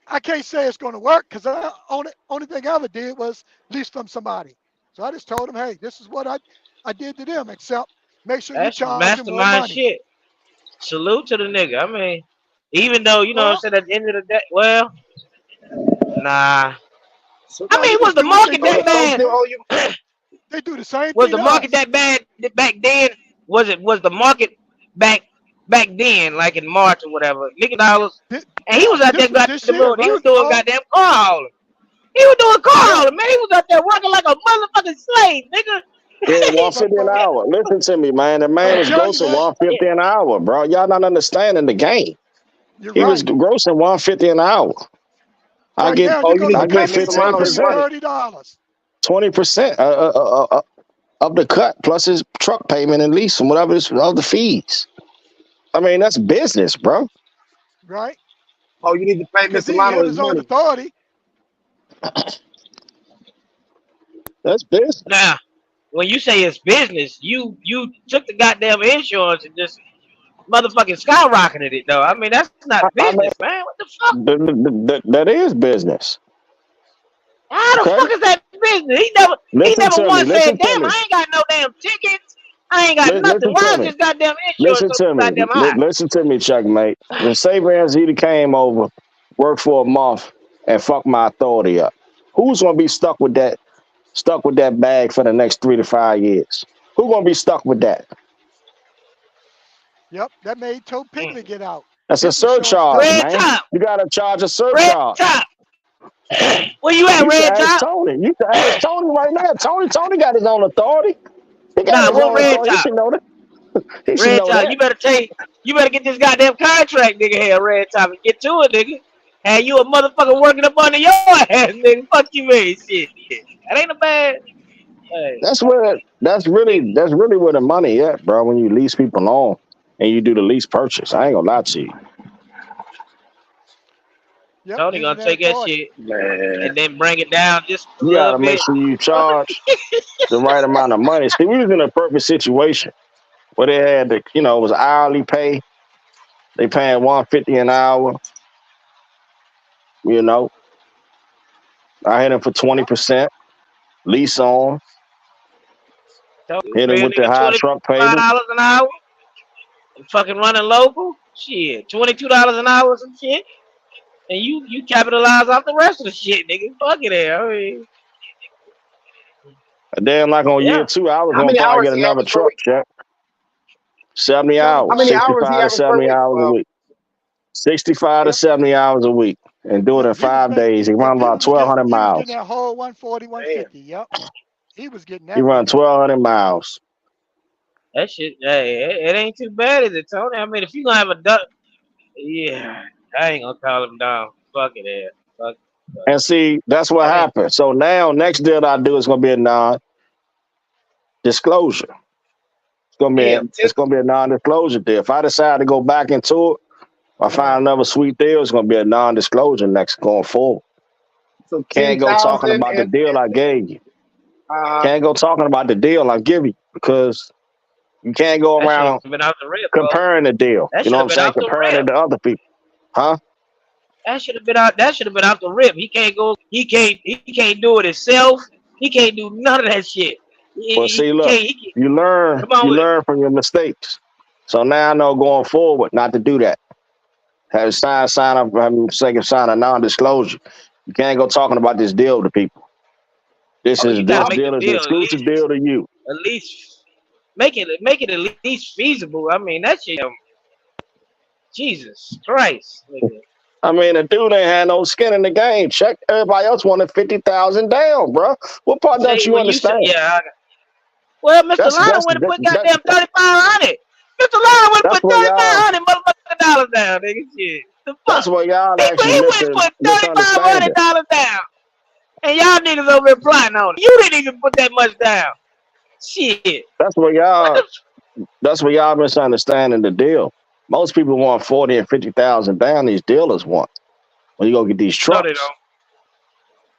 I can't say it's going to work because I only thing I ever did was lease from somebody. So I just told them, hey, this is what I did to them. Except make sure you That's some charge them more mastermind money. shit. Salute to the nigga. I mean, even though, you know what I'm Well, saying, at the end of the day, well, nah. I no, you mean, was just the do what they market do so that to us, folks bad? still man. owe you. They do the same Was thing the to market us. that bad back then? Was the market back then, like in March or whatever, $1 million? And he Yeah, was out there this was goddamn this year, doing, he was right, doing Poe? goddamn car hauling. He was doing car Yeah, hauling, man. He was out there working like a motherfucking slave, nigga. Yeah, But 150 an but hour. Listen to me, man. The man I'm was telling you, grossing man, 150 an hour, bro. Y'all not understanding the game. you're He was right. grossing 150 an hour. I Right get now, Oh, you you go to need I the to pay get company, Mr. they'll Lano pay his you 15%. money. $30. 20% of the cut plus his truck payment and lease and whatever his other fees. I mean, that's business, bro. Right? Oh, you need to pay Because Mr. he Lano had his his own money. authority. That's business. Now, when you say it's business, you took the goddamn insurance and just motherfucking skyrocketed it though. I mean, that's not I business, man. What the fuck? mean, that is business. How the Okay, fuck is that business? He listen never to me. once said, Listen to damn, me. I ain't got no damn tickets. I ain't got nothing. Listen to Why is me. this goddamn insurance Listen so to me. goddamn high? Listen to me, checkmate. When Saber Zeta came over, worked for a month, and fucked my authority up, who's gonna be stuck with that bag for the next 3 to 5 years? Who gonna be stuck with that? Yep, that made Toe Mm. Pigley get out. That's a His insurance surcharge, doubled. Red man. top. You gotta charge a Red surcharge. top. Where you at, You should red ask top? Tony. You should ask Tony right now. Tony got his own authority. He got Nah, his what own red authority. He top? should know that. He should Red know top. that. You better get this goddamn contract, nigga, here, red top, and get to it, nigga. And you a motherfucker working up under your ass, nigga. Fuck you, man. Shit. That ain't a bad. Hey, That's really where the money at, bro. When you lease people on and you do the lease purchase, I ain't gonna lie to you. Yep, Tony using gonna that take that authority. shit Man. and then bring it down just a You little gotta make bit. sure you charge the right amount of money. See, we was in a perfect situation where they had it was hourly pay. They paying 150 an hour. You know, I hit him for Yep. 20% lease on. So you Hit him pay a with the nigga high truck payment. $25 an hour and fucking running local. Shit, $22 an hour or some shit. And you capitalize off the rest of the shit, nigga. Fuck it there. I mean, And then like on year yeah. two, I was How gonna many probably hours get he another average per truck week? check. 70 75 hours, How many hours he 65 to average per 70 week? hours a week. 65 to Yep. 70 hours a week and do it in Yep. He was 5 days. He and run about he was getting 1,200 miles. that whole 140, Damn. 150. Yep. He was getting He that run money. 1,200 miles. That shit, hey, it ain't too bad, is it, Tony? I mean, if you gonna have a duck, yeah, I ain't gonna call him down. Fuck it there. Fuck, fuck. And see, that's what I mean, happened. So now, next deal I do is gonna be a non-disclosure. Damn. It's gonna be a non-disclosure deal. If I decide to go back into it, I find Right. another sweet deal. It's gonna be a non-disclosure next going forward. So Can't go talking 10,000 about the deal I gave you. uh Can't go talking about the deal I give you because you can't go that should around have been out the rip, bro. comparing the deal. That You know should what have I'm been saying? out the Comparing rip. it to other people, huh? That should have been out. That should have been out the rip. He can't go. He can't. He can't do it himself. He can't do none of that shit. Well, see, He look, can't. He can't. you learn, Come on you with it. learn from your mistakes. So now I know going forward not to do that. Have a sign up, sign a non-disclosure. You can't go talking about this deal to people. Oh, you gotta This make the deal is the deal exclusive deal to you. at least make it at least feasible. I mean, that shit. Jesus Christ, nigga. I mean, the dude ain't had no skin in the game. Check everybody else wanted 50,000 down, bro. What part don't Say you when you say understand? yeah. Well, Mr. Lionel went and put goddamn 3,500. Mr. Lionel went and that's put where y'all 3,500 motherfucking dollars down, nigga. Shit. The that's fuck? where y'all He actually went and put misunderstanding. $3,500 down. And y'all niggas over here plotting on it. You didn't even put that much down. Shit. That's where What y'all the That's where y'all misunderstanding the deal. Most people want 40 and 50,000 down. These dealers want when you go get these No, they trucks. don't.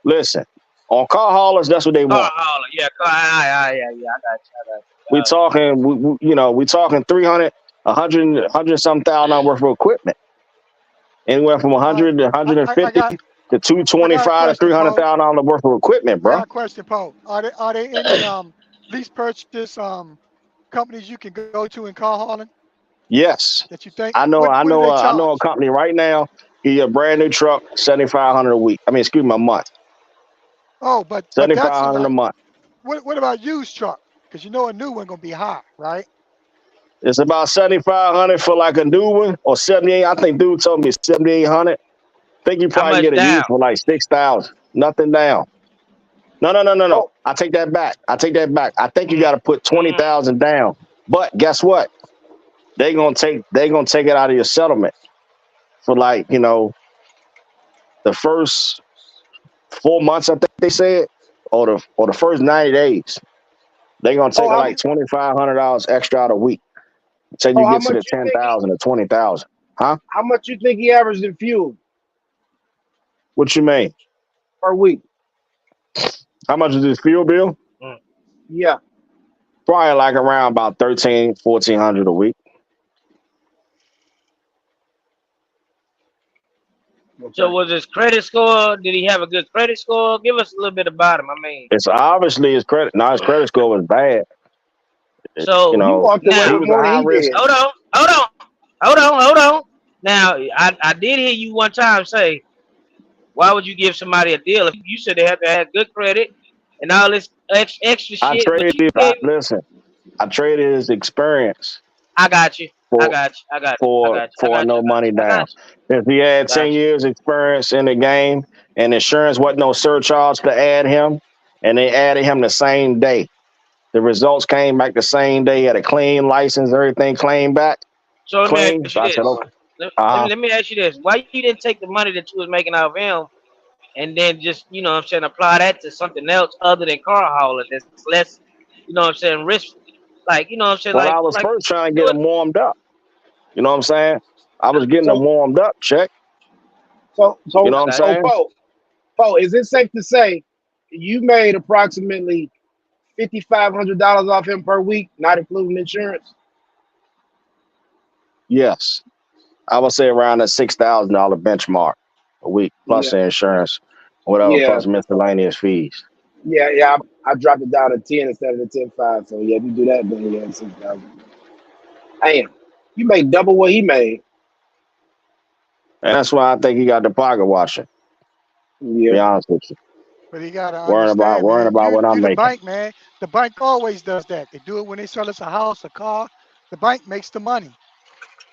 Listen, on car haulers, that's what they Car want. hauler. Yeah, yeah. I got you. We talking, we talking 300, 100 some thousand worth of equipment. Anywhere from All right. 100 to I 150 got to I got a 225 to question, Paul. $300,000 worth of equipment, I bro. got a question, Paul. Are there any lease purchase companies you can go to in car hauling Yes, that you think I what do know, they I know a charge? company right now. Give you a brand new truck, 7,500 a week. I mean, excuse me, a month, Oh, but that's 7,500 a like month. what about used truck? Because you know a new one gonna be high, right? It's about 7,500 for like a new one or 78. I think dude told me 7,800. I think you How probably much get a down? used for like 6,000. Nothing down. No. Oh, I take that back. I think you Mm, got to put mm. 20,000 down. But guess what? They gonna take it out of your settlement for like the first 4 months. I think they said, or the first 90 days. They gonna oh, take like $2,500 extra out a week until you how get to much the you think 10,000 or 20,000. Huh? how much you think he averaged in fuel What you mean? per week? How much is this fuel bill? Mm. Yeah. Probably like around about 1,400 a week. So Okay. was his credit score? Did he have a good credit score? Give us a little bit about him. I mean, It's obviously his credit. Now his credit score was bad. You so You know, walked away he now with was a more than high he risk. did. hold on. Now I did hear you one time say, why would you give somebody a deal if you said they have to have good credit and all this extra I shit, but traded. you gave. Listen, I traded his experience I got you. I for got you. I got you. I got you. I got you. no money I got down. you. If he had I got 10 you. years experience in the game and insurance wasn't no surcharge to add him, and they added him the same day. The results came back the same day. He had a clean license, everything clean back, So let me clean. ask So you I said, this. okay. Let me ask you this. Why you didn't take the money that you was making out of him and then just, you know what I'm saying, apply that to something else other than car hauling that's less, you know what I'm saying, risk. Like, you know what I'm saying, Well, I was like first trying to do get it. him warmed up. You know what I'm saying? I was getting him So warmed up, check. so You so know what I I'm got you. so saying? Poe, is it safe to say you made approximately $5,500 off him per week, not including insurance? Yes. I would say around the $6,000 benchmark a week, plus Yeah, the insurance, whatever, yeah, plus miscellaneous fees. yeah. I dropped it down to 10 instead of the 10.5. So yeah, if you do that, then yeah, 6,000. Damn, you made double what he made. And that's why I think he got the pocket watching, to Yeah. be honest with you. But he gotta Worrying understand, man. about what You I'm the making. bank, man. The bank always does that. They do it when they sell us a house, a car. The bank makes the money.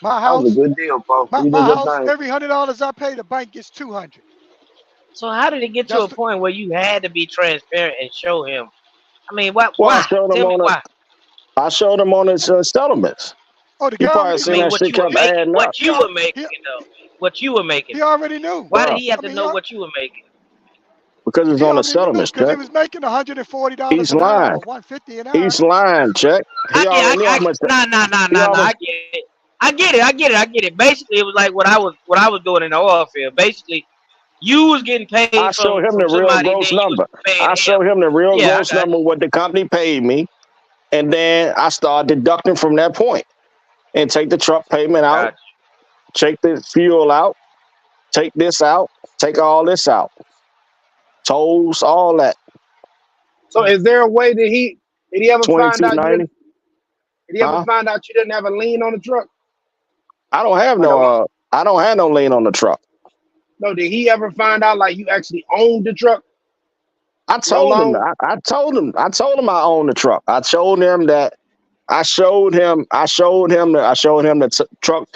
My That was a house, good deal, Poe. my, You did my your house. thing. Every $100 I pay, the bank gets 200. So how did it get to That's a the, point where you had to be transparent and show him? I mean, what? Well, Why? Tell me why. I showed him on his settlements. oh, the He guy probably already I seen mean, that knew. what shit you were kept making, adding up. what you were making He, though, what you were making. he already knew. Why did Bro, he have I to mean, know what you were making? because it's he on the already knew settlements, because he check. was making $140 He's an hour lying. or 150 an hour. He's lying, check. He already knew how much. He I almost. get it. I get it. Basically, it was like what I was doing in the oil field. Basically, you was getting paid I showed him from the real somebody, then gross you was number. paying I him. showed him the real Yeah, I gross got number what the company paid me, and then I started deducting from that point and take the truck payment you. out, Got take the fuel out, take this out, take all this out, tolls, all that. So is there a way that did he ever Twenty find two out you ninety. didn't did he ever Huh? find out you didn't have a lien on the truck? I don't have Like a no. I don't have no lien on the truck. no, did he ever find out like you actually owned the truck? I No told him. loan? I told him I own the truck. I showed him that. I showed him. I showed him the truck.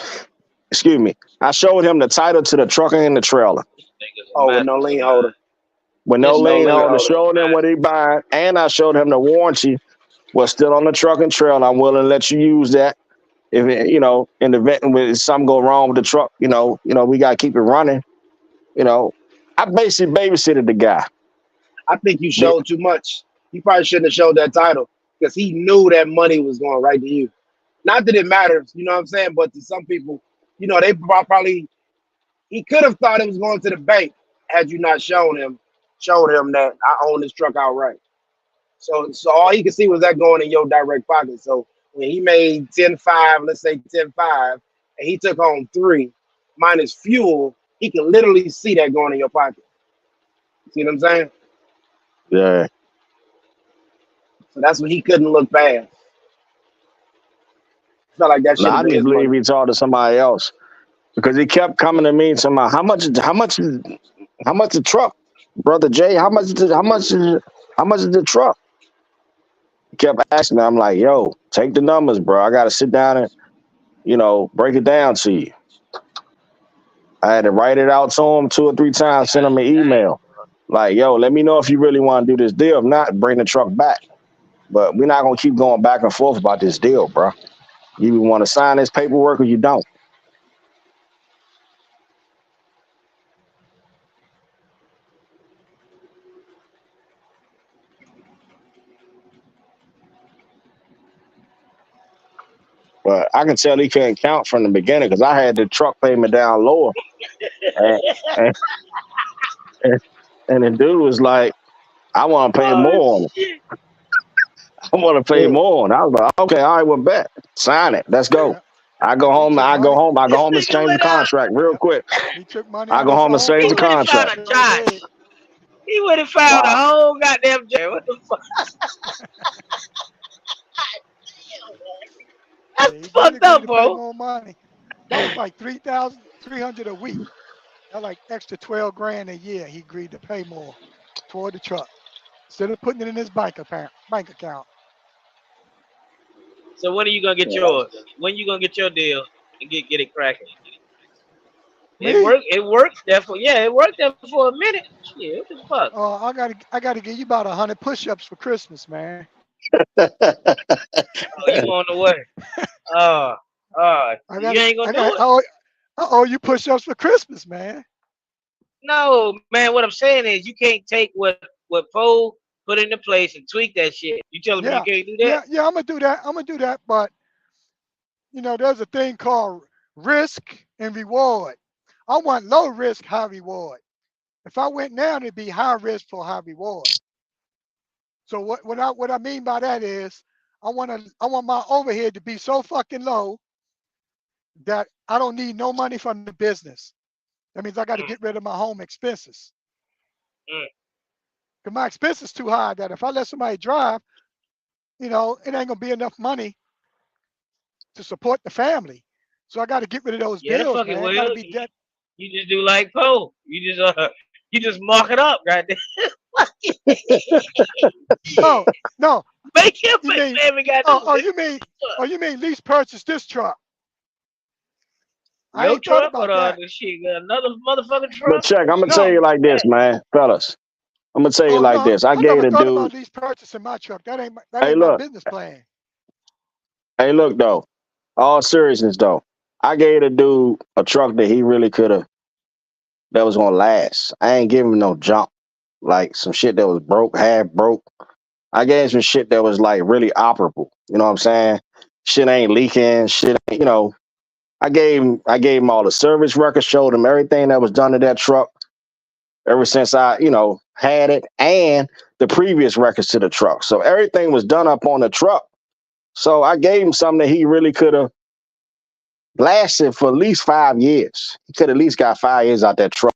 Excuse me. I showed him the title to the truck and the trailer this nigga's a Oh, with no lien mastermind. holder. with no This No lien nigga's lien a holder. holder. Showed him what he mastermind. buying, and I showed him the warranty was still on the truck and trailer. I'm willing to let you use that if in the event when something go wrong with the truck. We got to keep it running. I basically babysitted the guy. I think you showed too much. You probably shouldn't have showed that title because he knew that money was going right to you. Not that it matters, you know what I'm saying? But to some people, they probably he could have thought it was going to the bank had you not showed him that I own this truck outright. So all he could see was that going in your direct pocket. So when he made 10.5, let's say 10.5, and he took home 3 minus fuel, he can literally see that going in your pocket. See what I'm saying? Yeah. So that's what he couldn't look past. Felt like that No, should have I been just his money. believe he talked to somebody else because he kept coming to me and saying, how much the truck, brother Jay? How much is the truck? He kept asking me. I'm like, yo, take the numbers, bro. I got to sit down and break it down to you. I had to write it out to him 2 or 3 times, send him an email. Like, yo, let me know if you really want to do this deal. If not, bring the truck back. But we're not gonna keep going back and forth about this deal, bro. You want to sign this paperwork or you don't. But I can tell he couldn't count from the beginning because I had the truck payment down lower, and, and, and the dude was like, "I want to pay Oh more on it. shit! I want to pay more on it." I was like, "Okay, all right, well, bet, sign it. Let's go." Yep. I go Yep. He home. took I go money. home. I go This home and nigga change the went out. contract real Yep. quick. He took money I out go his home and own change He the went pocket and found and contract. a sure Josh. did. He went and found a Wow. whole goddamn Josh. What the fuck? Yeah, That's he did fucked agree up, to pay bro. more money. That was like 3,300 a week. That like extra 12 grand a year. He agreed to pay more toward the truck instead of putting it in his bank account. So when are you gonna get Yeah. yours? When you gonna get your deal and get it cracking? It Me? worked. It worked there for it worked there for a minute. Shit, what the fuck? I gotta give you about 100 push-ups for Christmas, man. Oh, you on the way? Uh, I you gotta ain't gonna I do got it? I owe you push-ups for Christmas, man. No, man. What I'm saying is you can't take what Poe put into place and tweak that shit. You telling me you Yeah, can't do that? yeah. I'm gonna do that. I'm gonna do that. But there's a thing called risk and reward. I want low risk, high reward. If I went now, it'd be high risk for high reward. So what I mean by that is I want my overhead to be so fucking low that I don't need no money from the business. That means I got to Mm, get rid of my home expenses. mm. Cause my expenses too high that if I let somebody drive, it ain't gonna be enough money to support the family. So I got to get rid of those Yeah, the bills, fucking man. Got to well. be debt. You just do like Poe. You just mark it up, goddamn. Oh no, Make him you pay mean for every oh goddamn oh thing. you mean oh you mean lease purchase this truck? I Your ain't thought truck or about that. the shit, another motherfucking But truck? check, I'm gonna tell No, you like this, man, fellas. I'm gonna tell you oh like no, this. I I gave never the thought dude. about lease purchasing my truck. That Hey, ain't my look. business plan. Hey, look though. All seriousness though, I gave the dude a truck that he really could have. That was gonna last. I ain't giving him no junk, like some shit that was broke, half broke. I gave him some shit that was like really operable. You know what I'm saying? Shit ain't leaking. Shit, I gave him all the service records, showed him everything that was done to that truck ever since I had it, and the previous records to the truck. So everything was done up on the truck. So I gave him something that he really could have lasted for at least 5 years. He could at least got 5 years out that truck,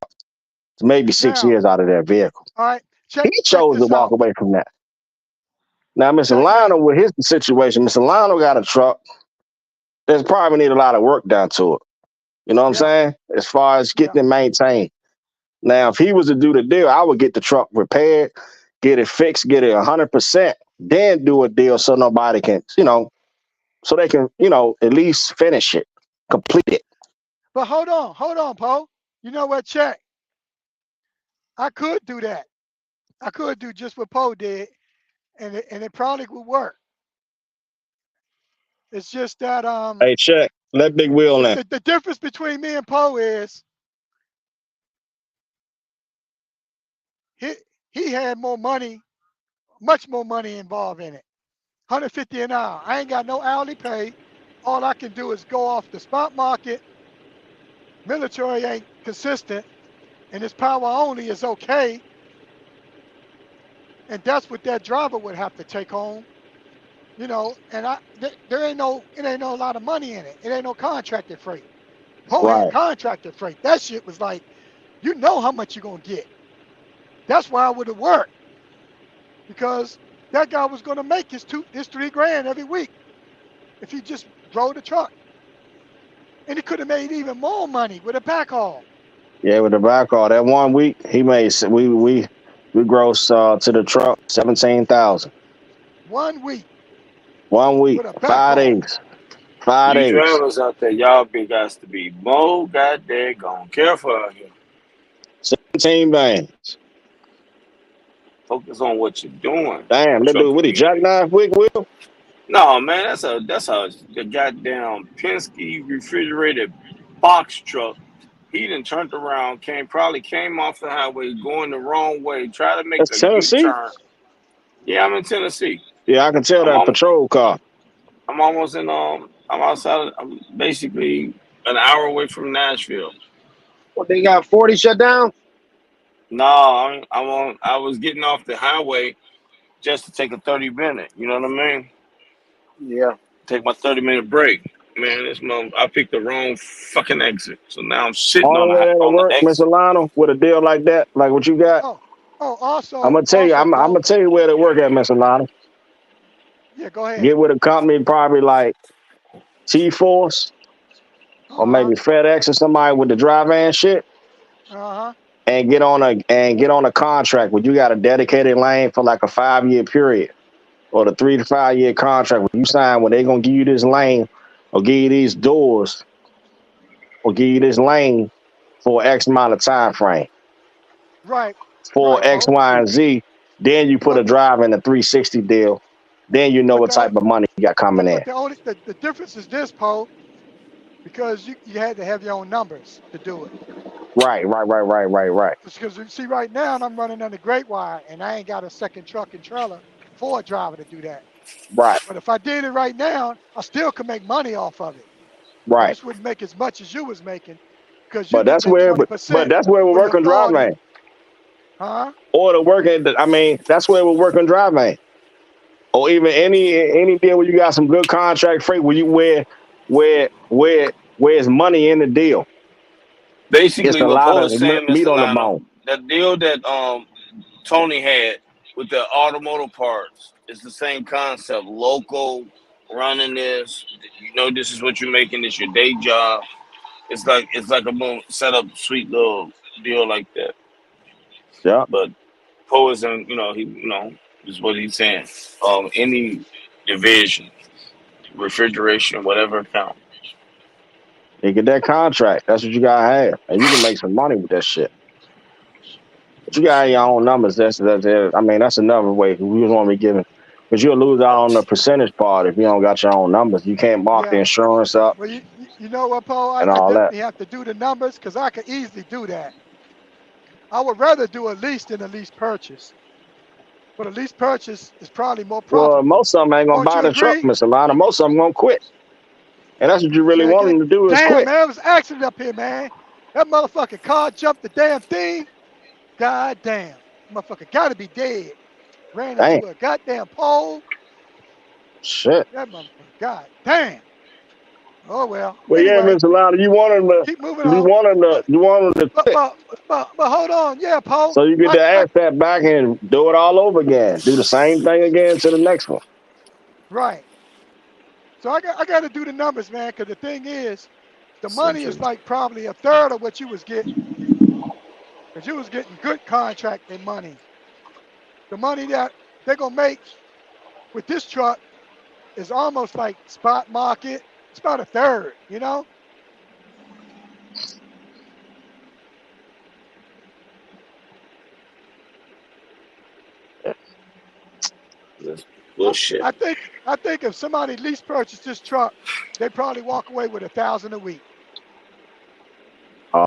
maybe six Now, years out of that vehicle. all right, He check chose to this walk out, away from that. Now, Mr. Jack man. Lionel, with his situation, Mr. Lionel got a truck that's probably need a lot of work done to it. You know what I'm Yeah, saying? As far as yeah. getting it maintained. Now, if he was to do the deal, I would get the truck repaired, get it fixed, get it 100%, then do a deal so nobody can, so they can, at least finish it, complete it. But hold on, Poe. You know what, check? I could do that. I could do just what Poe did, and it probably would work. It's just that Hey, check. Let Big Wheel the, in. the, the difference between me and Poe is he he had more money, much more money involved in it. 150 an hour. I ain't got no hourly pay. All I can do is go off the spot market. Military ain't consistent, and this power only is okay. And that's what that driver would have to take home. And there ain't no lot of money in it. It ain't no contracted freight. Poe had Right. contracted freight. That shit was like, you know how much you're gonna get. That's why it would have worked because that guy was gonna make his 3 grand every week if he just drove the truck, and he could have made even more money with a backhaul. Yeah, with the back call, that 1 week he made we grossed to the truck 17,000. 1 week 1 week, with a 5 days, backhaul. You5 days, drivers out there, y'all be got to be more goddamn gone careful out here. 17 bands. Focus on what you're doing. Damn, that Truck dude, what he you. jackknife with, Will? No, man, that's a the goddamn Penske refrigerated box truck. He done turned around, probably came off the highway going the wrong way, try to make That's a Tennessee? U-turn. Yeah, I'm in Tennessee. Yeah, I can tell I'm that on, patrol car. I'm almost in I'm outside. I'm basically an hour away from Nashville. What they got 40 shut down? No, I was getting off the highway just to take a 30 minute. You know what I mean? Yeah. Take my 30 minute break. Man, I picked the wrong fucking exit. So now I'm sitting Only way that'll on the work, Mr. exit. Lionel, with a deal like that, like what you got. Oh, I'm also, gonna tell you, I'm Bo. gonna tell you where to work at, Mr. Lionel. Yeah, go ahead. Get with a company probably like T Force or Uh-huh. maybe FedEx or somebody with the dry van shit, Uh-huh. and get on a contract where you got a dedicated lane for like a 5 year period or the 3 to 5 year contract where you sign where they gonna give you this lane or give you these doors or give you this lane for X amount of time frame Right. for Right, X, Bo. Y, and Z. Then you put a But driver in a 360 deal. Then you know but what the type of money you got coming in. but the difference is this, Poe, because you had to have your own numbers to do it. Right. Because you see, right now I'm running under Great Wire, and I ain't got a second truck and trailer for a driver to do that. Right, But if I did it right now, I still could make money off of it. I right. just wouldn't make as much as you was making, because you But getting that's that where, but 20% that's where we for your work on drive 40, man. huh? Or the work at, I mean, that's where we work on drive man. Or even any deal where you got some good contract freight where you where it's money in the deal. It's Basically, a what lot Poe of is saying, meat Mr. on the Lionel, bone. that deal that Tony had with the automotive parts is the same concept. Local, running this. You know, this is what you're making. This your day job. It's like a boom set up sweet little deal like that. Yeah, But Poe is in, is what he's saying. Any division, refrigeration, whatever account. you get that contract. That's what you gotta have, and you can make some money with that shit. But you got your own numbers. I mean, that's another way. We just want to be giving, because you'll lose out on the percentage part if you don't got your own numbers. You can't mark the Yeah. insurance up Well, you know what, Paul? and I all that. definitely have to do the numbers because I could easily do that. I would rather do a lease than a lease purchase, but a lease purchase is probably more Well, profitable. most of them ain't gonna Won't buy you the truck, agree? Mr. Lana. Most of them gonna quit, and that's what you really Say want again. them to do is Damn, quit. man, it was an accident up here, man. That motherfucking car jumped the damn thing. God damn. Motherfucker gotta be dead. Ran Damn, into a goddamn pole. shit. That motherfucker, god damn. Oh well. Well, yeah, Anyway, Mr. Lana, keep moving on. But you want them to but quit, but but hold on. Yeah, Paul. so you get the asset back and do it all over again. Do the same thing again to the next one. Right. So I got to do the numbers, man, because the thing is, the money is Essentially. like probably a third of what you was getting, because you was getting good contracting money. The money that they're gonna make with this truck is almost like spot market. It's about a third, you know. That's I, bullshit. I think if somebody lease purchased this truck, they probably walk away with 1,000 a week,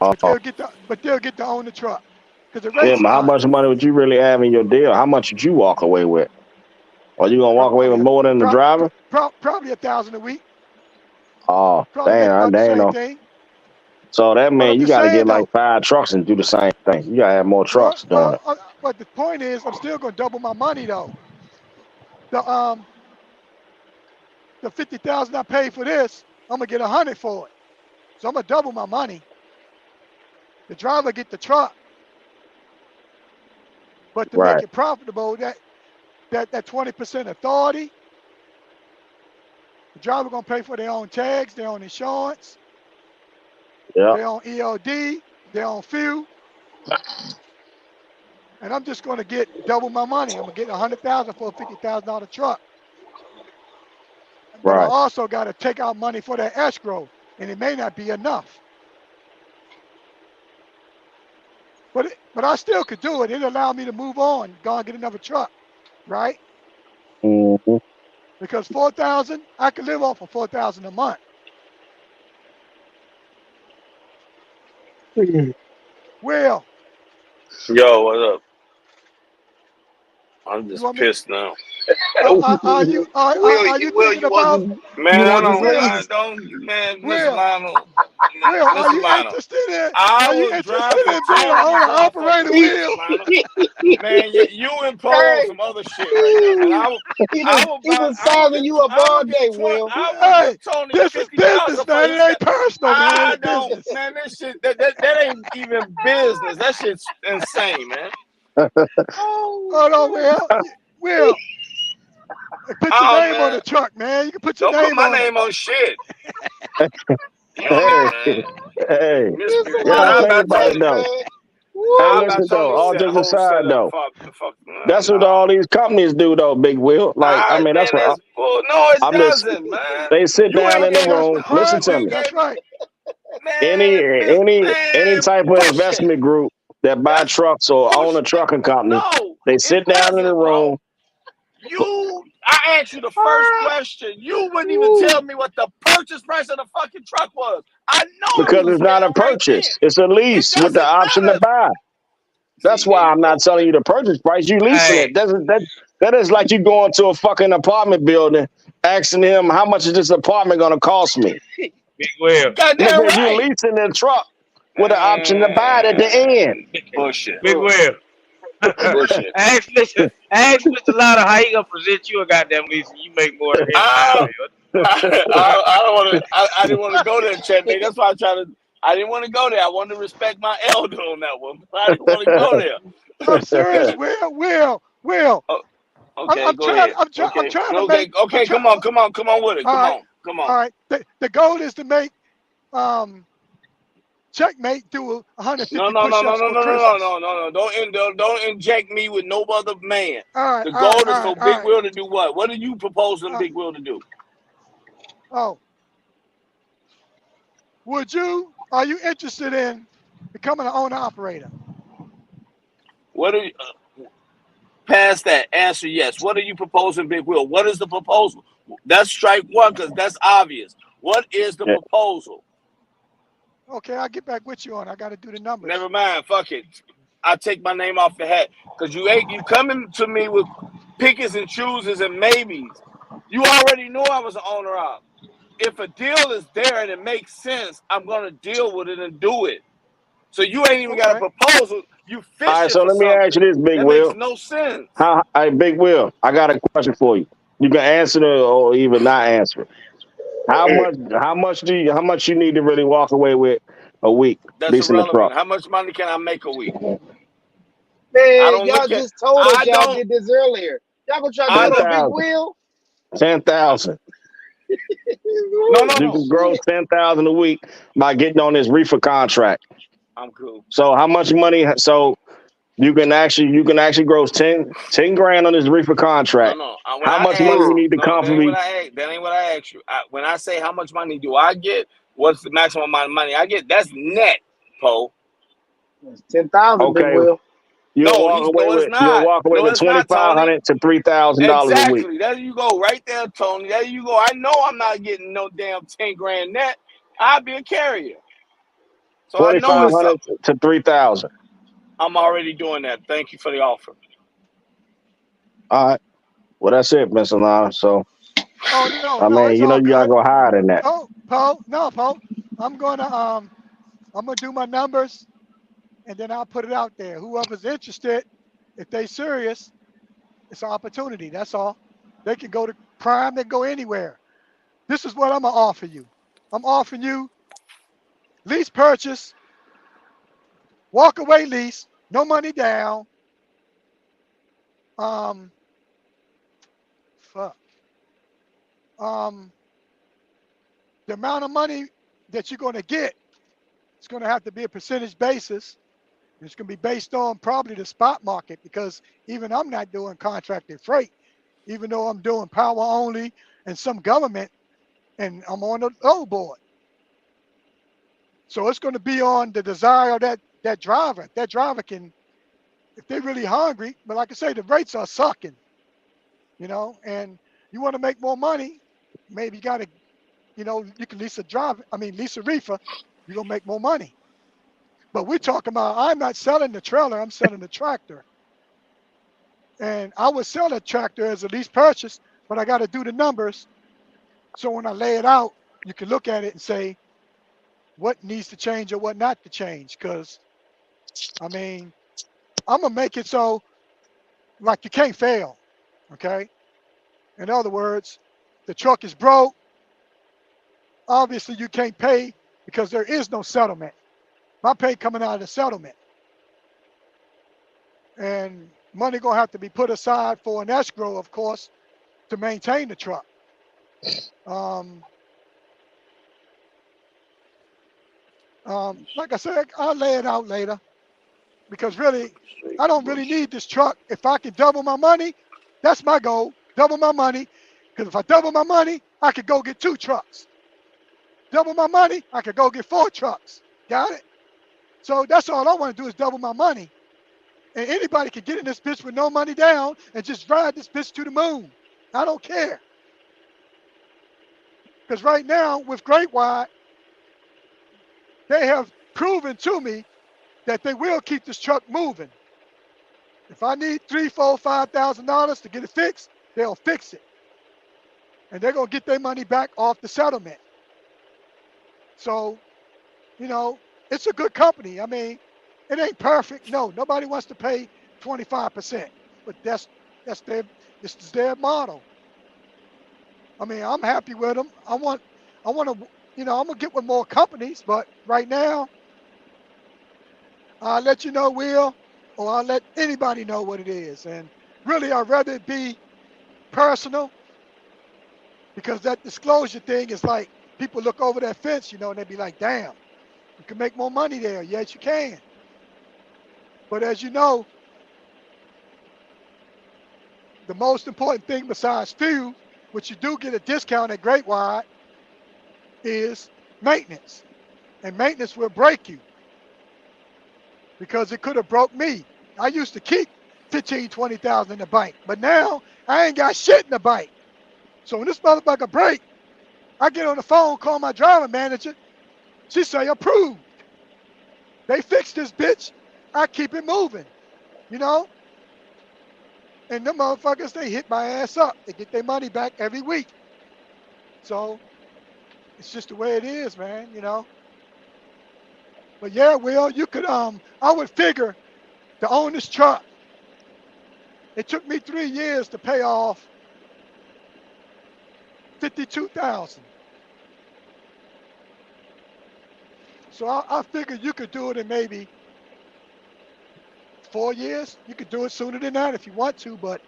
but Oh, they'll get to own the truck because the yeah, rate's but how fine. much money would you really have in your deal? How much did you walk away with? Or you gonna walk away Probably with a more than the driver? probably 1,000 a week. Oh, Probably make damn, about the they ain't same no. thing. So that But I'm means you just got to saying get like though. 5 trucks and do the same thing. You got to have more trucks doing it. But the point is, I'm still gonna double my money though. The 50,000 I paid for this, I'm gonna get 100 for it. So I'm gonna double my money. The driver get the truck, but to make Right. it profitable, that 20% authority, the driver gonna pay for their own tags, their own insurance, Yeah. their own ELD, their own fuel, and I'm just gonna get double my money. I'm gonna get 100,000 for a $50,000 truck, but I Right. also got to take out money for that escrow, and it may not be enough. But I still could do it. It allowed me to move on, go and get another truck, right? Mm-hmm. Because 4,000, I could live off of 4,000 a month. Well, Yo, what up? I'm you just want me? pissed now. Are you Will, are you Will, thinking you want about to Man, you I want to don't, Will? sleep? I don't, man, Mr. Will, Lionel, Will, are Mr. you Lionel. interested in? I Are you will drive interested for in being an Tony owner motherfucking operator, he, Mr. Will? Lionel. Man, you impose hey, some other shit right now, man. he been sizing you up all day, Will. I will Hey, give Tony this is 50,000 business, for man. his It got. ain't personal, man. I It's don't, business. man. That shit, that ain't even business. That shit's insane, man. Oh Hold on, shit. Will, put your Oh name on man, the truck, man. You can put your don't put name my on it. name on shit. You know me, Hey, man. hey, Mr. you Man, gotta I'm Lionel think not about it Tony. Six, though. man. Hey, I'm Woo! not listen though. Tony All set jokes whole aside setup. though, Fuck, that's what no. all these companies do though. Big Will. Like, I mean, that's Man, what that's bull. No, it I'm just. doesn't, man. They sit You down ain't in the gave That's room. the Listen to you me. prime. That's gave right. Any man, any any man, type of bullshit. investment group that buy That's trucks or own a bullshit. trucking company, No, they it sit down in the doesn't, bro. room I asked you the first question. You wouldn't even Woo! tell me what the purchase price of the fucking truck was. I know because you was it's not a scared right then. purchase. It's a It lease with the doesn't option to matter. buy. That's See, there why you I'm not go. telling you the purchase price. You leasing Hey, it. That is like you going to a fucking apartment building, asking him how much is this apartment gonna cost me. Big Will. Goddamn Nigga, you right. leasing the truck with the option to buy it at the end. Bullshit. Big Will. Bullshit. Ask Mr. Lotto how he gonna present you a goddamn lease and you make more than him. I, Goddamn. I don't want to. I didn't want to go there, Chetney. That's why I tried to. I didn't want to go there. I wanted to respect my elder on that one. I didn't want to go there. I'm serious, Will. Oh, okay, I'm go trying. ahead. I'm Okay, trying to make. okay, I'm okay. trying. Come on, come on with it. All Come right, on, come on. all right. The goal is to make um checkmate do No, 150 no, no, no, push-ups no, for no, no, no, Christmas. no, no. Don't inject me with no other man. All right, The all right, goal is all right, for all Big right. Will to do what? What are you proposing Uh, Big Will to do? oh, are you interested in becoming an owner operator? What are you, past that? Answer yes. What are you proposing, Big Will? What is the proposal? That's strike one because that's obvious. What is the Yeah. proposal? Okay, I'll get back with you on. I got to do the numbers. Never mind. Fuck it. I take my name off the hat because you coming to me with pickers and choosers and maybes. You already knew I was an owner op. If a deal is there and it makes sense, I'm gonna deal with it and do it. So you ain't even got a Okay. proposal. You All right, fishing so for let me ask something you this, Big that makes Will. no sense. Hey, Big Will, I got a question for you. You can answer it or even not answer it. How much you need to really walk away with a week That's leasing the irrelevant. truck? How much money can I make a week? I Man, don't y'all look at. just told us I y'all don't. did this earlier. Y'all gonna try to do I Ten it on don't. Big thousand. Wheel? 10,000. No, Ooh, no, You no. can grow shit. 10,000 a week by getting on this reefer contract. I'm cool. So how much money? So you can actually gross 10 grand on this reefer No, contract. no. When How I much money ask, you need to no, that ain't what comfortably? I ask. That ain't what I ask you. When I say how much money do I get, what's the maximum amount of money I get? That's net, Poe. It's 10,000, Big Okay, Will. No, it's you'll not. walk away No, with it's not, Tony. $2,500 to $3,000 a week. Exactly. There you go, right there, Tony. There you go. I know I'm not getting no damn 10 grand net. I'll be a carrier. So I Twenty know five it's hundred something. to 3,000. I'm already doing that. Thank you for the offer. All right. Well, that's it, Miss Alana. So Oh no, I no, mean, it's you know, all you gotta good. go higher than that. Poe. I'm gonna do my numbers and then I'll put it out there. Whoever's interested, if they serious, it's an opportunity. That's all. They can go to Prime. They can go anywhere. This is what I'm gonna offer you. I'm offering you lease purchase, walk away lease, no money down. Um, fuck. Um, the amount of money that you're gonna get, it's gonna have to be a percentage basis. It's gonna be based on probably the spot market because even I'm not doing contracted freight, even though I'm doing power only and some government, and I'm on the low board. So it's going to be on the desire of that that driver can, if they're really hungry, but like I say, the rates are sucking, and you want to make more money, maybe you got to, you can lease a driver, lease a reefer, you're going to make more money. But we're talking about, I'm not selling the trailer, I'm selling the tractor. And I would sell a tractor as a lease purchase, but I got to do the numbers. So when I lay it out, you can look at it and say what needs to change or what not to change. Because, I mean, I'm going to make it so like you can't fail. Okay. In other words, the truck is broke. Obviously, you can't pay because there is no settlement. My pay coming out of the settlement. And money going to have to be put aside for an escrow, of course, to maintain the truck. Um, like I said, I'll lay it out later because really, Straight I don't really bullshit. need this truck. If I can double my money, that's my goal. Double my money. Because if I double my money, I could go get 2 trucks. Double my money, I could go get 4 trucks. Got it? So that's all I want to do is double my money. And anybody can get in this bitch with no money down and just ride this bitch to the moon. I don't care. Because right now, with Great Wide, they have proven to me that they will keep this truck moving. If I need $3, $4, $5,000 to get it fixed, they'll fix it. And they're gonna get their money back off the settlement. So, you know, it's a good company. It ain't perfect. No, nobody wants to pay 25%. But that's their this is their model. I'm happy with them. I want to, I'm gonna get with more companies, but right now, I'll let you know, Will, or I'll let anybody know what it is. And really, I'd rather it be personal because that disclosure thing is like people look over that fence, and they be like, damn, you can make more money there. Yes, you can. But as you know, the most important thing besides fuel, which you do get a discount at Great Wide, is maintenance. And maintenance will break you because it could have broke me. I used to keep 15, 20,000 in the bank, but now I ain't got shit in the bank. So when this motherfucker break, I get on the phone, call my driver manager. She say approved. They fixed this bitch. I keep it moving, you know. And them motherfuckers, they hit my ass up. They get their money back every week. So it's just the way it is, man. But yeah, Will, you could I would figure to own this truck. It took me 3 years to pay off 52,000. So I figured you could do it in maybe 4 years. You could do it sooner than that if you want to, but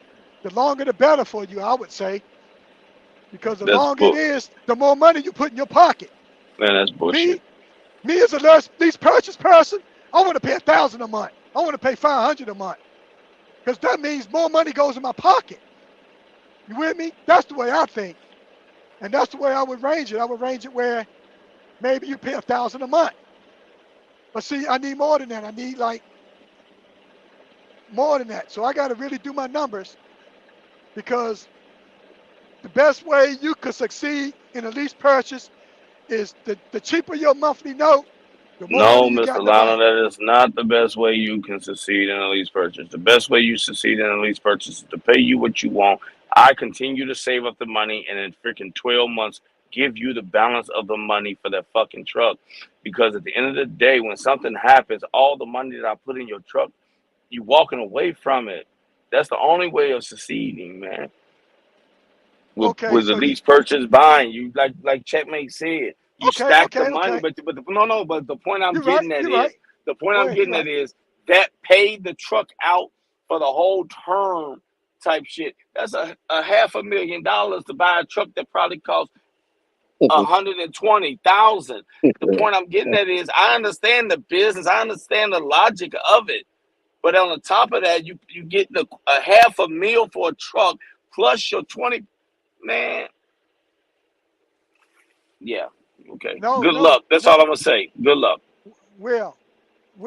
the longer the better for you, I would say, because the That's longer it is, the more money you put in your pocket. man, that's bullshit. Me, me as a lease purchase person, I want to pay 1,000 a month. I want to pay 500 a month because that means more money goes in my pocket. You with me? That's the way I think, and that's the way I would range it. I would range it where maybe you pay 1,000 a month, but see, I need more than that. I need like more than that. So I got to really do my numbers because the best way you could succeed in a lease purchase is the cheaper your monthly note, the more No, money you got Mr. in the Lionel, bank. that is not the best way you can succeed in a lease purchase. The best way you succeed in a lease purchase is to pay you what you want. I continue to save up the money and in freaking 12 months give you the balance of the money for that fucking truck. Because at the end of the day, when something happens, all the money that I put in your truck, you walking away from it. That's the only way of succeeding, man. with Okay, with the so you lease purchase buying. You like Checkmate said, you okay, stack the okay, money, okay. but no. But the point I'm You're right. getting at You're right. is the point Go I'm ahead. You're getting right. at is that paid the truck out for the whole term type shit. That's a $500,000 to buy a truck that probably costs 120,000. The point I'm getting at is I understand the business, I understand the logic of it. But on the top of that, you get a $500,000 for a truck plus your 20, man. Yeah. Okay. No, Good no, luck. That's all no. I'm gonna say. Good luck. Will.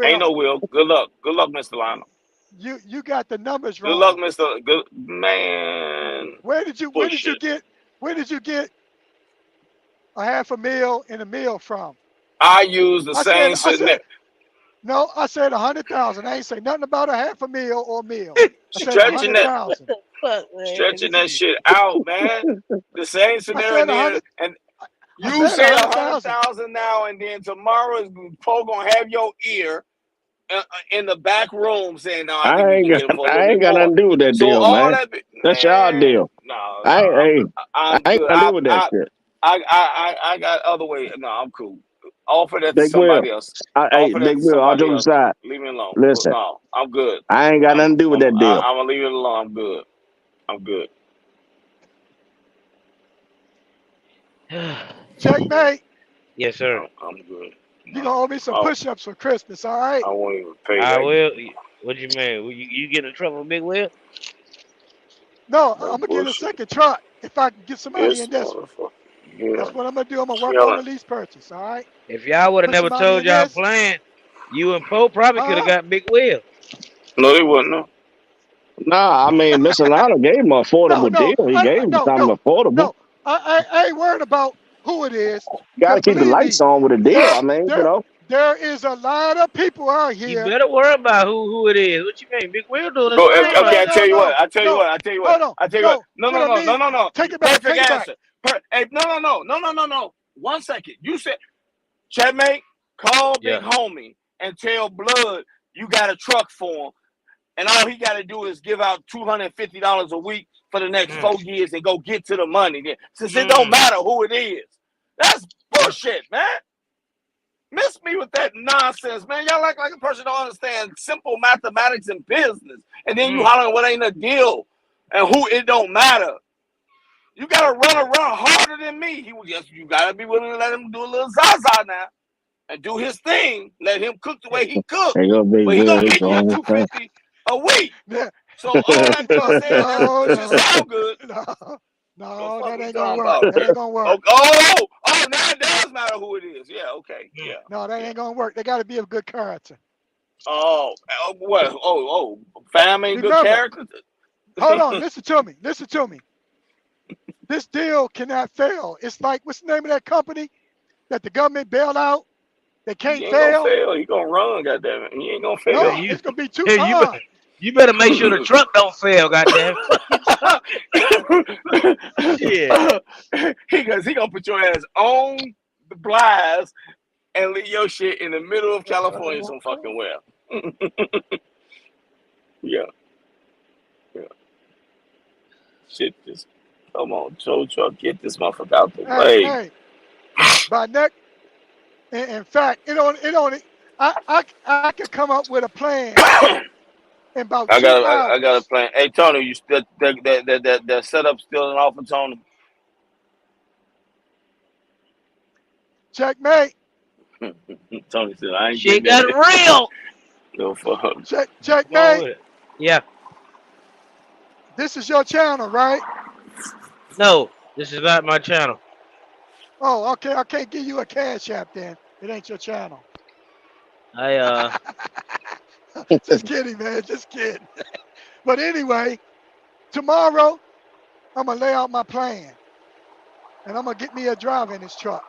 Ain't no Well, will. Good luck. Good luck, Mr. Lionel. you got the numbers Good luck, wrong. Mr. Good man. Where did you Bullshit. get a half a meal and a meal from? I use the I said same I scenario. said no. I said 100,000. I ain't say nothing about a half a meal or a meal. I said a Stretching hundred that thousand. Fuck, man. stretching that shit out, man. The same I scenario said a there, hundred. and I you said a said a hundred hundred thousand. thousand now, and then tomorrow is Poe gonna have your ear in the back room saying, "No, I think you can get it for a little I bit ain't got more." nothing to do with that So deal, all man. that, That's y'all man, deal. no, I ain't, hey, I I'm ain't good. got to do with that shit. I got other way. No, I'm cool. Offer that to Big Will. somebody else. Hey, Offer that Big to Will, all somebody jokes else. aside, Leave me alone. listen, No, I'm good. I ain't got nothing to do with that deal. I'm gonna leave it alone. I'm good. I'm good. I'm good. Checkmate. Yes, sir. I'm good. You No, gonna owe me some oh, push-ups for Christmas, all right? I won't even pay I that. will. What you mean? You get in trouble, Big Will? No, That I'm gonna get a bullshit. second truck if I can get some money This in this one. motherfucker. Yeah. That's what I'm gonna do. I'm gonna work on Yeah. the lease purchase, all right? If y'all would have Put some never money told in y'all this, plan, you and Poe probably could have huh? got Big Will. No, they wouldn't. No. Nah, I mean, Mr. Lionel gave him an No, affordable no, deal. He gave him no, something no, affordable. no. I ain't worried about who it is, Got cause to keep the believe lights me, on with a deal. there, I mean, there, there is a lot of people out You here. better worry about who it is. What you mean? Big Will doing his Go. thing No, Okay. right no, I now. tell no, you what. no, I tell you no. what. I tell you what. Hold on, I tell you what. no. No. What No. I No. No. mean, No. No. take it back, Perfect take it back. answer. Hey. No. No. No. No. No. No. No. 1 second. You said, Chatmate, call Big Yeah. Homie and tell Blood you got a truck for him, and all he got to do is give out $250 a week for the next Mm, 4 years and go get to the money. Then, since it don't mm, matter who it is, that's yeah. bullshit, man. Miss me with that nonsense, man. Y'all like a person don't understand simple mathematics and business, and then you Mm. hollering what ain't a deal and who it don't matter. You gotta run around harder than me. You gotta be willing to let him do a little zaza now and do his thing. Let him cook the way he cook, there go Big but he Will. gonna He give you going with that. 250 a week. Yeah. So all that being No, said, no, that shit no, sound good. no, The no. fuck That we ain't gonna talking work. about? That ain't gonna work. Now it does matter who it is. Yeah, okay, Mm. No, that yeah. ain't gonna work. They got to be of good character. What? Family, good Remember, character. hold on. Listen to me. Listen to me. This deal cannot fail. It's like what's the name of that company that the government bailed out? They He can't ain't gonna fail. fail. He gonna run. Goddamn it, he ain't gonna Well, fail. No, you, it's gonna be too. you better make sure the truck don't fail. Goddamn. Fuck you talking. Shit. He gonna put your ass on the blast and leave your shit in the middle of California some fucking well. Yeah, yeah. Shit, just come on, Joe Truck, get this motherfucker out the Hey, way. hey. By next, in fact, I could come up with a plan in about two I got a hours. plan. Hey Tony, you still that setup still in offer, Tony? Checkmate. Tony said I ain't getting Shit got that. real. No fuck. Come on Checkmate. with it. Yeah. This is your channel, right? No, this is not my channel. Oh, okay. I can't give you a cash app then. It ain't your channel. I Just kidding, man. Just kidding. But anyway, tomorrow I'm gonna lay out my plan, and I'm gonna get me a driver in this truck.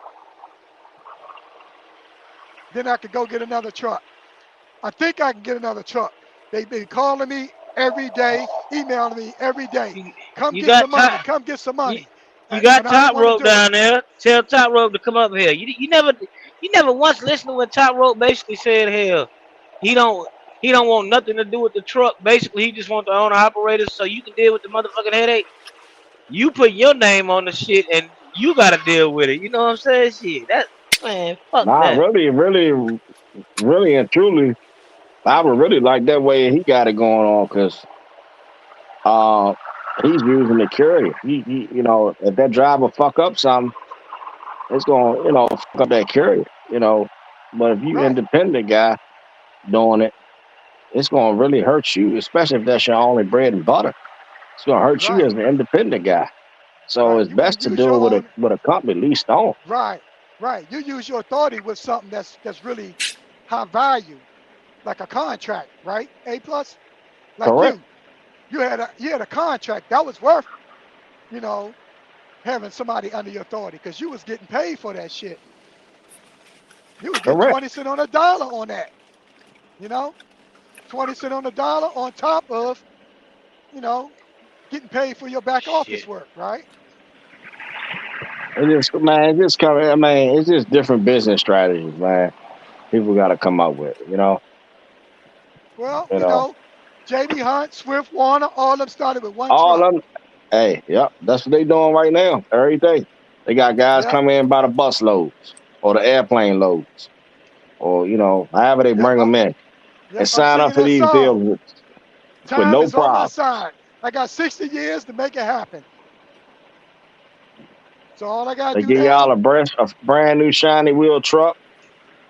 Then I could go get another truck. I think I can get another truck. They've been calling me every day, emailing me every day. you, Come you get got some top money. Come get some you, money. you got And I don't top want to rope do it. down there. Tell top rope to come up here. You never once listened to what top rope basically said. Hell, he don't he don't want nothing to do with the truck. Basically, he just want the owner operators so you can deal with the motherfucking headache. You put your name on the shit and you gotta deal with it. You know what I'm saying? Shit, that man, fuck Nah, that. really and truly, I would really like that way he got it going on because uh, he's using the carrier. If that driver fuck up something, it's gonna, fuck up that carrier. But if you Right, independent guy doing it, it's gonna really hurt you, especially if that's your only bread and butter. It's gonna hurt you right, as an independent guy. So right. it's You want to best to use do your it with a own. with a company leased on. Right, right. You use your authority with something that's really high value. like a contract, right? A plus, like Correct. you had a contract that was worth, you know, having somebody under your authority because you was getting paid for that shit. You was getting Correct. 20 cents on a dollar on that, you know, 20 cents on the dollar on top of, you know, getting paid for your back office Shit. work, right? It just, man, it just come. I mean, it's just different business strategies, man. People got to come up with, Well, you know, J.B. Hunt, Swift, Warner, all of them started with one all truck. of them. Hey, yep, that's what they doing right now. Every day, they got guys Yep, coming in by the bus loads or the airplane loads, or however they yep, bring them in and yep. I'm sign up singing for that these song. deals with Time no is on my problem. side. I got 60 years to make it happen. So all I gotta They do give y'all now, a brand new shiny wheel truck,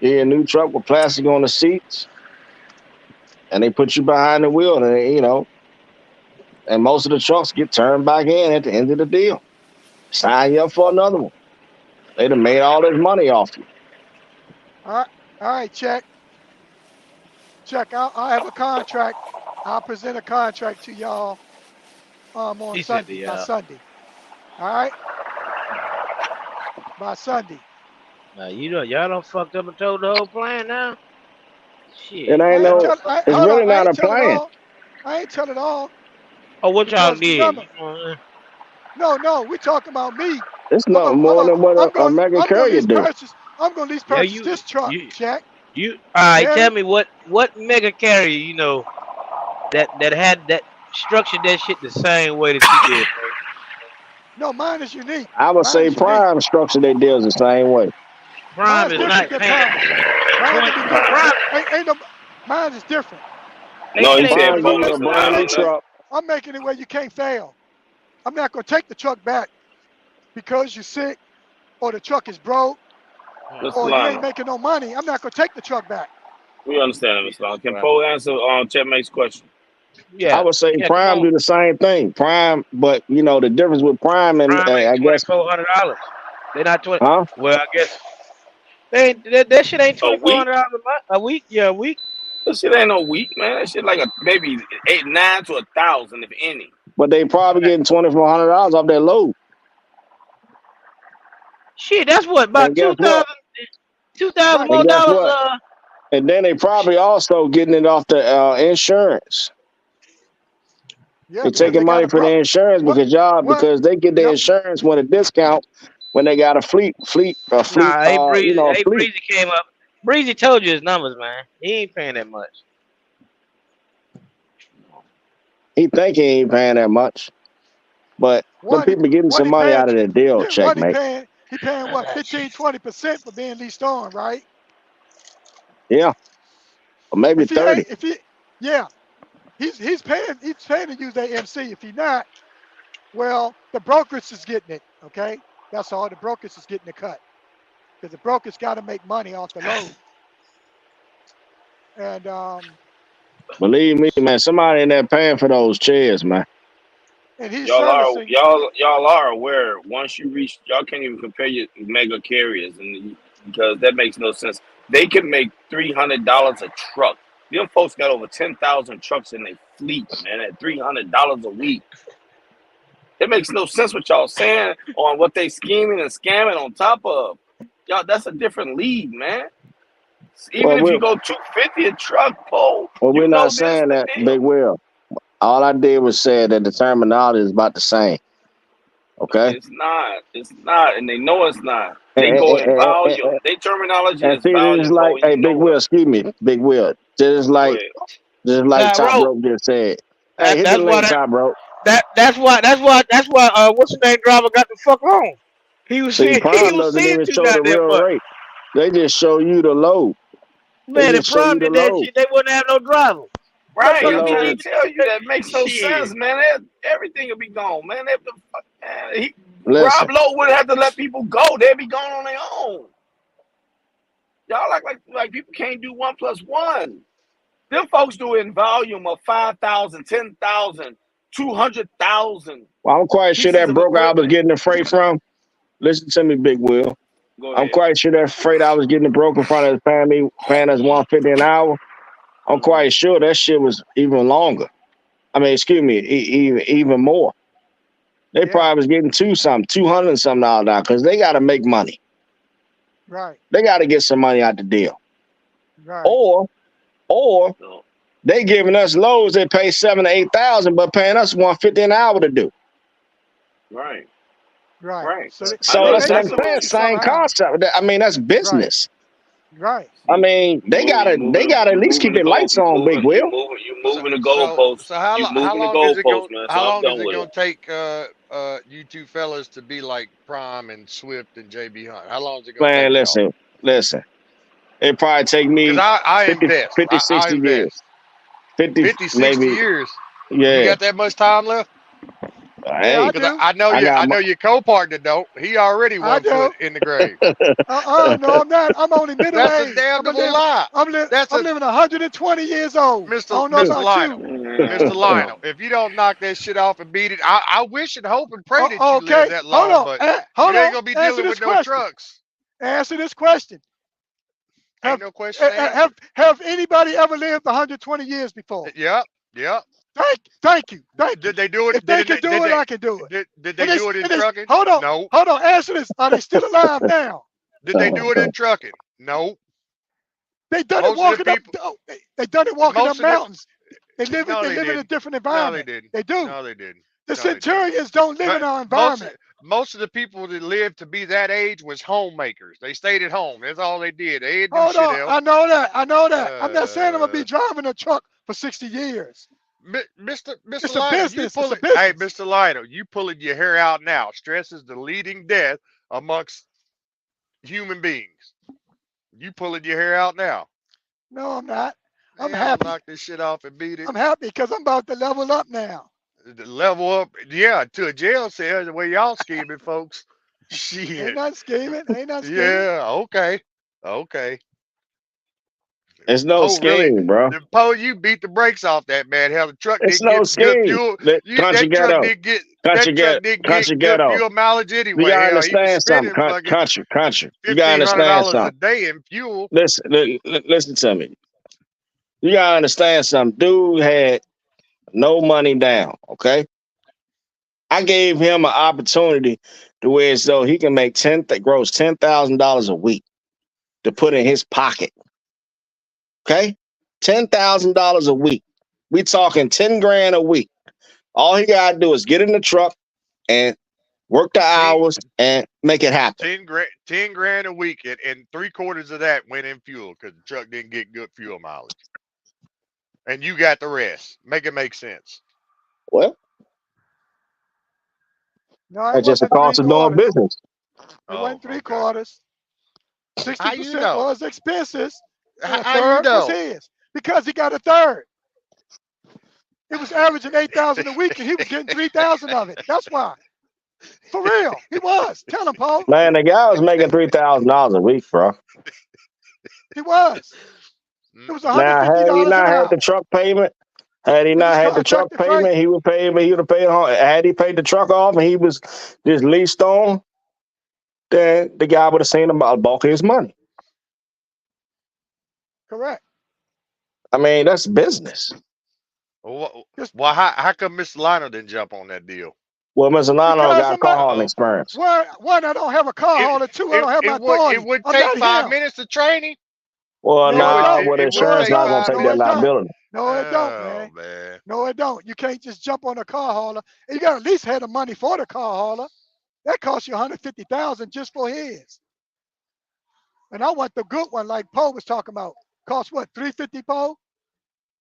yeah, a new truck with plastic on the seats, and they put you behind the wheel, and and most of the trucks get turned back in at the end of the deal. Sign you up for another one. They done made all this money off you. all right, all right, check. I'll have a contract. I'll present a contract to y'all on He said Sunday, the by Sunday. All right, by Sunday. now you know y'all done fucked up and told the whole plan now. It Shit, ain't I ain't no. y'all. tell. I It's hold on. really I not ain't a tell it plan. all. I ain't tell it all Oh, what y'all because did? remember, You know what I'm saying? no, we talking about me. It's nothing more than what a mega I'm gonna carrier lease do. purchase. I'm gonna lease Yeah, purchase this truck. you Check. all right, tell Then me what mega carrier that had that structured that shit the same way that you did, bro. no, mine is unique. I would Mine say is unique. Prime structure their deals the same way. Prime Mine's is different not than paying Prime. Mine gonna 20 be different. Prime. Ain't no. Mine is different. That No, shit he ain't said Prime twenty give four. you bonus a brand new analysis. truck. I'm making it where you can't fail. I'm not gonna take the truck back because you're sick or the truck is broke Mr. or you ain't Lionel, making no money. I'm not gonna take the truck back. we understand him, Yeah, Mr. Lionel. Can right. Poe answer Checkmate's question? I Yeah, would say yeah. Come Prime on, do the same thing. Prime, but the difference with Prime and Prime ain't I guess, $2,400. They not 20. huh? Well, I guess they ain't, that shit ain't A twenty four week? hundred dollars a week. Yeah, a week. That shit ain't no week, man. That shit like maybe 9 to 1,000, if any. But they probably Right. getting $2,400 off their load. Shit, that's what about And guess what? two thousand Right. And more guess dollars. what? And then they probably also getting it off the insurance. Yeah, They because taking they got money a for pro. the insurance What? What? because they get the Yep. insurance with a discount when they got a Nah, hey Breezy, a fleet. Breezy came up. Breezy told you his numbers, man. He ain't paying that much. He think he ain't paying that much, but them One. people getting One. some He money paying. out of their deal. Yeah. One. He Checkmate. paying. He paying what? 15, 20% for being leased on, right? Yeah, or maybe If he 30. ain't, if he, yeah, he's paying to use that MC. If he not, well, the brokerage is getting it. Okay, that's all. The brokerage is getting the cut because the brokerage got to make money off the load. And Believe me, man, somebody in there paying for those chairs, man. he's Y'all are servicing. y'all are aware. Once you reach, y'all can't even compare your mega carriers, and because that makes no sense. They can make $300 a truck. Them folks got over 10,000 trucks in their fleet, man. At $300 a week, it makes no sense what y'all saying on what they scheming and scamming on top of. Y'all, that's a different league, man. Even Well, if we're you go 250 a truck, Paul, well, we're you not know this saying the that, deal. Big Will. All I did was say that the terminology is about the same. Okay, It's not. It's not, and they know it's not. and, They and, go and, in and, and, volume. Their terminology and is see, this is volume, like, Paul, and hey, you Big know Will, it. excuse me, Big Will. Go ahead. Just like Nah, Top bro. Rope just said. Hey, hit the That's why link, Top Rope. that's why what's the name driver got the fuck on. He was See, seeing he Prime was doesn't seeing even too show the goddamn real much. rate. They just show you the load. They Man, if just show Prime you the did that load. shit, they wouldn't have no driver. The Right. Motherfucker I'm be trying load. to leaving tell you that makes no shit. sense, man. Everything will be gone, man. Listen, Rob Lowe would have to let people go. They'd be gone on their own. Y'all like people can't do 1+1. Them folks do it in volume of 5,000, 10,000, 200,000 well, I'm quite sure pieces that of broker I was equipment. getting the freight from. Listen to me, Big Will. Go I'm ahead. quite sure that freight I was getting the broker from is paying us 150 an hour. I'm quite sure that shit was even longer. I mean, excuse me, even more. They Yeah, probably was getting 200 and something dollars now because they got to make money. right, They got to get some money out the deal. right. Or No. they giving us loads that pay 7,000 to 8,000, but paying us 150 an hour to do. Right. Right. Right. So they I So know they that's what I'm make exactly some what saying. money you Same somehow. concept. I mean, that's Right. business. Right. I see. mean, You they gotta at least keep their lights on, Big Will. you So moving the so goalposts. so how You how moving the long is it goalposts, going? man. So How I'm long is done it with going it. to take you two fellas to be like Prime and Swift and JB Hunt? How long is it going to take Man, y'all? listen. It probably take Because me I 50, invest. 50, I 60 years. invest 50, 50, 60 maybe. years. You Yeah. got that much time left? Yeah, I Hey, Because do. I I got know your co-partner don't. He already I 1 foot do. in the grave. No, I'm not. I'm only middle That's a aged. damnable lie. That's I'm a living 120 years old. I don't know Mr. about Lionel. you. Mr. Man. Lionel, if you don't knock that shit off and beat it, I wish and hope and pray that you live Okay, that long, but hold you ain't on. gonna be Answer dealing this with no question. trucks. Answer this question. Ain't Have no question to answer. have anybody ever lived 120 years before? Yep, yep. Thank you. Did they do it? If they can do it, I can do it. Did And they do it in trucking? hold on, No. Answer this. Are they still alive now? Did they do it in trucking? No. They done it Most of the walking up. people, They done it walking up most of the mountains. no, They they live in a didn't. different No, they environment. didn't. They do. No, they didn't. The No, they didn't. centurions don't live in But our environment. most of the people that lived to be that age was homemakers. They stayed at home. That's all they did. They didn't do Hold shit on. else. I know that. I know that. I'm not saying I'm gonna be Uh, driving a truck for 60 years. Mr. It's a Lionel, you business. It's pull a it. Hey, business. Mr. Lionel, you pulling your hair out now. Stress is the leading death amongst human beings. You pulling your hair out now. No, I'm not. I'm Man, I'm happy. knock this shit off and beat it. I'm happy because I'm about to level up now. Level up, yeah, to a jail cell the way y'all scheming, folks. Ain't Shit. nothing scheming. Ain't nothing scheming. Yeah, okay. Okay. it's no Poe really scheme, bro. the Poe, you beat the brakes off that man. Hell, the truck It's didn't no get good scheme. fuel. Country ghetto, country That truck ghetto, didn't country get good ghetto. fuel mileage You anyway. gotta Hell, he was understand something. spending fucking Country. You gotta understand $1,500 a something. day in fuel. Listen to me. You gotta understand something. Dude had no money down. Okay, I gave him an opportunity to where as though he can make gross $10,000 a week to put in his pocket. Okay, $10,000 a week. We talking 10 grand a week. All he gotta do is get in the truck and work the 10, hours and make it happen. 10 grand a week, and 3/4 of that went in fuel because the truck didn't get good fuel mileage. And you got the rest. Make it make sense. Well, No, it that's just a wasn't three cost of doing quarters. business. It Oh, wasn't three okay. quarters. How you 60% know? was expenses, and a How you third was know? his because he got a third. It was averaging 8,000 a week, and he was getting 3,000 of it. That's why. For real, he was. Tell him, Paul. Man, the guy was making $3,000 a week, bro. He was. It was Now, had he $150 an not had the hour. truck payment, had he It not was had the truck contracted freight. payment, he would pay. He would have paid. Had he paid the truck off and he was just leased on, then the guy would have seen about bulk of his money. Correct. I mean, that's business. Well, Just how come Mr. Lionel didn't jump on that deal? Well, Mr. Lano because got I'm car not. hauling Uh-oh. experience. One, I don't have a car It, hauler. Two, I don't have my it authority. would I'm take not five him. minutes to train him. Well, It would now it, with it would No, insurance, it take not don't. gonna 5 take No, that it minutes. don't. liability. No, it don't, Oh man. man. No, it don't. You can't just jump on a car hauler. And you got to at least have the money for the car hauler. That costs you 150,000 just for his. And I want the good one, like Poe was talking about. Cost what? 350, Poe?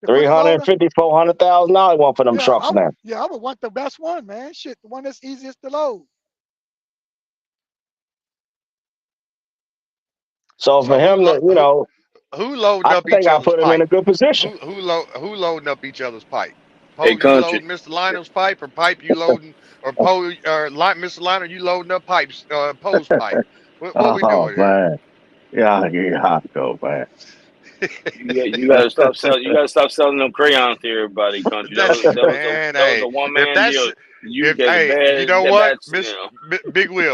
The Three quick hundred loader. fifty, $400,000 one for them trucks now. I would want the best one, man. Shit, the one that's easiest to load. So for So who him lo- to, you know, who loading I up think each I other's put him in pipe? a good position. Who loading up each other's pipe? Hey, Poe, you country. loading Mr. Lionel's pipe, or pipe you loading, or Mr. Lionel, you loading up pipes, Poe's pipe? What we Oh doing here? man, yeah, I go, man. You gotta stop selling. You gotta stop selling them crayons to everybody, country. That's man, That was hey, a one if man that's deal. You if get a hey, you know that what, bad,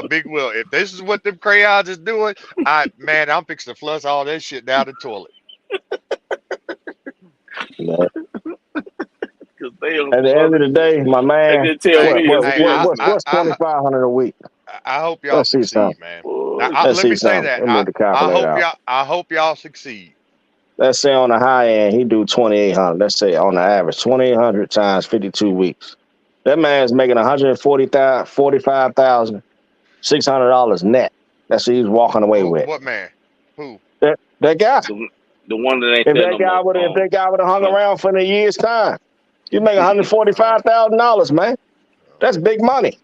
Big Will, if this is what them crayons is doing, I'm fixing to flush all that shit down the toilet. Man. Cause they on At the some end of other the shit. day, my They man, just tell Hey, me it's what's business. 2,500 a week? I hope y'all Let's see something. succeed, man. Now, Bullshit. Let's let see me say something. that. Let me get the calculator out. I hope y'all succeed. Let's say on the high end, he do 2,800. Let's say on the average, 2,800 times 52 weeks. That man's making $145,600 net. That's what he's walking away with. What man? Who? That guy. The one that ain't If there that no guy more. would have hung Trump. around for a year's time, you make Oh, $145,000, man. That's okay. big money.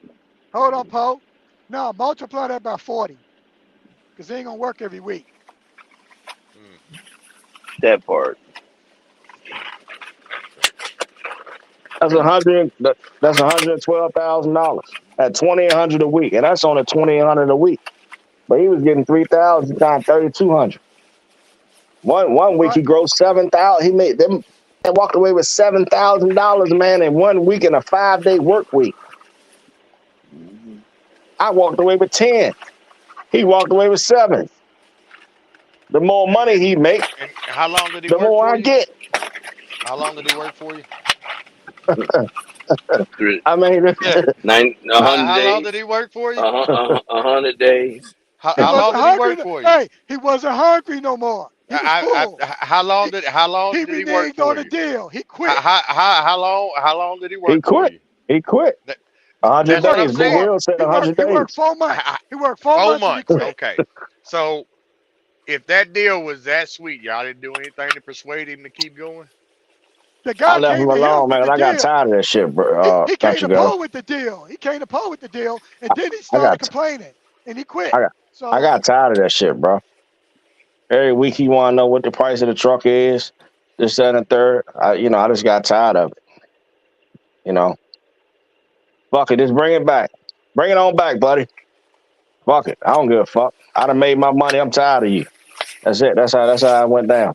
Hold on, Poe. No, multiply that by 40, because he ain't gonna work every week. Mm, That part. okay. That's $112,000 at 2,800 a week, and that's on a 2,800 a week. But he was getting 3,000 times 3,200. One week Right. he grossed 7,000. He made them and walked away with $7,000, man, in 1 week in a 5-day work week. Mhm. I walked away with 10. He walked away with 7. The more And, money and he make, and how long did he the work more for I you? get. How long did he work for you? Three, I mean, Yeah. 100 How long did days. he work for you? 100 days. He How long wasn't did he hungry. work for you? Hey, he wasn't hungry no more. He was full. How long He, did he he work reneged on for the you? deal. He quit. How long did he he work for quit. you? He quit. That, 100 that's what I'm days. Big saying. Four. Will said He worked. 100 He worked days. 4 months. He worked four Four months and he months. quit. Okay. So if that deal was that sweet, y'all didn't do anything to persuade him to keep going? The I guy left him came to him alone, with man. the I got deal. tired of that shit, He came country to girl. Poe with the deal. He came to Poe with the deal, and then he I started got, complaining, and he quit. I got, I So got tired of that shit, bro. Every week he want to know what the price of the truck is, this, that, and the third. I just got tired of it. You know, fuck it, just bring it back. Bring it on back, buddy. Fuck it, I don't give a fuck. I done made my money. I'm tired of you. That's it. That's how it went down.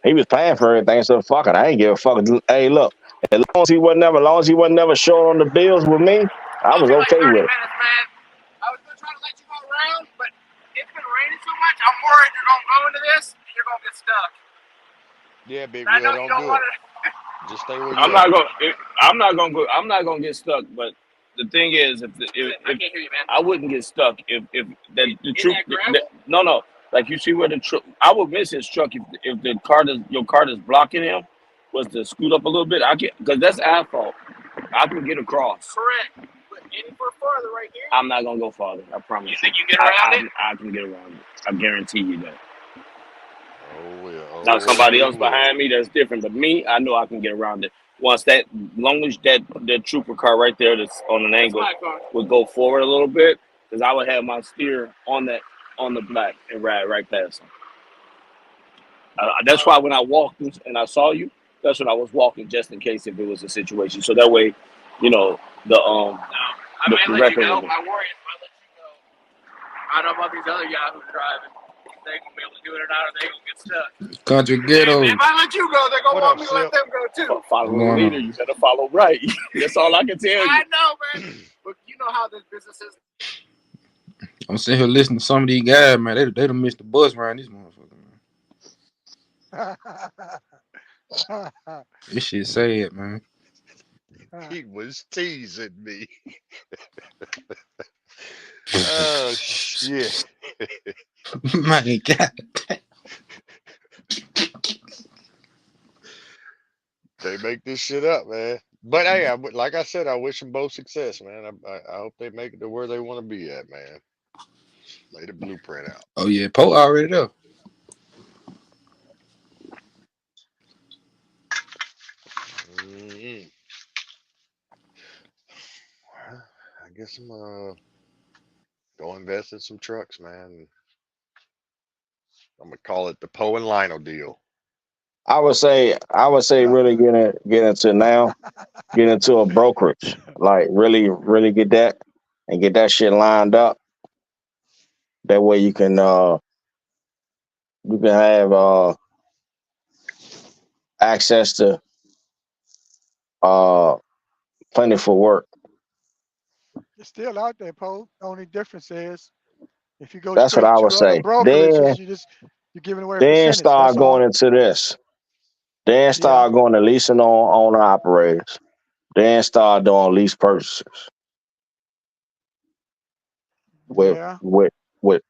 He was paying for everything, so fuck it. I ain't give a fuck. Hey, look, as long as he wasn't never short on the bills with me, I It'll was be like okay 30 with it. minutes, man. I was gonna try to let you go around, but it's been raining so much. I'm worried you're gonna go into this and you're gonna get stuck. Yeah, Big And I Will, know you don't don't do want it. to. Just stay where I'm you not at. gonna. I'm not gonna get stuck. But the thing is, I can't hear you, man. I wouldn't get stuck if that the In truth. that gravel? No. Like you see where the truck. I would miss his truck if the car that's your car that's blocking him was to scoot up a little bit. I can because that's our fault. I can get across. Correct. But any farther right here? I'm not gonna go farther. I promise You you. think you can get around it? I can get around it. I guarantee you that. Now Oh, somebody Big else Will. behind me that's different, but me, I know I can get around it. Once that, long as that trooper car right there that's on an That's angle my car. would go forward a little bit, because I would have my steer on the black and ride right past him. That's why when I walked and I saw you, that's when I was walking just in case if it was a situation. So that way, you know No, I may the let you record go. will be. My worry is if I let you go, I don't know about these other guys who are driving. They ain't gonna be able to do it or not, or they gonna get stuck. Country And if ghetto. I let you go, they're gonna What want up, me to let Sip? them go too. What's Follow the going leader. on? You better follow right. That's all I can tell you. I know, man. But you know how this business is. I'm sitting here listening to some of these guys, man. They done missed the bus around this motherfucker, man. This shit sad, man. He was teasing me. Oh shit. Man, God. They make this shit up, man. But hey, like I said, I wish them both success, man. I hope they make it to where they want to be at, man. Lay the blueprint out. Oh yeah, Poe already there. Mm-hmm. I guess I'm go invest in some trucks, man. I'm gonna call it the Poe and Lionel deal. I would say really get into a brokerage, like really get that shit lined up. That way you can have access to uh plentiful work. It's still out there, Poe. The only difference is if you go That's what straight I would to other say. Then brokerages, you just You're giving away a Then percentage. That's start all. going into this. Then Yeah, start going to leasing on owner operators. Then start doing lease purchases with yeah. with with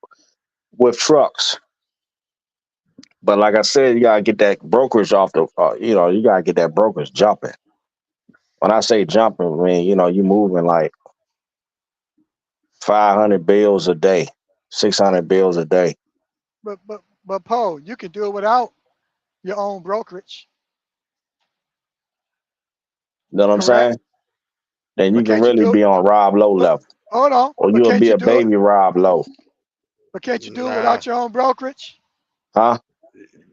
with trucks. But like I said, you gotta get that brokerage off the. You gotta get that brokerage jumping. When I say jumping, I mean you moving like 500 bills a day, 600 bills a day. But Poe, you can do it without your own brokerage, You know what I'm correct? saying? Then you But can can't you really do it? be on Rob Low But level, hold on. or But you'll can't be you a do it? baby Rob Low, But can't you do it Nah, without your own brokerage? huh?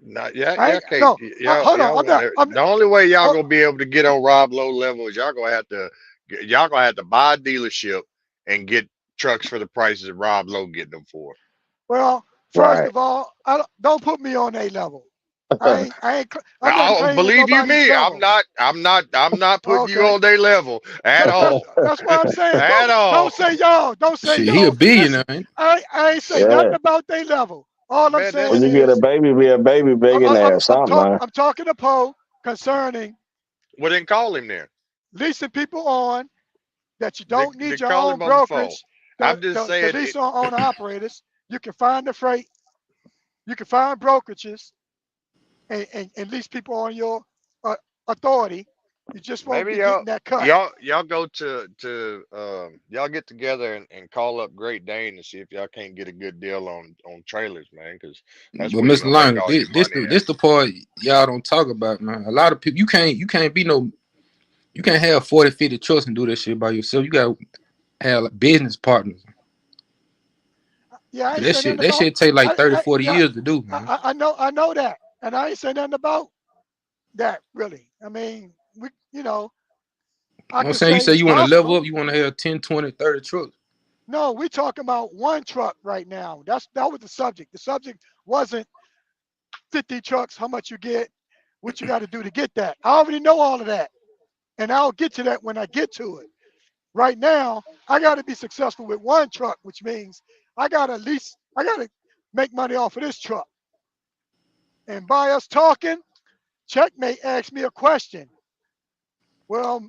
not yeah, I y'all ain't, can't no. y'all Hold on. y'all I'm won't not. have, I'm. the only way y'all Oh, gonna be able to get on Rob Low level is y'all gonna have to buy a dealership and get trucks for the prices that Rob Low getting them for. well, first Right. of all, don't put me on a level. I ain't. I ain't. I'm not I claiming believe you nobody's me. I'm level. not. I'm not putting you Okay. on their level at all. That's what I'm saying. At Don't all. say y'all. Don't say Shit, he a y'all. billionaire. Listen, Ain't I ain't say Yeah. nothing about their level. All I'm Man, When saying that's you get a is baby, be a baby billionaire or something, man. I'm talking to Poe concerning well then call him then. leasing people on that you don't Then need your call own him on the phone. brokerage. I'm just The saying it lease on owner operators. You can find the freight. You can find brokerages and lease people on your uh, authority. You just won't maybe be getting that cut. y'all go to y'all get together and call up Great Dane and see if y'all can't get a good deal on trailers, man, because it? that's But where you're Mr. gonna make Lionel, all this your this money the at. this the part y'all don't talk about, man. A lot of people you can't be no you can't have 40, 50 trucks and do that shit by yourself. You gotta have like, business partners. Yeah, I 'Cause ain't saying nothing that about. shit take like 30, 40 Yeah, years to do, man. I know that, and I ain't saying nothing about that really. I mean, I You know what I'm could saying? You say say it's you want to level possible. up, you want to have 10, 20, 30 trucks. No, we talking about one truck right now. That was the subject. The subject wasn't 50 trucks, how much you get, what you got to do to get that. I already know all of that, and I'll get to that when I get to it. Right now, I got to be successful with one truck, which means I got to at least I got to make money off of this truck. And by us talking, Checkmate asked me a question. Well,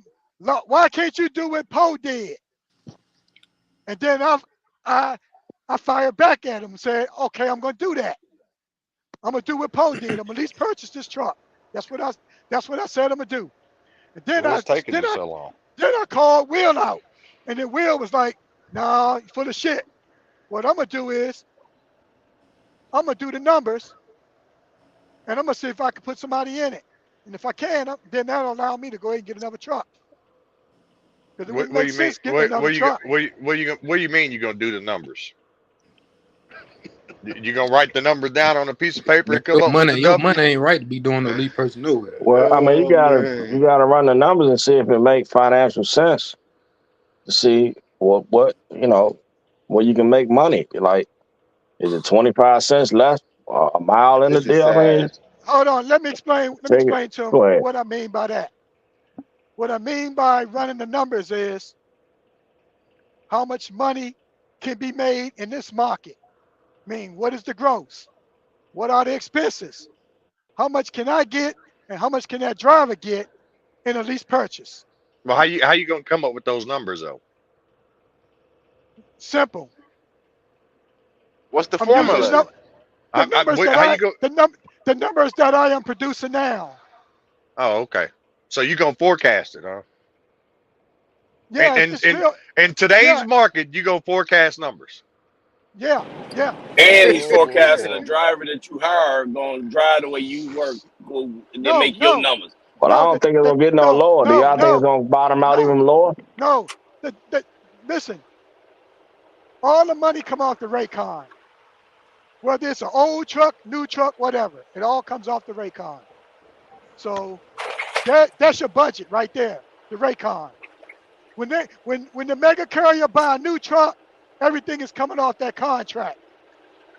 why can't you do what Poe did? And then I I fired back at him and said, okay, I'm gonna do that. I'm gonna do what Poe did. I'm gonna at least purchase this truck. That's what I that's what I said I'm gonna do. And So what's taking you so long? then I called Will out. And then Will was like, nah, you full of shit. What I'm gonna do is I'm gonna do the numbers and I'm gonna see if I can put somebody in it. And if I can, then that'll allow me to go ahead and get another truck. Because it wouldn't What do make you mean? sense getting another truck. What do you mean you're gonna do the numbers? You gonna write the numbers down on a piece of paper Man, and come up with the your W? money ain't right to be doing no lead person nowhere. Well, I mean, you Oh gotta man. you gotta run the numbers and see if it make financial sense to see where you can make money. Like, is it 25 cents less a mile in the It's just deal? I mean, sad. Hold on, let me explain. Let me take it. explain to him Go ahead. what I mean by that. What I mean by running the numbers is how much money can be made in this market. I mean, what is the gross? What are the expenses? How much can I get, and how much can that driver get in a lease purchase? Well, how you gonna come up with those numbers though? Simple. What's the I'm using formula? the numbers that How you go? the numbers that I am producing now. Oh, okay. So you gonna forecast it, huh? And Yeah, and it's and real. in today's Yeah, market, you gonna forecast numbers. yeah, yeah. And he's Oh forecasting a boy. driver that you hire going to drive the way you work, and then No, make your no, numbers. But I no, don't think it's gonna get no no, lower. Do no, y'all think it's no, gonna bottom out no, even lower? no. Listen, all the money come off the Raycon. Whether it's an old truck, new truck, whatever, it all comes off the Raycon. So that's your budget right there, the Raycon. When the mega carrier buy a new truck, everything is coming off that contract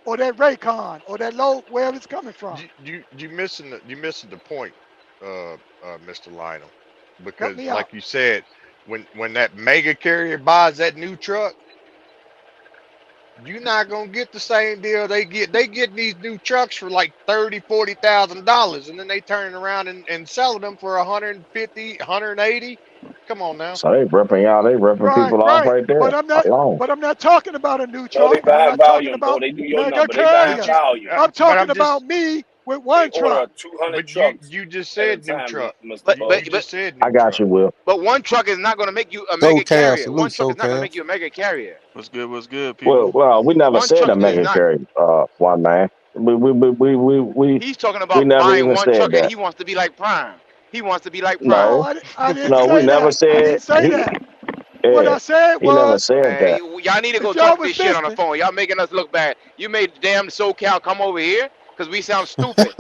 or that Raycon or that load wherever it's coming from. You missing the point, Mr. Lionel, Help because me out. like you said, when that mega carrier buys that new truck, You're not gonna get the same deal they get. They get these new trucks for like $30,000, $40,000, and then they turn around and selling them for 150, 180. Come on now. So they ripping y'all, they ripping Right, people off right. right there But I'm not. alone. But I'm not talking about a new No, they truck. I'm buying not talking volume, bro. about They do your mega number. They buying But carrier. you, volume. I'm but talking I'm about just, me with They one truck. order 200 but you trucks you just at a said new time, truck. Mr. But Bo. You but but just said I new got truck. you, Will. but one truck is not gonna make you a So mega Cal, carrier. One salute, truck so is not gonna Cal. make you a mega carrier. What's good, Well, people? we never One said truck a is mega not. carry, one man. He's talking We about never buying even one said truck and that. he wants to be like Prime. He wants to be like Prime. No, No, I didn't no, we say never that. I said didn't say he. that. What Yeah, I said he never was, said Man, that. y'all need to go if y'all talk was this shit on the listening, phone. Y'all making us look bad. You made damn SoCal come over here because we sound stupid.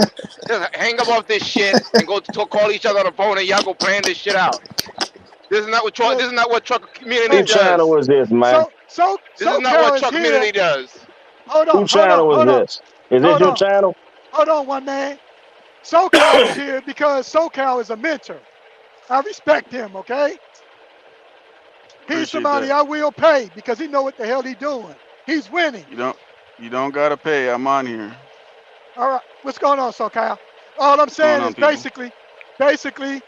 Just hang up off this shit and go to call each other on the phone and y'all go plan this shit out. This is not what truck. look, This is not what truck community Who hey, channel does. was this, man? This is not what SoCal is truck here. community does. Hold Who on, hold on, channel was hold on, this? Is this hold your on, channel? hold on, one man. SoCal is here because SoCal is a mentor. I respect him. Okay, he's Appreciate somebody that. I will pay because he know what the hell he's doing. He's winning. You don't gotta pay. I'm on here. All right, what's going on, SoCal? All I'm What's going saying on, is people? basically,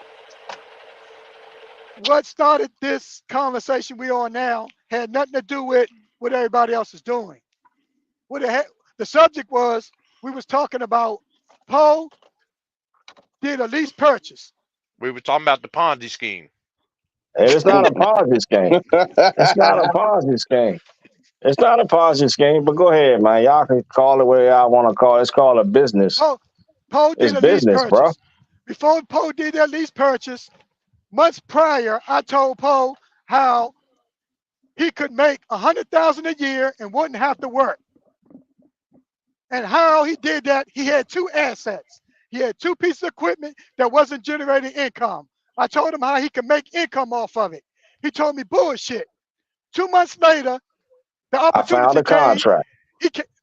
what started this conversation we on now had nothing to do with what everybody else is doing. What the subject was, we was talking about Poe did a lease purchase. We were talking about the Ponzi scheme. And it's not a Ponzi scheme. It's not a Ponzi scheme. It's not a Ponzi scheme. But go ahead, man. Y'all can call it whatever y'all want to call it. It's called a business. Poe, Poe It's did a lease business, bro. purchase. Before Poe did that lease purchase, months prior, I told Poe how he could make 100,000 a year and wouldn't have to work. And how he did that, he had two assets. He had two pieces of equipment that wasn't generating income. I told him how he could make income off of it. He told me bullshit. 2 months later, the I found opportunity a came. contract.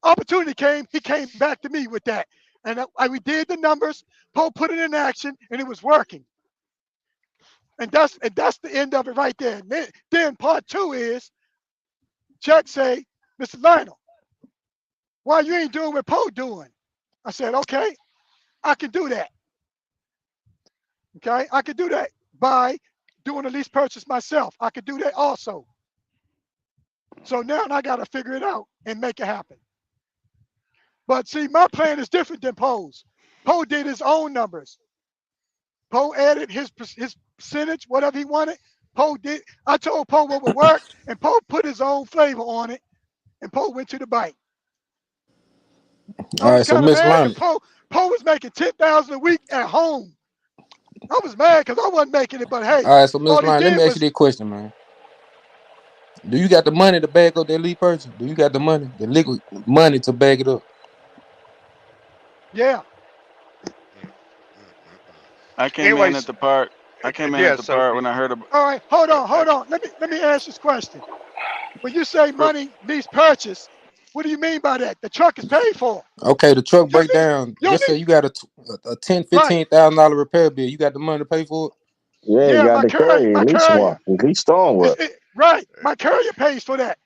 Opportunity came. He came back to me with that, and we did the numbers. Poe put it in action, and it was working. And that's the end of it right there. And then part two is Chuck say, Mr. Lionel, why you ain't doing what Poe doing? I said, okay, I can do that. Okay, I could do that by doing a lease purchase myself. I could do that also. So now I got to figure it out and make it happen. But see, my plan is different than Poe's. Poe did his own numbers. Poe added his percentage, whatever he wanted. Poe did. I told Poe what would work, and Poe put his own flavor on it, and Poe went to the bank. I All was right, so kind of Miss mad because Lonnie. Poe was making 10,000 a week at home. I was mad because I wasn't making it, but hey, All right, so Miss all he Lonnie, let did me ask you was, this question, man. Do you got the money to back up that lead purchase? Do you got the money, the liquid money to back it up? yeah. Mm, mm, mm, mm. I came in at Anyways, the part. I came in at yeah. the So, part when I heard about. All right, hold on, uh, hold on. Let me ask this question. When you say money lease purchase, what do you mean by that? The truck is paid for. Okay, the truck You break need down. you Just say need you got a ten, right. $15,000 repair bill. You got the money to pay for it? Yeah, you Yeah, got my to courier, carry at my least one. courier. At least Stonewood. Right. uh, My courier pays for that.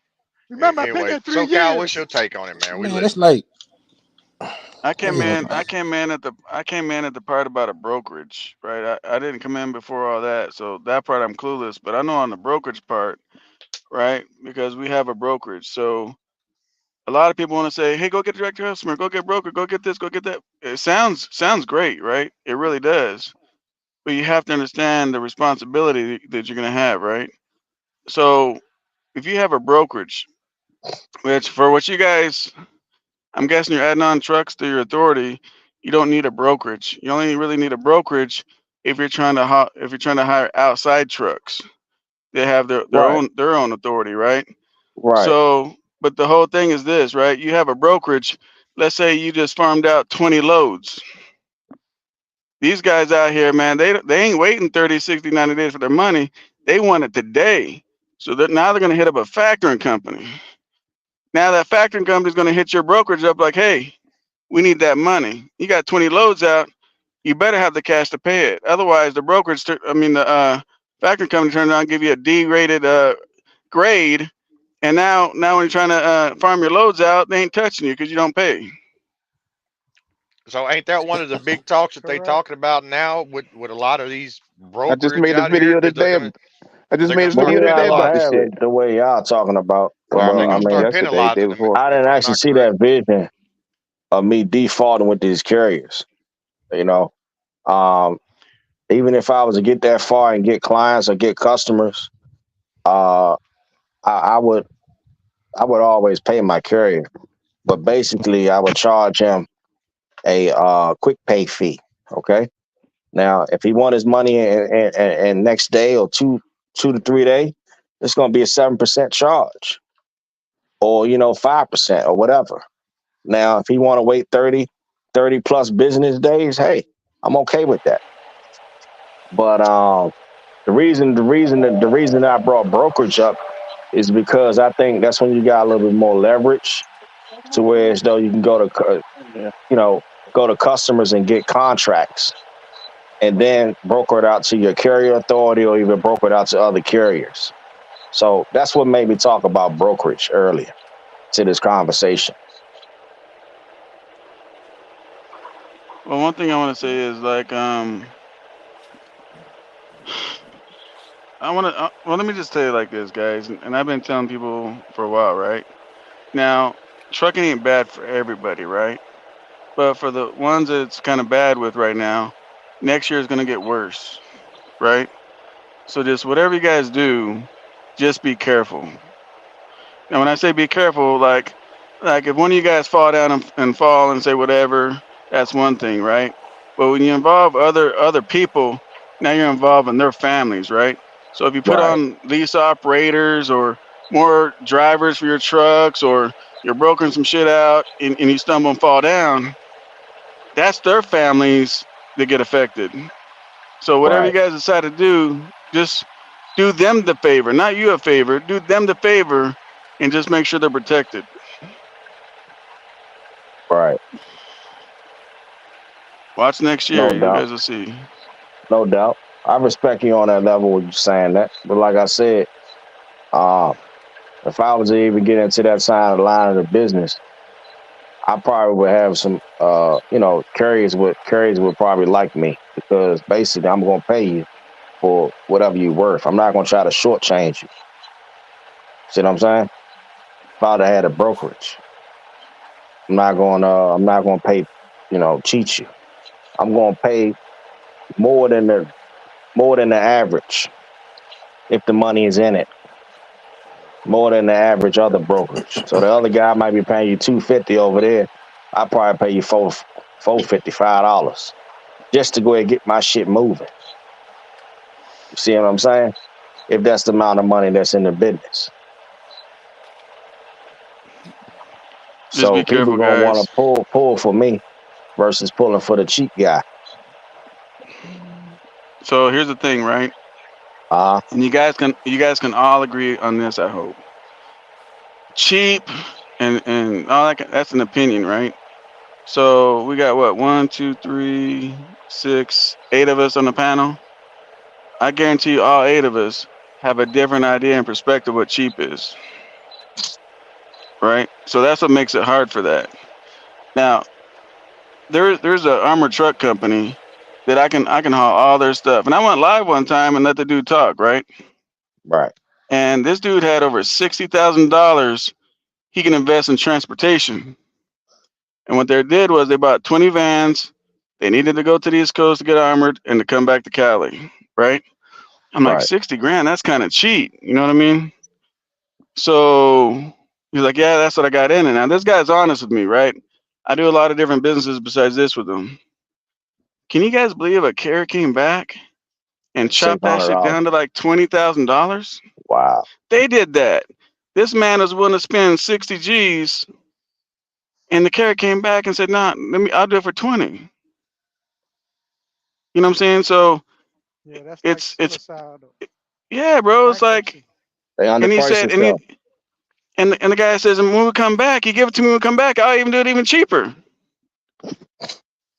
Remember, I've been anyway, there three so Cal, what's your years. take on it, man? We Man, that's listening. like I I came in. I came in at the. I came in at the part about a brokerage, right? I didn't come in before all that, so that part I'm clueless. But I know on the brokerage part, right? Because we have a brokerage, so a lot of people want to say, "Hey, go get direct customer, go get broker, go get this, go get that." It sounds great, right? It really does. But you have to understand the responsibility that you're gonna have, right? So if you have a brokerage, which for what you guys, I'm guessing you're adding on trucks to your authority, you don't need a brokerage. You only really need a brokerage if you're trying to if you're trying to hire outside trucks. They have Right, their own authority, right? right, So, but the whole thing is this, right? You have a brokerage. Let's say you just farmed out 20 loads. These guys out here, man, they ain't waiting 30, 60, 90 days for their money. They want it today. So that now they're going to hit up a factoring company. Now that factoring company is going to hit your brokerage up like, hey, we need that money. You got 20 loads out. You better have the cash to pay it. Otherwise, the the factoring company turns around and give you a D-rated grade, And now when you're trying to farm your loads out, they ain't touching you because you don't pay. So ain't that one of the big talks that they Correct. talking about now with a lot of these I just brokerage made a out here video that today. I just they're made gonna a start video video Yeah, today but about I this shit. haven't the way y'all talking about. Well, I they're But mean, I gonna mean, start yesterday, day penalizing them before. I if didn't it's actually not see correct. that vision of me defaulting with these carriers. You know, um, even if I was to get that far and get clients or get customers, uh, I would always pay my carrier. But basically, I would charge him a quick pay fee. Okay. Now, if he want his money and next day or 2 to 3 days, it's going to be a 7% charge, or 5% or whatever. Now, if he want to wait 30 plus business days, hey, I'm okay with that. But the reason I brought brokerage up is because I think that's when you got a little bit more leverage, to where as though you can you know, go to customers and get contracts, and then broker it out to your carrier authority, or even broker it out to other carriers. So that's what made me talk about brokerage earlier to this conversation. Well, one thing I want to say is like well, let me just tell you like this, guys, and I've been telling people for a while, right? Now, trucking ain't bad for everybody, right? But for the ones that it's kind of bad with right now, next year is going to get worse, right? So just whatever you guys do, just be careful. And when I say be careful, like if one of you guys fall down and fall and say whatever, that's one thing, right? But when you involve other people, now you're involving their families, right? So if you put Right, on lease operators or more drivers for your trucks, or you're brokering some shit out and you stumble and fall down, that's their families that get affected. So whatever you right, guys decide to do, just do them the favor, not you a favor. Do them the favor, and just make sure they're protected. right. Watch next year, No you doubt, guys will see. no doubt. I respect you on that level with you saying that. But like I said, um, if I was to even get into that side of the line of the business, I probably would have some, carriers would probably like me, because basically I'm gonna pay you for whatever you're worth. I'm not gonna try to shortchange you. See what I'm saying? If I'd have had a brokerage, I'm not gonna pay, cheat you. I'm gonna pay more than the average, if the money is in it, more than the average other brokerage. So the other guy might be paying you $250 over there. I probably pay you $455 just to go ahead and get my shit moving. You see what I'm saying? If that's the amount of money that's in the business. Just So be people careful, gonna want to guys. pull for me versus pulling for the cheap guy. So here's the thing, right? Uh And you guys can all agree on this, I hope. Cheap and all that. That's an opinion, right? So we got what, 1, 2, 3, 6, 8 of us on the panel. I guarantee you, all 8 of us have a different idea and perspective what cheap is, right? So that's what makes it hard for that. Now, there's a armored truck company that I can haul all their stuff, and I went live one time and let the dude talk, right? right, And this dude had over $60,000 he can invest in transportation. And what they did was they bought 20 vans. They needed to go to the East Coast to get armored and to come back to Cali, right? I'm like, right. 60 grand, that's kind of cheap. You know what I mean? So he's like, yeah, that's what I got in. And now this guy's honest with me, right? I do a lot of different businesses besides this with him. Can you guys believe a carrier came back and Six chopped that hundred shit dollars. down to like $20,000? Wow. They did that. This man was willing to spend 60 G's, and the carrier came back and said, nah, I'll do it for 20. You know what I'm saying? So Yeah, that's like it's suicidal. yeah, It's bro. It's like, bankruptcy. They and he underpriced said, themselves. and the guy says, and when we come back, you give it to me when we come back, I'll even do it even cheaper.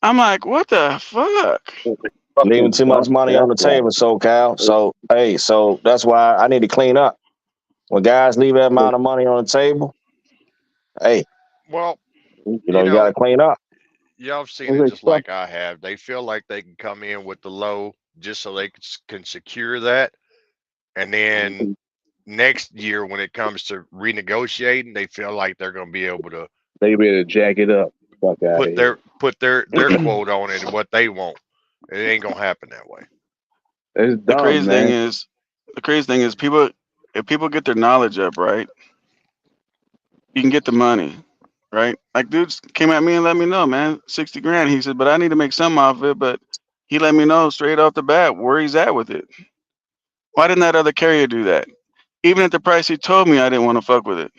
I'm like, what the fuck? Leaving Fucking too much dumb. money on That's the why. table, SoCal. So hey, so that's why I need to clean up. when guys leave that amount of money on the table, hey, Well, you got to clean up. y'all have seen it Okay, just so like I have. They feel like they can come in with the low just so they can secure that, and then next year when it comes to renegotiating, they feel like they're going to be able to they ready to jack it up. Fuck out of put here. their quote on it and what they want. It ain't going to happen that way. It's The dumb, crazy thing man. is, people. If people get their knowledge up, right, you can get the money, right? Like dudes came at me and let me know, man, 60 grand. He said, but I need to make some off it. But he let me know straight off the bat where he's at with it. Why didn't that other carrier do that? Even at the price he told me, I didn't want to fuck with it.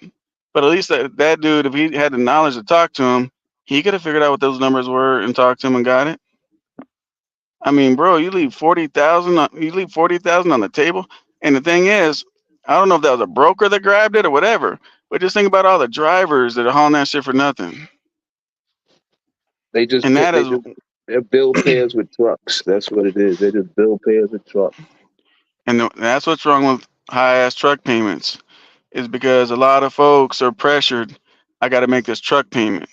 But at least that dude, if he had the knowledge to talk to him, he could have figured out what those numbers were and talked to him and got it. I mean, bro, you leave 40,000. You leave 40,000 on the table, and the thing is, I don't know if that was a broker that grabbed it or whatever. But just think about all the drivers that are hauling that shit for nothing. They just And that is, they're bill payers with trucks. That's what it is. They just bill payers with trucks. and that's what's wrong with high ass truck payments, is because a lot of folks are pressured. I got to make this truck payment,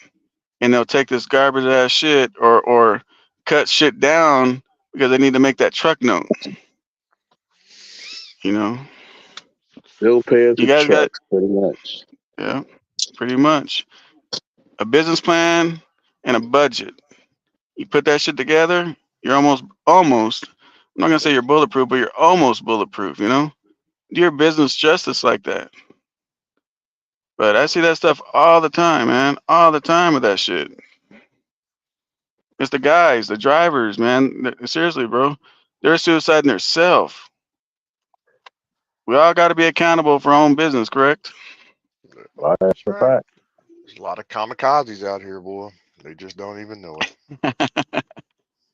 and they'll take this garbage ass shit or cut shit down because they need to make that truck note. You know, Bill payers you with guys got, trucks, pretty much. yeah, pretty much a business plan and a budget. You put that shit together, you're almost. I'm not gonna say you're bulletproof, but you're almost bulletproof. You know, do your business justice like that. But I see that stuff all the time, man, all the time with that shit. It's the guys, the drivers, man. Seriously, bro, they're suiciding themselves. We all got to be accountable for our own business, correct? Well, that's That's a right. fact. There's a lot of kamikazes out here, boy. They just don't even know it.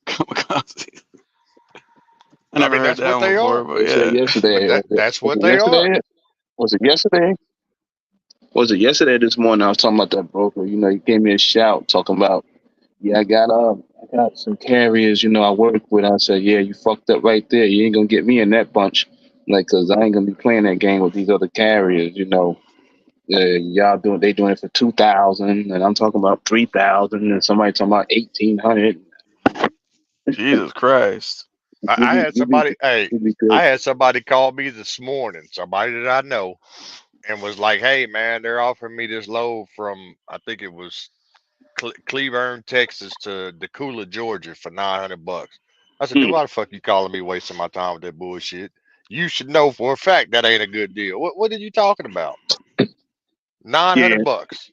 Kamikaze. I I never mean, heard that's that what one they before, are. but They said yeah. But yesterday. that's Was what it they are. yesterday? Was it yesterday? Was it yesterday? This morning I was talking about that broker. He gave me a shout talking about, yeah, I got some carriers. I work with. I said, yeah, you fucked up right there. You ain't gonna get me in that bunch, like, cause I ain't gonna be playing that game with these other carriers. Y'all they doing it for 2,000, and I'm talking about 3,000, and somebody talking about 1,800. Jesus Christ. I had somebody. Hey, We be good. I had somebody call me this morning. Somebody that I know, and was like, "Hey, man, they're offering me this load from I think it was Cleburne, Texas to Decula, Georgia for $900." I said, "Dude, why the fuck you calling me, wasting my time with that bullshit? You should know for a fact that ain't a good deal. What are you talking about? Nine Yeah, hundred bucks?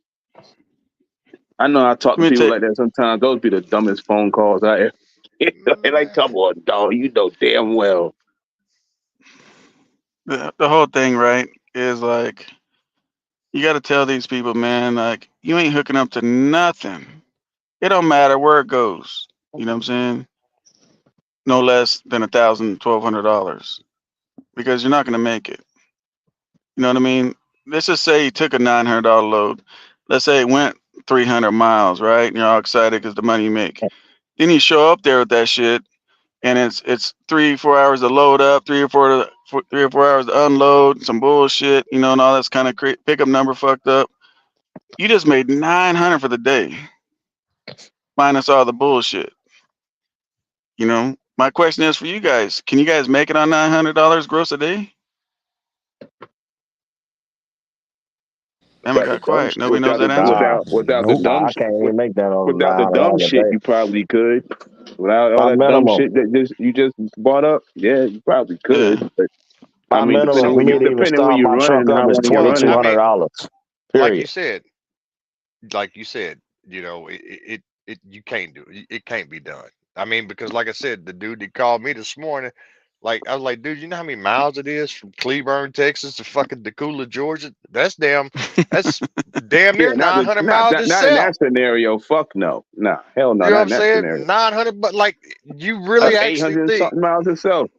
I know. I talk Let to me people tell like that sometimes. Those be the dumbest phone calls I ever. They like, come Man, on, dog. You know damn well. the whole thing, right, is like you got to tell these people, man, like you ain't hooking up to nothing. It don't matter where it goes. You know what I'm saying? No less than $1,000, $1,200, because you're not gonna make it. You know what I mean? Let's just say you took a $900 load. Let's say it went 300 miles, right? And you're all excited because the money you make. Then you show up there with that shit, and it's 3 4 hours to load up, 3 or 4 hours to unload, some bullshit, and all that's kind of pickup number fucked up. You just made 900 for the day, minus all the bullshit. My question is for you guys: can you guys make it on $900 gross a day? Damn, it Without the got dumb, quiet. Nobody knows without the that answer. Nah, without the nope. dumb I shit, can't even make that on without the nine hundred dumb dollars a shit, day. you probably could. Without all My that dumb minimum, shit that you just brought up, yeah, you probably Yeah. could. But I my mean, minimum so for me to even depending where start you're my running truck and how up is long you're $2,200. I running. mean, like you Period. said, it you can't do it. It can't be done. I mean, because like I said, the dude that called me this morning, like I was like, dude, you know how many miles it is from Cleburne, Texas to fucking Decula, Georgia? That's damn Yeah, near 900 miles not in itself. that scenario. Fuck no, nah, hell no, You know what not I'm in that saying? scenario. 900, but like you That's really actually 800 and think, something miles itself.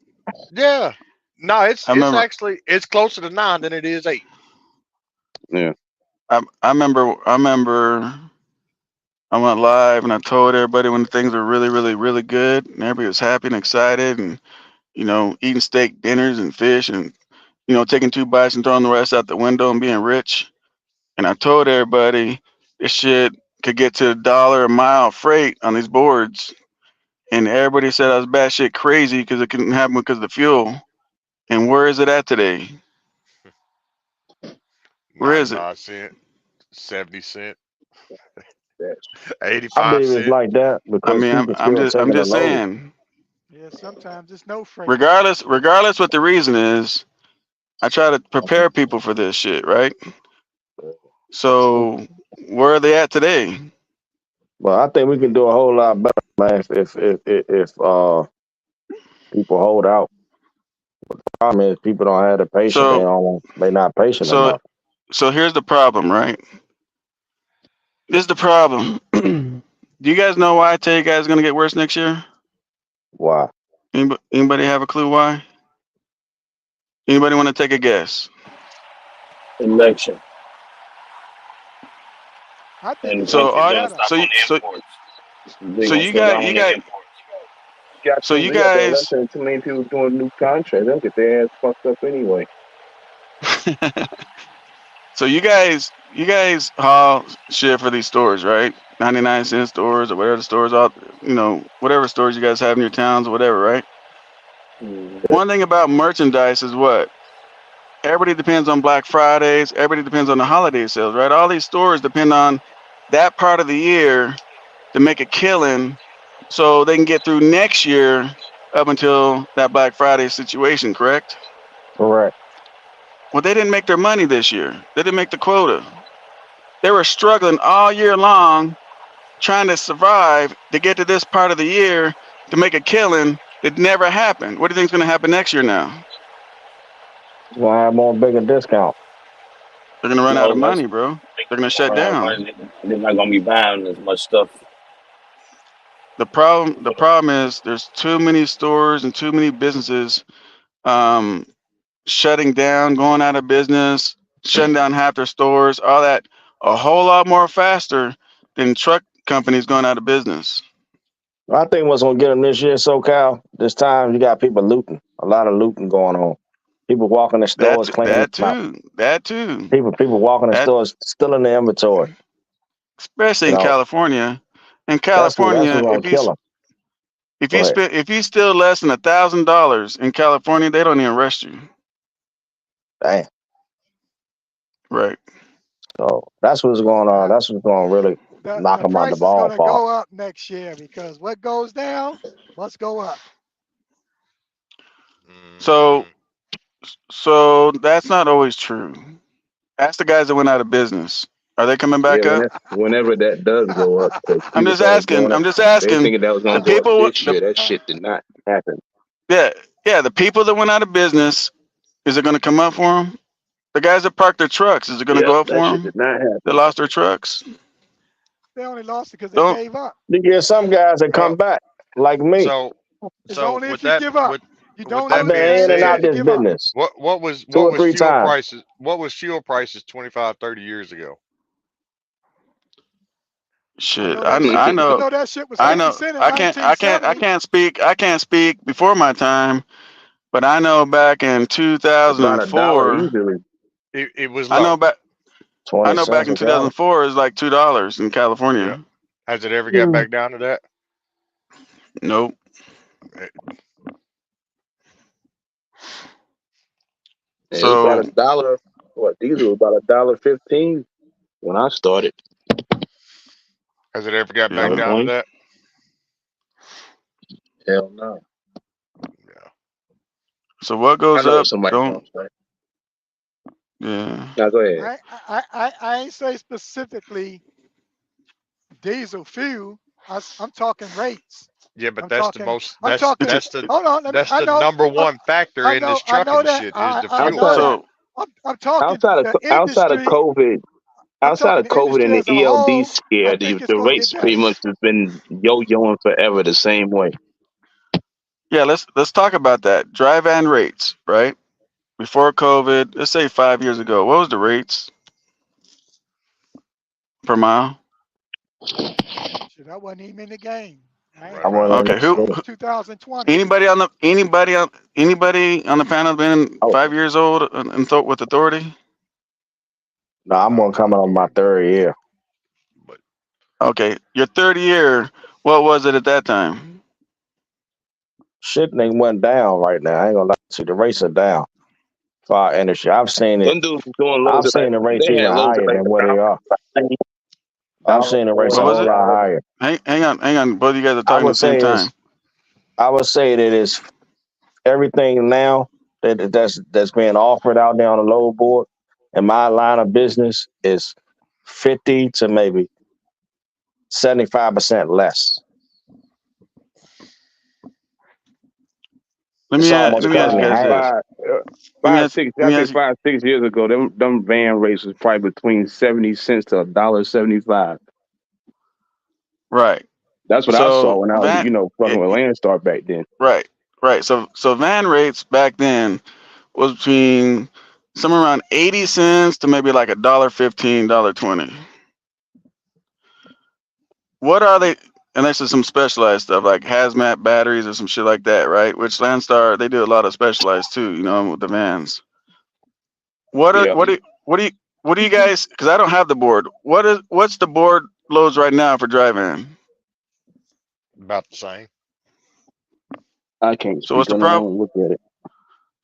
yeah. No, I it's remember. actually it's closer to 9 than it is 8. Yeah, I remember. I remember. I went live and I told everybody when things were really, really, really good, and everybody was happy and excited, and eating steak dinners and fish and taking 2 bites and throwing the rest out the window and being rich. And I told everybody this shit could get to $1 a mile freight on these boards. And everybody said I was batshit crazy because it couldn't happen because of the fuel. And where is it at today? Where is it? 99 cent, 70 cent, That's 85 I believe it's cent. like that I because mean, people still I'm taking the just load. saying. Yeah, sometimes it's no freight. Regardless what the reason is, I try to prepare people for this shit, right? So where are they at today? But I think we can do a whole lot better, man, if people hold out. Problem is people don't have the patience. So They not patient so enough. so here's the problem, right? This is the problem. Do you guys know why I tell you guys it's gonna get worse next year? Why? Anybody have a clue why? Anybody want to take a guess? election, I think and it's the gonna So get country all gonna better. stop so on you- so imports. They're so gonna you slow guys down you on the guys imports. so you We got the guys election and too many people doing new contracts. They'll get their ass fucked up anyway. so you guys haul shit for these stores, right? 99-cent stores or whatever the stores are, whatever stores you guys have in your towns or whatever, right? Mm. One thing about merchandise is what? Everybody depends on Black Fridays, everybody depends on the holiday sales, right? All these stores depend on that part of the year to make a killing so they can get through next year up until that Black Friday situation, correct? Correct. Well, they didn't make their money this year. They didn't make the quota. They were struggling all year long trying to survive to get to this part of the year to make a killing that never happened. What do you think is going to happen next year now? We'll have more bigger discount. They're going to run out of No, that's money, bro. They're going to gonna shut run out of down. money. They're not gonna be buying as much stuff. The problem is there's too many stores and too many businesses um, shutting down, going out of business, shutting down half their stores, all that, a whole lot more faster than truck companies going out of business. I think what's gonna get them this year, SoCal, this time you got people looting. A lot of looting going on. People walking the That stores cleaning that them out. too, that too, People walking the that stores stealing the inventory. especially You in know, California. In that's California, what's gonna kill them. Go ahead. if you steal less than $1,000 in California, they don't even arrest you. Damn. Right. So that's what's going on. Uh, That's what's going to really knock the them out the price is gonna ballpark. go up next year because what goes down must go up. So Hmm. so that's not always true. Ask the guys that went out of business. Are they coming Yeah, back up? whenever that does go up, because I'm people just started asking. going up, I'm just they asking. thinking that was The gonna go up people, this year. That shit did not happen. yeah, yeah, the people that went out of business, is it going to come up for them? The guys that parked their trucks, is it going to Yep, go up that for shit them? did not They happen. lost their trucks. They only lost it because they Don't. gave up. You get some guys that come Well, back, like me. so It's so only with if you that give up. with You with don't I've that lose being been in and anything out if said, you this give up. business what was 2 or 3 times. what was fuel prices 25, 30 years ago? I Shit. know that shit. I I know. know that shit was I 50 know. cent in I can't. I can't. I 1970. can't speak. I can't speak before my time. But I know back in About $1 2004. easily. It was I know low. back. I 20 know back cents in a gallon. 2004 it was like $2 in Yep. California. Has it ever got Mm. back down to that? Nope. Eh, And it was about So $1. What diesel was about $1.15 when I started. Has it ever got back yeah. down to 120. that? Hell no. Yeah. So what I goes know what up? somebody gonna Don't. say. Yeah. Now go ahead. I ain't say specifically diesel fuel. I'm talking rates. Yeah, but I'm talking. I'm But talking. you, Hold on. Let me. that's the number Uh, one factor I in know. this I know trucking that. shit is the I fuel. know Outside that. so I'm talking the outside of industry. COVID, I'm outside talking of the COVID industry and the as a ELD whole. I scare, think it's the gonna get rates pretty better. much has been yo-yoing forever the same way. yeah, let's talk about that. Dry van rates, right? Before COVID, let's say 5 years ago, what was the rates per mile? Shit, I wasn't even in the game. I ain't I Right, heard right. wasn't Okay, nothing who? interested. since 2020. Anybody on the panel been Oh, 5 years old and with authority? no, I'm gonna come on my third year. But Okay, your third year. What was it at that time? Shit ain't went down right now. I ain't gonna lie to you. The rates are down for our industry. I've seen it. Them dudes was doing I've loads of like seen the rates they even had loads of higher like than what they are. I've seen the rates What a was whole it? lot higher. Hang on. Both of you guys are I talking at would the same say time. is I would say that it's everything now that's being offered out there on the load board in my line of business is 50 to maybe 75% less. It's Let almost me cutting ask you in guys half. this. Five, Let me five, ask. six. Let I me think ask. 5, 6 years ago, them van rates was probably between 70 cents to $1.75. Right. That's what I saw So when I was, fucking with Landstar back then. right, right. So van rates back then was between somewhere around 80 cents to maybe like $1.15, $1.20. What are they? Unless it's some specialized stuff like hazmat batteries or some shit like that, right? Which Landstar they do a lot of specialized too, with the vans. What are Yeah. what do you guys? Because I don't have the board. What's the board loads right now for dry van? about the same. I can't So what's speak the on it. I problem? don't look at it.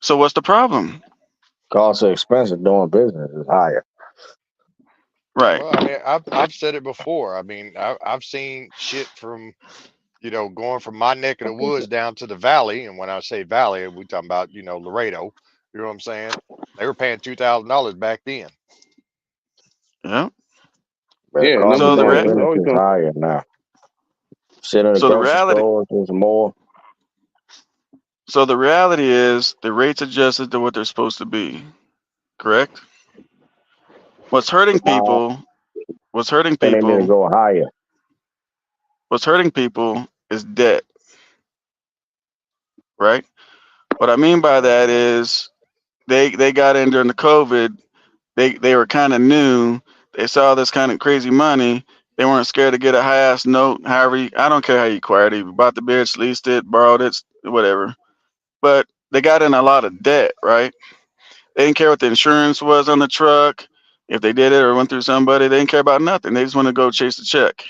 So what's the problem? Cost of expense of doing business is higher. Right. Well, I mean, I've said it before. I mean, I've seen shit from going from my neck of the woods down to the valley, and when I say valley, we talking about Laredo. You know what I'm saying? They were paying $2,000 back then. Yeah. But the Yeah, cost of So numbers the doing always, re- it's business always is going. higher now. Shit in the so the grocery reality stores is more. so the reality is the rates adjusted to what they're supposed to be. Correct. What's hurting Now, people? What's hurting and they need to people? go higher. What's hurting people is debt. Right. What I mean by that is they got in during the COVID. They were kind of new. They saw this kind of crazy money. They weren't scared to get a high ass note. However, I don't care how you acquired it. You bought the bitch, leased it, borrowed it, whatever. But they got in a lot of debt, right? They didn't care what the insurance was on the truck. If they did it or went through somebody, they didn't care about nothing. They just want to go chase the check.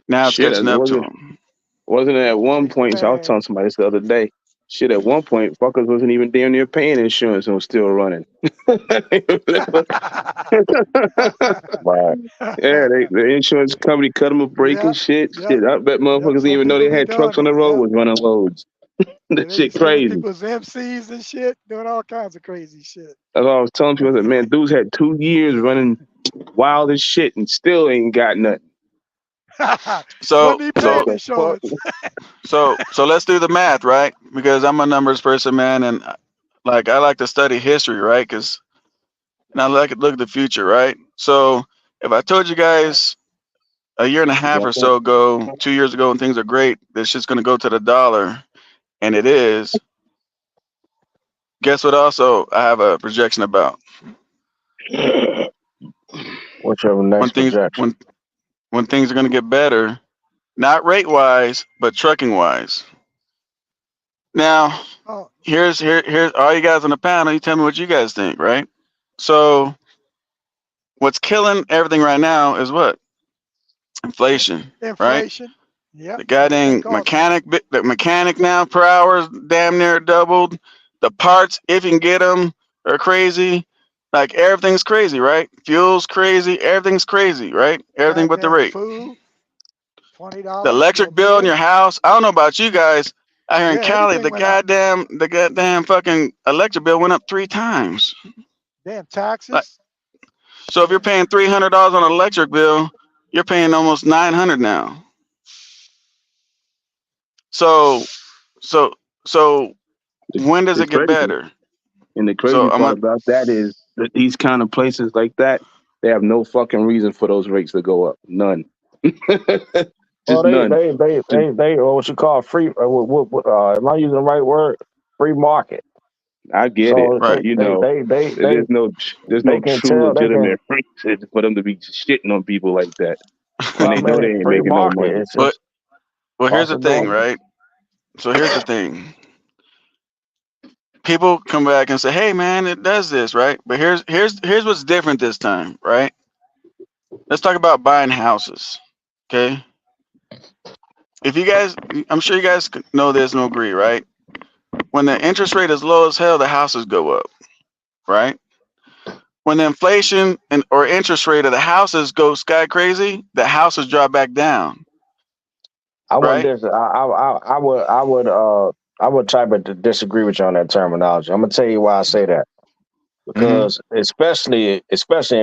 Now it's Shit, catching it up to wasn't them. wasn't it at one Chase the point? So I was bag. telling somebody this the other day. Shit, at one point, fuckers wasn't even damn near paying insurance and was still running. Right. Yeah, the insurance company cut them a break Yep, and shit. yep, Shit, I bet yep. motherfuckers didn't Some even know people they be had trucks doing on it. the road Yep. was running loads. And That they be shit sending crazy. people's MCs and shit, doing all kinds of crazy shit. That's what I was telling people. I said, man, dudes had 2 years running wild as shit and still ain't got nothing. So Wasn't he What paying so the fuck? insurance? so let's do the math, right? Because I'm a numbers person, man, and like I like to study history, right? Because and I like to look at the future, right? So if I told you guys a year and a half or so ago, 2 years ago, and things are great, this shit's gonna go to the dollar, and it is. Guess what? Also, I have a projection about What's your when next things projection? when things are gonna get better, not rate wise, but trucking wise. Now, Oh, here's all you guys on the panel. You tell me what you guys think, right? So, what's killing everything right now is what inflation, right? inflation. Yep, The that's what they goddamn call it. the mechanic now per hour is damn near doubled. The parts, if you can get them, are crazy. Like everything's crazy, right? Fuel's crazy. Everything's crazy, right? Everything but the Goddamn rate. food, The $20 for a electric bill in bill. your house. I don't know about you guys. Out here in Yeah, Cali, everything went up. the goddamn fucking electric bill went up 3 times. Damn Like, taxes. so if you're Shit. paying $300 on an electric bill, you're paying almost 900 now. So, so, so when does It's it get crazy. better? And the So crazy I'm part a, about that is that these kind of places like that, they have no fucking reason for those rates to go up. None. Well, Just none. Just, what you call free. Am I using the right word? Free market. I get it, So right. but there's no can true tell they can. legitimate reason for them to be shitting on people like that when Well, I they know mean, they it's ain't free making no market. money. It's But just Well, here's Cost the of thing, doing right? So here's the thing. People come back and say, "Hey, man, it does this, right?" But here's what's different this time, right? Let's talk about buying houses. Okay, if you guys, I'm sure you guys know this and agree, right? When the interest rate is low as hell, the houses go up, right? When the inflation and or interest rate of the houses go sky crazy, the houses drop back down, I wouldn't right? dis- I would type of disagree with you on that terminology. I'm gonna tell you why I say that. Hmm. Because especially in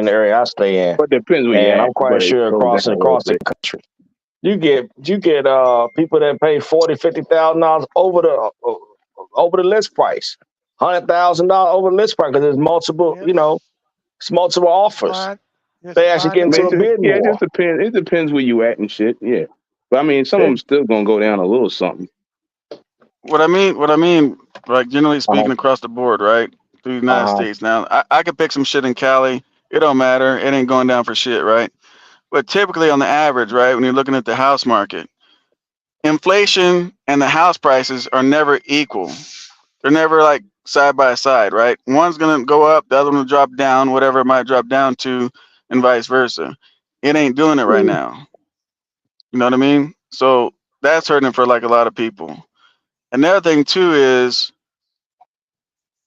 the area I stay in, But depends where you and I'm at. quite But it sure goes down a little across the bit. country, you get people that pay $40,000, $50,000 over the list price, $100,000 over the list price because there's multiple, Yes. it's multiple offers. Supply, yeah, They actually supply and get I into mean, a demand. bid yeah, it more. just depends. It depends where you at and shit. Yeah, but I mean, some of It, them still gonna go down a little something. What I mean, like generally uh-huh, speaking, across the board, right, through the United uh-huh. States. Now, I could pick some shit in Cali. It don't matter. It ain't going down for shit, right? But typically, on the average, right, when you're looking at the house market, inflation and the house prices are never equal. They're never like side by side, right? One's gonna go up, the other one will drop down, whatever it might drop down to, and vice versa. It ain't doing it right now. You know what I mean? So that's hurting for like a lot of people. Another thing too is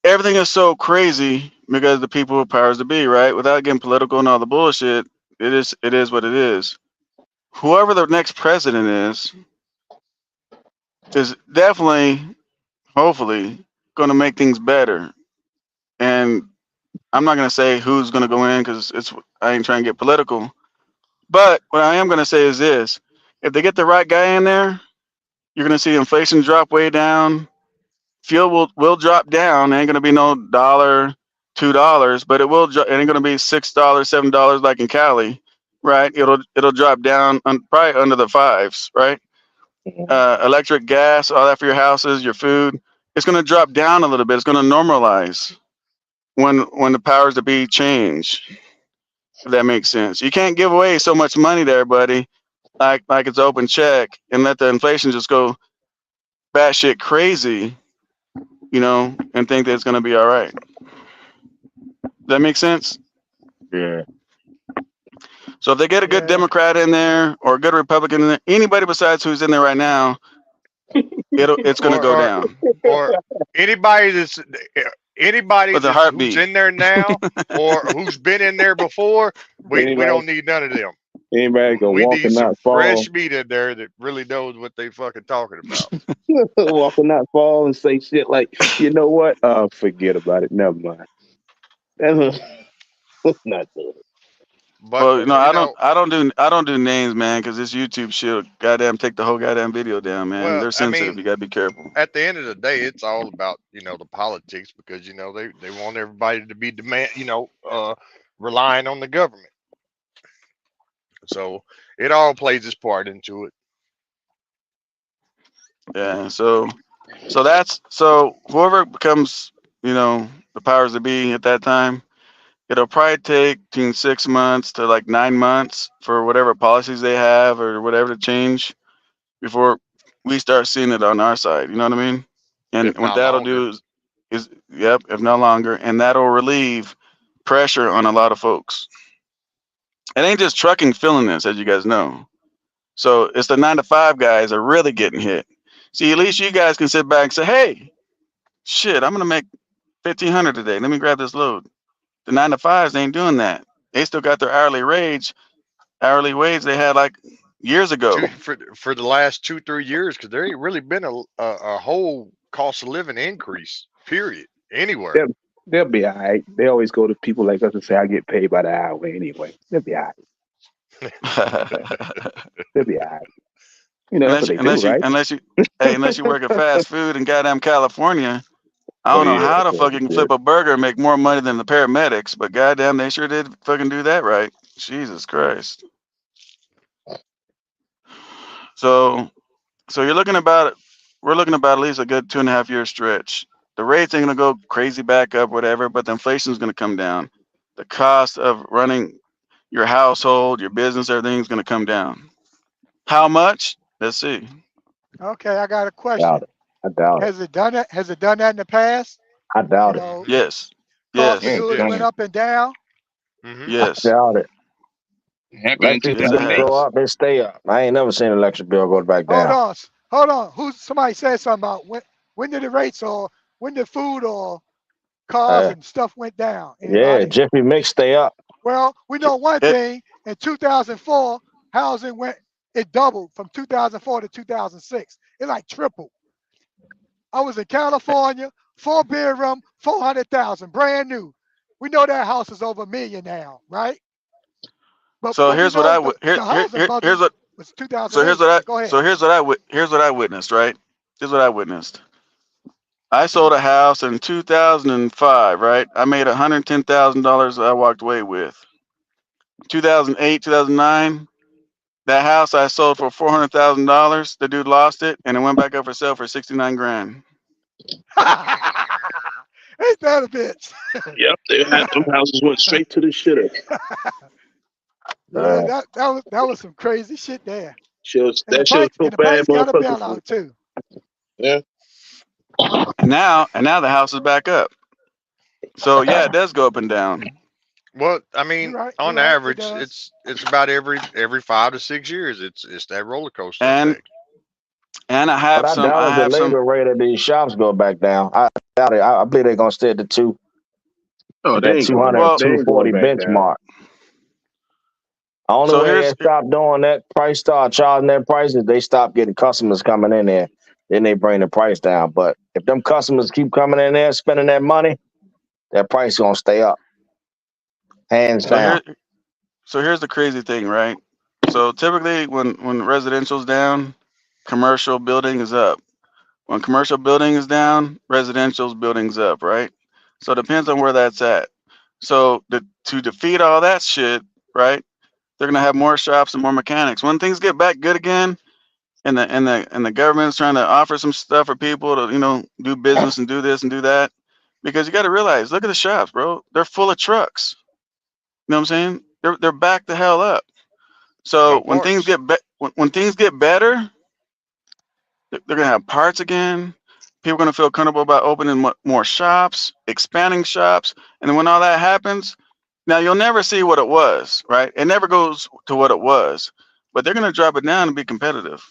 everything is so crazy because the people with powers to be, right? Without getting political and all the bullshit, it is what it is. Whoever the next president is definitely, hopefully, going to make things better. And I'm not going to say who's going to go in because I ain't trying to get political. But what I am going to say is this: if they get the right guy in there, you're going to see inflation drop way down. Fuel will drop down. It ain't going to be no dollar, $2, but it ain't going to be $6, $7 like in Cali, right? It'll drop down probably under the fives, right? Electric, gas, all that for your houses, your food. It's going to drop down a little bit. It's going to normalize when the powers to be change. If that makes sense, you can't give away so much money to everybody like it's open check and let the inflation just go batshit crazy, and think that it's going to be all right. Does that make sense? Yeah. So if they get a good Yeah. Democrat in there or a good Republican in there, anybody besides who's in there right now, it's going to or go or down or anybody that's with a who's heartbeat. in there now or who's been in there before, we Anybody, don't need none of them. anybody can We walk need and some not fall, fresh meat in there that really knows what they fucking talking about. walk and not fall, and say shit like, you know what? Forget about it. Never mind. That's not doing it. But Well, you know, I don't do names, man, because this YouTube shit, goddamn, take the whole goddamn video down, man. well, They're I sensitive. mean, You gotta be careful. at the end of the day, it's all about the politics because they want everybody to be relying on the government. So it all plays its part into it. Yeah. So whoever becomes, the powers that be at that time, it'll probably take between 6 months to like 9 months for whatever policies they have or whatever to change before we start seeing it on our side. You know what I mean? And If what not that'll longer. do is yep, if no longer, and that'll relieve pressure on a lot of folks. It ain't just trucking feeling this, as you guys know. So it's the 9 to 5 guys are really getting hit. See, at least you guys can sit back and say, "Hey, shit, I'm gonna make 1,500 today. Let me grab this load." The 9 to 5s ain't doing that. They still got their hourly wage they had like years ago. For the last 2 3 years because there ain't really been a whole cost of living increase. Period. Anywhere. They'll, they'll be all right. They always go to people like us and say, I get paid by the hour anyway. They'll be all right. They'll be all right. That's what unless they do, unless you right? unless you hey, unless you work at fast food in goddamn California, I Oh, don't know yeah. how the Yeah, fuck you can yeah. flip a burger and make more money than the paramedics, but goddamn, they sure did fucking do that right. Jesus Christ. So so we're looking about at least a good 2.5 year stretch. The rates ain't gonna go crazy back up, whatever, but the inflation's gonna come down. The cost of running your household, your business, everything's gonna come down. How much? Let's see. Okay, I got a Doubt question. it. I doubt it. Has it done that? Has it done that in the past? I You doubt it. know, Yes. cost of Yeah, Yes. goods went yes. up and down. Hmm. I Yes. doubt it. It happened in Electric Yes, it bill go 2008. has. up, it stay up. I ain't never seen electric bill go back Hold down. on, hold on. Who's somebody said something about when did the rates or when did food or cars Uh, and stuff went down? yeah, Anybody? Jiffy Mix stay up. Well, we know one It. thing. In 2004, housing went it doubled from 2004 to 2006. It like tripled. I was in California, 4 bedroom, 400,000, brand new. We know that house is over a million now, right? So But we here's what know I the, would here the here, housing here here's bubble what was so here's 2008. what I But go ahead. so here's what I witnessed, right? Here's what I witnessed. I sold a house in 2005, right? I made $110,000 I walked away with. 2008, 2009, that house I sold for $400,000. The dude lost it and it went back up for sale for 69 grand. Ain't that a bitch? Yep, they had them houses went straight to the shitter. Yeah, Uh, that was some crazy shit there. Shows And the that shows bank so and the bad, banks got a motherfuckers. bailout too. Yeah. And now the house is back up. So yeah, it does go up and down. Well, I You're mean, right. You're on right. It average, does. it's about every 5 to 6 years. It's that roller coaster And effect. and but I doubt I if the have some labor rate of these shops go back down. I doubt it. I believe they're gonna stay at the two Oh, at that two hundred well, they two ain't going forty back down. benchmark. The only so way here's they stop doing that price start charging that price is they stop getting customers coming in there. Then they bring the price down. But if them customers keep coming in there spending that money, that price gonna stay up. Hands so down. here so here's the crazy thing, right? So typically when residential's down, commercial building is up. When commercial building is down, residential's building's up, right? So it depends on where that's at. So to defeat all that shit, right? They're gonna have more shops and more mechanics. When things get back good again, and the government's trying to offer some stuff for people to do business and do this and do that, because you got to realize, look at the shops, bro. They're full of trucks. You know what I'm saying? They're back the hell up. So No when things parts. when things get better, they're gonna have parts again. People are gonna feel comfortable about opening more shops, expanding shops, and then when all that happens, now you'll never see what it was, right? It never goes to what it was, but they're gonna drop it down and be competitive.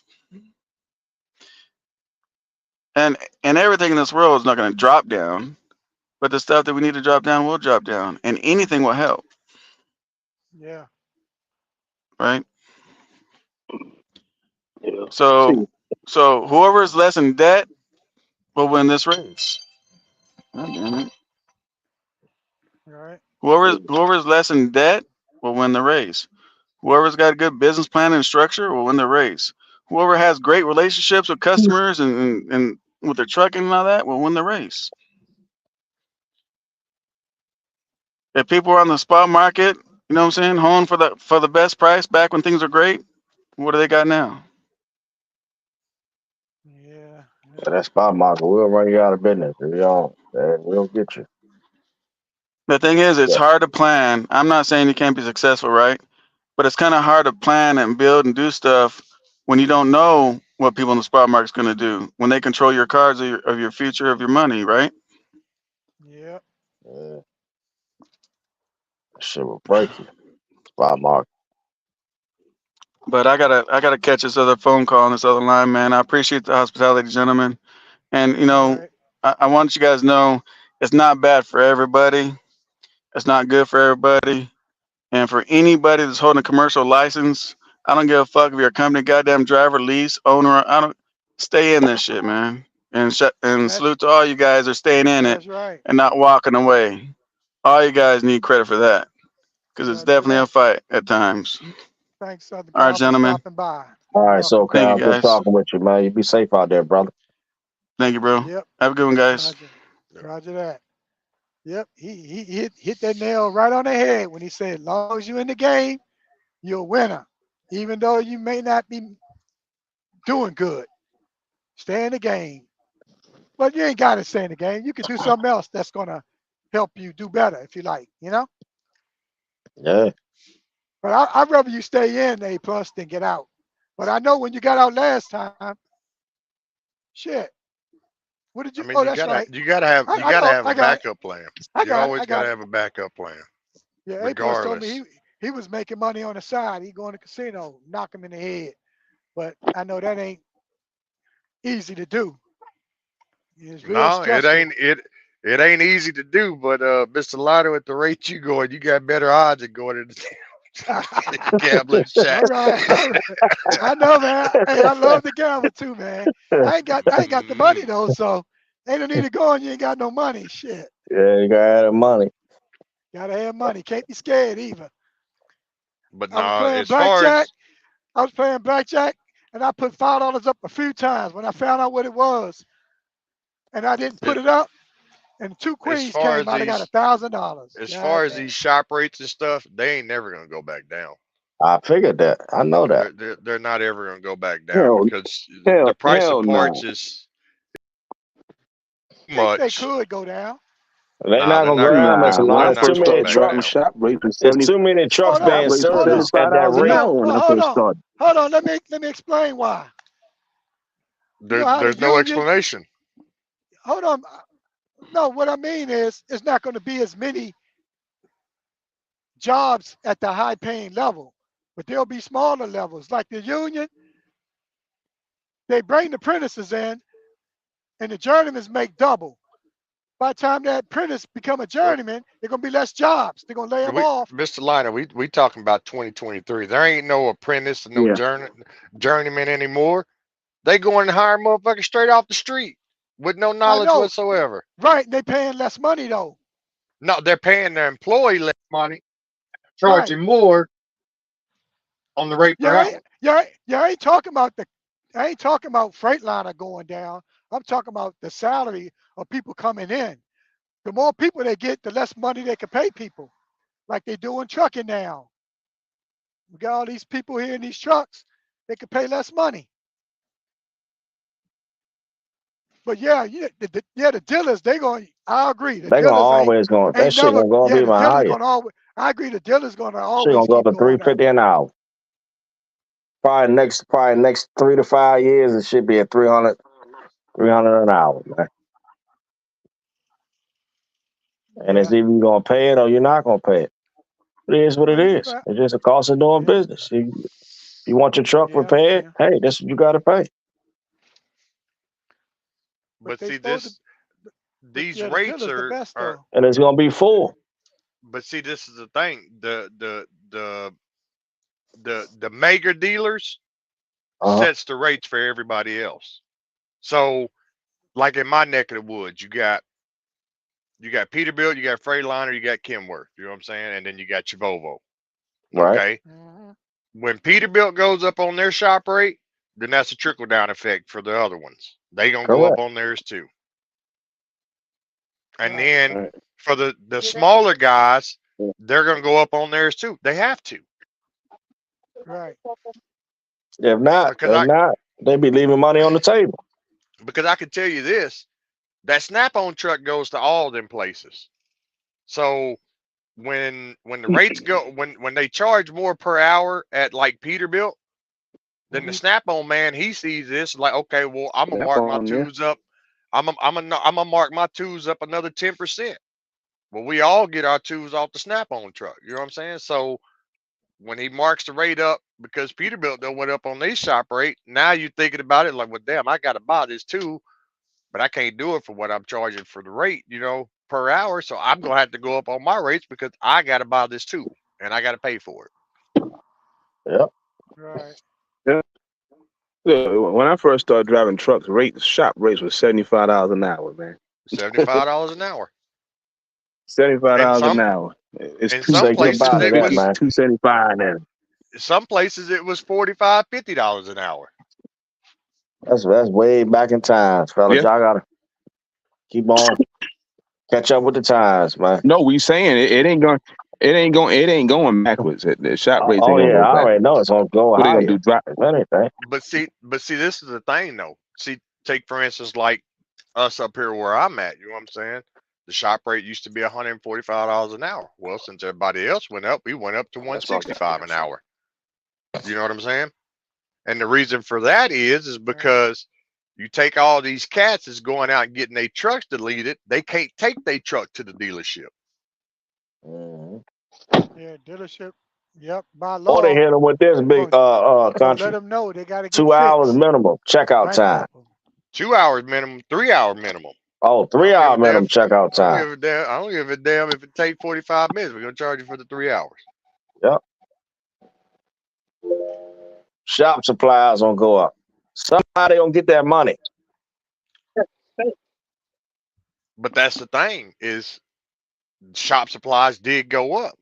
And everything in this world is not gonna drop down, but the stuff that we need to drop down will drop down, and anything will help, Yeah. right? Yeah. So See, so whoever is less in debt will win this race. God damn it. All right. Whoever's less in debt will win the race. Whoever's got a good business plan and structure will win the race. Whoever has great relationships with customers and with their trucking and all that will win the race. If people are on the spot market, you know what I'm saying, honing for the best price back when things are great, what do they got now? Yeah. So Yeah. that spot market will run you out of business if you don't. We'll get you. The thing is, it's Yeah. hard to plan. I'm not saying you can't be successful, right? But it's kind of hard to plan and build and do stuff when you don't know what people in the spot market's going to do. When they control your cards of your future of your money, right? Yeah. Yeah. That shit will break you. Spot market. But I gotta catch this other phone call on this other line, man. I appreciate the hospitality, gentlemen. And All right. I want you guys to know it's not bad for everybody. It's not good for everybody. And for anybody that's holding a commercial license, I don't give a fuck if you're a company goddamn driver, lease, owner. I don't stay in this shit, man. And That salute to all you guys that are staying in it that's right. and not walking away. All you guys need credit for that because it's Yeah. Do definitely a that. fight at times. Thanks, Southern All right, Cal, for gentlemen. stopping by. All You're right, so welcome. Thank you, Cal, good guys. talking with you, man. You be safe out there, brother. Thank you, bro. Yep. Have a good one, guys. Roger. Yeah. Roger that. Yep. He hit that nail right on the head when he said, as long as you're in the game, you're a winner. Even though you may not be doing good, stay in the game. But you ain't got to stay in the game. You can do something else that's gonna help you do better if you like. Yeah. But I'd rather you stay in A plus than get out. But I know when you got out last time, Shit. What did I you? mean, Oh, that's right. you gotta have a I got it. backup plan. I You got it. always I gotta got it. have a backup plan, Yeah, A Boss told me regardless. he was making money on the side. He going to casino, knock him in the head. But I know that ain't easy to do. It's real No, stressful. it ain't easy to do, but Mr. Lotto, at the rate you going, you got better odds of going into gambling All shack. right, all right. I know, man. Hey, I love to gamble too, man. I ain't got the money Mm. though, so ain't no need to go and you ain't got no money. Shit. Yeah, you gotta have money. Gotta have money. Can't be scared either. But I was no, playing as far blackjack. as I was playing blackjack and I put $5 up a few times when I found out what it was. And I didn't put it, it up. And two as queens far came as out. I got these $1,000. as God far as damn. these shop rates and stuff, they ain't never gonna go back down. I figured that. I know that. They're not ever gonna go back down Hell, because the hell, price of hell parts no. is They much. could go down. They Nah, not they're gonna go not gonna down, go. Mr. Nah, when Lon. They're I There's not too first gonna go many started back dropping down. trucks. shop rates was There's 70, too many trucks Hold shop on. being rates was Hold on. serviced at that $75 an rate. hour when I Hold first on. started. Hold on. Let me explain why. You know how the There's no union, explanation. hold on. No, what I mean is it's not going to be as many jobs at the high paying level, but there'll be smaller levels. Like the union, they bring the apprentices in and the journeymen make double. By the time that apprentice become a Well, journeyman, there's going to be less jobs. They're going to lay them we, off. Mr. Liner, we talking about 2023. There ain't no apprentice and no Yeah. journeyman anymore. They going and hire motherfuckers straight off the street with no I knowledge know. whatsoever. Right. They paying less money though. No, they're paying their employee less money, Right. charging more on the rate per hour. I ain't talking about I ain't talking about Freightliner going down. I'm talking about the salary of people coming in. The more people they get, the less money they can pay people, like they do in trucking now. We got all these people here in these trucks, they can pay less money. But the dealers, they going, I agree. The They gonna dealers always going that ain't shit never, gonna go up yeah, the even dealers higher. gonna always, I agree, the dealers gonna Shit gonna always go up keep to three going up. fifty an hour. Probably next 3 to 5 years it should be at 300 an hour, man. And it's Yeah. either you gonna pay it or you're not gonna pay it. It is what it Well, is. It's just a cost of doing yeah, business. You want your truck yeah, repaired? yeah. Hey, that's what you gotta pay. But But they see supposed to, this but these yeah, the rates dealer's the best are though. And it's gonna be full. but see this is the thing. The mega dealers Uh-huh. sets the rates for everybody else. So like in my neck of the woods, you got Peterbilt, you got Freightliner, you got Kenworth, you know what I'm saying? And then you got your Volvo. Right? Okay. Hmm. When Peterbilt goes up on their shop rate, then that's a trickle down effect for the other ones. They gonna go up Correct. on theirs too. And Right. then Right. for the smaller guys, they're gonna go up on theirs too. They have to. Right. If not, Because I they be leaving money on the table. because I can tell you this, that snap on truck goes to all them places. So when the rates go when they charge more per hour at like Peterbilt, then the Hmm. snap on man he sees this like, okay, well I'm gonna Snap mark my on there. twos up. I'm gonna mark my twos up another 10%. Well, we all get our twos off the snap on truck. You know what I'm saying? So when he marks the rate up because Peterbilt done went up on their shop rate, now you're thinking about it like, well, damn, I got to buy this too, but I can't do it for what I'm charging for the rate, per hour. So I'm gonna have to go up on my rates because I got to buy this too, and I got to pay for it. Yep. Right. Yeah. Yeah, when I first started driving trucks, shop rates was $75 an hour, man. $75 an hour, Seventy-five and dollars an hour. It's in two some Say it's places goodbye two to it that, fifty, was man. 275 now. some places it was $45, $50 an hour. That's way back in times, fellas. Yeah. Y'all gotta keep on catch up with the times, man. No, we saying it ain't going backwards. The shop rates Oh ain't gonna yeah, go I already backwards. know it's gonna go What they gonna do? higher. Drop? If anything. But see, this is the thing though. See, take for instance, like us up here where I'm at. You know what I'm saying? The shop rate used to be $145 an hour. Well, since everybody else went up, we went up to That's my 165 goddamn an son. hour. You know what I'm saying? And the reason for that is Right. because You take all these cats that's going out and getting their trucks deleted, they can't take their truck to the dealership. Mhm. Yeah, dealership. Yep, by Or they law, hit them with this big gonna let country. them know they got to get 2 hours fixed. minimum checkout time. Bankrupt them. 2 hours minimum, 3 hour minimum. Oh, I three don't give hour a damn. minimum checkout I don't time. give a damn. I don't give a damn if it takes 45 minutes. We're gonna charge you for the 3 hours. Yep. Shop supplies gonna go up. Somebody gonna get that money. But that's the thing is shop supplies did go up.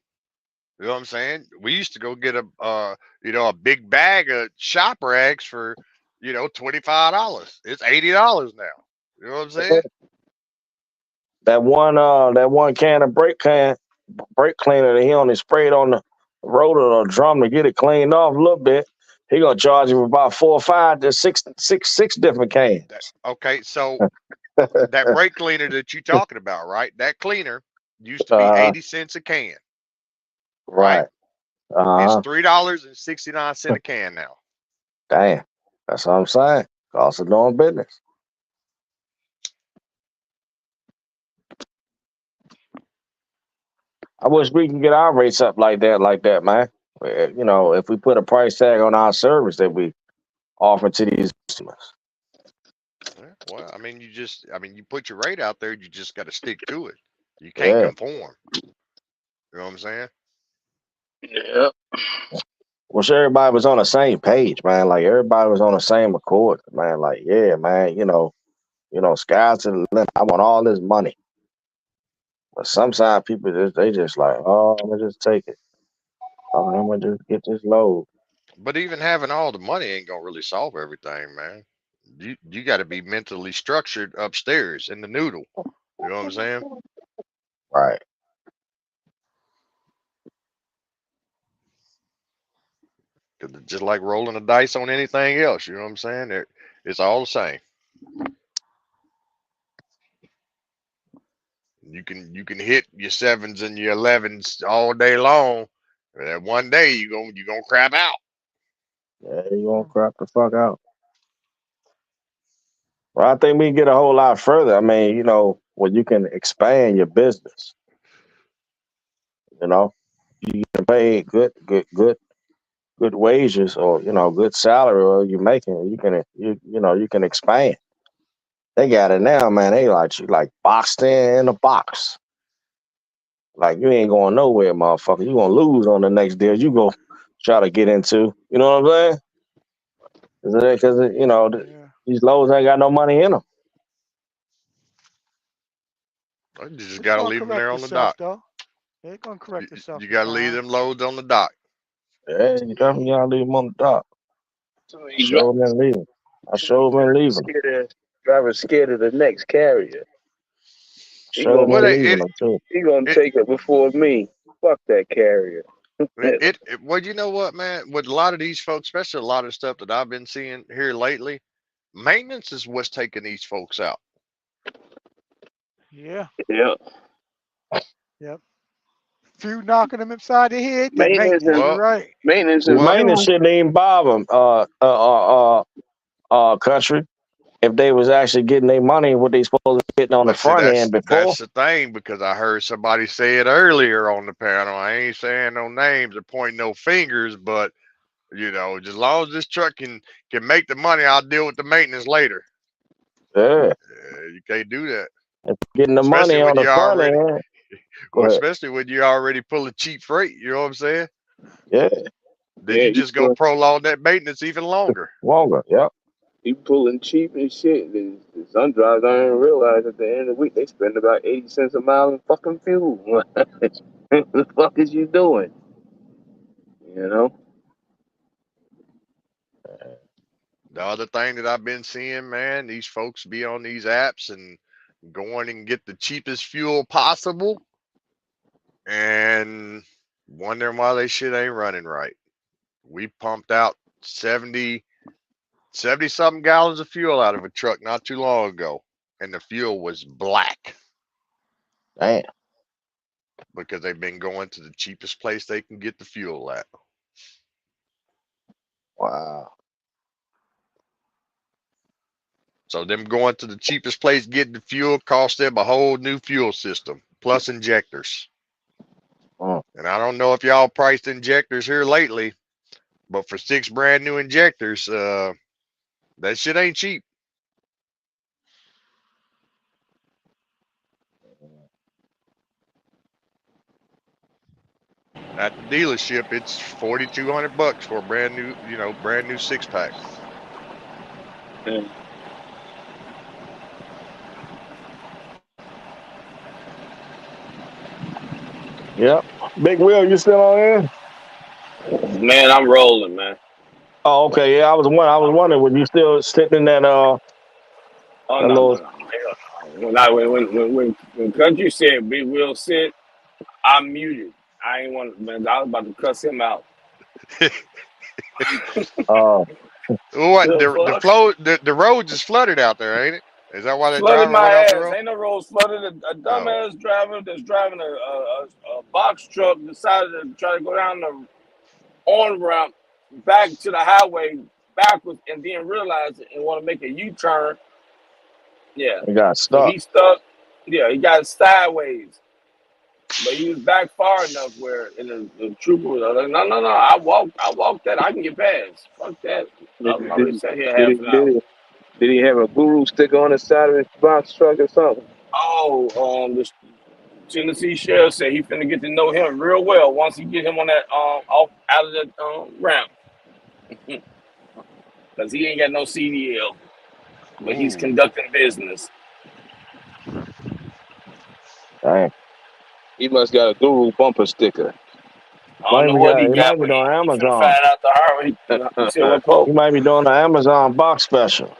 You know what I'm saying? We used to go get a big bag of shop rags for, $25. It's $80 now. You know what I'm saying? That one can of brake cleaner that he only sprayed on the rotor or drum to get it cleaned off a little bit. He gonna charge you about 4 or 5 to six different cans. Okay, so that brake cleaner that you're talking about, right? That cleaner used to be uh, 80 cents a can, right? right. It's Uh, $3.69 a can now. damn. That's what I'm saying. Cost of doing business. I wish we can get our rates up like that, man. If we put a price tag on our service that we offer to these customers. Yeah, well, I mean, you put your rate out there, you just got to stick to it. You can't Yeah. conform. You know what I'm saying? Yeah. Wish everybody was on the same page, man. Like everybody was on the same accord, man. Like, yeah, man, sky's to the limit. I want all this money. But sometimes people they just like, oh, I'm gonna just take it. Oh, I'm gonna just get this load. But even having all the money ain't gonna really solve everything, man. You got to be mentally structured upstairs in the noodle. You know what I'm saying? Right. Cause it's just like rolling the dice on anything else. You know what I'm saying? It's all the same. You can hit your sevens and your 11s all day long. And then one day you gonna crap out. Yeah, you gonna crap the fuck out. Well, I think we can get a whole lot further. I mean, when you can expand your business, you know, you can pay good wages or good salary or you making you can expand. They got it now, man. They like you like boxed in a box. Like you ain't going nowhere, motherfucker. You gonna lose on the next deal. You go try to get into. You know what I'm saying? Because Yeah, these loads ain't got no money in them. You just it's gotta gonna leave them there correct on the itself dock. though. It's gonna You, correct itself you in gotta leave time. them loads on the dock. Yeah, you definitely gotta leave them on the dock. So Show them and leaving. I show them and leaving. driver's scared of the next carrier. He Show gonna them Well, and take leaving them too. he gonna it, take it before me. Fuck that carrier. well, you know what, man? With a lot of these folks, especially a lot of stuff that I've been seeing here lately, maintenance is what's taking these folks out. Yeah, Yeah. yep. Few knocking them upside the head, then Maintenance maintenance. and You're Well, right. maintenance The and well, maintenance fuel. shouldn't even bother them. Country. If they was actually getting their money, what they supposed to be getting on the but see, front end before. that's the thing because I heard somebody say it earlier on the panel. I ain't saying no names or pointing no fingers, but just as long as this truck can make the money, I'll deal with the maintenance later. Yeah, You can't do that, getting the money especially on when the you front already end. Go well, ahead. especially when you already pulling cheap freight. You know what I'm saying? Yeah, Then Yeah, you just go prolong that maintenance even longer. longer. Yep. you pulling cheap and shit. Some drivers don't even realize at the end of the week they spend about 80 cents a mile in fucking fuel. What the fuck is you doing? You know? The other thing that I've been seeing, man, these folks be on these apps and going and get the cheapest fuel possible and wondering why they shit ain't running right. We pumped out 70 something gallons of fuel out of a truck not too long ago, and the fuel was black Damn. because they've been going to the cheapest place they can get the fuel at. Wow. So them going to the cheapest place getting the fuel cost them a whole new fuel system plus injectors. Mm. And I don't know if y'all priced injectors here lately, but for 6 brand new injectors, that shit ain't cheap. At the dealership, it's $4,200 for a brand new, brand new 6-pack. Mm. Yep. Big Will, you still on here? Man, I'm rolling, man. Oh, okay. Yeah, I was wondering, was you still sitting in Oh that no, little? no, no. Hell no. When Country said Big Will sit, I muted. I ain't want, man. I was about to cuss him out. Uh, What The the fuck? flow the road just flooded out there, ain't it? Is that why that Flooded driver my went off the ass. road? Ain't no roads flooded. A Oh, dumbass driver that's driving a box truck decided to try to go down the on ramp back to the highway backwards and then realize it and want to make a U-turn. Yeah. it got So stuck. he stuck. Yeah, he got sideways. But he was back far enough where and the trooper was like, no, no, no, I walked that. I can get past. Fuck that. I Did, was did, already sat here did, half he, an did, hour. he, did he have a guru sticker on the side of his box truck or something? The Tennessee sheriff said he finna get to know him real well once he get him on that off out of the ramp because he ain't got no CDL, but he's ooh, conducting business. Dang. He must got a guru bumper sticker. I don't know what he He got, might be but doing he finna Amazon. find out the hard way. You said what, He Pope? might be doing the Amazon box special.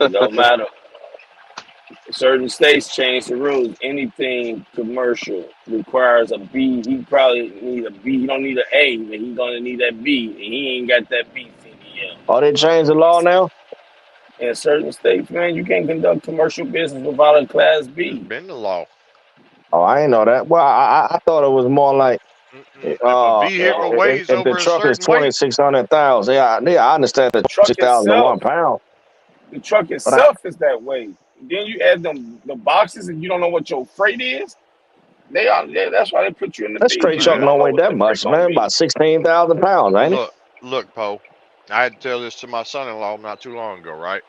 No matter. Certain states change the rules. Anything commercial requires a B. He probably need a B. He don't need an A, but he gonna need that B, and he ain't got that B CDL. Oh, they changed the law now? In certain states, man, you can't conduct commercial business without a Class it's B. been the law. Oh, I ain't know that. Well, I thought it was more like If a vehicle No, weighs if the over a truck is certain weight, 2,600 pounds, I understand the truck 6,001 itself, pounds, the truck but I, itself is that way. Then you add the boxes, and you don't know what your freight is. They are. That's why they put you in the that B straight because you truck well, don't don't know weigh what that that freight much, gonna man. be. About 16,000 pounds, ain't it? look, look, Poe. I had to tell this to my son-in-law not too long ago, right?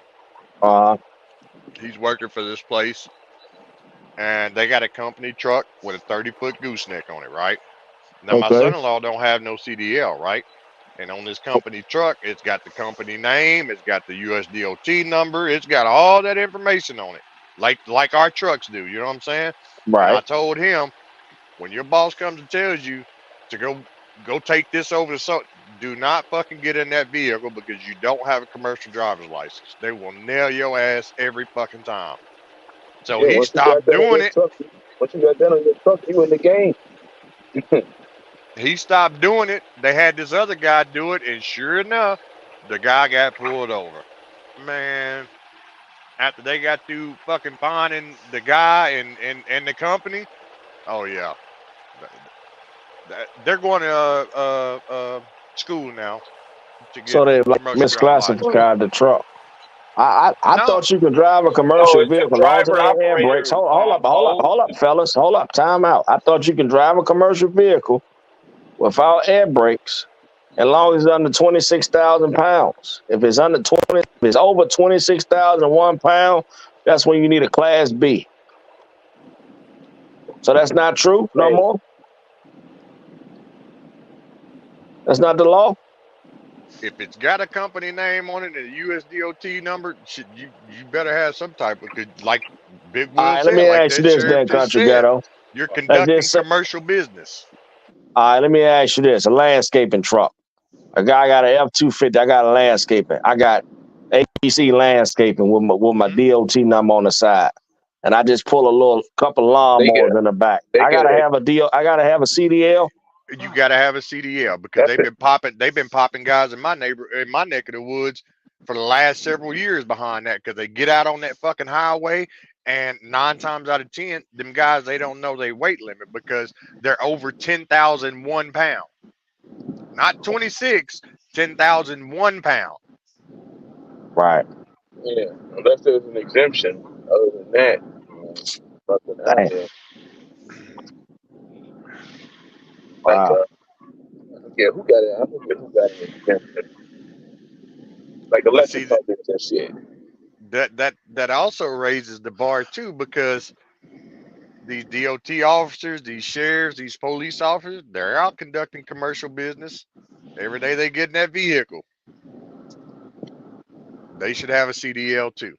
Uh, He's working for this place, and they got a company truck with a 30-foot gooseneck on it, right? Now my okay, son-in-law don't have no CDL, right? And on this company truck, it's got the company name, it's got the USDOT number, it's got all that information on it, like our trucks do. You know what I'm saying? And I right. told him, when your boss comes and tells you to go take this over to so, do not fucking get in that vehicle because you don't have a commercial driver's license. They will nail your ass every fucking time. So Yeah, he once you got stopped that on doing your it. truck, you in the game. He stopped doing it. They had this other guy do it, and sure enough, the guy got pulled over. Man, after they got through fucking finding the guy and the company, oh yeah, they're going to school now to get So they like commercial driver license. misclassified the truck. I No, thought you could drive a No, commercial it's a vehicle as long as it driver had air brakes. operator pole. Hold up, fellas. Hold up. Time out. I thought you could drive a commercial vehicle without air brakes as long as it's under 26,000 pounds. If it's over 26,001 pound, that's when you need a class B. So that's not true no Hey, more. That's not the law. if it's got a company name on it and a USDOT number, shit, you better have some type of, like Big All Will right, let said, me like ask you that this sheriff then, just country said, ghetto. you're Let's conducting just say, commercial business. all right, let me ask you this: a landscaping truck. A guy got an F-250. I got a landscaping. I got ABC landscaping with my Hmm. DOT number on the side, and I just pull a little couple They get lawnmowers in the back. they I get gotta a have a deal. I gotta have a CDL. You got to have a CDL because that's it. they've been popping guys in my neck of the woods for the last several years behind that because they get out on that fucking highway, and 9 times out of 10 them guys, they don't know their weight limit because they're over 10,001 pound, not 26, 10,001 pound. Right. Yeah, unless there's an exemption. Other than that, nothing out Damn. there. Like, Wow. yeah, who got it? I forget who got an exemption. Like But electric see that companies and shit. that also raises the bar too, because these DOT officers, these sheriffs, these police officers, they're out conducting commercial business. Every day they get in that vehicle, they should have a CDL too.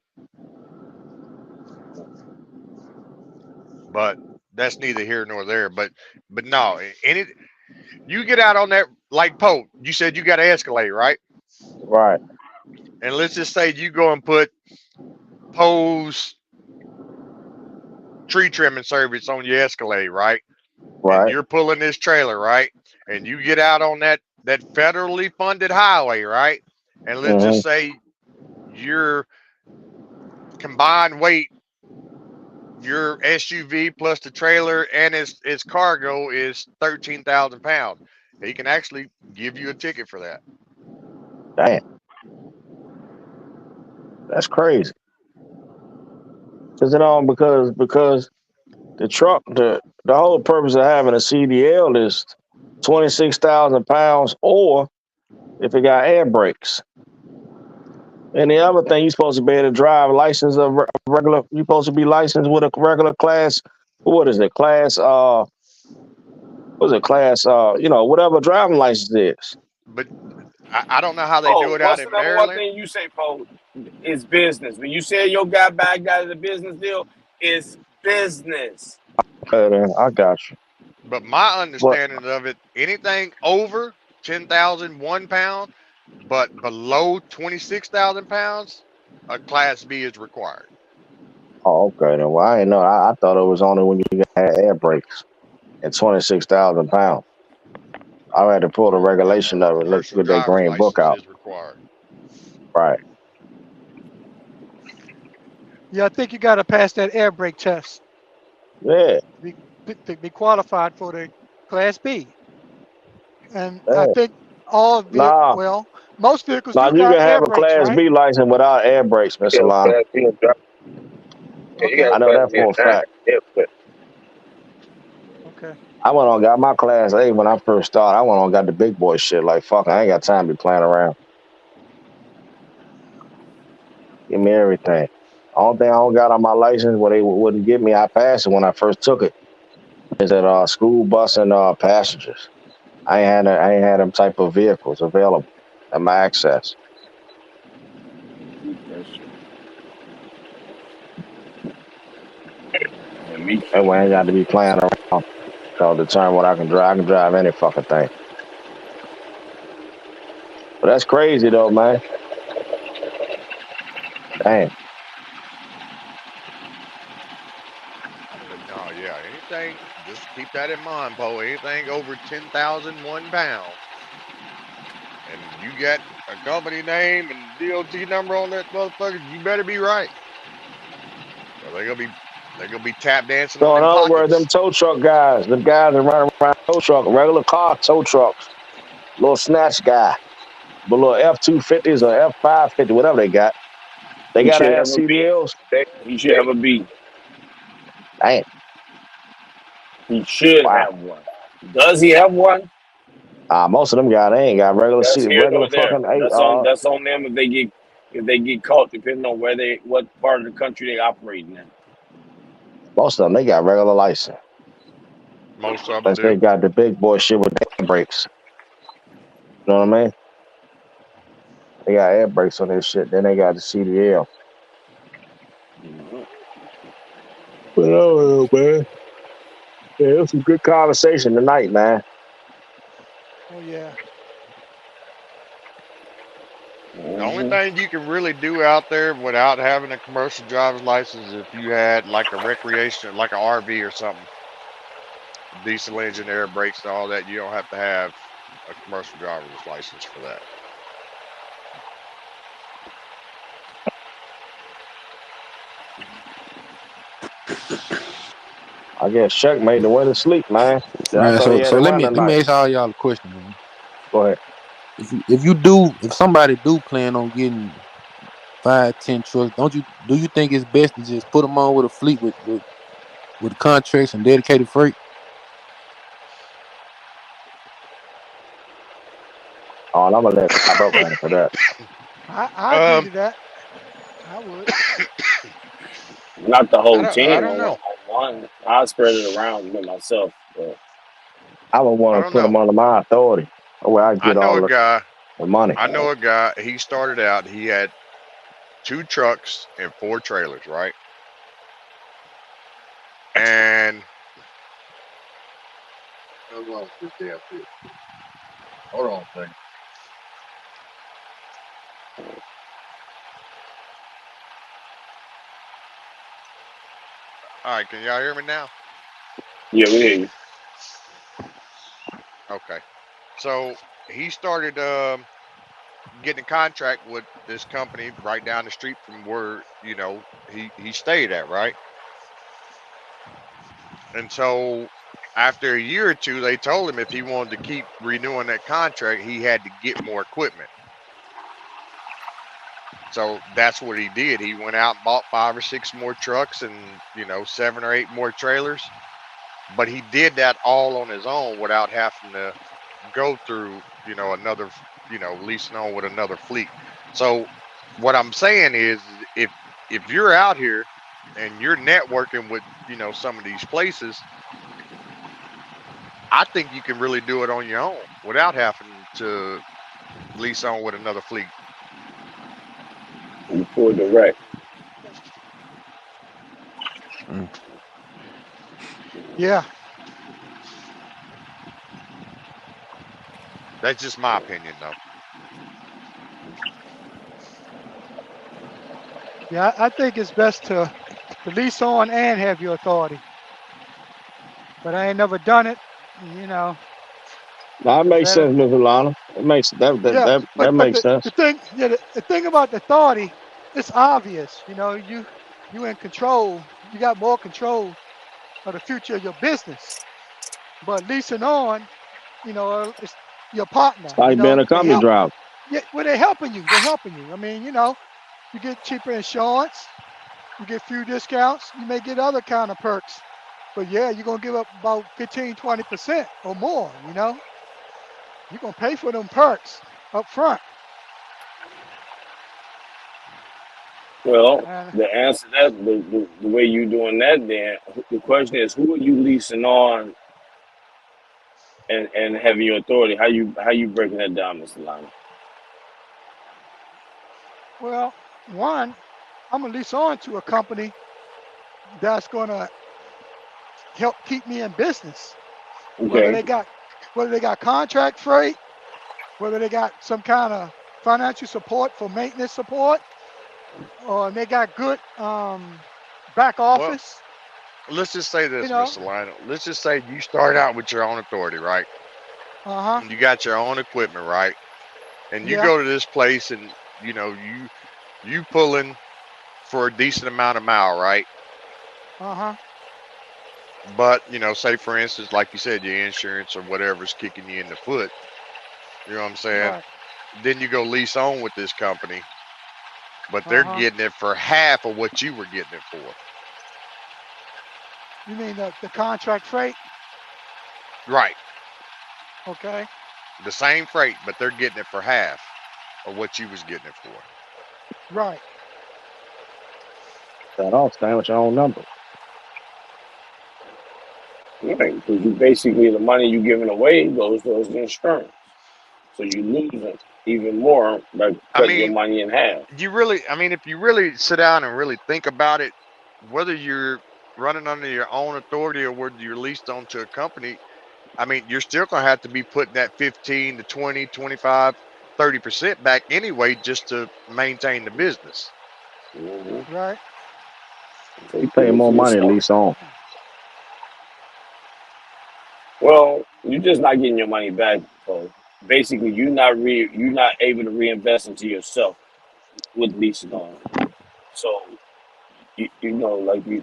But that's neither here nor there. But no, any you get out on that, like Pope, you said you got an Escalade, right? Right. And let's just say you go and put Poe's tree trimming service on your Escalade, right? And Right. you're pulling this trailer, right? And you get out on that federally funded highway, right? And let's Mm-hmm. just say your combined weight, your SUV plus the trailer and its cargo is 13,000 pounds. He can actually give you a ticket for that. Damn. That's crazy. Because the truck the whole purpose of having a CDL is 26,000 pounds, or if it got air brakes. And the other thing, you're supposed to be able to drive a license of regular. You're supposed to be licensed with a regular class. What is it? Class. What's it? Class. Whatever driving license is. But I don't know how they do Oh, it out what's the in number one Maryland. thing you say, Paul? It's business. When you say your guy back got a business deal, it's business. Okay, then I got you. But my But understanding of it, anything over 10,001 pounds, but below 26,000 pounds, a Class B is required. okay, then. Well, I ain't know. I thought it was only when you had air brakes and 26,000 pounds. I had to pull the regulation of it. Look Commercial get that driver's green book license out. is required. Right. Yeah, I think you got to pass that air brake test Yeah. to be qualified for the Class B. And I Yeah. think all vehicles, Nah. well, most vehicles Now do you can got air have a brakes, Class right? B license without air brakes, Miss You got a Solana. class B and drive. Yeah, you Okay, got I a know class that B and for a nine. fact. Yeah, but okay. I went on got my Class A when I first started. I went on got the big boy shit. Like fuck, I ain't got time to be playing around. Give me everything. Only thing I don't got on my license, what they wouldn't give me, I passed it when I first took it. Is that school bus and passengers. I ain't had them type of vehicles available at my access. Keep that shit. And me. And we ain't got to be playing around. So determine what I can drive. I can drive any fucking thing. But that's crazy though, man. Damn. But no, yeah, anything, just keep that in mind, Poe. Anything over 10,001 pounds, and you got a company name and DOT number on that motherfucker, you better be right. Or they're gonna be tap dancing on So in them other words, them pockets. tow truck guys, them guys that run around tow truck, regular car tow trucks, little snatch guy, the little F-250s or F-550, whatever they got. They He gotta should have have a B. CDLs. He should have a B. Damn. He should Wow. have one. Does he have one? Most of them guys, they ain't got regular That's here regular nor there. fucking That's on them if they get caught, depending on what part of the country they operating in. most of them they got regular license. Most of them Unless they do. got the big boy shit with air brakes. You know what I mean? They got air brakes on their shit. Then they got the CDL. Mhm. But oh man. Yeah, it was some good conversation tonight, man. Oh yeah. The only Mhm. thing you can really do out there without having a commercial driver's license is if you had like a recreation, like an RV or something, diesel engine, air brakes, and all that. You don't have to have a commercial driver's license for that. I guess Chuck made the winner sleep, man. I Man, thought he so had so to let run me let me tonight. ask all y'all a question, man. Go ahead. If somebody do plan on getting 5, 10 trucks. Do you think it's best to just put them on with a fleet with contracts and dedicated freight? Oh, and I'm gonna let Bob up answer that. I agree to that. I would. Not the I whole don't. I team don't on know. one. I spread it around with myself. But I would I want to don't put know. them under my authority, where I I get know all a guy. the money. I know a guy. He started out. He had 2 trucks and 4 trailers, right? And how long is this damn thing? Hold on, thing. All right, can y'all hear me now? yeah, we hear you. Okay. So he started getting a contract with this company right down the street from where he stayed at, right? And so after a year or two, they told him if he wanted to keep renewing that contract, he had to get more equipment. So that's what he did. He went out and bought 5 or 6 more trucks and 7 or 8 more trailers. But he did that all on his own without having to go through another leasing on with another fleet. So what I'm saying is, if you're out here and you're networking with some of these places, I think you can really do it on your own without having to lease on with another fleet. You pull direct. Mm. Yeah. That's just my opinion, though. Yeah. I think it's best to lease on and have your authority. But I ain't never done it. You know, That it's makes better. sense, Mr. Lana. It makes Yeah. that But makes the sense. thing, yeah, the thing about the authority, it's obvious. You in control. You got more control of the future of your business. But leasing on, it's your It's partner. like being a They company help. driver. Yeah, well, they're helping you. They're helping you. I mean, you get cheaper insurance, you get few discounts, you may get other kind of perks. But yeah, you're gonna give up about 15, 20% or more, You're gonna pay for them perks up front. Well, And the answer to that the way you doing that, then the question is, who are you leasing on and having your authority? How you breaking that down, Mr. Lana? well, one, I'm gonna lease on to a company that's gonna help keep me in business. Whether Okay. they got whether they got contract freight, whether they got some kind of financial support for maintenance support, or they got good back Well, office, let's just say you this, know. Mr. Lionel. Let's just say you start out with your own authority, right? Uh-huh. And you got your own equipment, right? And you Yeah. go to this place and you pulling for a decent amount of mile, right? Uh-huh. But say for instance, like you said, your insurance or whatever's kicking you in the foot. You know what I'm saying? Right. Then you go lease on with this company, but they're Uh-huh. getting it for half of what you were getting it for. You mean the contract freight? Right. Okay. The same freight, but they're getting it for half of what you was getting it for. Right. That all stand with your own number. Right. Because you basically the money you giving away goes towards the insurance. So you losing even more by I cutting your mean, money in half. if you really sit down and really think about it, whether you're running under your own authority or whether you're leased onto a company, you're still going to have to be putting that 15 to 20, 25, 30% back anyway just to maintain the business. Mm-hmm. Right. So You you pay put it more to money at yourself. least on. Well, you're just not getting your money back. So basically, you're not able to reinvest into yourself with leasing on. So like your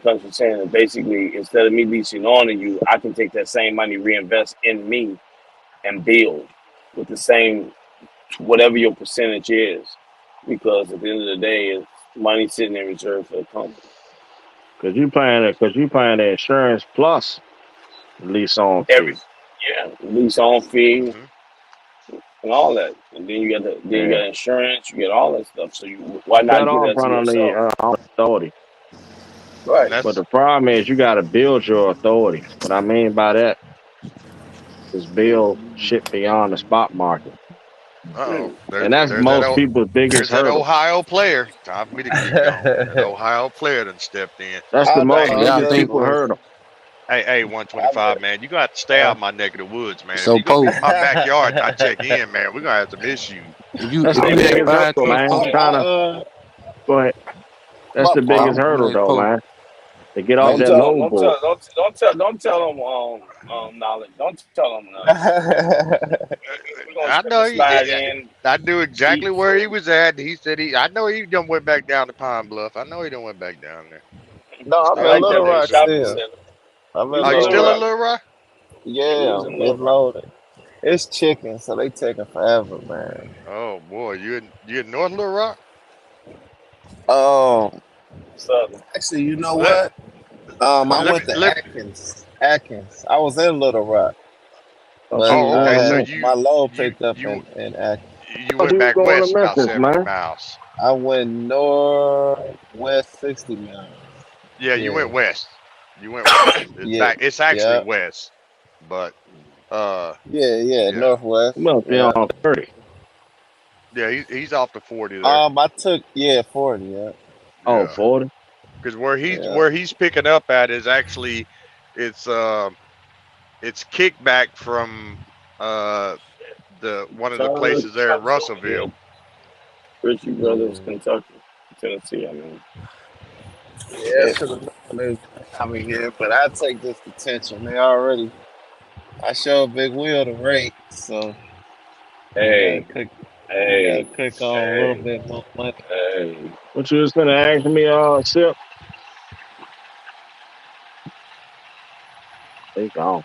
cousin saying that basically instead of me leasing on to you, I can take that same money, reinvest in me, and build with the same whatever your percentage is. because at the end of the day, it's money sitting in reserve for the company. Cause you paying the insurance plus lease on Every fee. yeah, lease on fee Hmm. and all that, and then you Yeah. got insurance, you get all that stuff. So why That not give all that to run on yourself? the authority. Right. And But that's the problem is you gotta build your authority. What I mean by that is build shit beyond the spot market. oh, And that's most people's biggest there's that hurdle. Ohio player. Time for me to keep going. That Ohio player done stepped in. That's the I know. most Hey, So y'all biggest think people I'm hurdle. hey, I'm 125, man. You got to stay out uh, of my neck of the woods, man. If so you gonna be Pope? in my backyard and I check in, man, we're gonna have some issues. If you That's if their you had biggest fire hurdle, trucks, man. I'm Pope, trying to go ahead. That's my the fault. biggest Pope, go hurdle ahead, though, Pope. man. To get off Don't that tell them. load board. Don't tell them. Knowledge. Don't tell them nothing. We're gonna I slip and know slide in. I knew Eat exactly where he food. was at. He said I know he done went back down to Pine Bluff. I know he done went back down there. No, Just I'm stay in out my Little Definitely neck a of Rock the shopping woods. still. center. I'm We in was Oh, in you Little Little still in Rock. Rock. Little Rock? Yeah, we Yeah, was in it's Little Rock. loaded. It's chicken, so they taking forever, man. Oh boy, you in North Little Rock? Um, Southern. actually, you know Let what? I let me went to let. Atkins. Atkins. I was in Little Rock, I thought but you Oh, was I going okay. to So had Memphis. my load you picked up you in Atkins. you I thought went you was back going to west about Memphis, 70 man. miles. I went northwest 60 miles. Yeah, you Yeah, went west. You went west. yeah, It's actually yeah, west, but uh, yeah, yeah, northwest. You must be Yeah. on 30. yeah. He's off to 40 there. I took 40. Yeah, Oh, Yeah, 40. because yeah. where he's picking up at is actually it's it's kickback from uh the one of the places there in Yeah, Russellville. Ritchie Brothers, Mm. Kentucky, Tennessee. I mean, Yeah, I yeah. should have known coming here, but I take this detention. They already. I showed Big Wheel the rate, so we gotta Hey, click. We gotta hey, click on a little hey, bit more money. hey. What you was gonna ask me, Sip? They gone.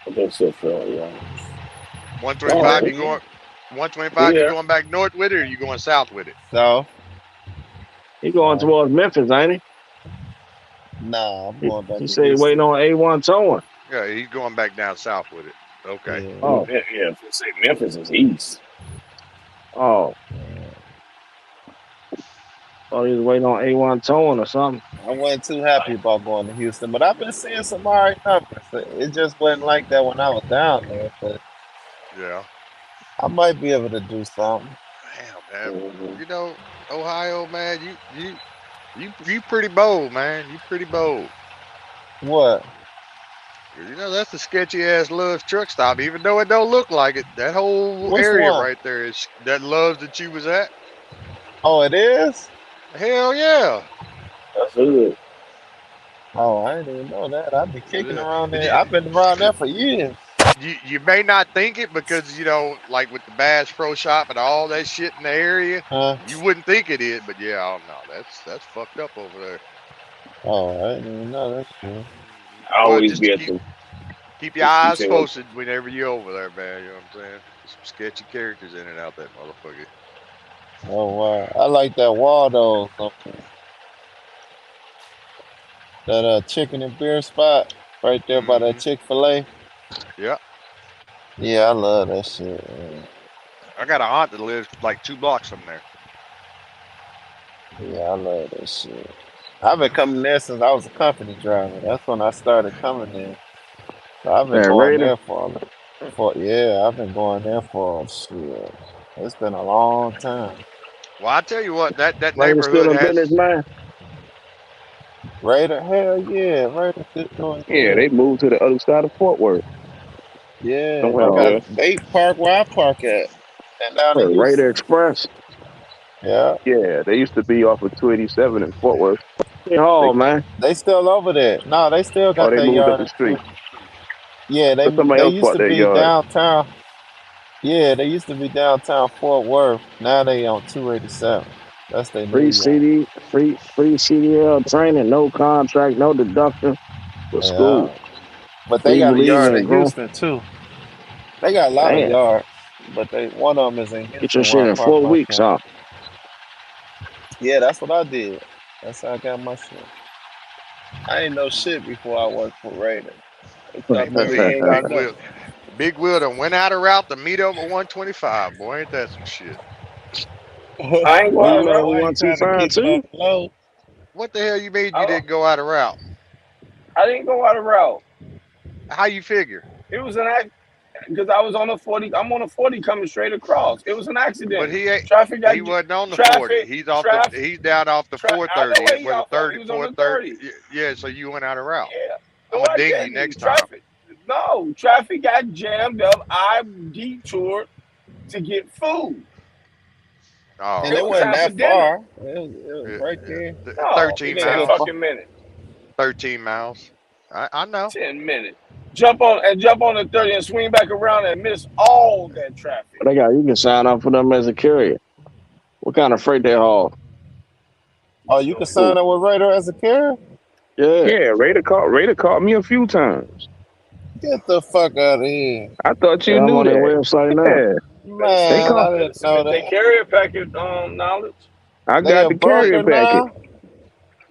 I think so, Phil. Yeah. Oh, 125. You he, going 125? You yeah. going back north with it, or you going south with it? So, He going so towards Memphis, ain't nah, I'm he? going back He to said he waiting Houston. on A1 towing. Yeah, he's going back down south with it. Okay. Yeah, Oh, Yeah, if you say Memphis is east. oh. yeah. Thought he was waiting on A1 towing or something. I wasn't too happy about going to Houston, but I've been seeing some alright numbers. It just wasn't like that when I was down there, but Yeah. I might be able to do something. Damn, man. Mm-hmm. You know, Ohio, man. You pretty bold, man. You pretty bold. What? 'Cause you know that's the sketchy ass Love's truck stop. Even though it don't look like it, that whole Which area one? right there is that Love's that you was at. Oh, it is? Hell yeah. That's good. Oh, I didn't even know that. I've been kicking Yeah. around there. You, I've been around there for years. you may not think it because like with the Bass Pro Shop and all that shit in the area, Huh? you wouldn't think it is, but yeah, oh no, that's fucked up over there. Oh, I didn't even know that shit. I Well, always just to be at the. keep your You eyes say what? posted whenever you're over there, man. You know what I'm saying? There's some sketchy characters in and out that motherfucker. Oh, wow. I like that Waldo's, that chicken and beer spot right there by that Hmm. Chick-fil-A. Yeah, Yeah, I love that shit, man. I got an aunt that lives like 2 blocks from there. Yeah, I love that shit. I've been coming there since I was a company driver. That's when I started coming there. So I've been That going Raider. there I've been going there for shit. It's been a long time. Well, I tell you what, that Raider still neighborhood in business, has. man. Raider, hell yeah, Raider still doing Yeah, good. they moved to the other side of Fort Worth. Yeah, Somewhere they out got there. they park where I park at, and down Hey, in Raider Houston. Express. Yeah, Yeah, they used to be off of 287 in Fort Worth. Oh, man. they still over there. No, they still Oh, got they their moved up yard the at two. street. Yeah, But somebody they else used bought to that be yard. downtown. Yeah, they used to be downtown Fort Worth. Now they on 287. That's their new Free yard. CD, free CDL training, no contract, no deduction for school. Yeah, but they Free got a relieving yard and in groom. Houston too. They got a lot of Damn, yards, but they one of them is in get your Houston where shit I in park four my weeks, truck. huh? Yeah, that's what I did. That's how I got my shit. I ain't know shit before I worked for Raider. They taught Hey, me everything I know. Big Will done went out of route to meet up with 125. Boy, ain't that some shit? I ain't go You out of met route. with I ain't trying to 125 keep it on too? the low. What the hell you mean you I, didn't go out of route? I didn't go out of route. How you figure? It was an act because I was on a 40. I'm on a 40 coming straight across. It was an But accident. he ain't. Traffic got He wasn't on the 40. traffic. He's off the. Traffic. He's down off the I know 430. where he Where the off of. He 30, was on the 430. 30. Yeah. So you went out of route. Yeah. I'm No, gonna I ding you next didn't. time. Traffic. No, traffic got jammed up. I detoured to get food. Oh, And It it was wasn't okay. time for that dinner. far. It was Yeah, right there. No, 13 It took 10 a miles. fu- fucking minutes. 13 miles. I know. 10 minutes. Jump on the 30 and swing back around and miss all that traffic. They got you can sign up for them as a carrier. What kind of freight they haul? Oh, you can sign up with Raider as a carrier? Yeah. Yeah, Raider called me a few times. Get the fuck out of here. I thought Yeah, you I'm knew on their that. website now. Yeah, they Man, call. I Better didn't know submit their that. carrier packet knowledge. I They got a the carrier broker packet. now?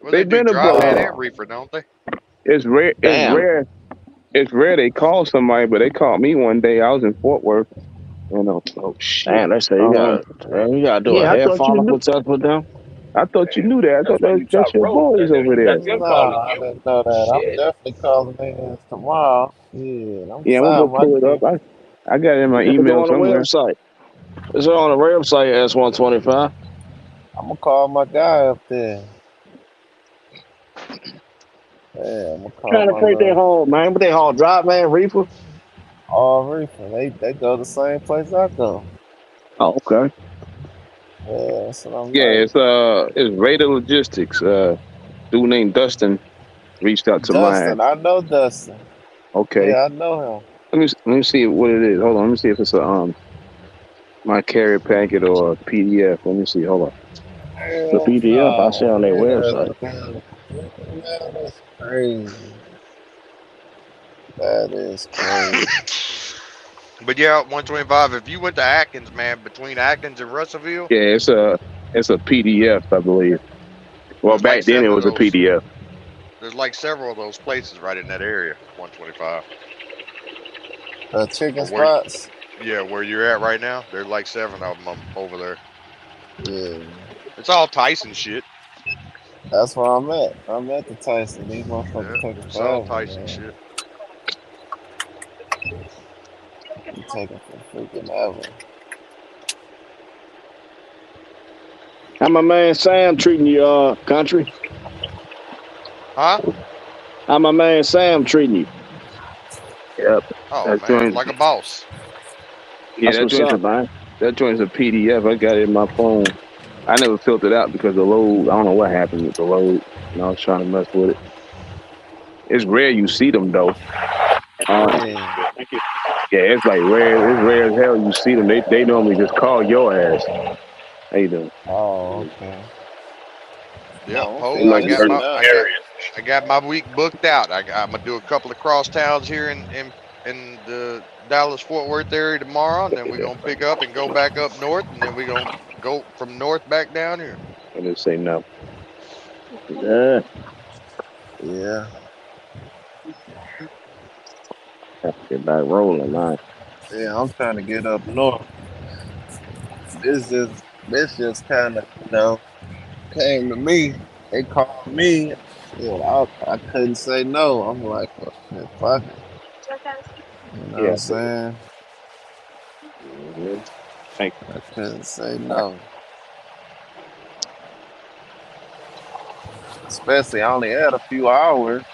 Well, they They've do been a dry van broker. and reefer, don't they? It's rare. It's Damn. rare. It's rare they call somebody, but they called me one day. I was in Fort Worth. You know. Oh shit. Damn, they say you gotta do a Yeah, I hair thought you knew. follicle test with them. I thought you knew that. I That's thought why you that's top your rope. boys over You there. got them calling Nah, I you. didn't know that. I'm Shit. definitely calling their ass tomorrow. Yeah, I'm Yeah, I'm gonna go signing my pull it up. shit. I got it in my You gotta go email on the somewhere. website. It's on the website, S125. I'm gonna call my guy up there. Yeah, I'm gonna call Trying to my freight they little haul, man. But they haul dry van reefer. all reefer. They go the same place I go. Oh, okay. Yeah, that's what I'm Yeah, like. it's Raider Logistics. Dude named Dustin reached out to mine. Dustin, I know Dustin. Okay. Yeah, I know him. Let me see what it is. Hold on. Let me see if it's a my carrier packet or a PDF. Let me see. Hold on. The Hell PDF I see no, on their website. man. That's crazy. That is crazy. But yeah, 125. If you went to Atkins, man, between Atkins and Russellville, Yeah, it's a PDF, I believe. Well, there's like back then it seven of was a those. PDF. There's like several of those places right in that area. 125. Chicken Or where? spots. Yeah, where you're at right now. There's like seven of them over there. Yeah, It's all Tyson shit. that's where I'm at. I'm at the Tyson. These Yeah, motherfuckers taking it's all forever, Tyson man. shit. You taking for freaking ever. How my man Sam treating you, country? Huh? How my man Sam treating you? Yep. Oh That man, joint. like a boss. Yeah, That's that what's joint's a up, man. that joint's a PDF. I got it in my phone. I never filled it out because the load. I don't know what happened with the load. And I was trying to mess with it. It's rare you see them though. Yeah. Yeah, it's like rare. It's rare as hell you see them. They normally just call your ass. How you doing? Oh, okay. Yep, No, I'm Poe. finna Like get some now. I got my week booked out. I'm gonna do a couple of cross towns here in the Dallas Fort Worth area tomorrow, and then we're gonna pick up and go back up north, and then we're gonna go from north back down here. I didn't say no. Yeah. Yeah. Have to get back rolling, man. Yeah, I'm trying to get up north. This just kind of came to me. They called me. Shit, I couldn't say no. I'm like, well, shit, fuck it. You know what Yeah. I'm saying? Mhm. Thank I couldn't say no. Especially I only had a few hours.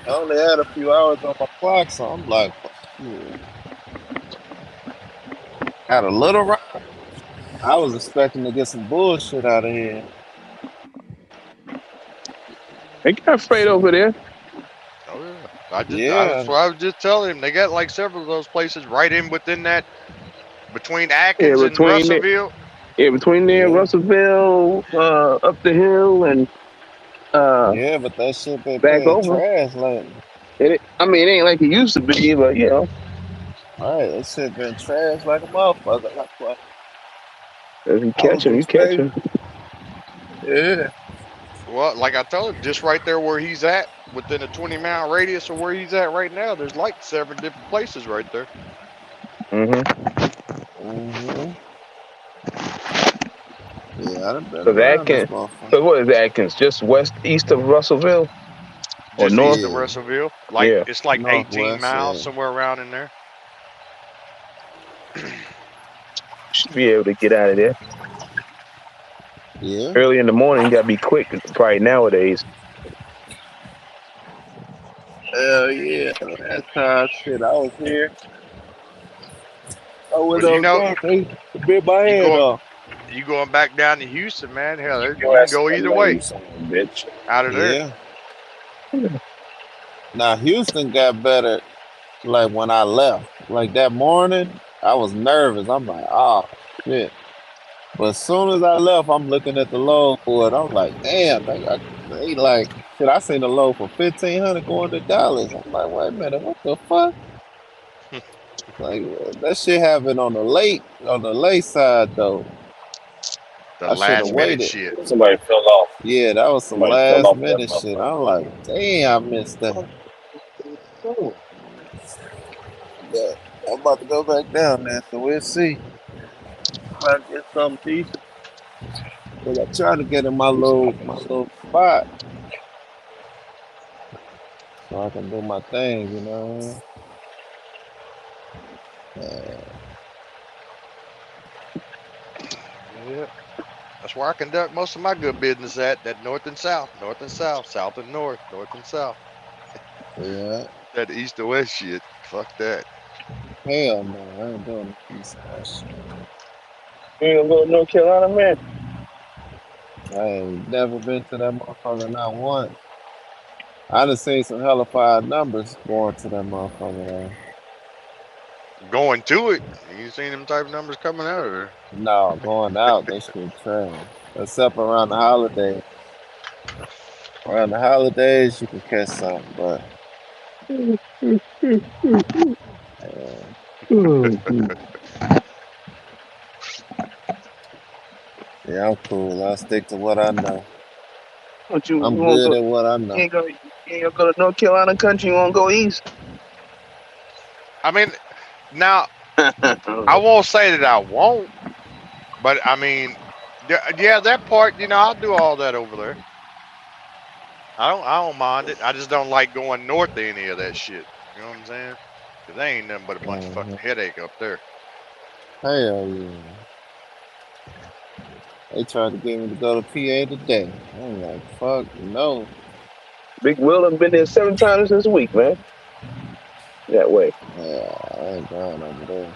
I only had a few hours on my clock, so I'm like, fuck yeah. Had a little ride. I was expecting to get some bullshit out of here. They got freight over Shit. there. Oh yeah, that's Yeah, what I was just telling him. They got like several of those places right in within that between Yeah, Atkins and between it. Russellville. Yeah, between there, yeah, Russellville, up the hill, and uh, yeah, but that shit been back paying over. trash lately. I mean, it ain't like it used to be, but Right, that shit been trash like a motherfucker. That's why if you I catch was them, you catch expecting. them. Yeah. Well, like I told him, just right there where he's at, within a 20-mile radius of where he's at right now, there's like 7 different places right there. Mm-hmm. Mm-hmm. Yeah, I've been Because around this Atkins, motherfucker. because what is Atkins? Just west east of Russellville or Just north? east of Yeah. Russellville. Like Yeah, it's like 18 Northwest, miles, yeah. somewhere around in there. should be able to get out of there Yeah. early in the morning. You gotta be quick. Probably nowadays. Hell yeah. Last time shit, I was here. I went Well, you on know, there, they bit my you head go off. you going back down to Houston, man. Hell, Keep you your can ass go in either the lane, way you son of a bitch. out of there. Yeah. Now Houston got better like when I left. Like that morning, I was nervous. I'm like, oh shit. But as soon as I left, I'm looking at the load for it. I'm like, damn, they like shit. I seen the load for 1,500 going to Dallas. I'm like, wait a minute, what the fuck? Like that shit happened on the late side though. The I should have last minute waited. shit. Somebody fell off. Yeah, that was some Somebody fell last off that minute shit. motherfucker. I'm like, damn, I missed that. But I'm about to go back down there, so we'll see if I get something decent. But I try to get in my little spot so I can do my thing, you know. Yeah. That's where I conduct most of my good business at. That north and south, north and south, south and north, north and south. Yeah, That east to west shit. Fuck that. hell no, I ain't doing the east side shit. You ain't gonna go to North Carolina, man. I ain't never been to that motherfucker not once. I done seen some hellified numbers going to that motherfucker though. Going to it, you seen them type of numbers coming out of there. No, going out, that shit trash. Except around the holidays. Around the holidays, you can catch something, but uh, yeah, I'm cool. I'll stick to what I know. What you I'm won't good go? at what I You know. ain't go. You ain't gonna go to North Carolina country. You won't go east. I mean, now I won't say that I won't, but I mean, yeah, that part, I'll do all that over there. I don't mind it. I just don't like going north of any of that shit. You know what I'm saying? Cause they ain't nothing but a bunch of Uh-huh. fucking headache up there. Hell yeah. They tried to get me to go to PA today. I'm like, fuck no. Big Will have been there 7 times this week, man. That way. Yeah, I ain't going over there.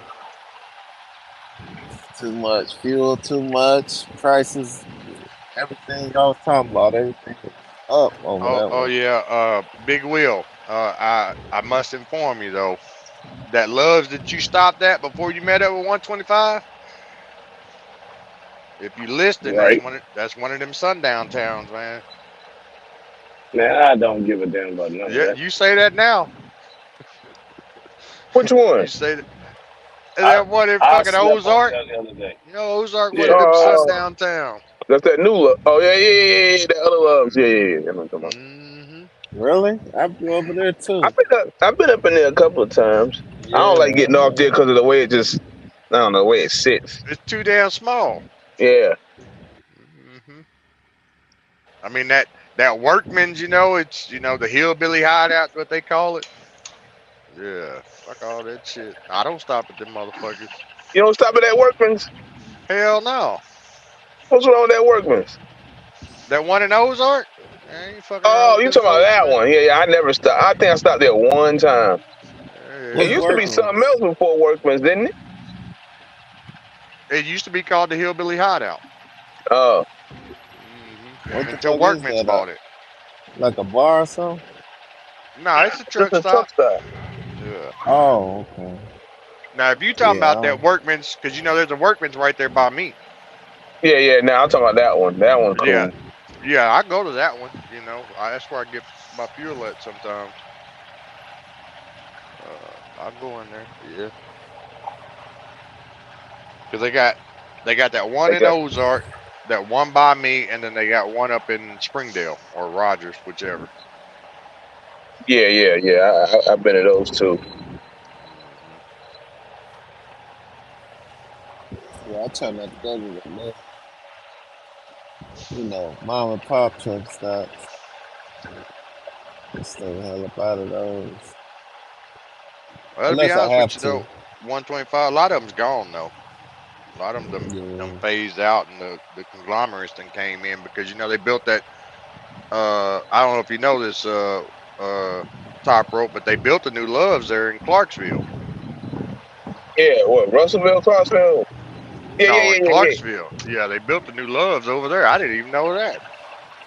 Too much fuel, too much prices, everything y'all was talking about, everything is up over Oh, that oh way. yeah, Big Will. I must inform you though, that Loves that you stopped at before you met up with 125. If you listing, Right? that's one of them sundown towns, man. Man, I don't give a damn about none of Yeah, that. you say that now. Which You one? say that, I that one in I fucking slept over Ozark. there the other day. Ozark, one Yeah, of them I Oh, sundown towns. that's that new love. Oh yeah. The other loves. Yeah. That's what I'm talking about. Mm-hmm. Really? I've been over there too. I've been up in there a couple of times. I don't like Yeah, getting off there because of the way it just. I don't know the way it sits. It's too damn small. Yeah. Hmm. I mean that workman's, it's the hillbilly hideout, what they call it. Yeah, fuck all that shit. I don't stop at them motherfuckers. You don't stop at that Workman's. Hell no. What's wrong with that Workman's? That one in Ozark, I ain't fucking around Oh, with you them talking about folks, that man. one? Yeah. I never stopped. I think I stopped there one time. It what's Yeah. used to be something Workman's? else before Workman's, didn't it? It used to be called the hillbilly hideout. Oh, What the Until fuck is Workman's that? bought it. Like a bar or something? No, it's a just truck a truck stop. stop. Yeah. Oh, okay. Now, if you talking Yeah, about that Workman's, because there's a Workman's right there by me. Yeah. Now I'm talking about that one. That one Yeah, cool. yeah, I go to that one. That's where I get my fuel at sometimes. I go in there. Yeah, because they got that one They in got Ozark. that one by me, and then they got one up in Springdale or Rogers, whichever. Yeah. I've been to those too. Hmm. Yeah, I try not to go to the little, mom and pop truck stops. Stay the hell up out of those. Well, to be Unless I honest with have you to. though, 125. A lot of them's gone though. A lot of them Yeah. phased out, and the conglomerates then came in because they built that. I don't know if you know this uh top rope, but they built the new Loves there in Clarksville. Yeah, what Russellville, Clarksville? No, in Yeah. Clarksville. Yeah, they built the new Loves over there. I didn't even know that.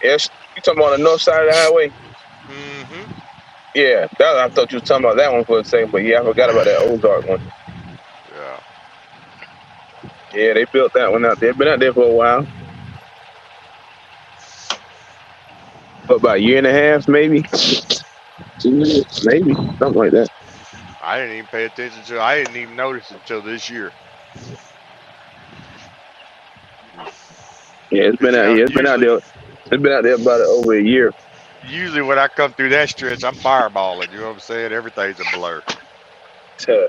Yes, you talking about the north side of the highway? Hmm. Yeah, that I thought you were talking about that one for a second, but yeah, I forgot about that Ozark one. Yeah. Yeah, they built that one out there. Been out there for a while, but about a year and a half, maybe 2 years, maybe something like that. I didn't even pay attention to. I didn't even notice it until this year. Yeah, it's Cause been out. Yeah, it's been out usually, there. It's been out there about over a year. usually when I come through that stretch, I'm fireballing. You know what I'm saying? Everything's a blur. So,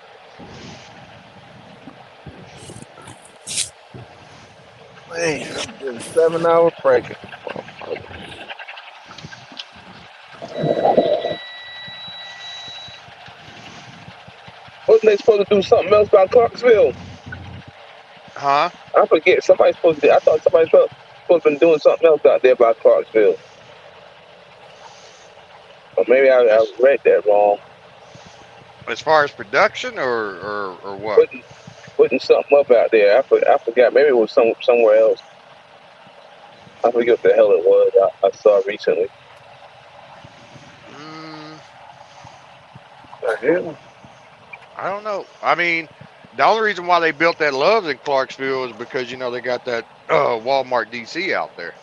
Man, I'm getting 7 hour break. wasn't they supposed to do something else about Clarksville? Huh? I forget. Somebody's supposed to. I thought somebody's supposed to been doing something else out there about Clarksville. Or maybe I As read that wrong. as far as production or what? Putting putting something up out there. I forgot. Maybe it was somewhere else. I forget what the hell it was. I saw recently. Mm, The hell? I don't know. I mean, the only reason why they built that Loves in Clarksville is because they got that Walmart DC out there.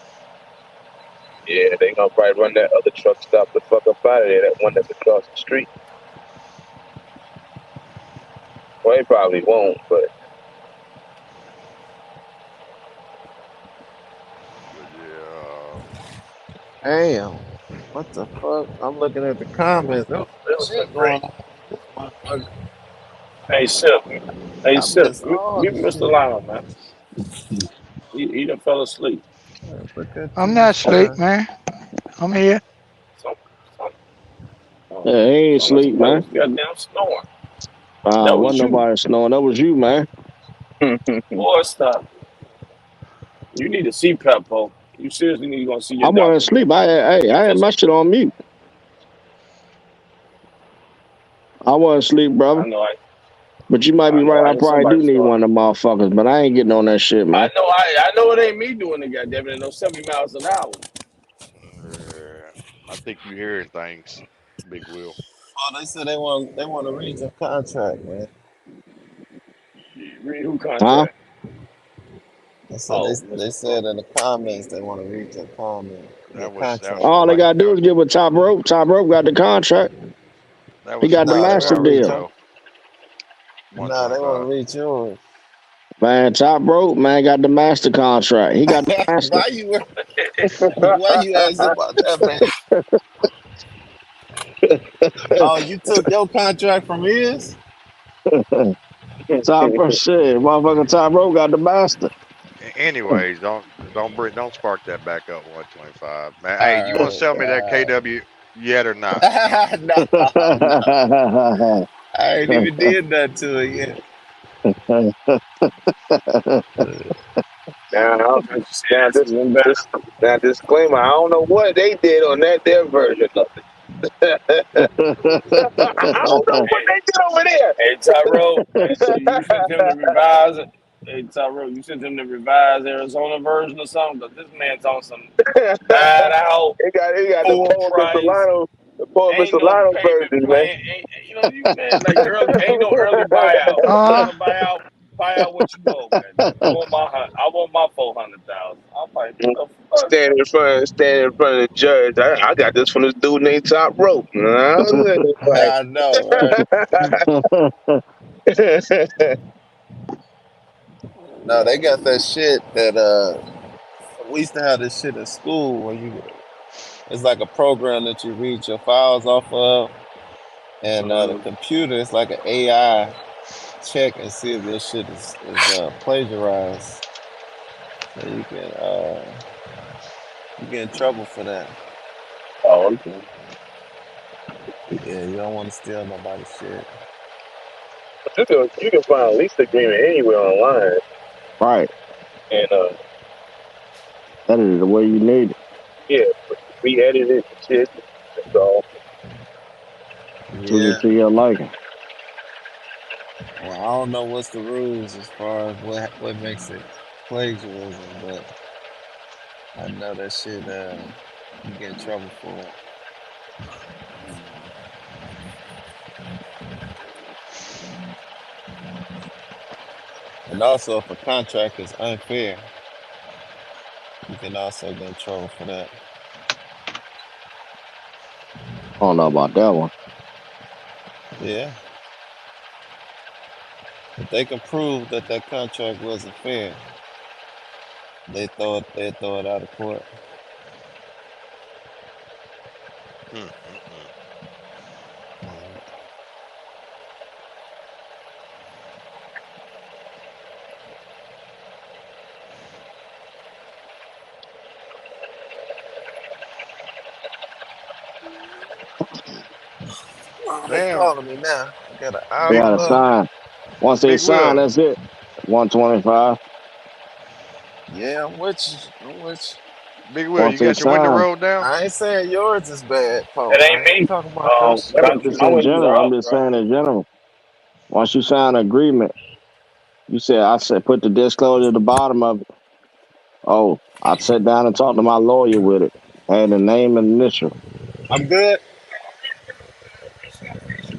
Yeah, they gonna probably run that other truck stop the fuck up out of there. That one that's across the street. Well, they probably won't, but But yeah, Damn. What the fuck? I'm looking at the comments. There was shit going on. This motherfucker. Hey, Sip. Hey, I Sip. missed all Mute the Mr. shit. Loud, man. He done fell asleep. Look at I'm not this Oh, asleep, guy. man. I'm here. some, some, oh, Yeah, he ain't sound like sleep, somebody man. was goddamn snoring. That Wasn't was you. nobody snoring. That was you, man. Boy, stop. You need a CPAP, Paul. You seriously need to go and see your I wasn't doctor, man. asleep. I Get had this. my shit on mute. I wasn't asleep, I brother. know. But you might be right. I I hear probably do somebody need snoring. one of them motherfuckers, but I ain't getting on that shit, man. I know it ain't me doing it, goddamn it. At no 70 miles an hour. yeah. I think you hearing things, Big Will. Oh, they said they want to read your contract, man. Read who Huh? contract? They said Oh, they Mr. said in the comments they want to read your That was contract. for All they like gotta do is give a top rope. Top rope got the contract. that He was got for the No, like they master want to 2 hours read deal. your. ago. No, they want to 125. read yours. Man, top rope, man, got the master contract. He got the master. Why you asking about that, man? Oh, you took your contract from his? Top shit. Motherfucking top rope got the master. Anyways, don't spark that back up 125, man. Hey, you want to All sell me that right, KW yet or not? no, no. I ain't even did that to it yet. now, I just now asked him back. now disclaimer. I don't know what they did on their version of it. I don't know what Hey, they did over there. hey, Tyrone, you sent him to revise it. Hey, Tyrone, you sent him to revise Arizona version or something? Because this man's on some 9 out, He got the full poor Mr. price. Lionel, the poor Ain't Mr. no Lionel payment version, man. plan. You man, like early, ain't no early buyout. You Uh, want to buy out what you owe, goddamn. I want my 400,000. I'm like, what the fuck? Standing in front of the judge. I got this from this dude named Top Rope. You know, I was I know, right? like, No, they got that shit that we used to have this shit in school where it's like a program that you read your files off of, and the computer is like an AI check and see if your shit is plagiarized. So you get in trouble for that. Oh, okay. Yeah, you don't want to steal nobody's shit. But you can find a lease agreement anywhere online, Right. and Edit it the way you need it. yeah, re-edit it and shit. So Tweak Yeah. it to your liking. Well, I don't know what's the rules as far as what makes it plagiarism, but I know that shit you get in trouble for it. And also, if a contract is unfair, you can also get in trouble for that. I don't know about that one. Yeah. If they can prove that that contract wasn't fair, they throw it out of court. Oh, they Damn, calling me now. I got an They big hour gotta left. sign. Once they big sign, Will. that's it. 125. Yeah, I'm with you. I'm with Big Will, Once you they got your window sign. rolled down? you. I ain't saying yours is bad, it Paul. I ain't ain't me. talking about your shit. I'm just My in windows general. are I'm up, just bro. saying in general. Once you sign an agreement, I said put the disclosure at the bottom of it. Oh, I sat down and talked to my lawyer with it. Had the name and initial. I'm good.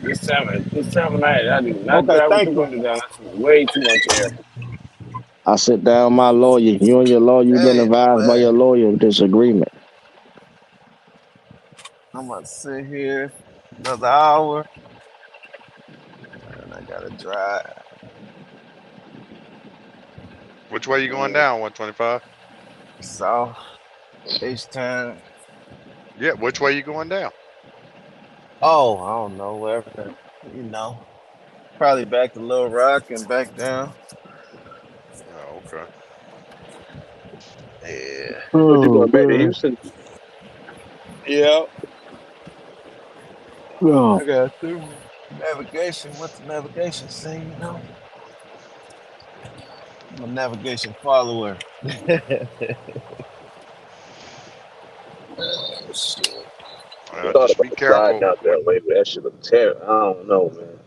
This time of night, I do not Okay, drive with the thank you. window down. That's way too much air. I sit down with my lawyer. You and your lawyer, you've been Damn, advised by man. your lawyer of this agreement. I'm about to sit here another hour, and I gotta drive Which way you going down? 125. south H-Town. Yeah, which way you going down? Oh, I don't know, wherever. You know, probably back to Little Rock and back down. Oh, okay. Yeah. What you Oh going back to man. Houston? Yeah. Oh. I got through navigation. What's the navigation say? You know, I'm a navigation follower. Shit. I thought Just be about sliding careful. out that way, but that shit look terrible. I don't know, man.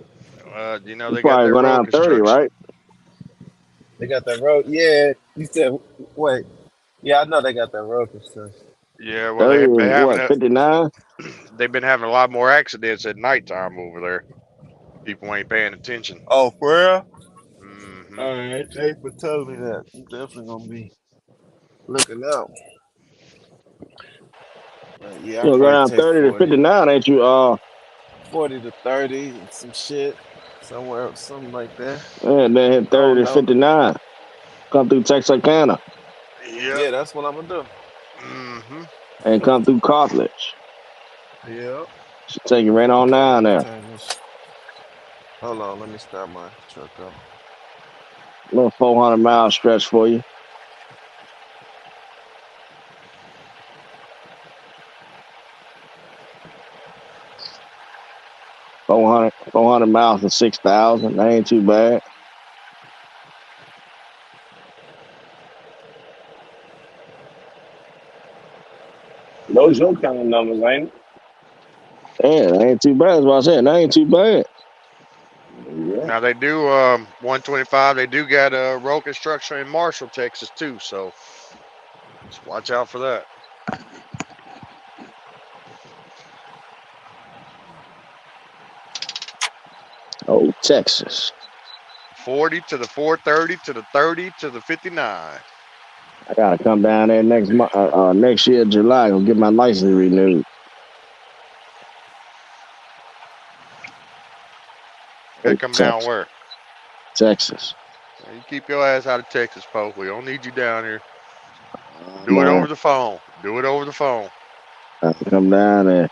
You They got probably that go road down 30, construction. right? They got that road. Yeah. You said, wait. Yeah, I know they got that road construction. Yeah, well, 30 they've been is having what, 59? they've been having a lot more accidents at nighttime over there. People ain't paying attention. Oh, for real? Hmm. All right. Thanks for telling me that. I'm definitely gonna be looking out. But yeah, I You'll go probably down take 30 to 40, 59, ain't you? 40 to 30 and some shit somewhere, something like that. And then hit I 30 don't to know. 59. Come through Texarkana Yep. Yeah, that's what I'm gonna do. Hmm. and come through Carthage. Yeah. Should take you right on Okay, let down me there. turn this. Hold on, let me start my truck up. Little 400-mile stretch for you. 400 miles to 6,000. That ain't too bad. Those your kind of numbers, ain't it? Yeah, that ain't too bad. That's what I said. That ain't too bad. Yeah. Now they do 125. They do got road construction in Marshall, Texas too. So just watch out for that. Oh, Texas. 40 to the 430 to the 30 to the 59. I gotta come down there next month, next year, July, and get my license renewed. Gotta Oh, come down Texas. where? Texas. You keep your ass out of Texas, Poe. We don't need you down here. Do it man. over the phone. Do it over the phone. Come down there.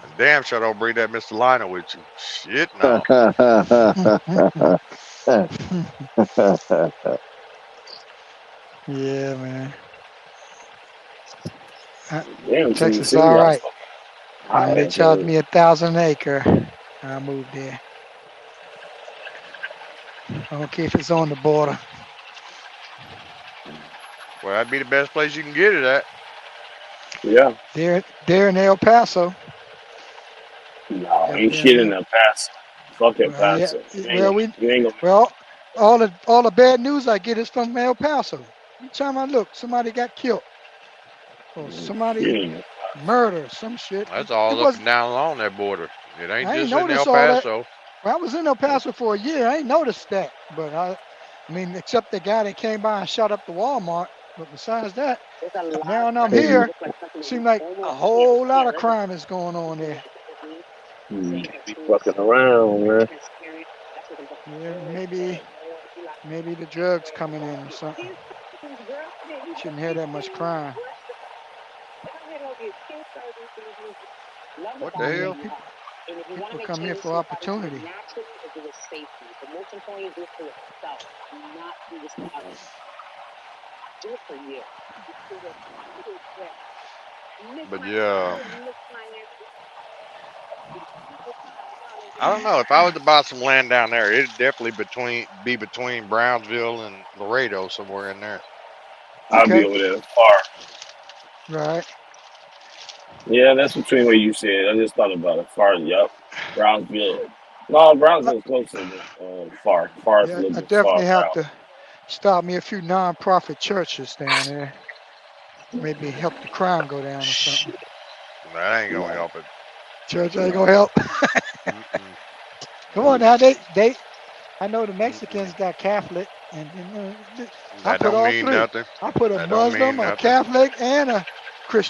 And damn sure don't bring that Mr. Lionel with you. Shit, no. Yeah, man. Uh, Damn, Texas, Tennessee all got right. some Man, high they ass charged ass. me 1,000 an acre. I moved there. I don't care if it's on the border. Well, that'd be the best place you can get it at. Yeah. There in El Paso. No, Up ain't there in shit in there. El Paso. Fuck El Well, yeah. Paso. Well, we You ain't gonna well all the bad news I get is from El Paso. Every time I look, somebody got killed or make somebody shit in El murdered, some shit. That's It all up was and down along that border. It ain't I ain't just in El noticed all that. Paso. Well, I was in El Paso for a year. I ain't noticed that, but I mean, except the guy that came by and shot up the Walmart. But besides that, now that I'm Mhm. here, seems like a whole lot of crime is going on there. Be fucking around, man. Yeah, maybe the drugs coming in or something. Shouldn't have that much crime. What the Yeah, hell? people come here for opportunity. But yeah, I don't know. If I was to buy some land down there, it'd definitely be between Brownsville and Laredo, somewhere in there. I'll be Okay, over there far. right. Yeah, that's between what you said. I just thought about it. Far, yup. Brownsville. No, Uh, Brownsville's closer than far. Far is a yeah, little I bit far definitely have out. to start me a few non-profit churches down there. Maybe help the crime go down or something. That ain't gonna No, help it. Church ain't no. gonna help. Mm-mm, Come on now, they. I know the mm-mm. Mexicans got Catholic, and I That put don't all mean three. nothing. I put a That don't Muslim, mean a nothing. Catholic, and a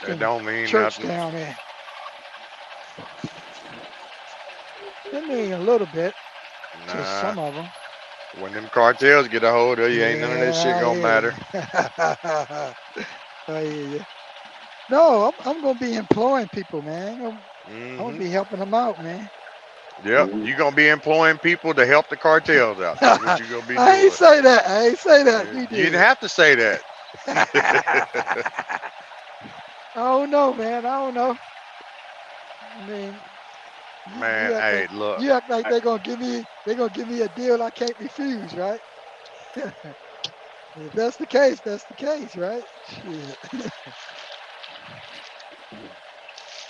That Christian don't mean church nothing. down there. I mean, a little bit to Nah. some of them. When them cartels get a hold of you, ain't none of that Yeah, shit I gonna hear matter. you. I hear you. No, I'm gonna be employing people, man. I'm gonna Hmm. be helping them out, man. Yep. You gonna be employing people to help the cartels out. That's what I you gonna be ain't doing. say that. I ain't say that. You You didn't did. have to say that. I don't know, man. I don't know. I mean, Man, hey, look. you act like they're gonna give me a deal I can't refuse, right? If that's the case, that's the case, right? Shit.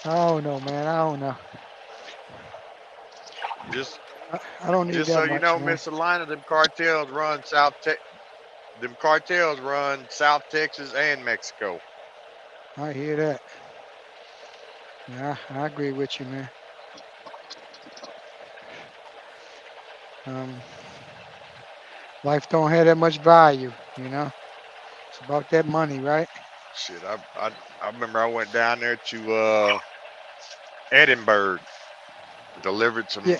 I don't know, man. I don't know. Just I don't need just that so you much, know, man. Miss Salina, them cartels run South Texas and Mexico. I hear that. Yeah, I agree with you, man. Um, life don't have that much value, you know. It's about that money, right? Shit, I remember I went down there to Edinburgh, delivered Yeah, some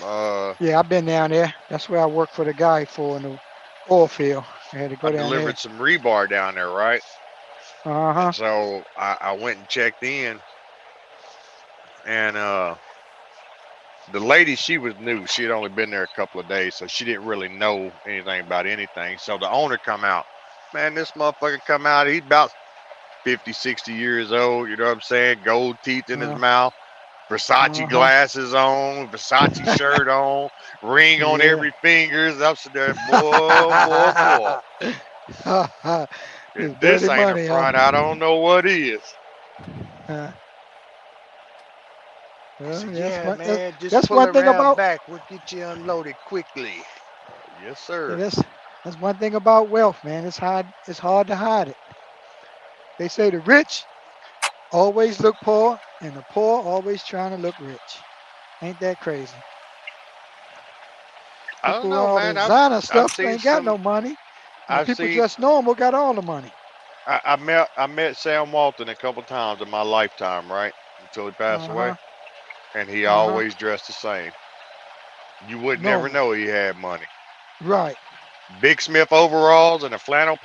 yeah. I've been down there. That's where I work for the guy for in the oil field. I had to I go down there. delivered some rebar down there, right? Uh And huh. so I went and checked in, and the lady, she was new. She had only been there a couple of days, so she didn't really know anything about anything. So the owner come out. Man, this motherfucker come out. He's about 50, 60 years old. You know what I'm saying? Gold teeth in his Uh mouth. Versace huh. glasses on, Versace shirt on, ring on Yeah. every fingers. I'm sitting there, boy. If It's this dirty ain't a money, huh? front, I don't know what is. Uh, He well, said, that's "Yeah, one. man, just That's pull one thing around about. back. We'll get you unloaded quickly." Yes, Yeah, sir. that's one thing about wealth, man. It's hard. It's hard to hide it. They say the rich always look poor, and the poor always trying to look rich. Ain't that crazy? I don't People with know, all the man. designer I've stuff seen ain't got some. no money, and the I've people seen. just normal got all the money. I met Sam Walton a couple times in my lifetime, right? Until he passed Uh away, huh. and he Uh huh. always dressed the same. You would never Normal. know he had money. Right. Big Smith overalls and a flannel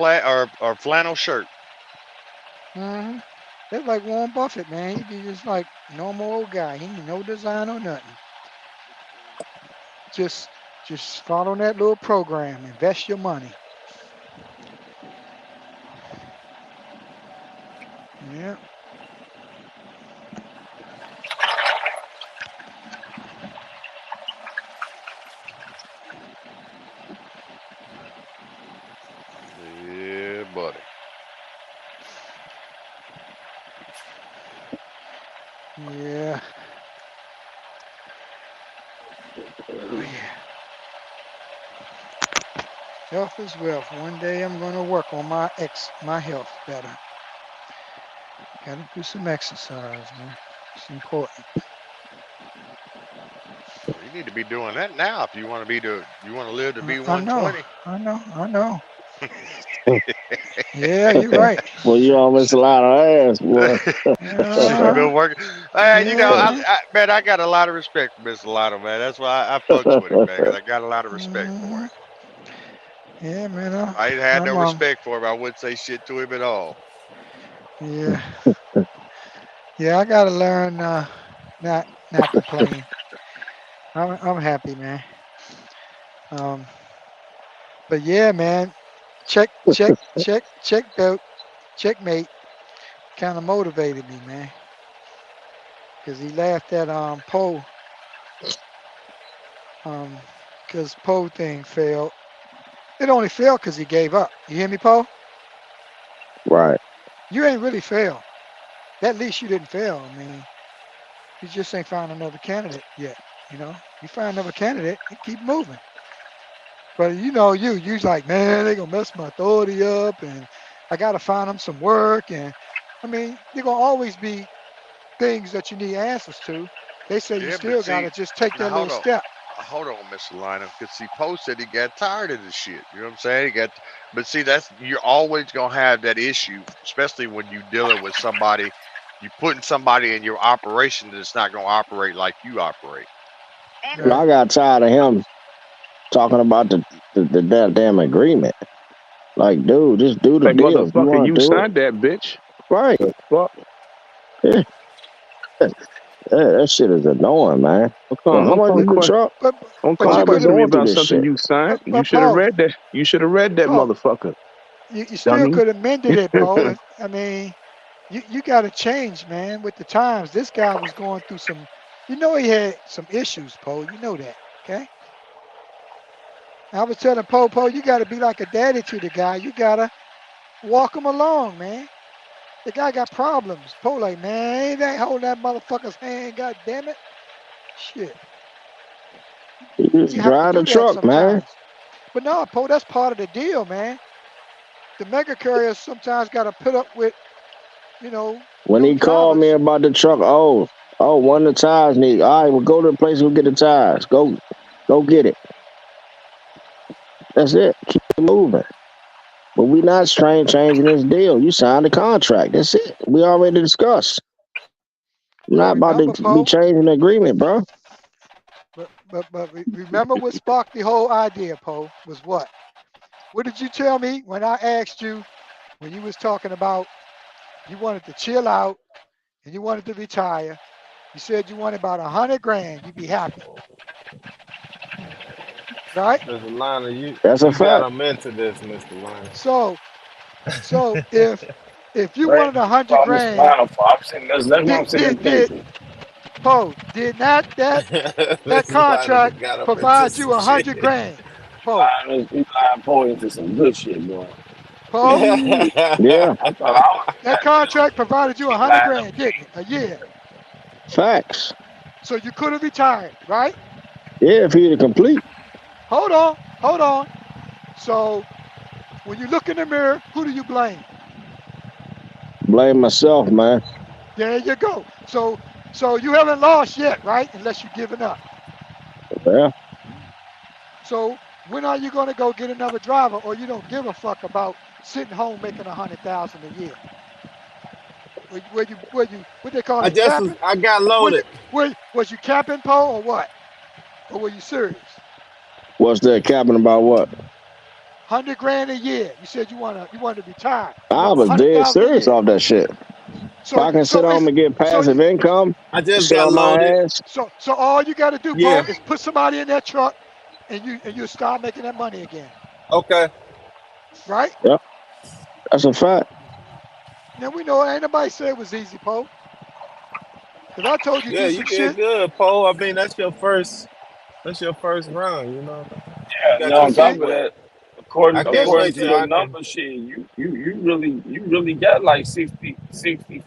or flannel shirt. Mm-hmm. That's like Warren Buffett, man. He be just like normal old guy. He ain't no design or nothing. Just just follow that little program. Invest your money. Yeah. Yeah, buddy. Yeah. Oh yeah. Health is wealth. One day I'm gonna work on my health better. Gotta do some exercise, man. It's important. Well, you need to be doing that now if you want to you want to live to be I know. 120. I know. Yeah, you're right. Well, you don't miss a lot of ass, boy. Shit, you Uh, been working. Hey, yeah, man. man, I got a lot of respect for Mr. Lotto, man. That's why I fucks with him, man, because I got a lot of respect for Hmm. him. Yeah, man. If I ain't had no I'm respect for him, I wouldn't say shit to him at all. yeah, yeah. I gotta learn not complain. I'm happy, man. Um, but yeah, man. Check, checkmate. Kind of motivated me, man, because he laughed at Poe um because Poe thing failed. It only failed because he gave up. You hear me, Poe? Right. You ain't really failed. At least you didn't fail. I mean, you just ain't found another candidate yet. You know, you find another candidate and keep moving. But you's like, man, they gonna mess my authority up, and I gotta find them some work. And I mean, there gonna always be things that you need answers to. They say you Yeah, but still see, gotta just take now that little step. hold on, Mr. Lionel, because see, Poe said he got tired of the shit. You know what I'm saying? But see, that's you're always gonna have that issue, especially when you dealing with somebody, you putting somebody in your operation that's not gonna operate like you operate. Well, Right. I got tired of him talking about the damn agreement. Like, dude, just do the Like, deal. If you motherfucker, want you to do it, signed that bitch. right. The fuck? Yeah, that shit is annoying, man. Well, how Don't much come is But the que- truck? but don't but come Why you are we could have question me going through about this something shit? you signed. You but should have Paul, read that. You should have read that Paul, motherfucker, you still dummy. could have mended it, Paul. I mean, you got to change, man, with the times. This guy was going through some, he had some issues, Paul. You know that, okay? I was telling Poe, you got to be like a daddy to the guy. You got to walk him along, man. The guy got problems. Poe, like, man, ain't that holding that motherfucker's hand? God damn it. Shit. You You just have to drive the do that truck, man. sometimes. But no, Poe, that's part of the deal, man. The mega carriers sometimes got to put up with, When new he called me drivers. about the truck, one of the tires need. All right, well, go to the place, go get the tires. Go get it. That's it. Keep it moving. But we not changing this deal. You signed a contract. That's it. We already discussed. I'm But not about to remember, be Poe, changing the agreement, bro. remember what sparked the whole idea, Poe, was what? What did you tell me when I asked you when you was talking about you wanted to chill out and you wanted to retire? You said you wanted about 100 grand. You'd be happy, right? Mr. Lionel, That's a you got fact. him into this, Mr. Lionel. So so if you Right? wanted a You hundred call Mr. grand, Lionel for. I'm saying that's what I'm saying. did Poe did not that Mr. Lionel contract got him into provide you some a shit. hundred grand, Poe? You lying Poe into some good shit, boy. Poe, Yeah, I thought I was that goddamn contract provided you a keep hundred lying up grand, didn't it? A year. facts. So you could have retired, right? Yeah, if he to complete, Hold on. So when you look in the mirror, who do you blame? blame myself, man. There you go. So you haven't lost yet, right? Unless you're giving up. Well, So when are you going to go get another driver, or you don't give a fuck about sitting home making 100,000 a year? Where you what they call I it, just was capping? I got Were you loaded. where was you capping, Poe, or what? Or were you serious? what's that capping about? What? 100 grand a year. You said you want to retire. You I want was dead 100,000 a serious year. off that shit. If So I can sit so home it's and get so you passive income, I just sit got on my loaded. ass. so all you got to do, Yeah. Poe, is put somebody in that truck, and you start making that money again, Okay. right? Yep, that's a fact. Now we know ain't nobody said it was easy, Poe, because I told you Yeah, do you some did shit. good, Poe. I mean, that's your first. That's your first run. You know what I mean? You Yeah, got now Well, on your top see, feet of wet. that, I can't yes, according wait to till your I can. numbers, shit, you really got like 60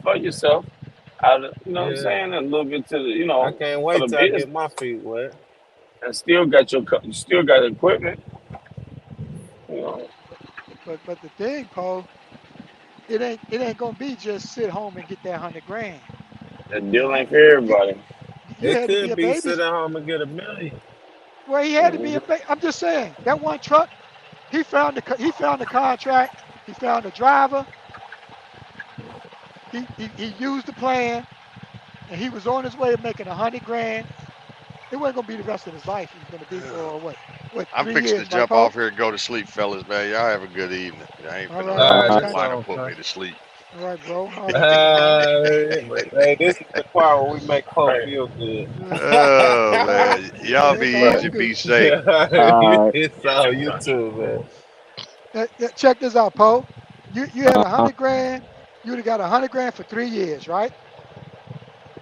for yourself out of, you know what I'm Yeah, saying, and a little bit to the, I can't for wait the till I get business, my feet wet. and still got you still got equipment, you know. but the thing, Poe, it ain't gonna be just sit home and get that 100 grand. That Now deal ain't for everybody. you It had to be could a be baby. sit at home and get a million. Well, he had to be a Mhm. baby. I'm just saying that one truck. He found the contract. He found the driver. He used the plan, and he was on his way of making 100 grand. It wasn't gonna be the rest of his life. It was gonna be for what I'm three fixing to years, right, jump Poe? off here and go to sleep, fellas, man. Y'all have a good evening. I ain't All finna right, let bro. all All right, this Okay. that's whining all, put man. me to sleep. All right, bro. Holler at you, man. Hey, this is the part where we make Poe Right. feel good. Oh man, y'all Yeah, be it's all easy, Right. be good. safe. All right. It's all you too, man. Check this out, Poe. You had a Uh, 100 grand. You would have got 100 grand for 3 years, right?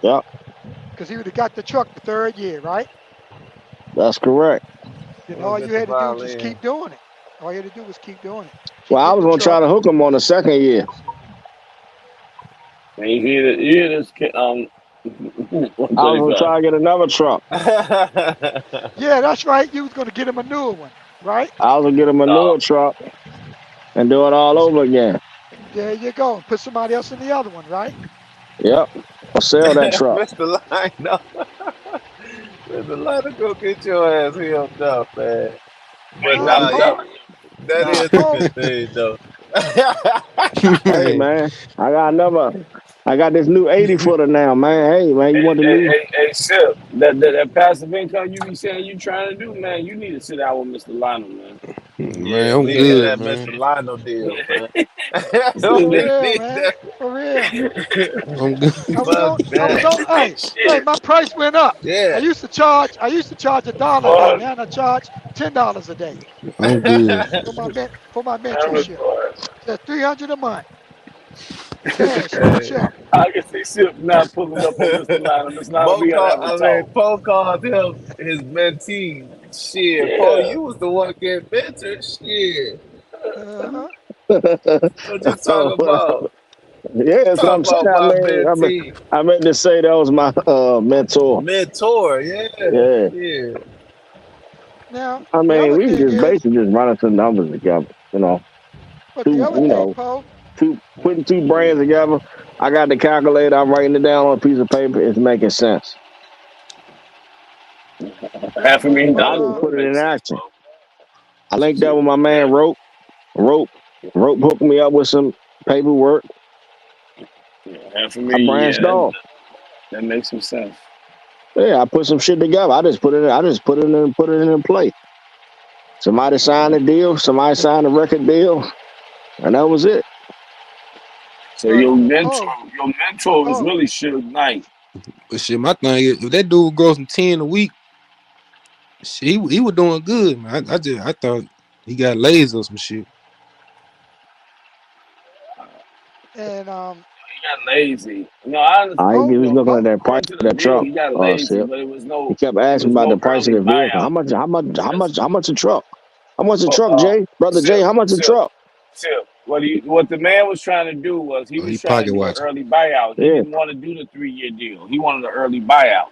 yep, Because he would have got the truck the third year, right? that's correct. Then We'll all you get the had to do was just violin. keep doing it. All you had to do was keep doing it. Keep Well, I getting was the gonna try truck. to hook him on the second year. And you hear this kid, 135. I was gonna try to get another truck. Yeah, that's right. You was gonna get him a newer one, right? I was gonna get him a No, newer truck and do it all over again. There you go. And put somebody else in the other one, right? Yep, I'll sell that truck. Mr. Lino. Mr. Lino, go get your ass healed up, man. But I'm nah, Poe. you telling you. that Nah, is a Poe. good thing though. Hey Man, man, I got another. I got this new 80 footer now, man. Hey man, you want the new? Sip, that passive income you be saying you trying to do, man, you need to sit down with Mr. Lionel, man. Yeah, I'm we need good, that man. Mr. Lino deal, man. For Sit We real, need man. that. For real. I'm good. Fuck I was that. on hey, Shit. my price went up. Yeah. I used to charge $1 a day. Fuck. Now I charge $10 a day I'm good. for my Damn mentorship. boy. That's 300 a month. Cash on a Hey. check. I can see Sip not pulling up on Mr. Lionel. Mr. Lionel, Bo we gotta called, have a I mean, talk. Poe called him his mentee. Shit, Poe, Yeah. you was the one getting mentored. Shit. Uh-huh. What you Oh, talking about? yeah, that's what Talking I'm saying. about my mentee. I meant to say that was my mentor. Mentor, yeah. Yeah, Shit. Now I the mean, other we thing just is, basically just running some numbers together. You know, but the two, other thing, Poe, putting two brains Yeah. together. I got the calculator. I'm writing it down on a piece of paper. It's making sense. Half a million So I dollars just will put it make in sense, action. bro. I linked up Shit. with my Yeah. man Rope, Rope hooked me up with some paperwork. Yeah. Half a I million, branched yeah. off. That makes some sense. Yeah, I put some shit together. I just put it in play. Somebody signed a deal. Somebody signed a record deal, and that was it. So your but mentor, Poe, your mentor was Poe, really Suge Knight. But shit, my thing is, if that dude grows from 10 a week, shit, he was doing good, man. I thought he got lazy or some shit. and He got lazy. No, I I understand. Poe, he was looking at that price According to of the that deal, truck. he got lazy, Sip. but He kept asking it was about no the price of early the vehicle. buyout. That's How much a truck? How much a oh, truck, Jay? Brother Jay, Sip, how much a Sip, truck? Sip. What the man was trying to do was he Oh, he was trying to pocket do an watching. early buyout. He Yeah. didn't want to do the 3 year deal. He wanted an early buyout.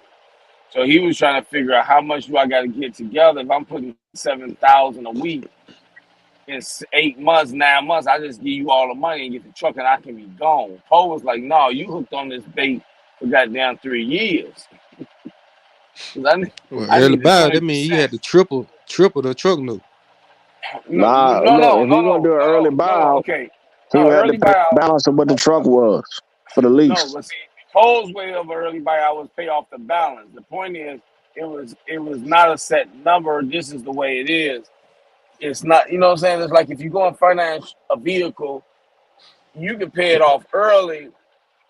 So he was trying to figure out how much do I got to get together. If I'm putting 7,000 a week in 8 months, 9 months, I just give you all the money and get the truck and I can be gone. Poe was like, no, you hooked on this bait for goddamn 3 years. 'Cause Well, I early need the buy, that 20%. mean you had to triple the truck note. No, Nah, no, look, no, if he no, want to no, do an no, early no, no. buyout, Okay. he No, would have to early pay the buyout. balance of what the uh, truck was for the No, lease. but see, Poe's way of early buyout was pay off the balance. The point is, it was not a set number. This is the way it is. It's not, you know what I'm saying? It's like if you go and finance a vehicle, you can pay it off early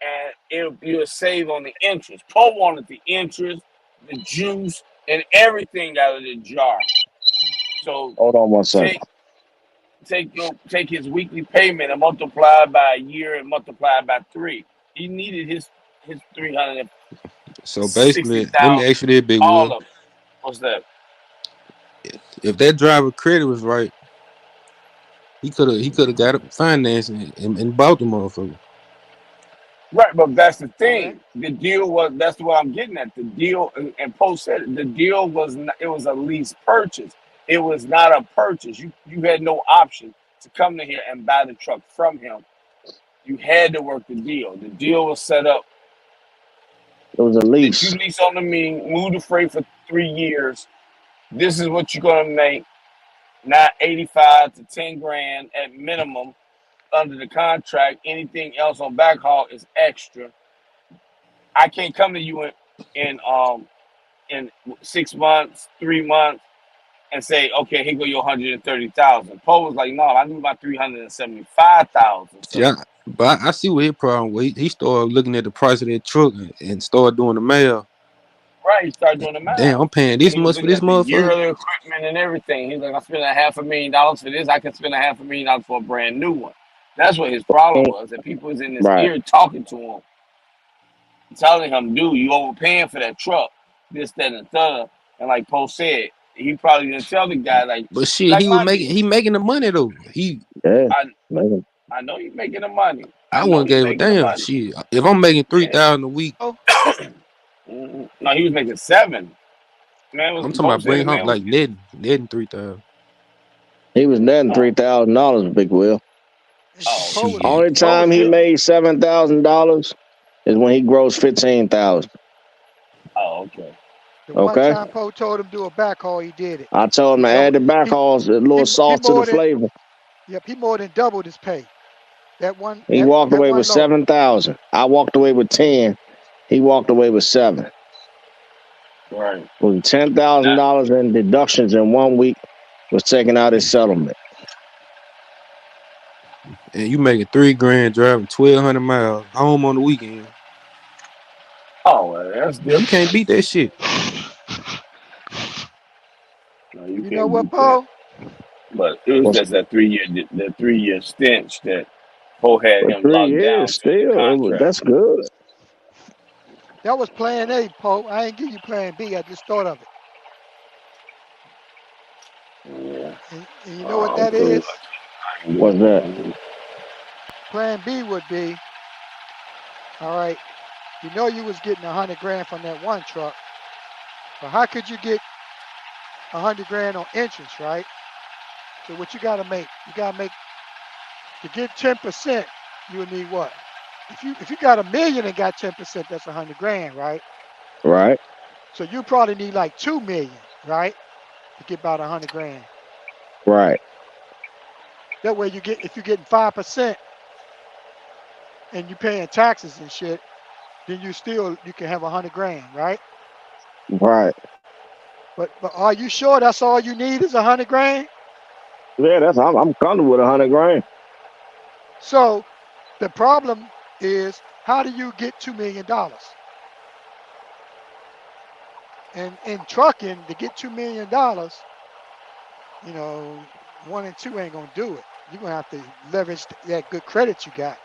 and you'll save on the interest. Poe wanted the interest, the juice, and everything out of the jar. So Hold on one second. take his weekly payment and multiply it by a year and multiply it by 3. He needed his 360,000, So basically, let me ask you this, Big all Will. of it. What's that? If that driver credit was right, he could have got it financing and bought the motherfucker. Right, but that's the Correct. thing. The deal was that's what I'm getting at. The deal, and Poe said it, the deal was not, it was a lease purchase. It was not a purchase. You had no option to come to here and buy the truck from him. You had to work the deal. The deal was set up It was a that you lease. lease on the mean, move the freight for 3 years. This is what you're gonna make, not 85 to 10 grand at minimum under the contract. Anything else on backhaul is extra. I can't come to you in 6 months, 3 months, and say, okay, here go your 130,000. Poe was like, no, I need my 375,000. Yeah, So but I see what his problem was. He started looking at the price of that truck and started doing the math. right, he started doing the Damn, math. I'm paying And this he was much for looking this at the motherfucker. yearly equipment and everything. He's like, I'm spending $500,000 for this. I can spend $500,000 for a brand new one. That's what his problem was. That people was in his Right. ear talking to him, telling him, dude, you overpaying for that truck, this, that, and the third. And like Poe said, he probably didn't tell the guy But shit, like he was my making deal. he making the money though. Yeah. I Man. I know you making the money. I I know wouldn't you gave a making the damn. money. Shit, if I'm making Yeah. 3,000 a week, Oh, No, he was making 7. Man was I'm talking Poe about said the bring home man was like getting netting 3,000. He was netting oh $3,000, Big Will. and oh Poe was Shit, Only Poe was time he getting made $7,000 is when he grossed 15,000. oh okay. the one Okay. time Poe told him do a backhaul, he did it. I told him He to add doubled the back hauls, a little he sauce to the more than flavor. yep, he more than doubled his pay. That one He that walked that away one with load. 7,000. I walked away with 10. He walked away with 7. Right. With $10,000 in deductions in 1 week was taking out his settlement. and you making 3 grand driving 1,200 miles home on the weekend. Oh well, that's Man, you different. can't beat that shit. No, you You know can't what, beat that. Poe? But it was Was just that 3 year stench that Poe had for him 3 locked years down to in the still. contract. That's good. That was plan A, Poe. I ain't give you plan B. I just thought of it. Yeah. And you know what I'm that cool. is? I can do What's that? it. Plan B would be, all right, you know you was getting 100 grand from that one truck, but how could you get 100 grand on interest, right? So what you gotta make? You gotta make to get 10%, you would need what? If you got a million and got 10%, that's 100 grand, right? Right. So you probably need like 2 million, right? To get about 100 grand. Right. That way you get if you're getting 5% and you paying taxes and shit, then you can have 100 grand, right? Right. But are you sure that's all you need is 100 grand? Yeah, I'm comfortable with 100 grand. So the problem is how do you get $2 million? And in trucking, to get $2 million, you know, one and two ain't gonna do it. You're gonna have to leverage that good credit you got.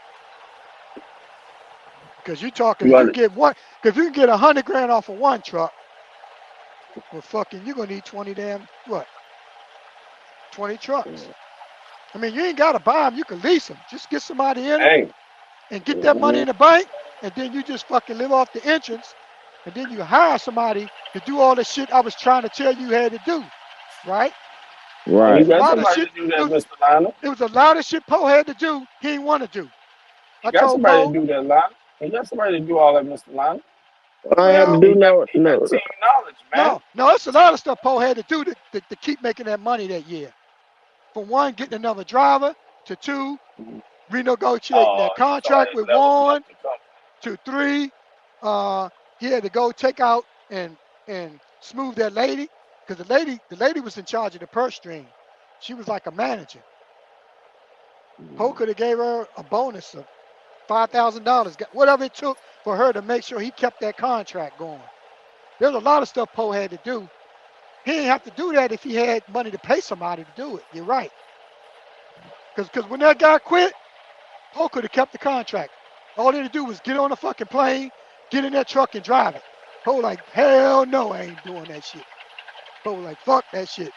Because you're talking You if you got can get one if you can get 100 grand off of one truck, well fucking you're gonna need 20 damn what? 20 trucks. I mean, you ain't gotta buy them, you can lease them. Just get somebody in them hey. and get that money in the bank, and then you just fucking live off the entrance, and then you hire somebody to do all the shit I was trying to tell you had to do, right? It You Right. was a got lot of somebody shit. to do It that, was Mr. Lionel. it was a lot of shit Poe had to do. He didn't want to do. You I got told somebody to Poe, do that, Lionel. You got somebody to do all that, Mr. Lionel. I ain't have to well, do no, He got no. team knowledge, man. no, it's a lot of stuff Poe had to do to keep making that money that year. From one, getting another driver, to two, renegotiating Oh, that he saw contract his with levels Warren, up to come. to three, he had to go take out and smooth that lady because the lady was in charge of the purse string. She was like a manager. Poe could have gave her a bonus of $5,000, whatever it took for her to make sure he kept that contract going. There's a lot of stuff Poe had to do. He didn't have to do that if he had money to pay somebody to do it. You're right. Because when that guy quit, Poe could have kept the contract. All he had to do was get on a fucking plane, get in that truck and drive it. Poe like, hell no, I ain't doing that shit. Poe was like, fuck that shit.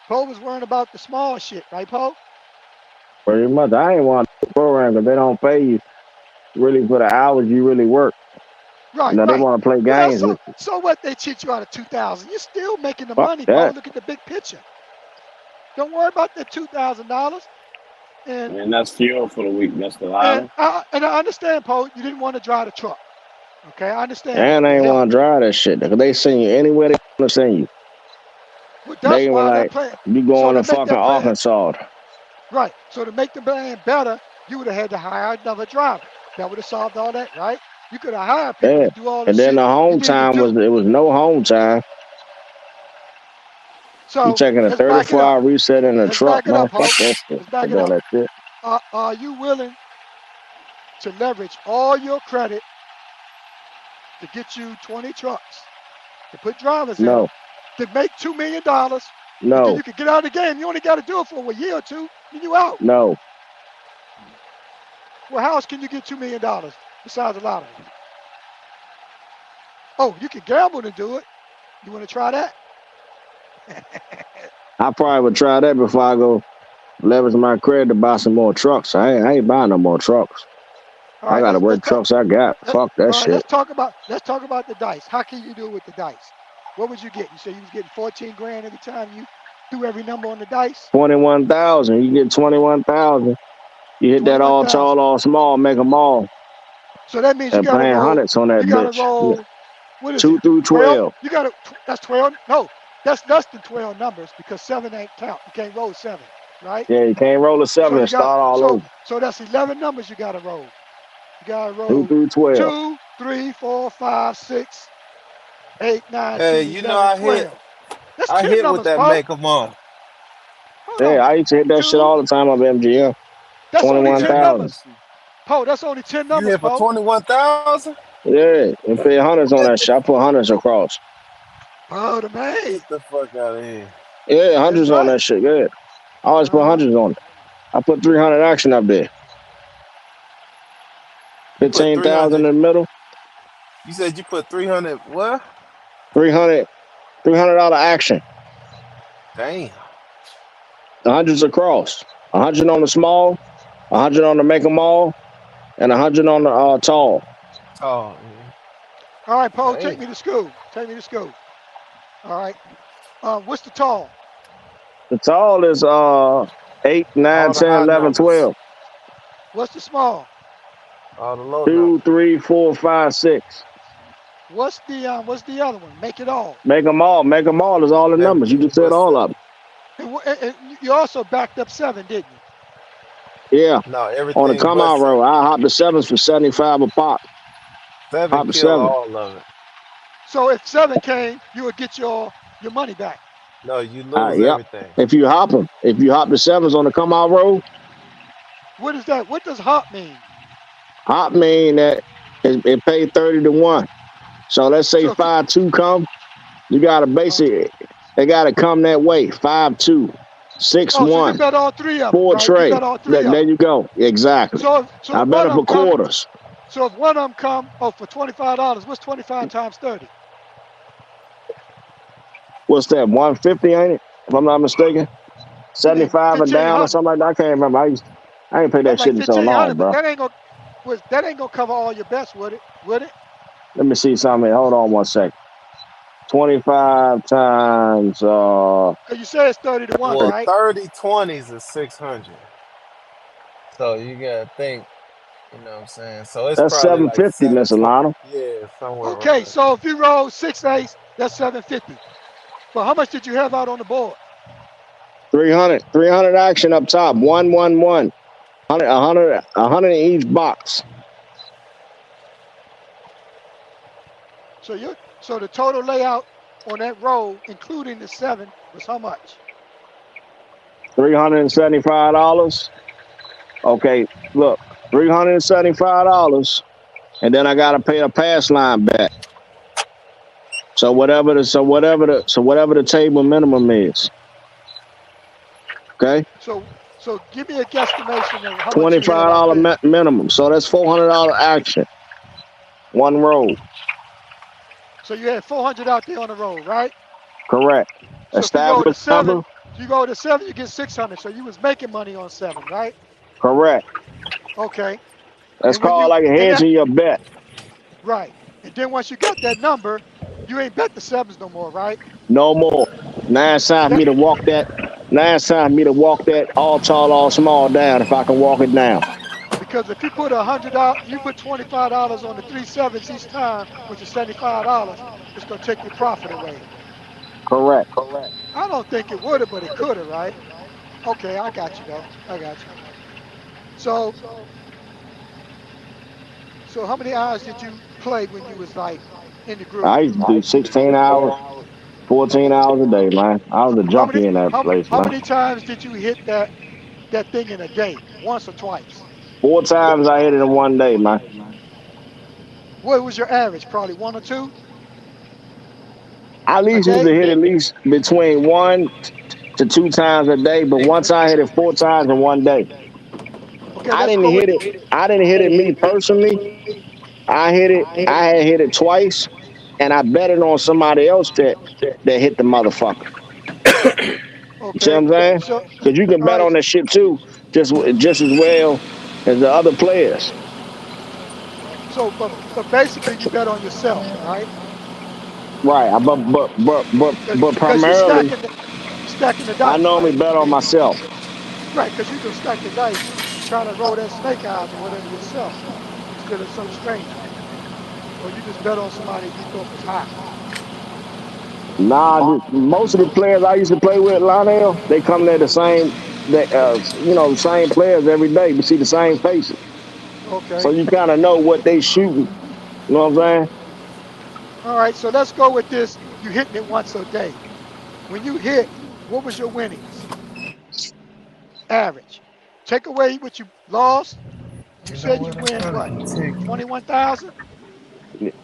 Poe was worrying about the small shit, right, Poe? Pretty much. I ain't want to program because they don't pay you really for the hours you really work. You Right, know, they right. want to play Well, games with you. so what? They cheat you out of 2,000. You're still making the Fuck money, Poe. that. Look at the big picture. Don't worry about the $2,000. And And that's fuel for the week, Mr. and Lotto. I understand, Poe. You didn't want to drive the truck. Okay, I understand that. And Your they ain't health. want to drive that shit. Because they send you anywhere they want to send you. Well, that's They were why that like, plan. you So going to to make fucking that plan Arkansas. right, so to make the plan better, you would have had to hire another driver. That would have solved all that, right? You could have hired people Yeah. to do all the And then shit the you home need to time do. was no home time. You So taking a let's back it 34 up. hour reset in a Let's truck, back it man. up, Fuck Poe. that shit. Let's back Fuck it all up. that shit. Are you willing to leverage all your credit to get you 20 trucks, to put drivers in them, No. to make $2 million, and then No. you can get out of the game? You only got to do it for a year or two, then you out. No. Well, how else can you get $2 million besides the lottery? Oh, you can gamble to do it. You want to try that? I probably would try that before I go leverage my credit to buy some more trucks. I ain't buying no more trucks. All I right, got to let's work talk. trucks I got. Fuck that All right, shit. let's talk about the dice. How can you do it with the dice? What would you get? You said you was getting 14 grand every time you threw every number on the dice. 21,000. You get 21,000. You hit that all 21,000. tall, all small, make them all, So that means you and got to paying roll. hundreds on that You got to bitch. Yeah. roll. What is it? 2 through 12. 12. You got to. That's 12. No, that's less than 12 numbers because seven ain't count. You can't roll seven, right? Yeah, you can't roll a So 7 you and got. start all So over. so that's 11 numbers you got to roll. You got to 2 roll through 12. 2, 3, 4, 5, 6, 8, 9, Hey, 10, you know 11, 12. That's I 10 hit with numbers, that Poe. make 'em on. Hold Yeah, on. I used to hit that shit 2. all the time up MGM. That's only Yeah, 10 21,000. numbers. Poe, that's only 10 you numbers, hit for Poe. 21,000. Yeah, and pay hundreds on Get that the shit. I put hundreds across. Poe the man. get the fuck out of here. Yeah, That's hundreds on right. that shit. Yeah. I always put Uh-huh. hundreds on it. I put 300 action up there. You put 15,000 in 300. the middle. You said you put 300. What? 300, $300 action. Damn. Hundreds across. 100 on the small, 100 on the make 'em all, and 100 on the tall. Oh, All right, Poe, take damn. me to school. Take me to school. All right. What's the tall? The tall is 8, 9, All the 10, high 11, numbers. 12. What's the small? All the low 2, numbers. 3, 4, 5, 6. What's the other one? Make it all. Make them all. Make them all is all the numbers. You Everything just said but all of seven. them. And you also backed up 7, didn't you? Yeah. No, On the everything come but out road, seven. I hop the sevens for 75 a pop. Seven Hop the kill seven. all of it. So if 7 came, you would get your money back. No, you lose Yep. everything. If you hop them, if you hop the sevens on the come out road, What is that? What does hop mean? hop mean that it paid 30 to 1. So let's say So if you, 5-2 come, you gotta uh, basically they gotta come that way. 5-2, six so you one, bet all 3 of them, 4 right? You trade. bet all 3 of There them. you go. Exactly. So I if bet one up of them for come, quarters. so if one of them come, for $25, what's 25 times 30? What's that? 150, ain't it? If I'm not mistaken. You mean 75 and down or 1,500? something like that. I can't remember. I ain't paid that That's shit like in so 1,500, long, but bro. that ain't gonna cover all your bets, would it? Would it? Let me see something. Hold on one second. 25 times Cause you say it's 30 to 1, Well, right? 30 20s is 600. So you gotta think, you know what I'm saying? So it's that's probably like 750, Miss 720. Alana. Yeah, somewhere Okay, around there. so if you roll 6 ace, that's 750. But how much did you have out on the board? 300 action up top. 111. 100 in each box. So the total layout on that roll, including the 7, was how much? $375. Okay, look, $375, and then I gotta pay a pass line back. So whatever the table minimum is. Okay, So give me a guesstimation of how much twenty you had five out dollar there. minimum. So that's $400 action. One roll. So you had 400 out there on the road, right? Correct. So if you roll to Established seven, number. if you go to seven, you get 600. So you was making money on seven, right? Correct. Okay. That's And when called you like a and hedge that in your bet. right, and then once you got that number, you ain't bet the sevens no more, right? No more. Now it's time for That me to walk that. Now it's time for me to walk that all tall, all small down if I can walk it down. because if you put $100, you put $25 on the three sevens each time, which is $75, it's gonna take your profit away. Correct. I don't think it would have, but it could have, right? Okay, I got you though. I got you. So so how many hours did you play when you was like in the group? I used to do 16 hours, 14 hours a day, man. I was a How junkie many in that place, how man. many times did you hit that thing in a day? Once or twice? 4 times I hit it in one day, man. What was your average? Probably one or two I at a least used day? to hit at least between 1 to 2 times a day, but once I hit it 4 times in one day. Okay, I let's didn't go with hit it. I didn't hit it me personally. I hit it. I had hit it twice, and I betted on somebody else that hit the motherfucker. You see what okay. I'm saying? So Because you can all bet right. on that shit too, just as well as the other players. So but basically you bet on yourself, right? Right. But Because primarily, you're stacking the I dice, normally right? bet on myself. Right, because you're gonna stack the dice trying to roll that snake eyes or whatever yourself instead of some stranger. Or you just bet on somebody you thought was hot. Nah, most of the players I used to play with, Lionel, they come there the same, same players every day. We see the same faces, so Okay. you kind of know what they shooting. You know what I'm saying? All right, so let's go with this. You hitting it once a day. When you hit, what was your winnings? Average. Take away what you lost. You You know said you what? I win probably what? can take it. 21,000?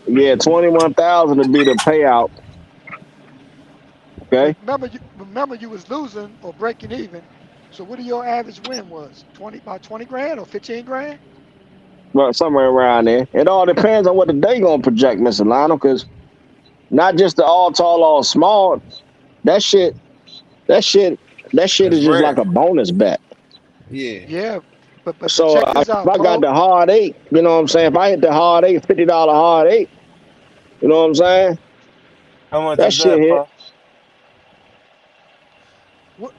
Yeah, 21,000 to be the payout. But Okay, remember you was losing or breaking even. So what do your average win was? 20 about 20 grand or 15 grand? but somewhere around there. It all depends on what the day gonna project, Mr. Lionel, because not just the all tall, all small. That shit, that shit, that shit It's is just like rare. a bonus bet. Yeah. Yeah, but So check this if out, I got Poe. the hard eight, you know what I'm saying? If I hit the hard eight, $50 hard eight, you know what I'm saying? How much That is shit that, hit. Pop?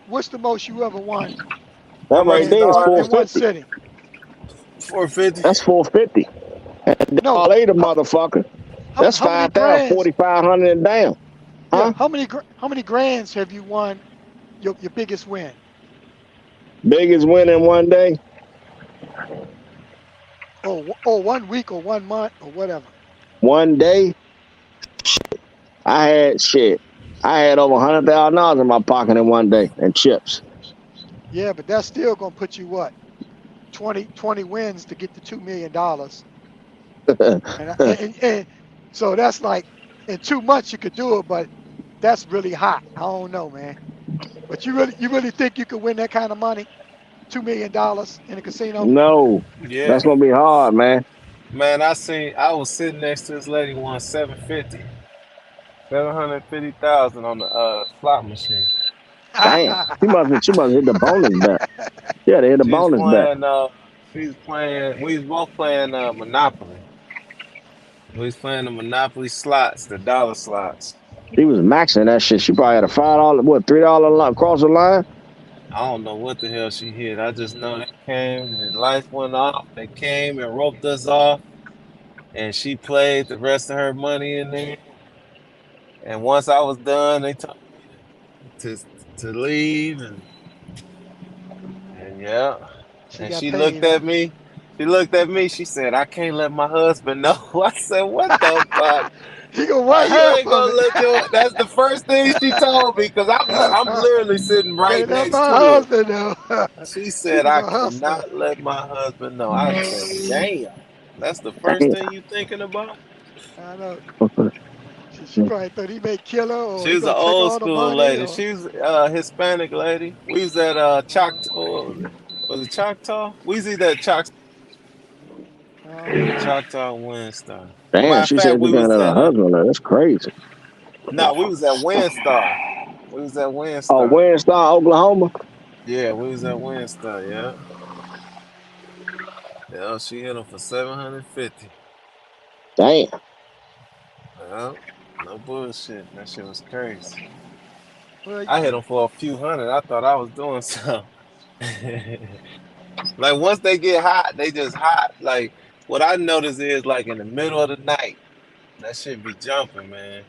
What's the most you ever won How That much right is the there is hard in eight? one 450. sitting? 450. That's 450. And No. all eight, a How, motherfucker. That's how many 5,000, grands? 4,500 and down. Yeah, Huh? how many grands have you won your biggest win? Biggest win in one day. Or 1 week or 1 month or whatever. One day, I had shit. I had over $100,000 in my pocket in one day and chips. Yeah, but that's still gonna put you what? 20 wins to get to $2 million. And so that's like in 2 months you could do it, but that's really hot. I don't know, man. But you really think you could win that kind of money? $2 million in a casino? No, Yeah. that's gonna be hard, man. Man, I was sitting next to this lady won 750,000 on the slot machine. Damn, she must hit the bonus bet. Yeah, they hit the She's bonus bet. playing she's playing we was both playing Monopoly. We was playing the Monopoly slots, the dollar slots. She was maxing that shit. She probably had a $5, what, $3 line across the line. I don't know what the hell she hit. I just know they came and lights went off. They came and roped us off, and she played the rest of her money in there. And once I was done, they told me to leave, and yeah. She And got she looked paid, huh? at me. She looked at me. She said, "I can't let my husband know." I said, "What the fuck? He gonna How want you half ain't of gonna it. let your?" That's the first thing she told me because I'm literally sitting right Can't let next my to her. husband know. She She said, was "I a hustler. cannot let my husband know." I said, "Damn, that's the first Damn. thing you thinking about." I know. She probably thought he may kill her or She he was an gonna take old all the school money lady. or She was a Hispanic lady. We was at Choctaw. What was it? Was it Choctaw? We was either at uh-huh. Choctaw or Windstar. Damn, Matter of she fact, said you we can't was let her at husband know. That's crazy. no, we was at Windstar. We was at Oh, Windstar. Winston, Oklahoma? Yeah, we was at Windstar. Yeah, yeah. She hit him for 750. Damn. Yeah, no bullshit. That shit was crazy. Well, I hit him for a few hundred. I thought I was doing something. Like once they get hot, they just hot. Like what I notice is like in the middle of the night, that shit be jumping, man.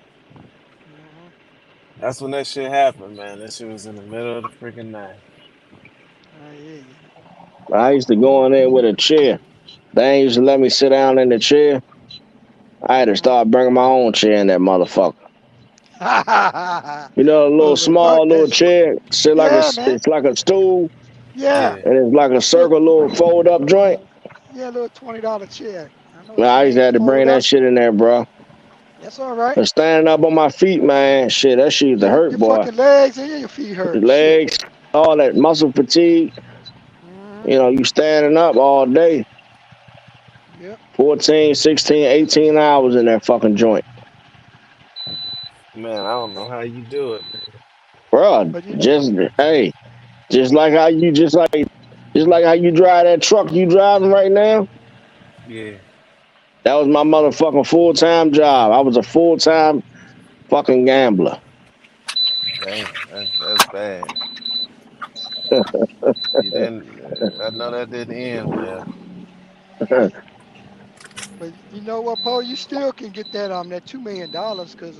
uh-huh. That's when that shit happened, man. That shit was in the middle of the freaking night. I hear you. I used to go in there with a chair. They ain't used to let me sit down in the chair. I had to Uh-huh. start bringing my own chair in that motherfucker. You know, a little Oh, they bought small little that shit. chair, sit like Yeah, man. it's like a stool, Yeah. Yeah. and it's like a Little, circle, little fold up joint. yeah, little $20 chair. I know Man, what you I used to mean. have to bring Fold that up. shit in there, bro. That's all right. And standing up on my feet, man, shit, that shit used to hurt, Your boy. fucking legs and your feet The hurt. Shit. legs, all that muscle fatigue. Mm-hmm. You know, you standing up all day, Yep. 14, 16, 18 hours in that fucking joint. Man, I don't know how you do it, man. Bro, But you know, just, hey, just like how you drive that truck you driving right now. Yeah. That was my motherfucking full-time job. I was a full-time fucking gambler. Damn, that's bad. You didn't. I know that didn't end well. but you know what, Paul? You still can get that $2 million because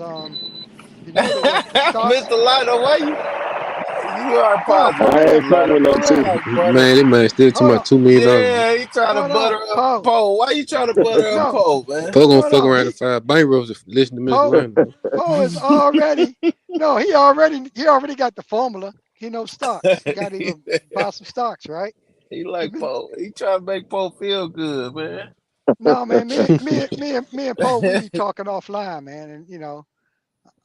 you know the stocks. Mr. Lotto, why you are No, positive, for I Mr. ain't real, fucking Lotto? with no for Man, you real. two. like butter. Man, that man still to Hold my on, $2 million. Yeah, he trying to hold on, butter up Paul. Poe. Why you trying to butter up No, Poe, man? Folk gonna hold fuck on. around and find bankruptcy if listen to Miss Poe Lionel. Poe is already no. He already got the formula. He knows stocks. He got to even buy some stocks, right? He He like been Poe. He trying to make Poe feel good, man. no man. Me and Poe, we be talking offline, man, and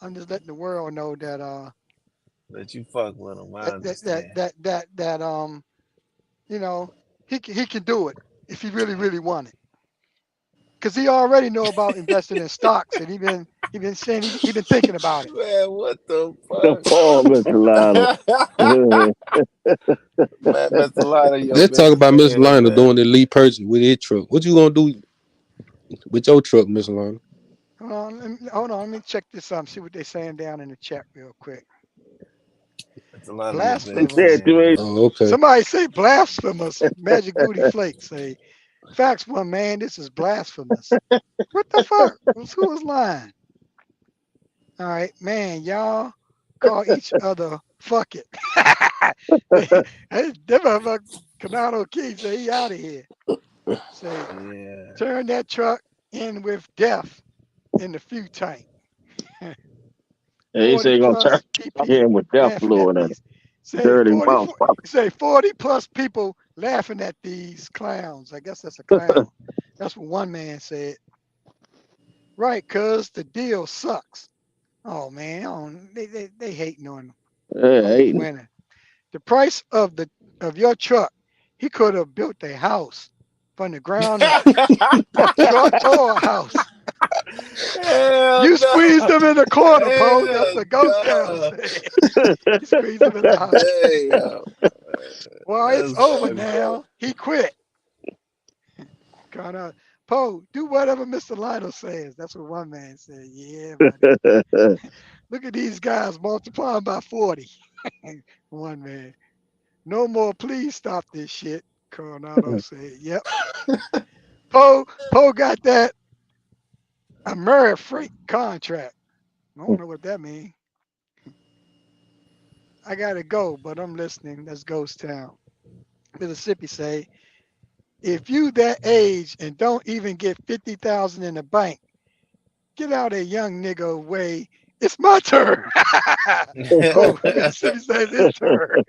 I'm just letting the world know that Let you fuck with him. I that that that understand. that that, that you know he can do it if he really want it, because he already know about investing in stocks, and he been saying he been thinking about it. Man, what the The fuck? Paul, Mr. Lionel. Man, Mr. Lotto, your Let's talk biggest about Miss fan, Lionel man. doing the lead purchase with his truck. What you gonna do with your truck, Miss Lionel? Hold on, let me check this out. See what they saying down in the chat real quick. Mr. Lotto, your He biggest Blasphemous. said fan, you ain't. man. Oh, okay. Somebody say blasphemous. Magic Booty Flake say, facts, one man, this is blasphemous. What the fuck? Who was lying? All right, man, y'all call each other fuck it. That motherfucker, Canado King say he out of here. Say, Yeah. turn that truck in with death in the fuel tank. He 40 said he gonna turn plus PP him with death laughing at fluid in it. these. Say Dirty 40, motherfucker. say 40 plus people laughing at these clowns. I guess that's a clown. That's what one man said. Right, cuz the deal sucks. Oh man, they hating Yeah, on the hating. winner. The price of your truck, he could have built a house from the ground up. Short tall house. Hell You no. squeezed him in the corner, Poe. That's Hell what Ghost Town no. said. You squeezed him in the house. Damn. Well, it's That's over funny. now. He quit. Kind Poe, do whatever Mr. Lionel says. That's what one man said. Yeah, buddy. Look at these guys multiplying by 40. One man. No more, please stop this shit. Coronado said, yep. Poe got that American freight contract. I don't know what that means. I gotta go, but I'm listening. That's Ghost Town. Mississippi say, If you that age and don't even get 50,000 in the bank, get out a young nigga way. It's my turn. Oh, Mississippi says his turn.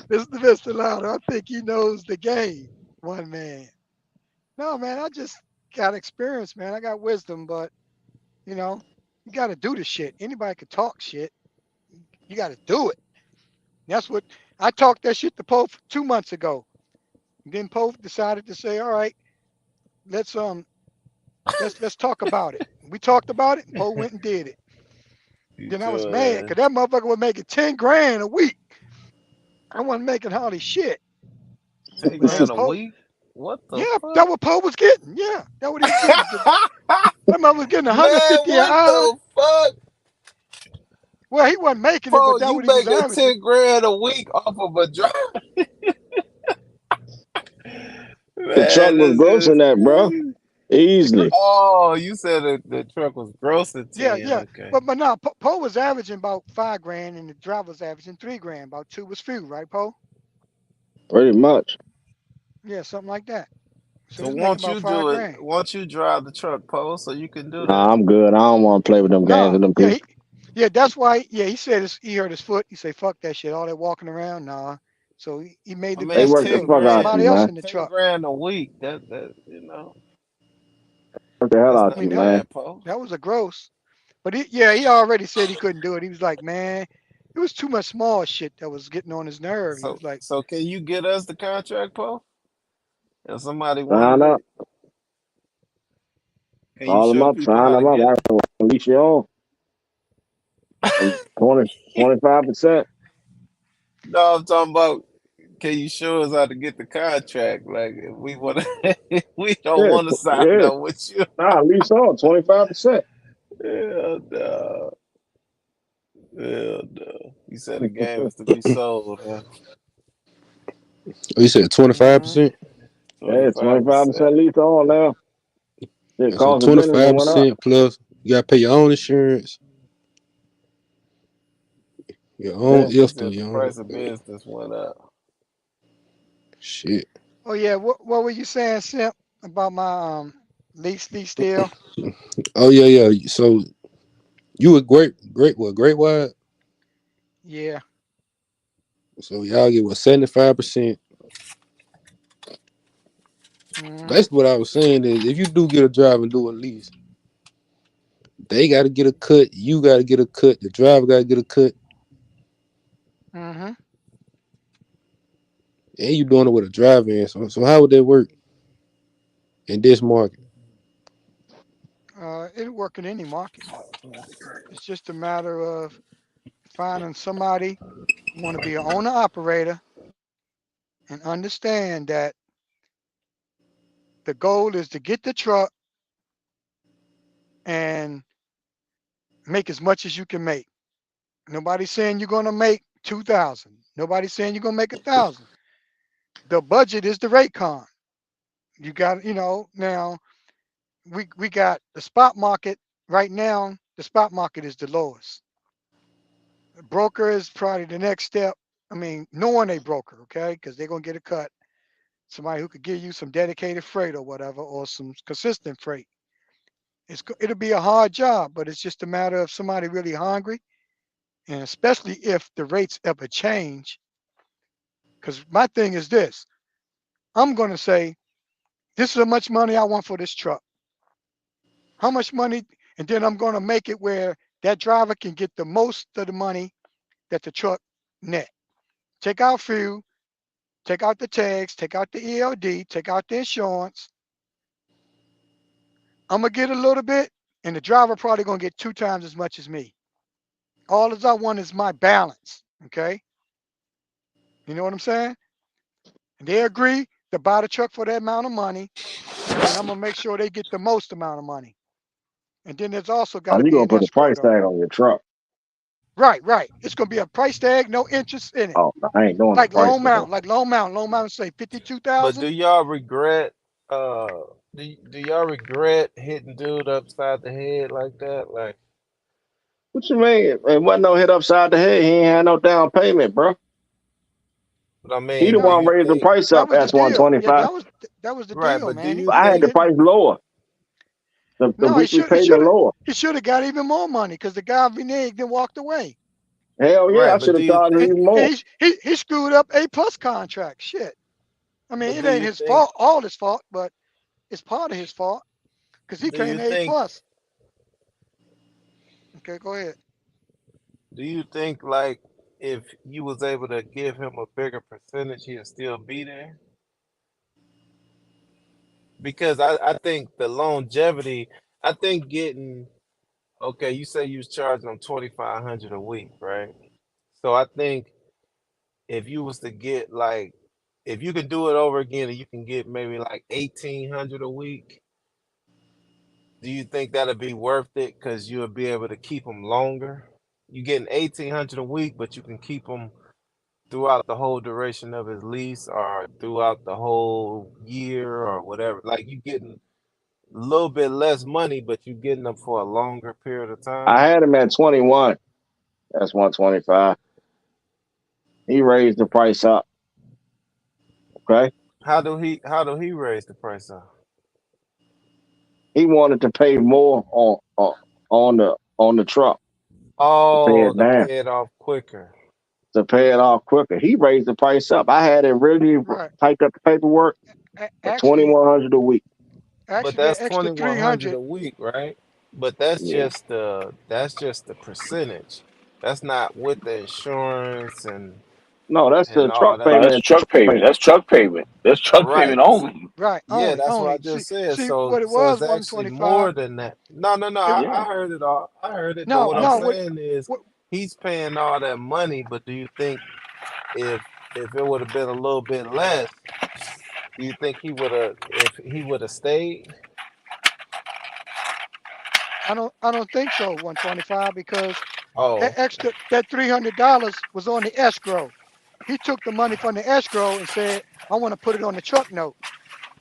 This is the Mr. Louder. I think he knows the game. One man. No, man, I just got experience, man. I got wisdom, but you know, you got to do the shit. Anybody could talk shit. You got to do it. That's what I talked that shit to Pope 2 months ago. And then Pope decided to say, "All right, let's let's talk about it." We talked about it, and Pope went and did it. You Then I was mad too, because that motherfucker was making 10 grand a week. I wasn't making hardly shit. 10 grand But a Pope, week? What the yeah, that fuck? what Pope was getting. Yeah, that what he was getting. That mother was getting Man, 150 an what hour. the fuck? Well, he wasn't making it, but Bro, that you what he was making averaging. 10 grand a week off of a drive? The truck Man, was this grossing is that, bro. crazy. The gr- Easily. Oh, you said the truck was grossing Yeah, 10. yeah. Okay. But no, Poe was averaging about 5 grand, and the driver was averaging 3 grand. About two was fuel, right, Poe? Pretty much. Yeah, something like that. So So he was making about five grand. won't you drive the truck, Post, so you can do that? Nah, I'm good. I don't want to play with them games No, with them yeah, people. yeah, that's why. Yeah, he said he hurt his foot. He said, "Fuck that shit." All that walking around, nah. So he made I the mean, They it's best work the deal. ten fuck Put out grand, somebody you, else man. in the 10 truck. grand a week. Work the hell That's out I mean, you, not that man. bad, Post. that was a gross. But he already said he couldn't do it. He was like, man, it was too much small shit that was getting on his nerve. He So was like, so can you get us the contract, Post? If somebody Sign wanted up. it, can you Call them show up. people Sign how to them up. get I can release you on. And 20, it? 25%. No, I'm talking about, can you show us how to get the contract? Like, if we want to, we don't Yeah. want to sign Yeah. up with you. Nah, lease on 25%. Hell no. Hell no. You said the game is to be sold, huh? Oh, you said mm-hmm. 25%? Yeah, 25%. 25% lease on now. It So cost of business and went up. 25% plus you gotta pay your own insurance, your own Yeah. He ifta, said the your own price of business went up. shit. Oh yeah, what were you saying, Simp, about my lease deal? Oh yeah, yeah. So you a great wide. Yeah. So y'all get what 75%. Mm-hmm. Basically what I was saying is if you do get a drive and do a lease, they gotta get a cut, you gotta get a cut, the driver gotta get a cut, Mm-hmm. and you doing it with a driver in. So how would that work in this market? It'll work in any market. It's just a matter of finding somebody who want to be an owner operator and understand that the goal is to get the truck and make as much as you can make. Nobody's saying you're gonna make 2,000. Nobody's saying you're gonna make 1,000. The budget is the rate con. You got, now we got the spot market right now. The spot market is the lowest. The broker is probably the next step. I mean, knowing a broker, okay, because they're gonna get a cut. Somebody who could give you some dedicated freight or whatever, or some consistent freight. It'll be a hard job, but it's just a matter of somebody really hungry, and especially if the rates ever change. Because my thing is this: I'm gonna say this is how much money I want for this truck. How much money, and then I'm gonna make it where that driver can get the most of the money that the truck net. Take out fuel, take out the tags, take out the ELD, take out the insurance. I'm gonna get a little bit, and the driver probably gonna get 2 times as much as me. All as I want is my balance. Okay, you know what I'm saying? And they agree to buy the truck for that amount of money, and then I'm gonna make sure they get the most amount of money. And then there's also got Oh, to you be gonna an put a escrow price though. tag on your truck. Right, right. It's gonna be a price tag, no interest in it. Oh, I ain't doing a Like price Long tag. Mountain, Long Mountain say But 52,000. do y'all regret, do y'all regret hitting dude upside the head like that? Like, What you mean? It wasn't no hit upside the head. He ain't had no down payment, bro. But I He mean, the do No, one you raised the think price that up was the S one deal. twenty Yeah, five. that was the right? deal, But do man. you I He had the think didn't. price lower. The No, weekly payment lower. he should have got even more money because the guy reneged and walked away. Hell yeah, right? I But should do have you charged him And, think even and more. he screwed up A plus contract. Shit. I mean, but it do ain't you his think fault, all his fault, but it's part of his fault because he do you came A think plus. Okay, go ahead. do you think like if you was able to give him a bigger percentage, he'd still be there? Because I think the longevity, I think getting okay, you say you was charging them 2,500 a week, right? So I think if you was to get like if you could do it over again and you can get maybe like 1,800 a week, do you think that'd be worth it? Because you'll be able to keep them longer. You getting 1,800 a week, but you can keep them throughout the whole duration of his lease or throughout the whole year or whatever. Like you getting a little bit less money, but you getting them for a longer period of time. I had him at 21. That's 125. He raised the price up. Okay. How do he raise the price up? He wanted to pay more on the truck to pay Oh, it to down, pay it off quicker. to pay it off quicker. He raised the price up. I had it really Right. typed up the paperwork for Actually, 2,100 a week. But that that's extra 2,100 300. a week, right? But Yeah. that's just the percentage. That's not with the insurance No, that's the and all truck No, that. payment that's and truck truck payment. payment. That's truck payment. That's truck Right. payment only. Right. Yeah, that's what I Only. just said. See So what it so was it's wasn't actually 25. more than that. No. It I Yeah. heard it all. I heard it. But no what I'm no Okay. saying is what he's paying all that money, but do you think if if it would have been a little bit less, do you think he would have if he would have stayed? I don't think so 125 because Oh, that $300 was on the escrow. He took the money from the escrow and said, "I want to put it on the truck note."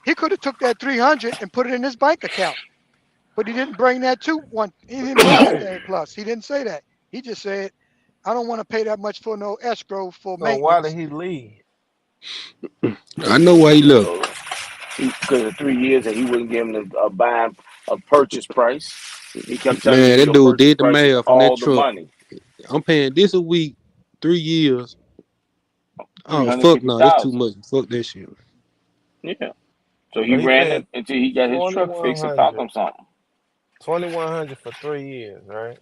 He could have took that 300 and put it in his bank account, but he didn't bring that to one. He didn't bring that to A plus. He didn't say that. He just said, "I don't want to pay that much for no escrow for so why did maintenance." he leave? I know why he left. Because of 3 years and he wouldn't give him a buying a purchase price. He kept telling him Man, that your dude purchase did the price is math on that all the truck. money. I'm paying this a week, 3 years. Three Oh hundred fuck fifty no, that's too thousand. much. Fuck that shit. Yeah. So he So he ran paid it until he got his truck fixed and found 2,100, him something. 2,100 for 3 years, right?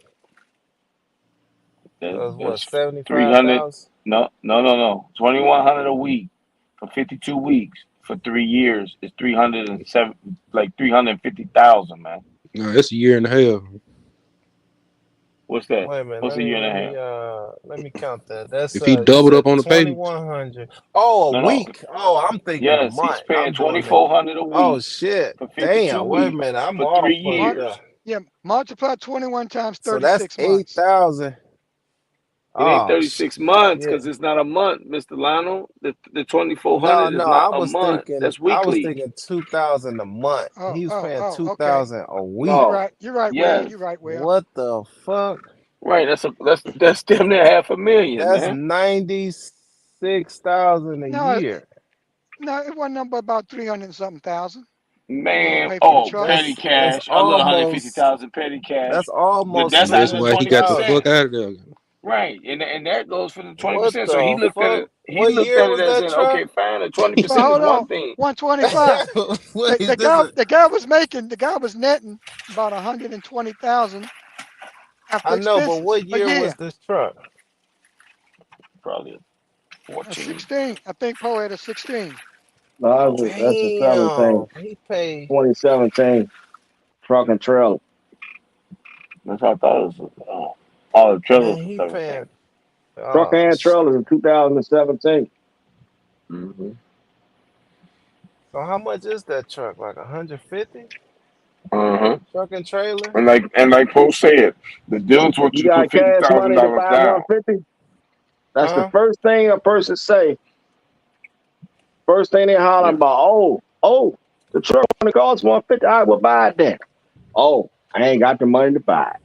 So it's what, That's 300. 75,000? No. 2,100 a week for 52 weeks for 3 years is 307, like 350,000, man. No, that's a year and a half. What's that? Wait a minute, What's let a me year and let a me half? let me count that. That's If he you doubled up said on the payments, 2,100. Oh, a No. week. Oh, I'm thinking a Yes, he's month. paying I'm doing it. 2,400 a Oh week shit. for 52 Damn, wait a weeks minute. I'm for three off right Mar- years. there. yeah, multiply 21 times So that's 36 months. 8,000. It ain't Oh 36 months shit. because it's not a month, Mr. Lionel. The 2,400 is No, not a month. That's I was weekly. thinking 2,000 a month. He was paying Okay. 2,000 a You're week. No. right. You're right, Will. Yes. You're right, Will. What the fuck? Right. That's damn near 500,000, That's man. 96,000 a No, year. no, it wasn't number about 300 and something thousand. He had to Man, pay for the oh, truck. petty That's cash, a little almost 150,000 petty cash. that's But almost that's and out that's of the why he got the 90,000. fuck 20%. out of there. Right. And that goes for the What 20%. So he the looked at fuck? it, What year was as that in, truck? okay, fine, the But 20% is hold one on, thing. 125. Wait, this is The guy was netting about 120,000 after I know, but expenses what a year was year. this truck? Probably A 14. 16. I think Poe had a 16. No, No. that's a 17, Damn, he paid. 2017 truck and trailer. That's what I thought it was. All the trailers Man, for he 17. paying. Truck Oh and shit. trailer in 2017. Mm-hmm. So how much is that truck? Like 150? Uh-huh. Truck and trailer? And like Poe said, the dealers want You you to put got fifty cash thousand money to dollars buy down. 150? That's the Huh? first thing a person say. First thing they holler Yeah. about, oh, the truck only costs 150. All right, well, buy it then. Oh, I ain't got the money to buy it.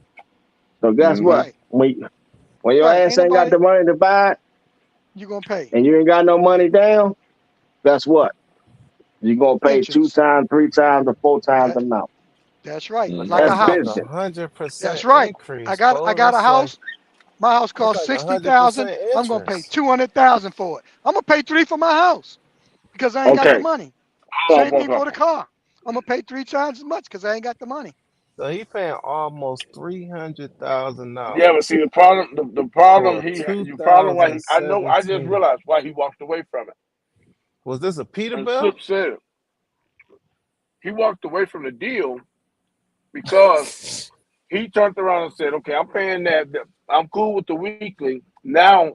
So guess Mm-hmm. what? Right. When your Right. ass Ain't ain't got nobody the money to buy it, you gonna pay? and you ain't got no money down, guess what? You're gonna pay 2 Interest. times, 3 times, or 4 times That the amount. that's right. But Like a That's that's like house. a business. hundred That's percent right. I increase, got I Bo. got a That's like house. My house that's cost like a 60,000. 100% I'm gonna pay interest. 200,000 for it. I'm gonna pay three for my house because I ain't got the Okay, money. hold on, Same hold thing on. for the car. I'm gonna pay 3 times as much because I ain't got the money. So he paying almost Yeah, but $300 see the problem, the for problem a the problem why I know I just 2017. realized why he walked away from it. Was this a And Peterbilt? Slip said it. He walked away from the deal because he turned around and said, "Okay, I'm paying that. I'm cool with the weekly. Now,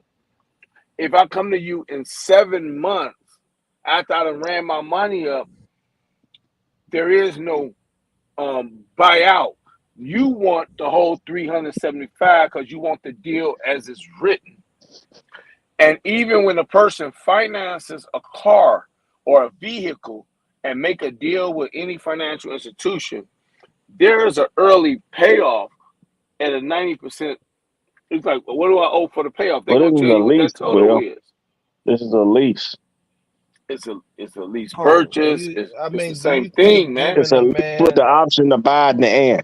if I come to you in 7 months after I done ran my money up, there is no buyout. You want the whole 375 because you want the deal as it's written. And even when a person finances a car or a vehicle and make a deal with any financial institution, there is an early payoff at a 90%. It's like, well, what do I owe for the payoff? They're Well, this gonna is tell a you what lease, that total Will. is. This is a lease. It's a lease Oh, do purchase. you? I It's the mean, do same you thing, think man. It's giving a a lease with the man? option to buy in the end.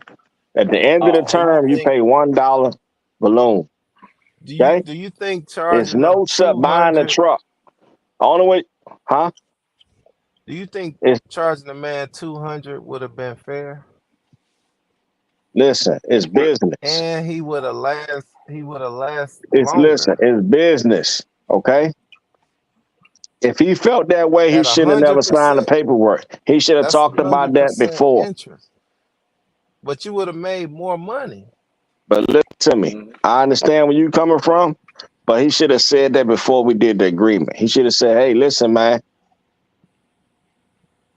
At the end of the Oh, Do you term, you think? pay $1 balloon. Okay? Do you think It's charging them no set two buying a hundred? truck. Only way, huh? Do you think It's charging a man 200 would have been fair? listen, it's business. And he would have last It's listen, longer it's business. Okay? If he felt that way, he at a should have hundred never signed the percent. paperwork. He should have That's talked about that 100% before. interest. But you would have made more money. But listen to me. mhm. I understand where you coming from, but he should have said that before we did the agreement. He should have said, "Hey, listen, man,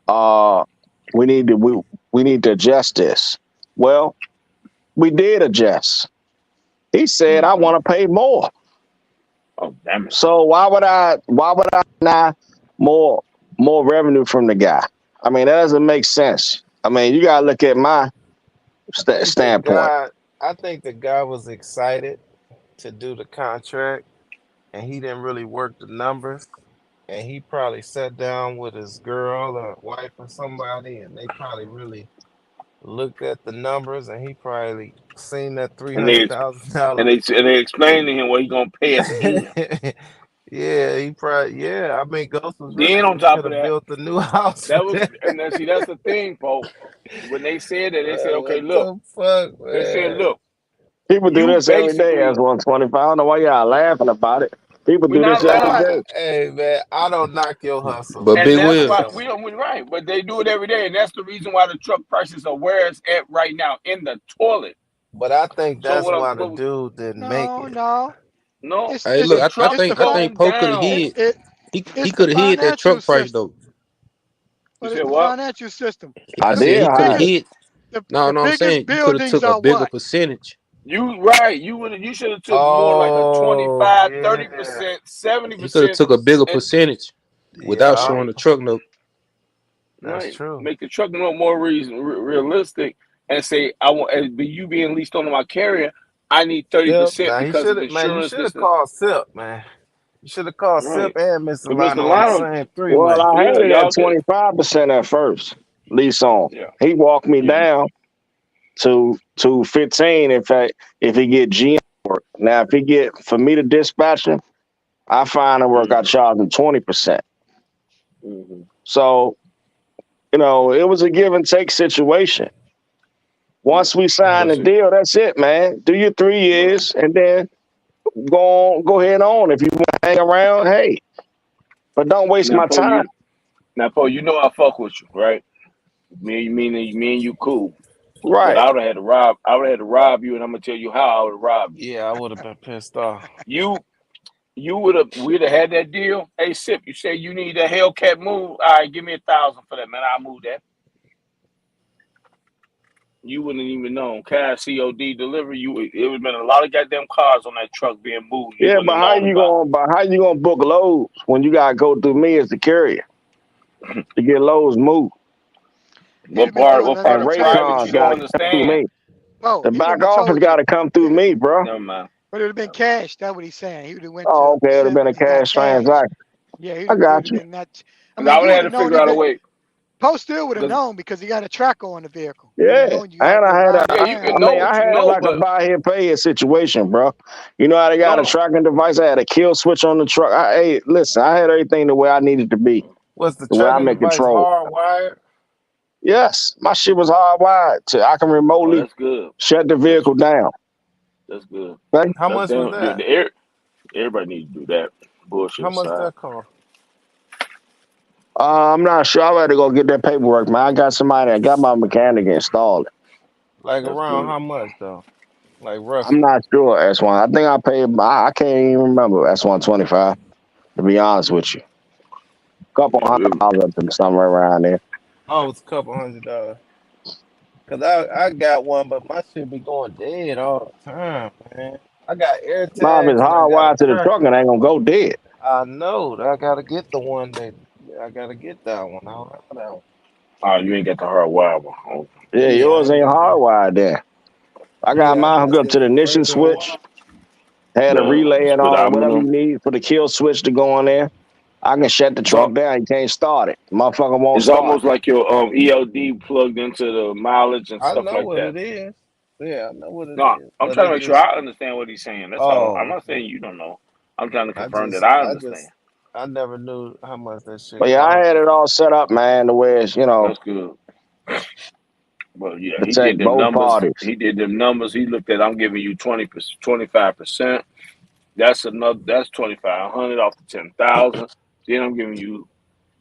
uh, we need to we need to adjust this." Well, we did adjust. He said, "I want to pay more." Oh, damn it. So why would I deny more more revenue from the guy? I mean, that doesn't make sense. I mean, you gotta look at my standpoint. I think the guy was excited to do the contract and he didn't really work the numbers. And he probably sat down with his girl or wife or somebody and they probably really looked at the numbers and he probably seen that three And hundred they thousand and dollars. they and they explained to him what he gonna pay at the end. Yeah, he probably yeah. I mean, Ghost was right. Then on He could top of have that, built a new house that with was that. and then see that's the thing, Paul. When they said that, they said, okay, What look, the fuck, they said, man? look, People do you this every day as basically 125. I don't know why y'all laughing about it. People we're do this not That's every right. laughing. day. Hey man, I don't knock your hustle, But man. And Big I that's Will, why really we don't. don't we're right, but they do it every day, and that's the reason why the truck prices are where it's at right now in the toilet. But I think So that's what I'm why the dude didn't make No, it. no. no, It's hey, it's look, the the I trucks it's think the I fi- think going Poe could have down. it hid. it He it's the could have hid that financial truck price system. though. You But it's said the what? financial system. I I The said did he the could have hide it. biggest hid. the, No, the no, I'm biggest saying you could have buildings took a are bigger what? percentage. You right. You should have took more like a Oh 25, yeah, 30%, seventy He could have percent, took a bigger and percentage without yeah, showing right, the truck note. that's right. true. Make the truck more realistic, and say I want as be you being leased on my carrier. I need thirty Sip. percent Now he because should of have. Man, you insurance. should This, have this, called Sip, man. You should have called Sip right. and Mr. Because Mr. Lionel on the Lionel, same three Well, way. I yeah, had it at y'all could, 25% at first, lease on. yeah, He walked me yeah. down to 15 if he get GM work. Now if he get for me to dispatch him, I find the work I Mm-hmm, charge him 20%. mm-hmm. So, it was a give and take situation. Yeah, Once we sign but the see, deal, that's it, man. Do your 3 years and then go ahead on. If you want to hang around, hey, but don't waste now, my Paul, time. you know I fuck with you, right? Me and you cool. But Right. I would have had to rob. I would have had to rob you, and I'm gonna tell you how I would have robbed you. Yeah, I would have been pissed off. You you would have we'd have had that deal. Hey, Sip, you say you need a Hellcat move. All right, give me 1,000 for that, man. I'll move that. You wouldn't even known. Cash COD delivery. It would have been a lot of goddamn cars on that truck being moved. You Yeah, wouldn't have known about but how you gonna book loads when you gotta go through me as the carrier to get loads moved? it. He'd have been doing What And part of private Raycons you underneath. don't gotta come through understand? me. Oh, The he wouldn't back have office told you. gotta come through He, me, bro. Never mind. But it would have been cash. That's what he's saying. He would have went Oh, to okay, it'd have been a 7 and got cash cash. transaction. Yeah, I it got would have you. been not. I Cause I mean, would you would have have to known figure out a even. way. Post still would have Cause known because he got a tracker on the vehicle. He would have Yeah, known you had and been I had a, riding yeah, you I can around. know mean, I what you had know, like a but buy here, pay it situation, bro. You know how they got no, a no. tracking device? I had a kill switch on the truck. Hey, listen, I had everything the way I needed to be, Was the the way I'm tracking in device control. hardwired? Yes, my shit was hardwired to I can Oh, remotely that's good. shut the That's vehicle down. that's good. Okay? How That's much was damn. that? Everybody needs to do that. Bullshit How much aside. that cost? I'm not sure. I had to go get that paperwork, man. I got somebody that got my mechanic installed it. Like That's around good. how much though? Like I'm roughly. not sure S1. I think I paid. I can't even remember S125. To be honest with you, couple Yeah, $100 up to somewhere around there. Oh, it's a couple $100. Cause I got one, but my shit be going dead all the time, man. I got air Now, if it's tags and I got a hardwired to the truck, it tracker. ain't gonna go dead. I know that I gotta get the one that I gotta get that one. I don't have that one. oh, you ain't got the hard wild one. Oh, Yeah, Yeah, I yours ain't ain't got the. hardwired then. I got Yeah, I mine hooked messed up to it the ignition further up. switch, had a the relay and all, whatever speedometer. you need for the kill switch to go on there. I can shut the It's all. truck down. You can't start it. Motherfucker won't It's start. almost like your ELD plugged into the mileage and I stuff know like what that. it is. Yeah, I know what it No, is. I'm But trying to it make sure just I understand what he's saying. That's all. I'm oh, not saying you don't know. I'm trying to I confirm that just I I understand. just I never knew how much that shit But yeah, I cost. had it all set up, man, the way it's, That's good. Well, yeah, he protect did them both numbers. parties. He did them numbers. He looked at. I'm giving you 25%. That's another. That's 2,500 off the 10,000. Then I'm giving you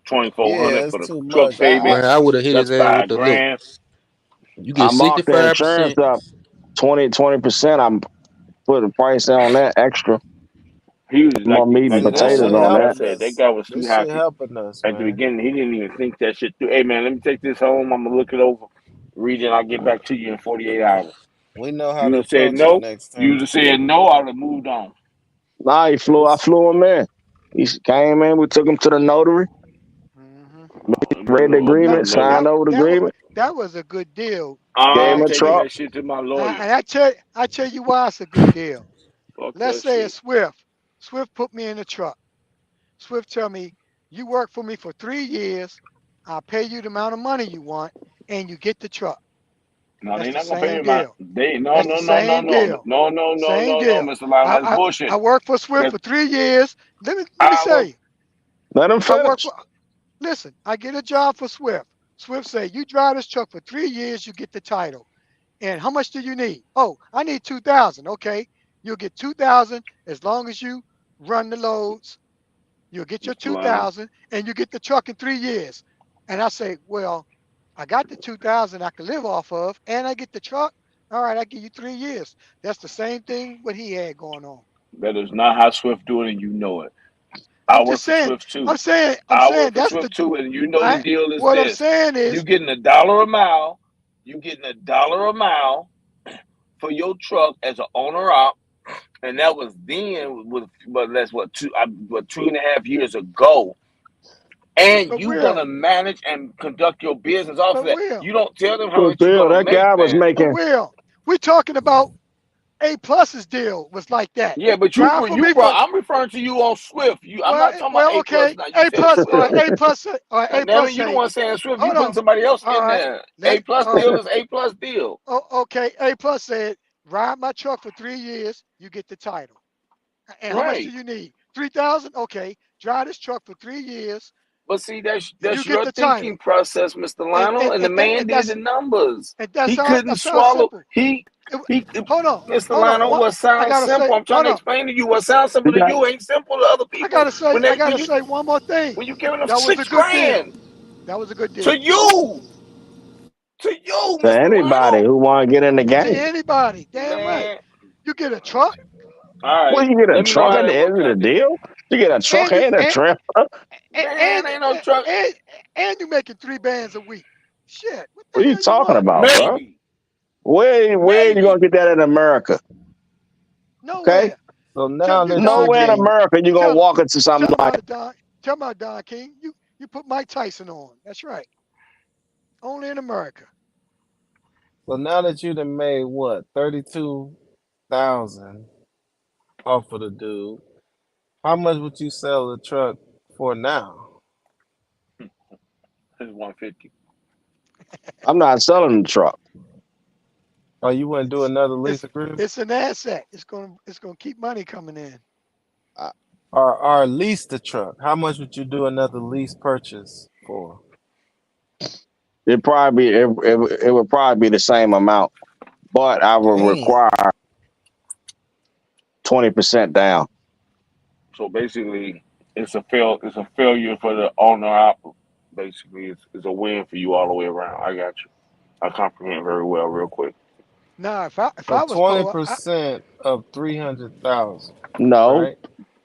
2,400 Yeah, for it's the too truck much. I Man, payment. I would have hit his That's ass with five the look. grand. You I get marked the sixty-five insurance percent. up 20%. I'm putting a price on that extra. He was More meat and see like that my potatoes shit on dad that. helping said. That us. guy was too This shit happy helping us, at the man. beginning. He didn't even think that shit through. Hey man, let me take this home. I'm gonna look it over, read it. I'll get back to you in 48 hours. We know how You to would have said approach it no. next You would time. have said no. I would have moved on. Nah, I This flew him in. He came in, we took him to the notary, Hmm. Oh, it wasn't read the That agreement, no. that signed over the that was agreement, that was a good deal. gave I him ain't a taking King. truck. that shit to my lawyer. And I tell you why it's a good deal. Fuck Let's that say shit. it's Swift. Swift put me in the truck. Swift tell me, you work for me for 3 years. I'll pay you the amount of money you want, and you get the truck. No, That's they the not gonna pay same me my. deal. They no That's the no no no same no deal. no no no Same no no, deal. Mr. Lionel, that's I bullshit. worked for Swift Cause for 3 years. Let me I say, work. Let him I work finish. for. Listen, I get a job for Swift. Swift say, you drive this truck for 3 years, you get the title. And how much do you need? Oh, I need 2,000. Okay, you'll get 2,000 as long as you run the loads. You'll get your Mr. Lionel. 2,000 and you get the truck in 3 years. And I say, well, I got the 2,000 I can live off of, and I get the truck. All right, I give you 3 years. That's the same thing what he had going on. That is not how Swift do it, and you know it. I I'm work just for saying. Swift too. I'm saying. I'm I saying work for that's Swift the. too, and you know the I. deal is What I'm this: saying you is, getting $1 a mile. You getting $1 a mile for your truck as an owner op, and that was then with, but that's what 2.5 years ago. And but you gonna Will, manage and conduct your business off of but that. Will, You don't tell them how But much you're Bill, gonna that make, guy was man. but making, Will, we're talking about A Plus's deal was like that. Yeah, but Drive for you me brought. for I'm referring to you on Swift. I'm well, not talking about well, A plus okay. now. You A said plus or Swift. A plus or God A damn plus it, you the say, one saying Swift. You hold putting on. somebody else All in right, there. A let's plus all right. deal is A plus deal. Oh, okay. A plus said, ride my truck for 3 years, you get the title. And how much do Right. you need? 3,000. Okay, drive this truck for 3 years, But see, and you that's get your the thinking title. process, Mr. And Lionel. and And the and, that, man and did that's the numbers. and that's He how couldn't that sounds swallow. simple. He It, he. Mr. hold on. Lionel, What what I sounds gotta simple? say? I'm trying Hold to on. explain to you what sounds he simple to got, you ain't simple to other people. I gotta say one more thing. When you giving them That was a six good deal. grand That was a good to deal. you, to you, to Mr. anybody Lionel, who want to get in the To game. anybody, damn right. man. You get a truck All Well, right, you get a let me know truck how at the that end work of the out then. deal. You get a truck and you and a trim. What and Man, ain't no truck. and, and you making 3 bands a week. Shit, what the are you hell you talking want? about, bro? Maybe, Where are you gonna maybe. get that in America? Okay, Nowhere. So Tell now you that Don you nowhere in King. done America you gonna Tell walk into something tell like my Don. Tell my Don King. You put Mike Tyson on. That's right. Only in America. so now that you done made what, 32,000 off of the dude. How much would you sell the truck for now? It's 150. I'm not selling the truck. Or you wouldn't do It's another it's lease agreement? it's an asset. It's gonna keep money coming in. I- Or lease the truck? How much would you do another lease purchase for? it would probably be the same amount, but I would Damn. require 20% down. So basically, it's a failure for the owner op. Basically, it's a win for you all the way around. I got you. I comprehend very well, real quick. Nah, if So I was twenty Poe, percent of 300,000, No, right?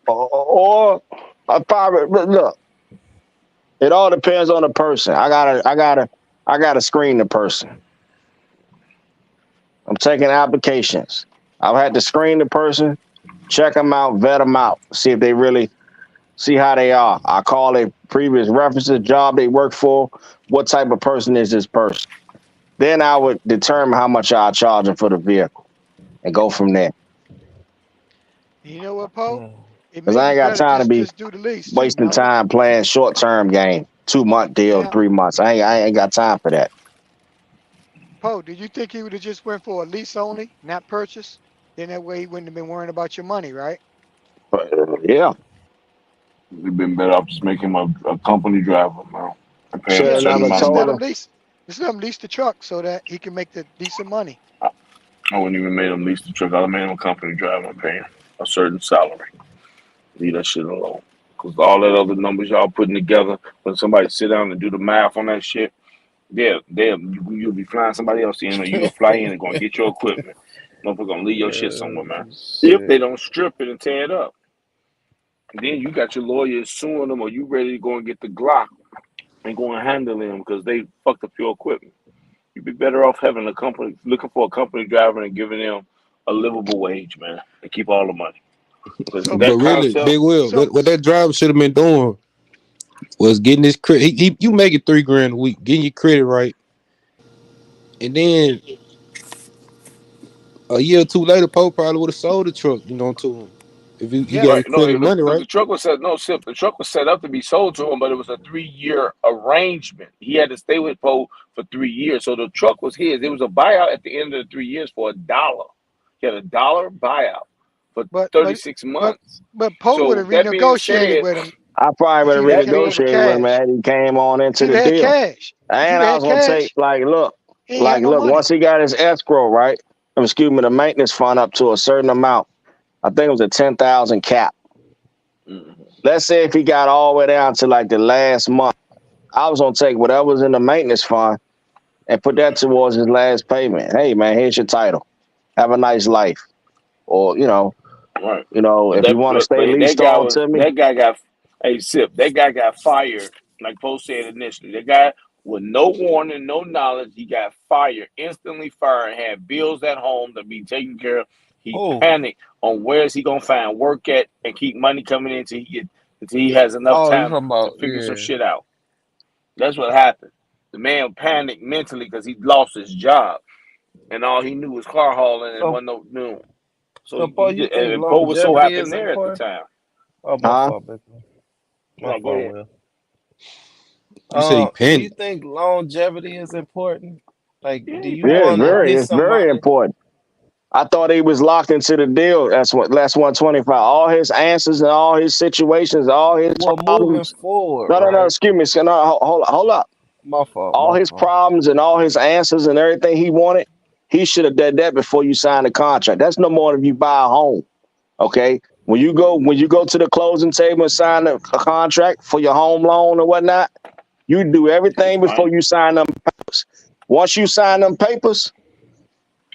or a private. Look, it all depends on the person. I gotta screen the person. I'm taking applications. I've had to screen the person, check them out, vet them out, see if they really see how they are. I call their previous references, job they work for, what type of person is this person. Then I would determine how much I charge them for the vehicle and go from there. you know what, Poe? Mm. It Because may I be ain't got better time to just be just do the lease too. wasting No, time playing short term game, 2 month deal, now 3 months. I ain't got time for that. Poe, did you think he would have just went for a lease only, not purchase? Then that way he wouldn't have been worrying about your money, right? But, yeah, We've been better off just making him a company driver, man, and pay him should a Yeah, have certain never just amount of just let told money. him her. lease. Just let him lease the truck so that he can make the decent money. I, I wouldn't even make him lease the truck. I'd have made him a company driver and pay him a certain salary. Leave that shit alone. Because all that other numbers y'all putting together, when somebody sit down and do the math on that shit, you'll be flying somebody else in, or you gonna fly in and gonna get your equipment. Motherfucker gonna leave your shit somewhere, man. If they Shit. don't strip it and tear it up, then you got your lawyers suing them, or you ready to go and get the Glock and go and handle them because they fucked up your equipment. You'd be better off having a company, looking for a company driver and giving them a livable wage, man, and keep all the money. Because So But that so really, concept, Big Will, so what that driver should have been doing was getting his credit. You make it 3 grand a week, getting your credit right, and then a year or two later, Pope probably would have sold the truck, to him if he got yes, his right? No, credit and money the right. truck was set. No, Sip, the truck was set up to be sold to him, but it was a 3 year arrangement. He had to stay with Poe for 3 years, so the truck was his. It was a buyout at the end of the 3 years for $1. He had $1 buyout for but thirty but six but months. but Poe would So have that being renegotiated said, with him I probably if would you'd have have that came being with renegotiated with him cash. as he came on If into you'd the have had deal. cash, if And you'd have I had was gonna take cash, like look, he ain't had no once money. he got his escrow right, excuse me, the maintenance fund up to a certain amount. I think it was a 10,000 cap. Mhm. Let's say if he got all the way down to like the last month, I was gonna take whatever was in the maintenance fund and put that towards his last payment. Hey man, here's your title. Have a nice life. Or Right. But if you want to stay leased on to me, that guy got hey Sip, that guy got fired, like Post said initially. That guy with no warning, no knowledge, he got fired, instantly fired, had bills at home to be taken care of. He Oh, panicked on where is he gonna find work at and keep money coming in until he has enough oh, you time talking to about, figure some yeah. shit out. That's what happened. The man panicked mentally because he lost his job and all he knew was car hauling and So, wasn't no new. So so Paul, you think and Poe was so longevity happy is there at the important? time. Oh, my huh? fault, baby. My No, go fault, ahead. Will. You said he Do you panicked. think longevity is important? Like, Yeah, do he you Yeah, panicked, want to bro. get it's very somebody? important. I thought he was locked into the deal. That's 125. All his answers and all his situations, all his Well, moving problems. forward, No. right? Excuse me. No, hold up. My fault, All my his fault. problems and all his answers and everything he wanted, he should have done that before you signed the contract. That's no more than you buy a home. Okay. When you go to the closing table and sign a contract for your home loan or whatnot, you do It's everything before fine. you sign them papers. Once you sign them papers,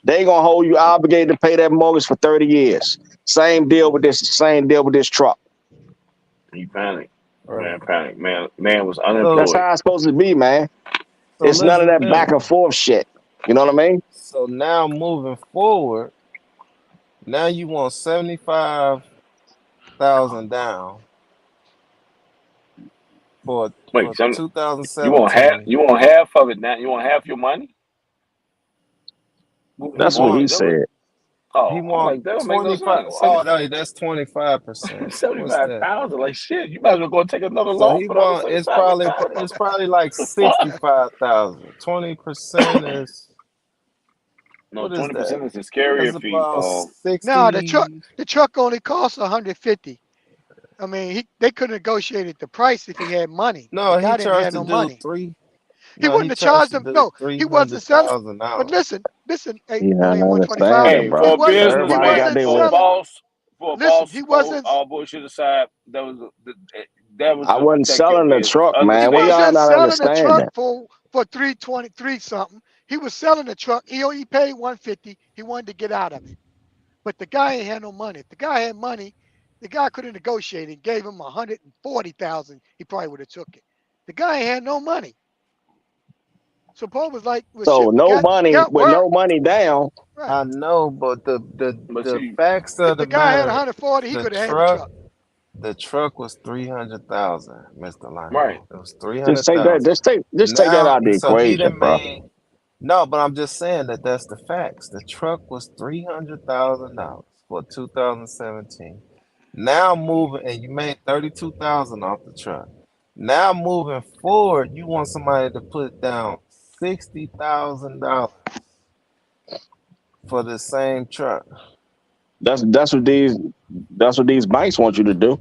they gonna hold you obligated to pay that mortgage for 30 years. Same deal with this truck. He panicked. Right. Man, panicked. Man was So, That's unemployed. how it's supposed to be, man. so It's none of listen to that back this. and forth shit. You know what I mean? So now moving forward, now you want 75,000 down for Wait, so you 2017. want half of it now? You want half your money? That's what Well, he said. He Oh, I'm want like, that don't make no 25. sense. Oh no, that's 25%. What's that? 75,000. Like shit, you might as well go take another So loan he for the other want it's 77,000. probably like The fuck? 65,000. 20% is No, what is that? 20% is the That's carrier fee. about Now 60. the truck only costs 150. I mean, they could have negotiated the price if he had money. The No, he guy didn't charged have the no dude money. three. He No, he wouldn't have charged charged the him. dude No, three he wasn't hundred selling. thousand But dollars. listen. Hey, Yeah, I I ain't 125. understand, Hey, He bro. for a wasn't. He Everybody businessman, got wasn't their for a wisdom. selling. boss, Listen, he for wasn't. all bullshit aside, that was I to wasn't protect your selling the business. truck, He man. What Understand? y'all wasn't not selling the truck understanding? for 323 something. He was selling the truck. He paid 150. He wanted to get out of it. But the guy ain't had no money. If the guy had money, the guy could have negotiated and gave him 140,000. He probably would have took it. The guy ain't had no money. So Paul was like, "Well, So shit, we no money got with work, no money down. right?" I know, but But the see, facts If of the the guy had matter, 140, he the could have had the truck truck. the truck was 300,000, Mr. right. Lionel. It was Just take that. 300,000. Just take that Now, out of the so he equation, done bro. made no, but I'm just saying that that's the facts. The truck was $300,000 for 2017. Now moving, and you made 32,000 off the truck. Now moving forward, you want somebody to put down $60,000 for the same truck. That's what these banks want you to do.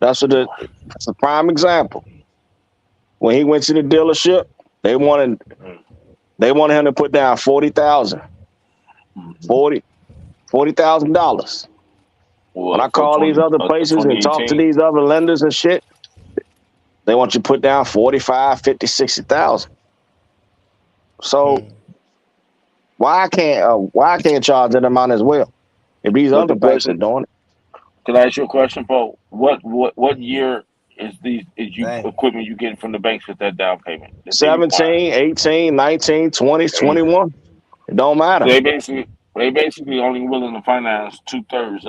That's a prime example. When he went to the dealership, they wanted they wanted him to put down 40,000, Mm-hmm. 40,000 dollars. When Well, I for call these other a places and talk to 2018. these other lenders and shit, they want you to put down 45, 50, 60,000. So Mm. why I can't charge that amount as well? If these But other the banks are question, doing it. can I ask you a question, Paul? What year is you Dang. equipment you getting from the banks with that down payment that they require? 17, 18, 19, 20, Hey, 21. It don't so matter. they basically only willing to finance 2/3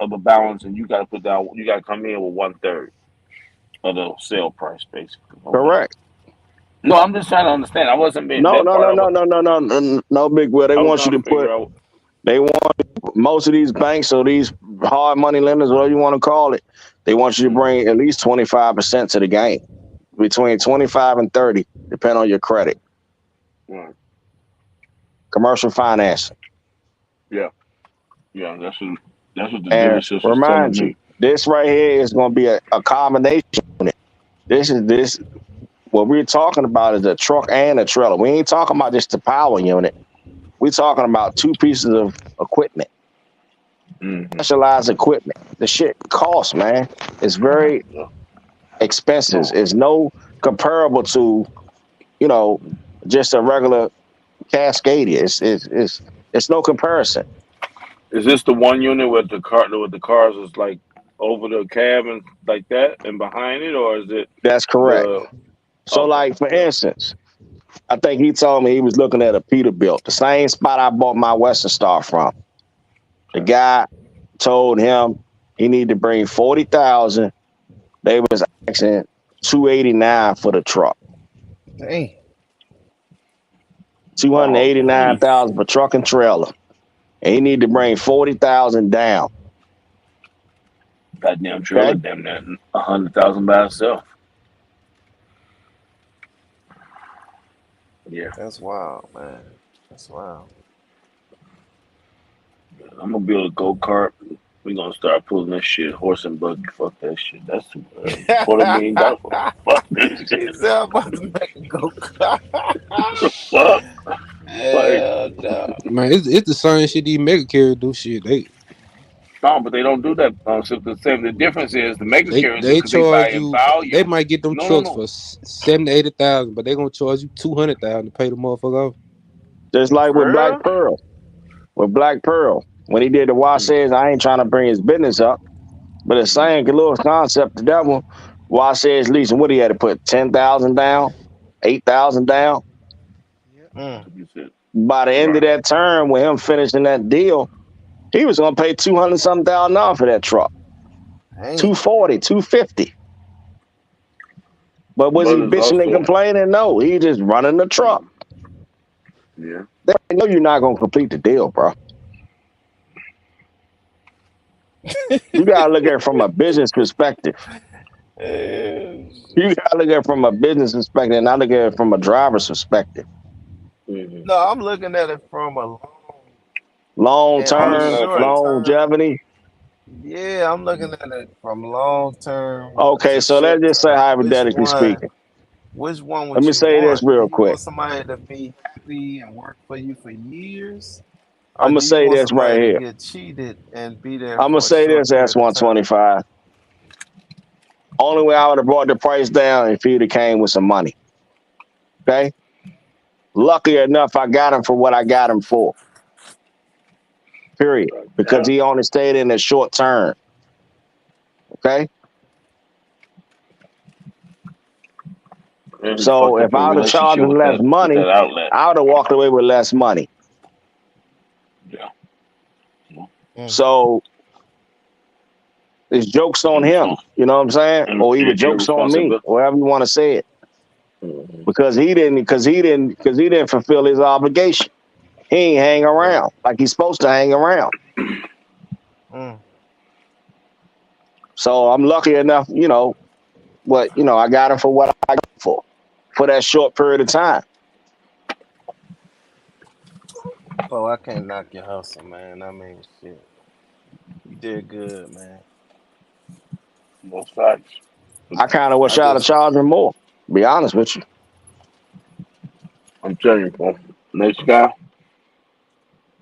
of the balance, and you got to come in with 1/3 of the sale price, basically. Okay. Correct. No, I'm just trying to understand. I wasn't being No, that no, part. no, no, no, no, no, no, no, big Will. I was trying to figure out. They want most of these banks or these hard money lenders, whatever you want to call it, they want you to Mm, bring at least 25% to the game, between 25 and 30, depending on your credit. right. Commercial financing. Yeah, yeah. That's what the And dealerships was telling remind you, me. this right here is going to be a combination unit. This what we're talking about is a truck and a trailer. We ain't talking about just the power unit. We're talking about two pieces of equipment, Hmm. specialized equipment. The shit costs, man. It's very Yeah. expenses. No. It's no comparable to, you know, just a regular Cascadia. It's no comparison. Is this the one unit with the cars is like over the cab and like that and behind it, or is it That's correct. the So, okay? like for Yeah. instance, I think he told me he was looking at a Peterbilt, the same spot I bought my Western Star from. The Okay. guy told him he needed to bring 40,000. They was asking 289 for the truck. Dang. Oh, geez. 289,000 for truck and trailer. And he needed to bring 40,000 down. Goddamn trailer, Okay. damn that 100,000 by itself. Yeah, That's wild, man. That's wild. I'm gonna build a go kart. We gonna start pulling this shit, horse and buggy. Fuck that shit. That's $250,000. Fuck this He shit. said I'm about to make a go kart. Fuck. Like, Hell no. Man, it's the same shit these mega carriers do. Shit, no, but they don't do that. So the same. The difference is the mega carriers do they because they charge buy in you. They volume. might get them No, no, trucks no. for 70,000, 80,000, but they gonna charge you 200,000 to pay the motherfucker off. Just like with For Black real? Pearl. With Black Pearl. When he did the Wash Mm, says, I ain't trying to bring his business up. But the mm, same little concept to that one. Wash says leasing, what he had to put 10,000 down, 8,000 down. Yep. Mm. you said By the end of right. that term, with him finishing that deal, he was gonna pay 200 something thousand dollars for that truck. Dang. 240, 250. But was he But it's bitching and also complaining? No, he just running the truck. Yeah. They know you're not gonna complete the deal, bro. You gotta look at it from a business perspective. You gotta look at it from a business perspective, and not look at it from a driver's perspective. Mm-hmm. No, I'm looking at it from a Long and I'm a looking term, at it short from. term. longevity. Yeah, I'm looking at it from long term Okay, to so let's short just say term. hypothetically speaking. Which one Let would me you say this want? Do real you quick. want somebody to be happy and work for you for years? I'm Or gonna do you say want this right somebody to here. get cheated and be there I'm gonna for a say short this period of time? S125. Only way I would have brought the price down if he'd have came with some money. Okay. Lucky enough, I got him for what I got him for. Period. Because Yeah. he only stayed in the short term. Okay. It'd be So fucked up if your I would have charged relationship him less with money, that outlet. I would have walked away with less money. Yeah. Well, Mm, So it's jokes on him. irresponsible. You know what I'm saying? Or even jokes on me, Irresponsible. whatever you want to say it. Mm-hmm. Because he didn't fulfill his obligation. He ain't hang right. around like he's supposed to hang around. Mm. So I'm lucky enough, I got him for what I got him for that short period of time. Oh, I can't knock your hustle, man. I mean, shit. You did good, man. Most facts. I kind of I wish I'd have just charged him more. To be honest with you. I'm telling you, bro. Next guy,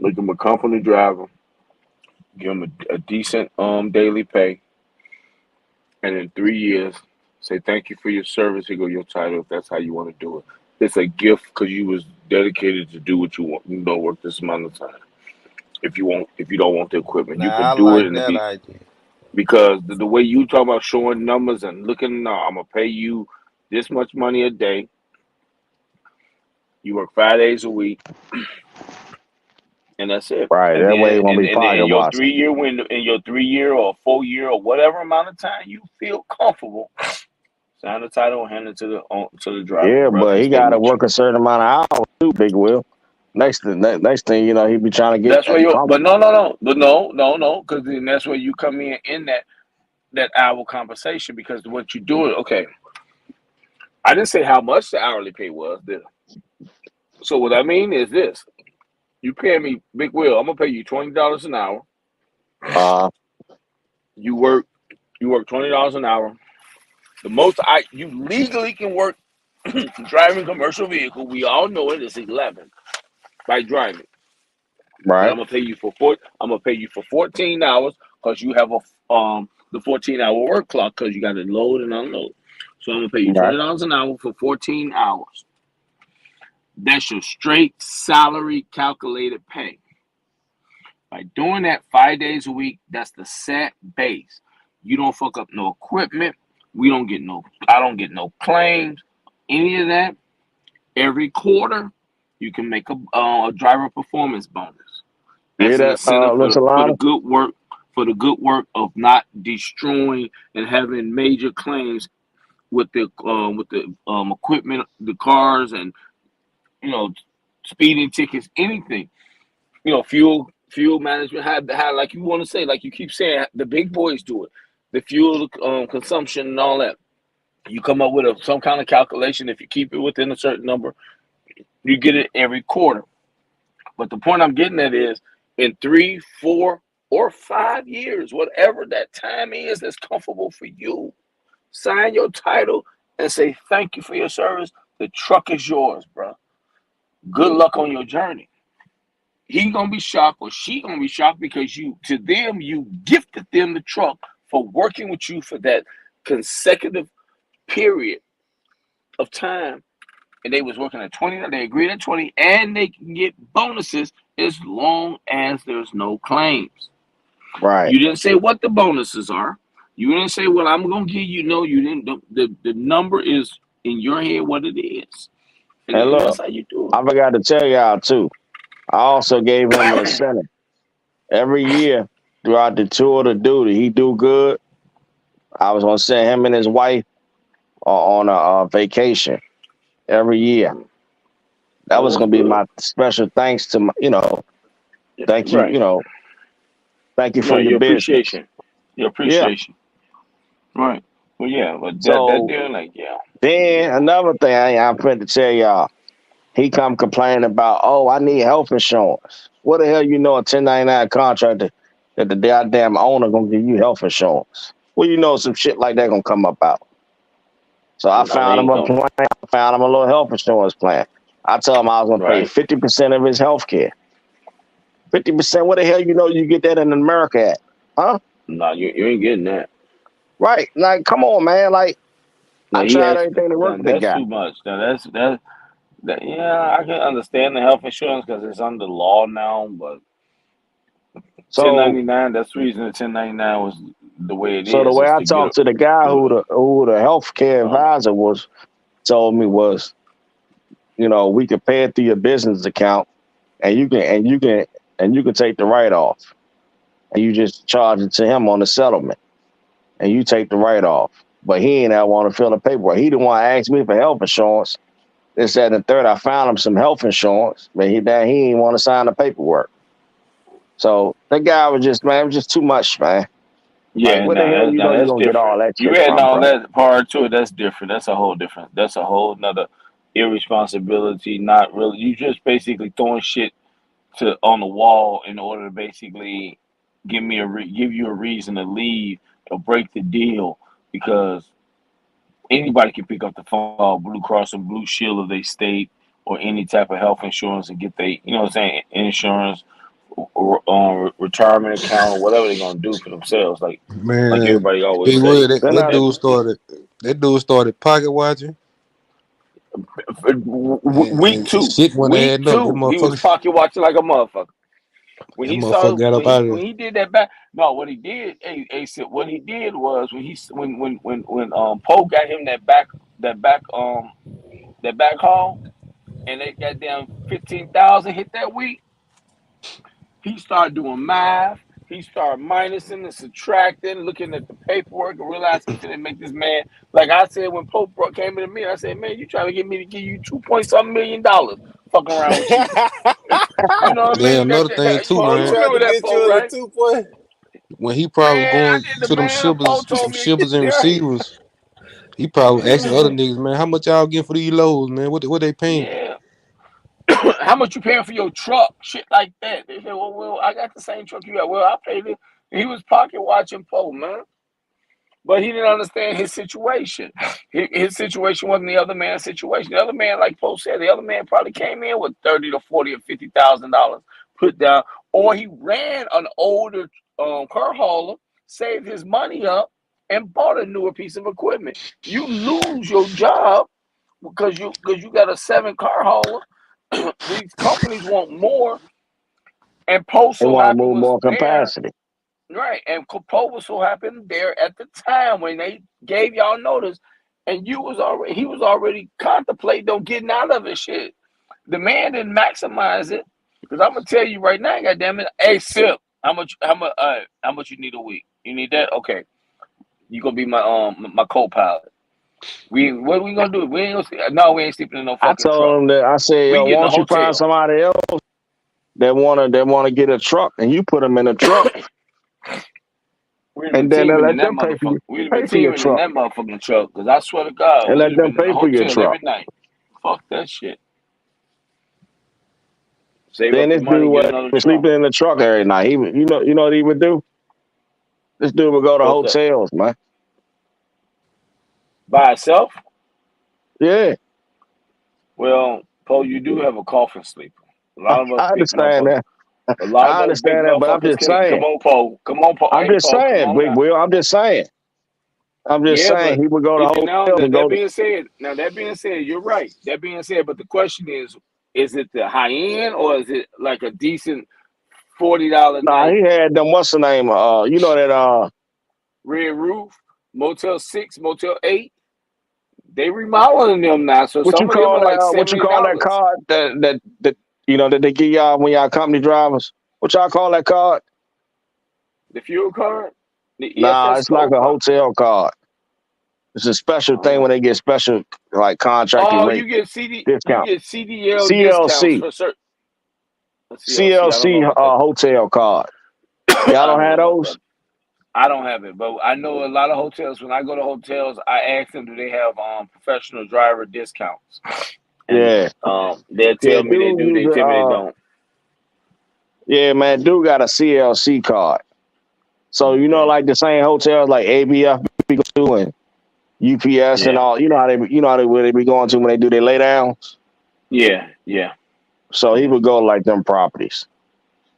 make him a company driver, give him a decent daily pay, and in 3 years, say thank you for your service. Here go your title if that's how you want to do it. It's a gift because you was dedicated to do what you want. You don't work this amount of time. If you don't want the equipment, you Nah, I could do it like and it that be idea. because the way you talk about showing numbers and looking, no, I'm gonna pay you this much money a day. You work 5 days a week, and that's it. Right. And That way then it won't be in pocket your watching. 3 year window, in your 3 year or 4 year or whatever amount of time you feel comfortable, sign the title and hand it to the driver. The Yeah, rest but will he stay got to with you. work a certain amount of hours too, Big Will. Next thing you know, he be trying to get That's where you. But comfortable. no, because then that's where you come in that hour conversation because what you do it. Okay, I didn't say how much the hourly pay was. So what I mean is this: you pay me, Big Will. I'm gonna pay you $20 an hour. Uh, You work. You work $20 an hour. The most you legally can work driving commercial vehicle. We all know it is 11 by driving. But right, I'm gonna pay you for I'm gonna pay you for 14 hours because you have the 14-hour work clock because you got to load and unload. So I'm gonna pay you right, $20 an hour for 14 hours. That's your straight salary calculated pay. By doing that 5 days a week, that's the set base. You don't fuck up no equipment. I don't get no claims, any of that. Every quarter, you can make a driver performance bonus. you hear That's an that, incentive for the Listen, good work of not destroying and having major claims with the equipment, the cars, and you know speeding tickets, anything. Fuel management. How like you want to say, like you keep saying, the big boys do it. The fuel consumption and all that. You come up with some kind of calculation. If you keep it within a certain number, you get it every quarter. But the point I'm getting at is in 3, 4, or 5 years, whatever that time is that's comfortable for you, sign your title and say thank you for your service. The truck is yours, bro. Good luck on your journey. He gonna be shocked or she gonna be shocked because you gifted them the truck for working with you for that consecutive period of time, and they was working at 20, they agreed at 20, and they can get bonuses as long as there's no claims. right. You didn't say what the bonuses are. You didn't say, well, I'm gonna give you. No, you didn't. The number is in your head what it is, And and that's look, how you do I forgot to tell y'all too. I also gave him an it. incentive every year throughout the tour of duty. He do good. I was gonna send him and his wife on a vacation every year. That Well, was that's gonna be good. my special thanks to my, thank you, Right. thank you for Right. your Your business. appreciation. Your Yeah. appreciation. Right. Well, yeah, but that So deal, like, yeah, then yeah. another thing I'm finna to tell y'all, he come complaining about, oh, I need health insurance. What the hell you know a 1099 contractor that the goddamn owner gonna give you health insurance? Well, you know some shit like that gonna come about. So I No, they found him ain't a gonna. plan. I found him a little health insurance plan. I told him I was gonna pay Right. 50% of his health care. 50%. What the hell you know you get that in America at? Huh? No, you ain't getting that. Right. Like, come on, man. Like, No, I he tried has. everything to work Now, with the that's guy. too much. Now that. Yeah, I can understand the health insurance because it's under law now, but So 1099. That's the reason the 1099 was the way it so the way is I to get talked to the guy a. who the healthcare Uh, advisor was told me was, we can pay it through your business account and you can take the write off and you just charge it to him on the settlement and you take the write off. But he ain't want to fill the paperwork. He didn't want to ask me for health insurance. This, that, and the third. I found him some health insurance, but he didn't want to sign the paperwork. So that guy was just, man, it was just too much, man. Like, yeah, where the hell you that's gonna get all different. that You shit adding from, all bro? that part to it. That's different. That's a whole different. That's a whole nother irresponsibility. Not really. You just basically throwing shit to on the wall in order to basically give you a reason to leave or break the deal because anybody can pick up the phone, call Blue Cross and Blue Shield of their state or any type of health insurance and get they, you know what I'm saying, insurance or retirement account or whatever they're gonna do for themselves. Like Man, everybody always Big Will, say. that, Then that I, That dude started that dude started pocket watching week and two, shit went adding up. That he was motherfucker pocket watching like a motherfucker. When that he motherfucker saw got up out of when there. he did that back, no, what he did, said what he did was when Poe got him that back haul and they got down 15,000 hit that week. He started doing math. He started minusing and subtracting, looking at the paperwork, and realized he finna make this man. Like I said when Pope came into me, I said, "Man, you trying to get me to give you 2 point something million dollars? Fucking around with you." You know what I Then mean? another thing too, Paul You man. tried remember to that get Pope, you in the right? 2 point. When he probably was Man, I going did the to them man. Pope told me to get shippers and there. receivers, he probably was asking other Mm-hmm. niggas, man, how much y'all get for these loads, man? What they paying? Yeah. How much you paying for your truck? Shit like that. They said, well, I got the same truck you got. Well, I paid it. He was pocket watching Pope, man. But he didn't understand his situation. His situation wasn't the other man's situation. The other man, like Poe said, the other man probably came in with 30 to 40 or $50,000 put down, or he ran an older car hauler, saved his money up, and bought a newer piece of equipment. You lose your job because you got a 7 car hauler. These companies want more, and Poe they so want to happy move was more there. capacity. Right, and Poe was so happened there at the time when they gave y'all notice, and he was already contemplating on getting out of it. Shit, the man didn't maximize it because I'm gonna tell you right now, goddamn it, hey Sip, how much you need a week? You need that? Okay, you gonna be my co-pilot. What are we gonna do? We ain't gonna no, we ain't sleeping in no I fucking truck. told him that I said, We yo, getting a won't you find hotel. somebody else that wanna get a truck and you put them in a truck We'd have been and then they teaming in let that them motherfucker. We'd have been pay for your teaming in truck that motherfucking truck. Cause I swear to God, and we'd let have them been in the pay for your hotel truck. every night. Fuck that shit. Save Then up your this money, dude get was another truck. sleeping in the truck every night. You know what he would do? This dude would go to What's that? hotels, man. By itself? Yeah, Well, Poe, you do have a coffin sleeper. A I lot of us big understand motherfuckers. that. A lot of I us big understand that, but I'm motherfuckers just can't. Come saying. on, Poe. Come on, Poe. I'm Hey, just Poe, come saying, on Big now. Will. I'm just saying. I'm just Yeah, saying but he would go to even now, hotels and that go to. being said, you're right. That being said, but the question is it the high end or is it like a decent $40 Nah, night he had them. What's the name? You know that. red roof, Motel 6, Motel 8? They remodeling them now, so What you some of them call are like that? What you call that $70. card that they give y'all when y'all company drivers? What y'all call that card? The fuel card, the Nah, EFS it's like code a card. hotel card. It's a special thing Oh. when they get special like contracted Oh, rate you discount. get CDL discounts CLC, for certain CLC. I don't know CLC about that. hotel card. Y'all I don't don't have know about those? that. I don't have it, but I know a lot of hotels. When I go to hotels, I ask them, do they have professional driver discounts? And Yeah, they'll yeah. tell me they do. They tell me they don't. Yeah, man. Dude got a CLC card. So you know, Okay. like the same hotels like ABF we go to and UPS and Yeah. all. Where they be going to when they do their lay downs. Yeah. Yeah. So he Yeah. would go to like them properties.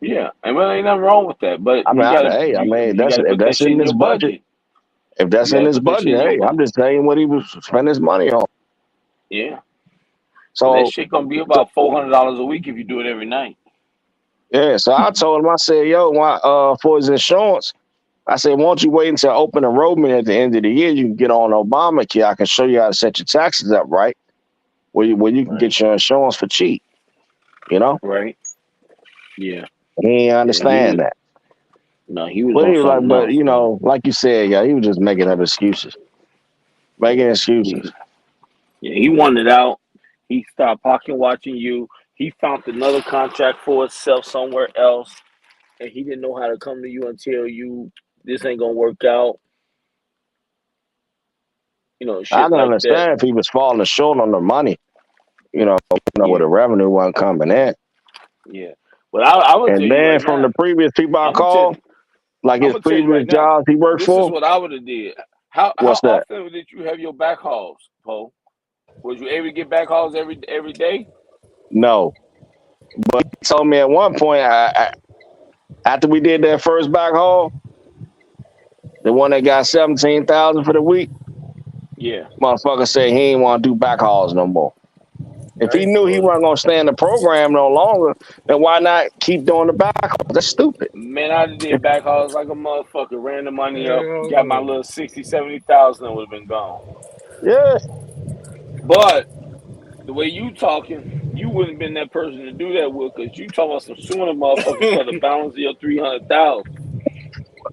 Yeah. And well, ain't nothing wrong with that, but I mean, you gotta hey, I mean, you gotta if put that that's shit in in this your budget, budget. if You that's in gotta this put that shit budget, in your hey, I'm budget. just saying what he was spending his money on. Yeah. And that So, shit gonna be so about $400 a week if you do it every night. yeah, so I told him, I said, yo, for his insurance, I said, won't you wait until open enrollment at the end of the year? You can get on Obamacare. I can show you how to set your taxes up right, where you can Right. get your insurance for cheap. You know, Right. Yeah. he ain't Yeah. He understand was that. no, he was But on he was like, something but else, man. like you said, yeah, he was just making up excuses, making Yeah. excuses. Yeah, he wanted out. He started pocket watching you. He found another contract for himself somewhere else, and he didn't know how to come to you and tell you this ain't gonna work out. I Shit can like that. understand if he was falling short on the money, where Yeah, the revenue wasn't coming in. yeah. But I would tell And you then right from the now. previous people I I'm gonna tell. called, like I'm his gonna tell you previous right now. jobs he worked This is for, what I would have did. How what's that? often did you have your back hauls, Poe? Was you able to get back hauls every day? No. But he told me at one point, after we did that first back haul, the one that got 17,000 for the week, Yeah. motherfucker said he ain't want to do back hauls no more. If he Right. knew he Well, wasn't gonna stay in the program no longer, then why not keep doing the back hauls? That's stupid. man, I done did back hauls like a motherfucker. Ran the money up, Hell got my no. little 60, 70,000, and would have been gone. Yeah. But the way you talking, you wouldn't have been that person to do that with, because you talking about some sooner motherfuckers for the balance of your 300,000.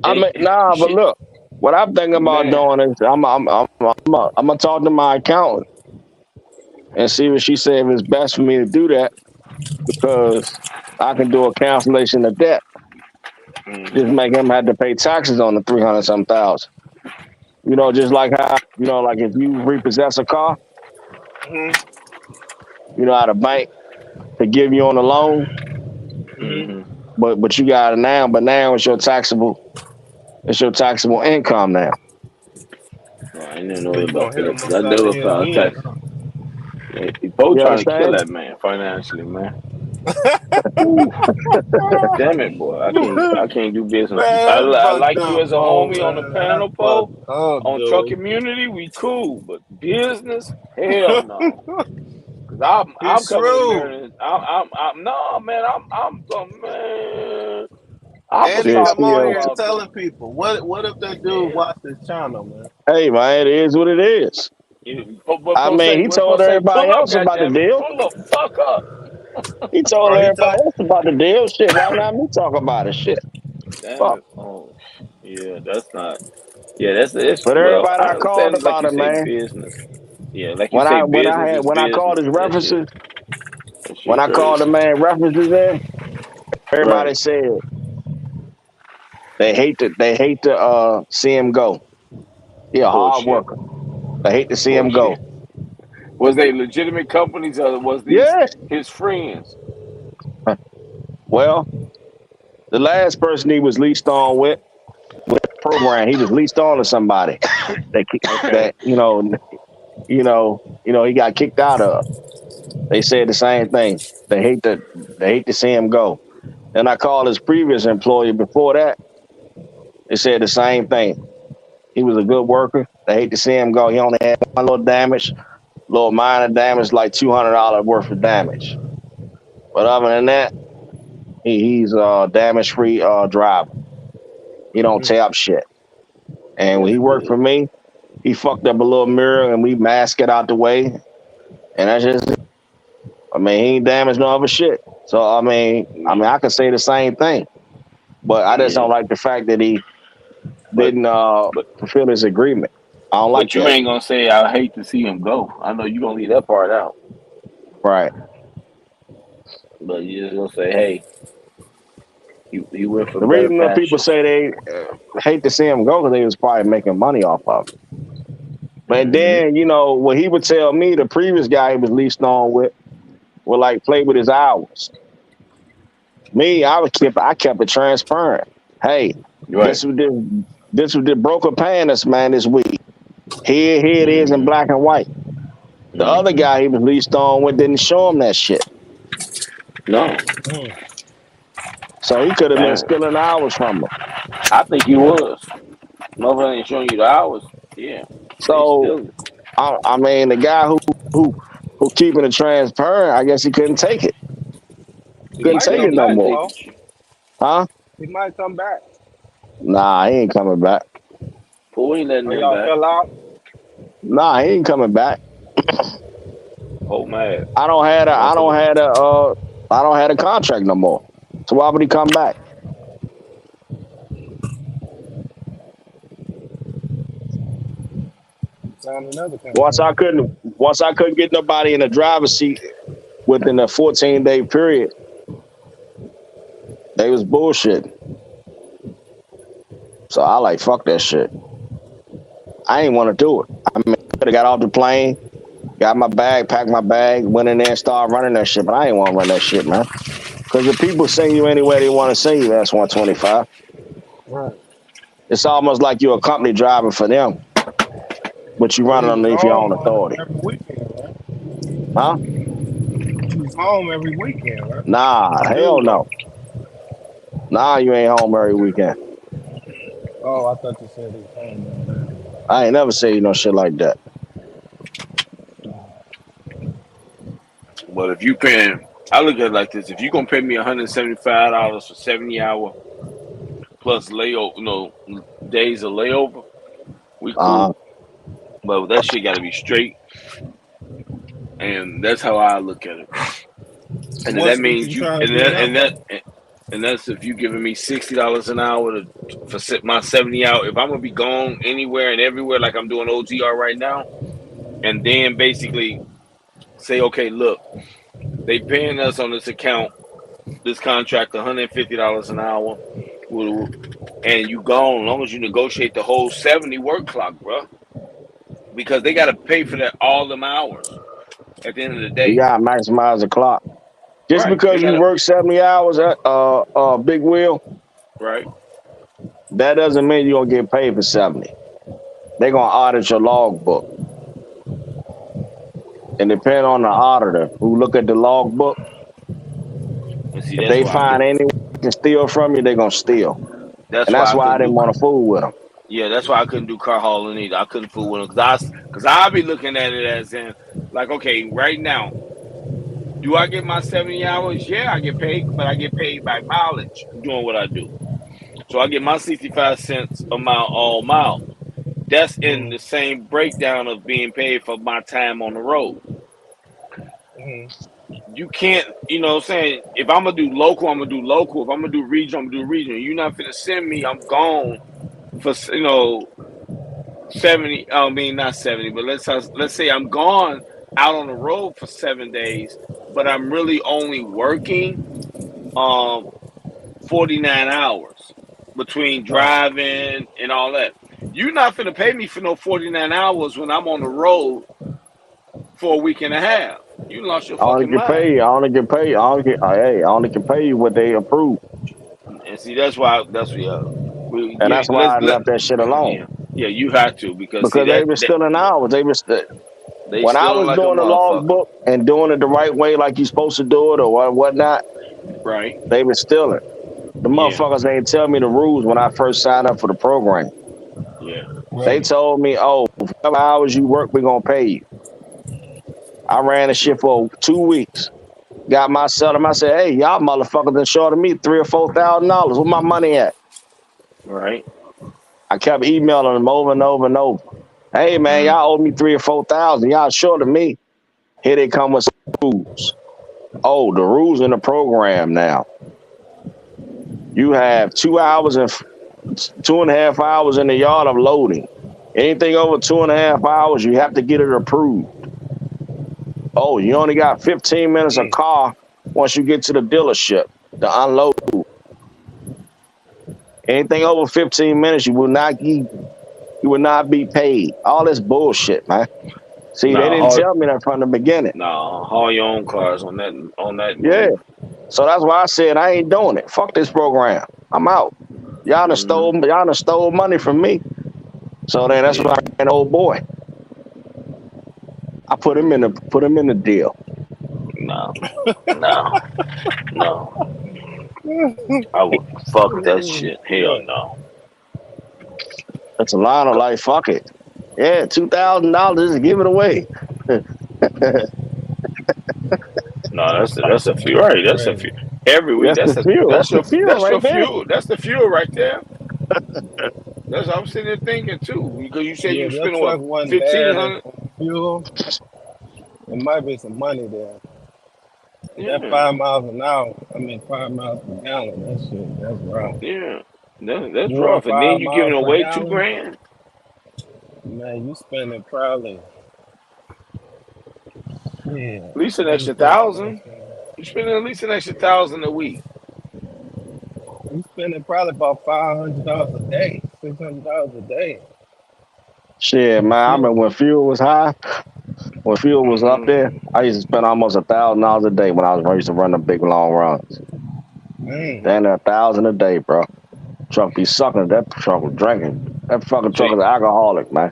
I And mean, nah, but shit, look, what I'm thinking about man. doing is I'm gonna talk to my accountant and see what she said if it's best for me to do that because I can do a cancellation of debt. Just Mm-hmm. make him have to pay taxes on the 300 some thousand. Just like how like if you repossess a car, how the bank to give you on the loan, Mm-hmm. Mm-hmm. but you got it now. But now it's your taxable income now. Oh, I didn't So know you about gonna hit that them because I upside the never head filed again, taxes. huh? Yeah, people You trying to kill understand? that man financially, man. Ooh, damn it, boy! I can't do business. Man, that's I fucked like you up, as a bro, homie on the man. That's panel, Poe. fucked up, On truck dude. community, we cool, but business, hell no. Cause I'm He's coming in shrewd. there and I'm no man. Man. I'm gonna And he Shit, start come on talking still. here about telling them. people. What if that dude Yeah. watched this channel, man? Hey man, it is what it is. But I Poe mean, say, he what told Poe say? everybody Pull up, else about the goddammit. deal. Pull the fuck up. He told Oh, he told. everybody else about the deal. Shit, why not me talk about it? Shit, Damn fuck. it. Oh, yeah, that's not. Yeah, that's But well. everybody I I called understand, like about you it, say, man. business. Yeah, like you When say, I when I business had is when I called business. his That shit, references, that when shit I called the crazy. man references in, everybody Right. said they hate to see him go. He a hard Bullshit. worker. They hate to see him go. Bullshit. Was they legitimate companies or was these Yeah. his friends? Well, the last person he was leased on with the program, he was leased on to somebody that Okay. that he got kicked out of. They said the same thing. They hate to see him go. And I called his previous employer before that. They said the same thing. He was a good worker. They hate to see him go. He only had one little damage, little minor damage, like $200 worth of damage. But other than that, he's a damage free driver. He don't Mhm. tear up shit. And when That's he worked good. for me, he fucked up a little mirror and we masked it out the way. And that's just it. I mean, he ain't damaged no other shit. So Yeah. I could say the same thing. But I just Yeah. don't like the fact that he But didn't but fulfill his agreement. I don't like But you that. ain't gonna say I hate to see him go. I know you gonna leave that part out. Right. But you just gonna say, hey, he went for The better reason that people pastures. say they hate to see him go because they was probably making money off of it. But Hmm. then, what he would tell me, the previous guy he was leased on with would like play with his hours. Me, I kept it transparent. Hey, Right. this was the broker paying us, man, this week. Here it is in Hmm. black and white. The other Hmm. guy he was leased on with didn't show him that shit. No. Mm. So he could have been Man, stealing hours from him. I think he was. Motherfucker ain't showing you the hours. Yeah, they So still. I mean, the guy who who keeping it transparent, I guess he couldn't take it. He Couldn't might take Yeah, it come he no back, couldn't more. take Flo. the shit. Huh? He might come back. Nah, he ain't coming back. Fool ain't letting Oh, them y'all back. fell out? Nah, he ain't coming back. Oh man, I don't motherfucker. have I don't have a contract no more. So why would he come back? Found another Once company. I couldn't once I couldn't get nobody in the driver's seat within a 14-day period, they was bullshitting. So I like fuck that shit. I ain't want to do it. I mean, I could have got off the plane, got my bag, packed my bag, went in there and started running that shit. But I ain't want to run that shit, man. Because if people send you anywhere they want to send you, that's 125. Right. It's almost like you're a company driving for them, but you But running he was underneath your home own authority. every weekend, right? Huh? He was home every weekend, right? Nah, The hell dude though. no. Nah, you ain't home every weekend. Oh, I thought you said he was home every day. I ain't never say no shit like that. But if you paying, I look at it like this: if you gonna pay me $175 for 70 hour plus layover, days of layover, we Uh, cool. But that shit got to be straight, and that's how I look at it. So And if that what's means you you, trying to and do that, now? and that's if you giving me $60 an hour my 70 hour. If I'm gonna be gone anywhere and everywhere, like I'm doing OTR right now, and then basically say, okay, look, they paying us on this account, this contract, $150 an hour, and you gone. As long as you negotiate the whole 70 work clock, bro, because they got to pay for that all them hours at the end of the you day, gotta maximize the clock. Just right? They because got you to, work 70 hours at Big Wheel, right? that doesn't mean you're gonna get paid for 70. They're gonna audit your logbook. And depending on the auditor who look at the logbook, And see, if that's they why I find could. any can steal from you, they're gonna steal. That's And why that's I why I couldn't didn't do. want to fool with them. Yeah, that's why I couldn't do car hauling either. I couldn't fool with them because I be looking at it as in like, okay, right now, do I get my 70 hours? Yeah, I get paid, but I get paid by mileage doing what I do. So I get my 65 cents a mile all miles. That's in Mm-hmm. the same breakdown of being paid for my time on the road. Mm-hmm. You can't, what I'm saying? If I'm gonna do local, I'm gonna do local. If I'm gonna do regional, I'm gonna do regional. You're not gonna send me, I'm gone for 70. I mean, not 70, but let's say I'm gone out on the road for 7 days, but I'm really only working um 49 hours between Right. driving and all that. You're not gonna pay me for no 49 hours when I'm on the road for a week and a half. You lost your I only fucking can mind. pay you. I only can pay you. I only can pay you what they approve. And see, that's we And give that's why let's I let left that shit alone. yeah, you have to because see Because they were that stealing hours. they When I stealing was like a doing the motherfucker, logbook and doing it the right way, like you're supposed to do it or whatnot, right? they were stealing. The Yeah, motherfuckers ain't tell me the rules when I first signed up for the program. yeah, They Right. told me, oh, whatever hours you work, we're gonna pay you. I ran the shit for 2 weeks. Got my settlement. I said, hey, y'all motherfuckers done shorted me $3,000 or $4,000. Where my money at? right. I kept emailing them over and over and over. Hey man, Mm, y'all owe me 3 or 4 thousand. Y'all shorted me. Here they come with some rules. Oh, the rules in the program now. You have 2 hours and 2.5 hours in the yard of loading. Anything over 2.5 hours, you have to get it approved. Oh, you only got 15 minutes a car once you get to the dealership to unload. Anything over 15 minutes, you will not be paid. All this bullshit, man. See, they Nah, didn't haul tell me that from the beginning. haul your own cars on that Yeah. move. So that's why I said I ain't doing it. Fuck this program. I'm out. Y'all done stole money from me. So then that's why Yeah. I an old boy. I put him in the deal. No, no, no. I would fuck that shit. Hell Right. no. That's a lot of like fuck it. Yeah, $2,000, just give it away. No, that's a few. That's Right, that's a crazy. few. Every week, That's the fuel. That's the fuel that's right your there. fuel. That's the fuel right there. That's what I'm sitting there thinking too. Because you said Yeah, you if your spending what truck wasn't fifteen bad and hundred. fuel, there might be some money there. That Yeah, 5 miles an hour, 5 miles per gallon, that shit, that's rough. yeah. That's More than rough. And then five you giving miles per away two gallon, grand. man, you spending probably, yeah, At least an let me extra think about thousand. that. You spending at least an extra 1,000 a week. You spending probably about $500 a day, $600 a day Shit, on man. I remember fuel. when fuel was up Mm-hmm. there, I used to spend almost $1,000 a day when I used to run the big long runs. Man, Damn, 1,000 a day, bro. Truck be sucking. That truck was drinking. That fucking So truck is an alcoholic, man.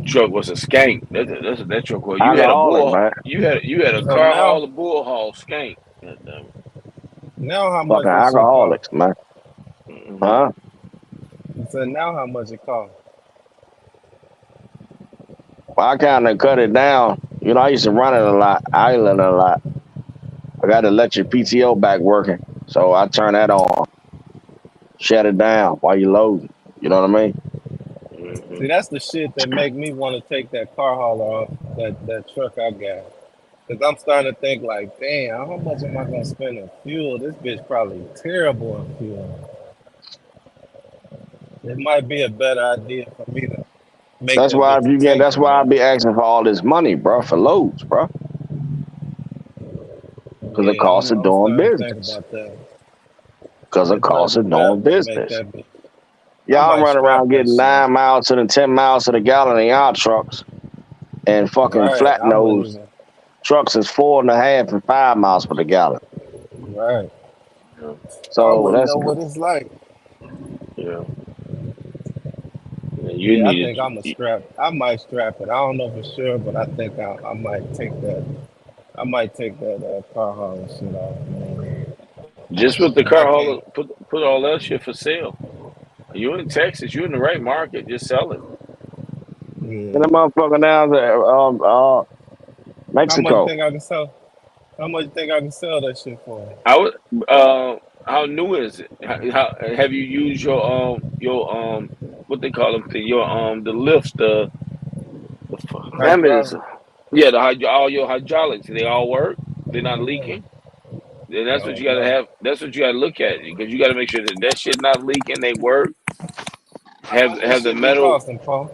truck was a skank. That truck was. You had a Alcoholic, bull. man. You had a so car haul, now, a bull haul skank. God damn it. now how much Fucking this shit cost? alcoholics, man. Mm-hmm. Huh? So now how much it cost? Well, I kind of cut it down. You know, I used to run it a lot, idling a lot. I got the electric PTO back working, so I turn that on, shut it down while you loading. You know what I mean? Mm-hmm. See, that's the shit that make me want to take that car hauler off that truck I got. Cause I'm starting to think like, damn, how much am I gonna spend on fuel? This bitch probably terrible in fuel. It might be a better idea for me to make That's that why bitch if a you get, that's tanker, why I man. be asking for all this money, bro, for loads, bro, because the Yeah, cost of I'm doing starting to think business. about that. Because the It might cost be of better doing to make business. that bitch. I Y'all might run scrap around that getting shit. 9 miles to the 10 miles to the gallon in y'all trucks, and fucking Right. flat I wouldn't nose even. trucks is 4.5 and 5 miles per the gallon. Right. Yeah. I So wouldn't that's know what it's like. Yeah. Yeah. You Yeah, I needed. think I'm a scrap. I might scrap it. I don't know for sure, but I think I might take that. I might take that car haul shit off, man. Just put the 'Cause I car can't. haul. Put all that shit for sale. You in Texas? You in the right market? Just sell it. and the Yeah. motherfucker down to How much you Mexico. think I can sell? How much you think I can sell that shit for? I would. How new is it? How have you used your what they call them? Your the lifts damn it is Hydraulic. yeah all your hydraulics they all work. They're not leaking. Then I that's what you don't got to know. have. That's what you got to look at because you got to make sure that shit not leaking. They work. How much that Have the shit be metal. costing, Paul?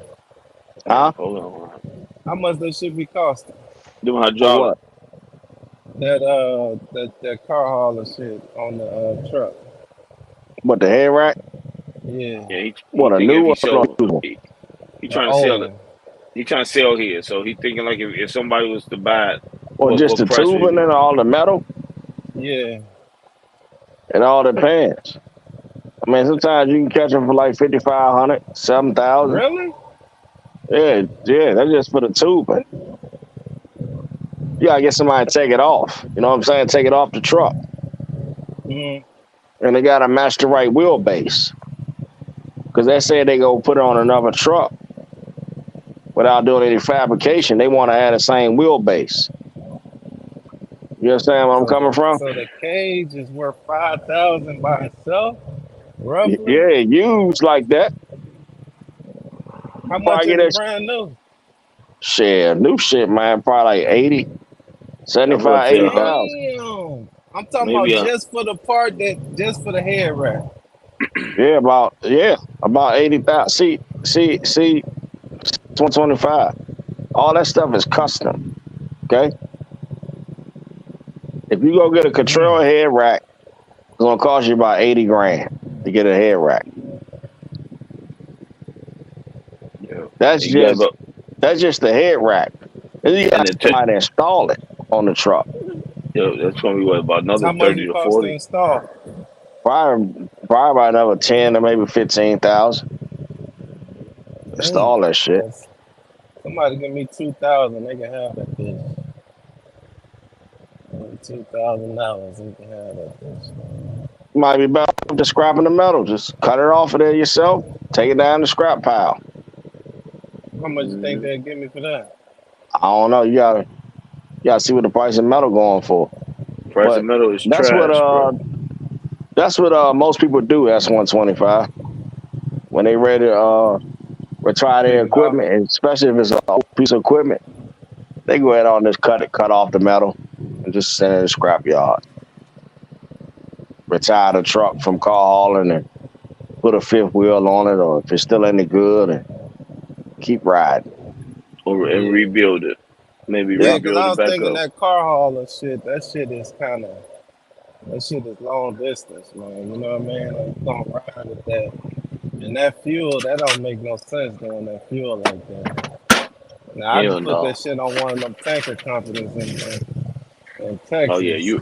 Huh? Hold on. How much that shit be costing? Them For hydraulic. what? That car hauler shit on the truck. What, the head rack? Yeah, Yeah, he What, a thinking new if he one or a sold, used one? he the trying to sell old it. one. He trying to sell here, so he thinking like if somebody was to buy it, Or just what the price would he tubing be? and all the metal? Yeah. It all depends. I mean, sometimes you can catch them for like 5,500, 7,000. Really? Yeah, yeah, that's just for the tubing. You gotta get somebody to take it off. You know what I'm saying? Take it off the truck. Mm-hmm. And they gotta match the right wheelbase. Because they say they go put it on another truck without doing any fabrication. They want to add the same wheelbase. You understand where I'm So, coming from? so the cage is worth 5,000 by itself, roughly. Yeah, used like that. How much Probably get is it that brand new? shit, new shit, man. Probably like 80, I was about 75, to say 80,000. Damn. I'm talking maybe about just for the part that, just for the head wrap. Yeah, about 80,000. See, see, 125. All that stuff is custom. Okay, if you go get a control Mm. head rack, it's gonna cost you about 80 grand to get a head rack. Yeah. That's And you gotta just go that's just the head rack. Then you and got the somebody to install it on the truck. yo, that's gonna be what about another How much 30 it to cost to 40. install? Probably about another 10 or maybe 15,000. Dang. Install that shit. That's, somebody give me 2,000. They can have that bitch. $2,000. They can have that bitch. Might be better off just scrapping the metal. Just cut it off of there yourself. Take it down the scrap pile. How much you think Mm-hmm. they'll give me for that? I don't know. You gotta see what the price of metal going for. Price of But metal is that's what trash, bro. uh that's what most people do. That's 125 when they ready to retire their Take it off. equipment, and especially if it's a old piece of equipment. They go ahead on this cut off the metal, and just send it to the scrap yard. Retire the truck from car hauling and put a fifth wheel on it, or if it's still any good, and keep riding. Or and Yeah. rebuild it. Maybe Yeah, Yep. because rebuild I it was back thinking up. that car hauler shit, that shit is long distance, man. You know what I mean? Like, you gonna ride with that. And that fuel, that don't make no sense doing that fuel like that. Now, I Hell could put no. that shit on one of them tanker companies in Oh yeah, Texas.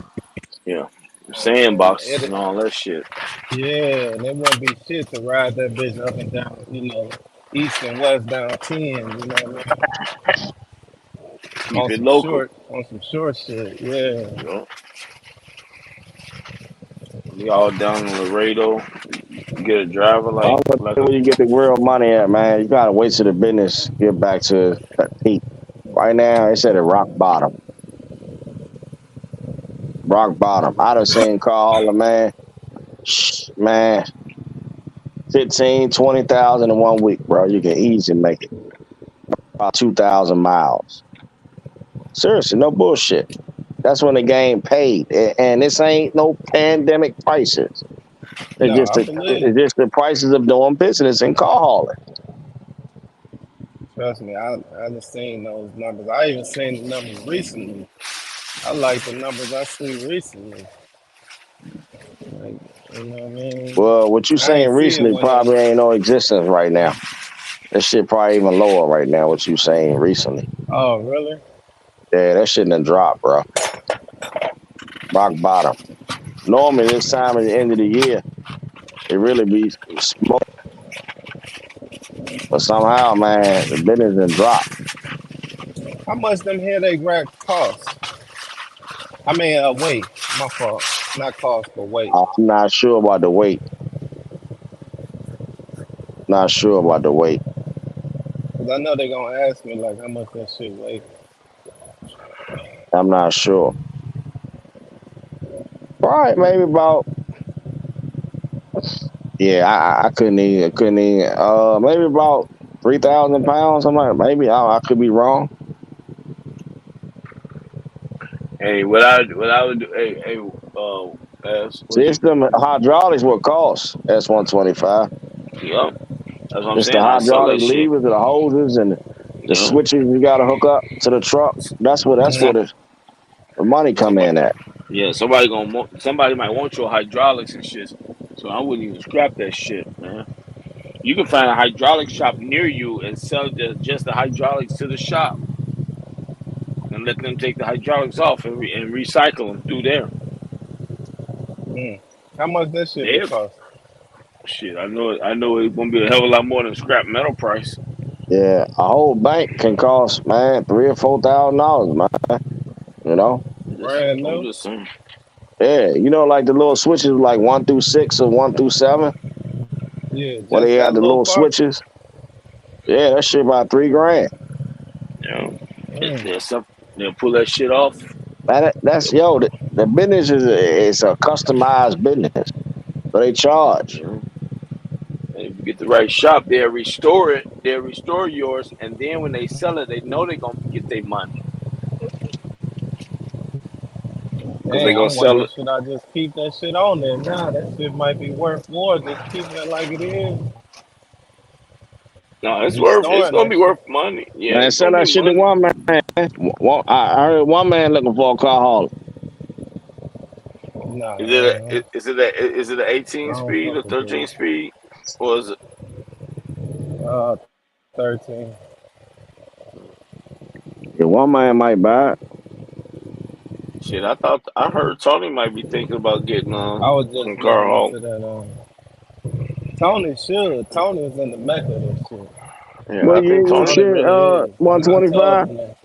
yeah. And Sandboxes and all that shit. yeah, and it wouldn't be shit to ride that bitch up and down, east and west down 10, you know what I mean? Keep it local. On some short shit, yeah. You know, we all down in Laredo. Get a driver I'm like gonna like tell a you where you get the real money at, man. You gotta wait till the business get back to that peak. Right now, it's at a rock bottom. Rock bottom. I done seen car hauler, man. Man, 15, 20,000 in 1 week, bro. You can easily make it about 2,000 miles. Seriously, no bullshit. That's when the game paid, and this ain't no pandemic prices. It's No, just I the believe. it's just the prices of doing business in car hauling. Trust me, I done seen those numbers. I even seen the numbers recently. I like the numbers I see recently. Like, you know what I mean? Well, what you I saying ain't see it recently when the probably ain't no existence right now. That shit probably even lower right now. What you saying recently? oh really? Yeah, that shit done dropped, bro. Rock bottom. Normally, this time at the end of the year, it really be smoke, but somehow, man, the business done dropped. How much them headache racks cost? I mean, weight. My fault. Not cost, but weight. I'm not sure about the weight. Not sure about the weight. Cause I know they gonna ask me like how much that shit weigh. I'm not sure. Probably maybe about. Yeah, I couldn't even. Maybe about 3,000 pounds. I'm like, maybe I could be wrong. hey, what I would do as what you System hydraulics will cost S125. yep. That's what I'm It's the saying. I sell hydraulic that shit. levers, and the hoses, and the You know? switches you got to hook up to the truck. That's where Some the money come somebody in at. yeah, somebody might want your hydraulics and shit. So I wouldn't even scrap that shit, man. You can find a hydraulic shop near you and sell just the hydraulics to the shop and let them take the hydraulics off and recycle them through there. Mm. How much that shit be They cost? shit, I know it's gonna be a hell of a lot more than scrap metal price. Yeah, a whole bank can cost, man, $3,000 or $4,000, man. You know, Brand I'm new? just saying. yeah, like the little switches, like 1 through 6 or 1 through 7, Yeah, where just they that had the little little part. switches. Yeah, that shit about 3 grand. You know, Mm. they'll pull that shit off. Man, that's the business is a customized business, so they charge. You know, and if you get the right shop, they'll restore it. They'll restore yours, and then when they sell it, they know they're gonna get their money because they're Dang, gonna I'm sell wondering it. should I just keep that shit on there? Nah, that shit might be worth more just keeping it like it is. No, it's He's worth. It's storing gonna that be shit. worth money. Yeah, Man, it's sell gonna be that shit to money. one man. I heard one man looking for a car hauler. Nah, Is it man. is it an I 18 don't speed or fuck with 13 dude. speed, or is it? 13. Yeah, one man might buy it. Shit, I heard Tony might be thinking about getting I was just some car looking haul. into that. Tony should. Tony is in the mecca of this shit. Yeah, What I year think is this Tony. Tony shit? really is. And I told 125? him that.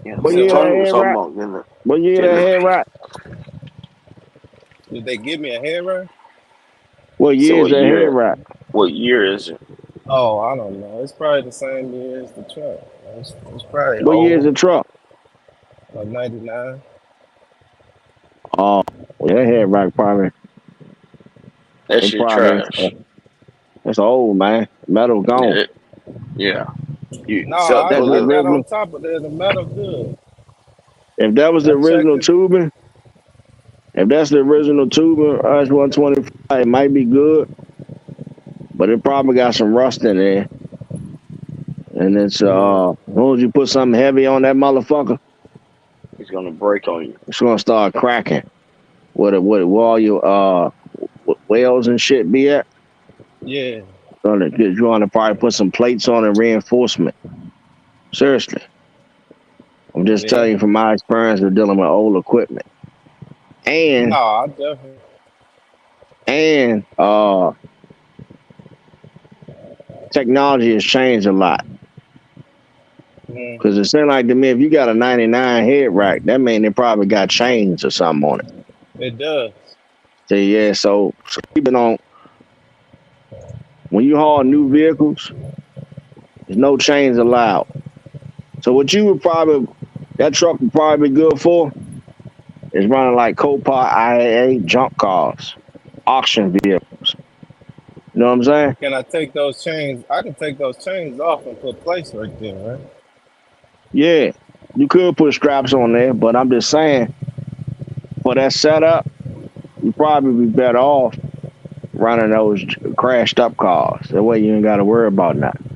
Yeah, I What You said think year that Tony what? was head talking right? about What year that getting head the. right? Did they give me a hair run? What So year is what that head year? right? What year is it? Oh, I don't know. It's probably the same year as the truck. It's probably What year is the old, truck? like 99. Oh, well, that head right probably. That It shit probably. trash. It's old, man. Metal Yeah, gone. yeah. You No, so I, That's pull the I it. got on original. top of there. The metal good. If that was the I checked original it. tubing, if that's the original tubing, us 125, it might be good, but it probably got some rust in there. And it's Yeah. as long as you put something heavy on that motherfucker, He's gonna break on you. it's gonna start cracking. Where all your wells and shit be at? Yeah. You want to probably put some plates on and reinforcement. Seriously, I'm just Yeah. telling you from my experience of dealing with old equipment. No, And I definitely. and technology has changed a lot. Mm, Because it seemed like to me, if you got a 99 head rack, that means they probably got chains or something on it. it does. So yeah, so keep it on. When you haul new vehicles, there's no chains allowed. So what you would probably, that truck would probably be good for is running like Copart, IAA, junk cars, auction vehicles. You know what I'm saying? Can I take those chains? I can take those chains off and put plates right there, right? Yeah, you could put straps on there, but I'm just saying for that setup, you probably be better off running those crashed up cars. That way you ain't got to worry about nothing.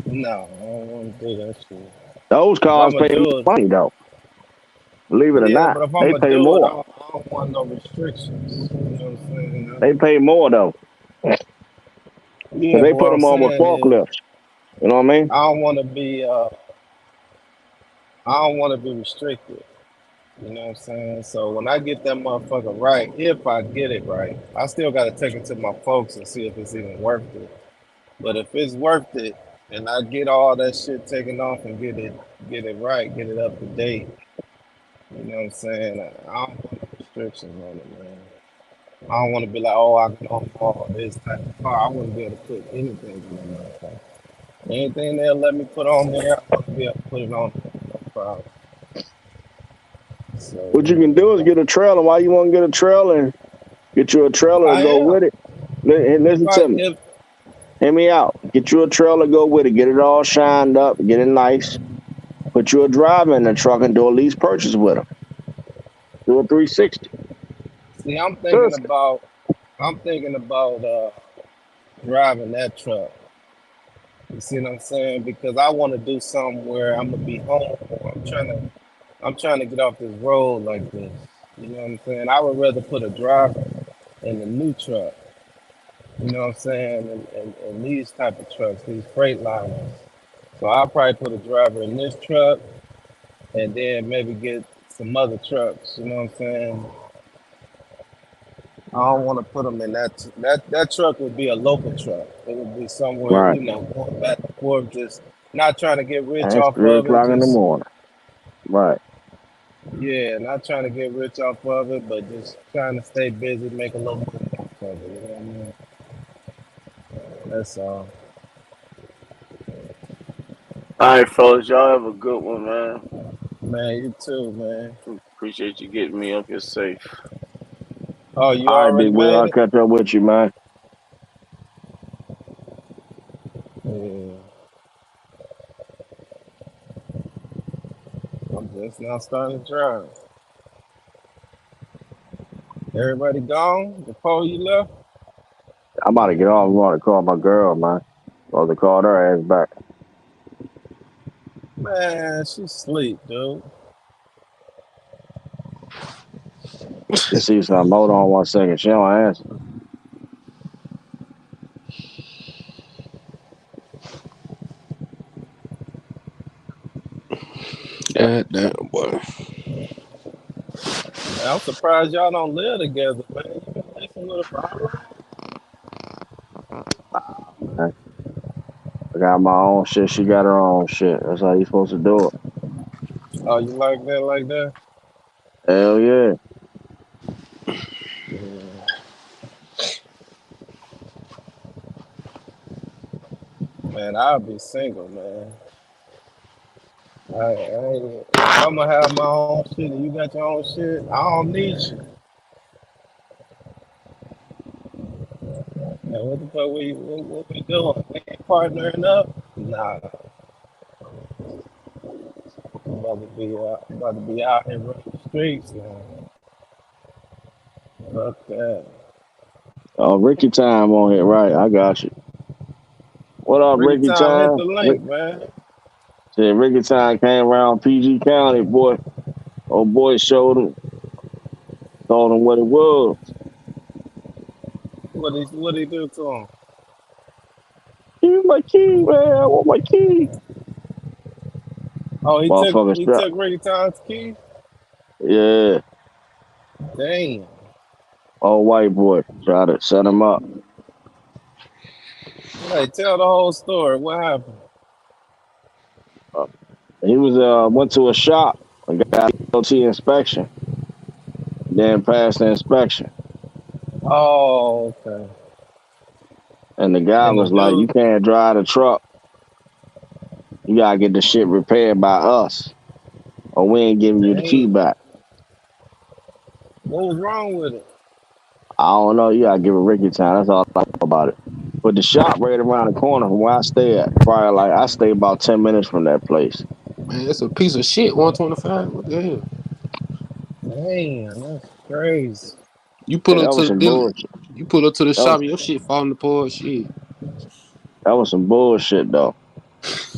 No, I don't want to do that shit. Those If I'm cars gonna pay do it, money though. Believe it or yeah, not, but if I'm they gonna pay do it, more. I don't want no restrictions. You know what I'm saying? They pay more though, because Yeah, they but put what I'm them on with saying is, forklifts. You know what I mean? I don't want to be, I don't want to be restricted. You know what I'm saying? So when I get that motherfucker right, if I get it right, I still got to take it to my folks and see if it's even worth it. But if it's worth it, and I get all that shit taken off and get it right, get it up to date. You know what I'm saying? I don't want no restrictions on it, man. I don't want to be like, oh, I can only haul this type of car. I want to be able to put anything in the motherfucker. Anything they'll let me put on there, I want to be able to put it on there. No problem. So, What you you can know, do is get a trailer. Why you want to get a trailer and get you a trailer to I go am. with it? If Listen I to me. if Hear me out. Get you a trailer, go with it. Get it all shined up. Get it nice. Put you a driver in the truck and do a lease purchase with them. Do a 360. see, Seriously. I'm thinking about driving that truck. You see what I'm saying? Because I want to do something where I'm gonna be home. Or I'm trying to get off this road like this. You know what I'm saying? I would rather put a driver in the new truck. You know what I'm saying? And these type of trucks, these freight liners. So I'll probably put a driver in this truck and then maybe get some other trucks. You know what I'm saying? I don't want to put them in that truck would be a local truck. It would be somewhere, Right. you know, going back and forth, just not trying to get rich And it's off 3 of it. o'clock in the Just morning. Right. yeah, not trying to get rich off of it, but just trying to stay busy, make a little money off of it. You know what I mean? That's all. All right, fellas, y'all have a good one, man. Man, you too, man. Appreciate you getting me up here safe. Oh, you All right, already Big Will. made I'll it? catch up with you, man. Yeah. I'm just now starting to drive. Everybody gone before you left? I'm about to get off. I'm about to call my girl, man. Supposed to call her ass back. Man, she sleep, dude. You see something? Hold on 1 second. She don't answer. God damn, boy. Man, I'm surprised y'all don't live together, man. You been messing with her for how Man. I got my own shit. She got her own shit. That's how you supposed to do it. long? Oh, you like that, like that? Hell yeah. Yeah. Man, I'll be single, man. If I'm gonna have my own shit and you got your own shit, I don't need you. Man, what the fuck what we doing? We ain't partnering up? Nah, I'm about to be out here running the streets now. Fuck that. Oh, Ricky Time on here, right? I got you. What up, Ricky Ricky Time hit Time? the link, man. Said Ricky Time came around PG County, boy. Old boy showed him, told him what it was. What he do to him? Give me my key, man. I want my key. Oh, Motherfucker he strap. took Ricky Time's key? Yeah. Damn. Old white boy. Try to set him up. Hey, tell the whole story. What happened? Uh, he was went to a shop and got LT inspection. Then passed the inspection. Oh, okay. And the guy And the was like, you dude, can't drive the truck. You gotta get the shit repaired by us. Or we ain't giving you the key dang, back. what was wrong with it? I don't know. You gotta give it Ricky time. That's all I know about it. But the shop right around the corner from where I stay at. Probably like I stay about 10 minutes from that place. Man, that's a piece of shit. 125. What the hell? Damn, that's crazy. You Hey, pull up that to was the some dealer. bullshit. You pull up to the That was shop, and your shit falling apart. Shit. that was some bullshit though.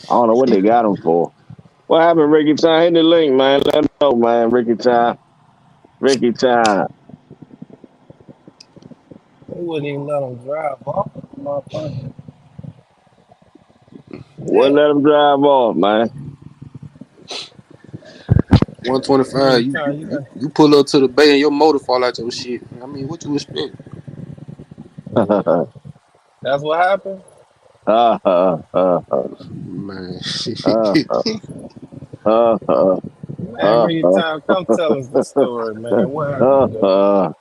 I don't know what they got him for. What happened, Ricky Time? Hit the link, man. Let him know, man. Ricky Time. Ricky Time. They wouldn't even let him drive off, motherfucker. Wouldn't Yeah, let him drive off, man. 125. Ricky You, Time, you you you got. you pull up to the bay and your motor fall out your shit. I mean, what you expect? Yeah, that's what happened. uh, uh, uh, uh, Man, uh, uh, uh, Man, uh, Ricky uh, Time, come tell us the story, man. What uh, happened, dude? uh.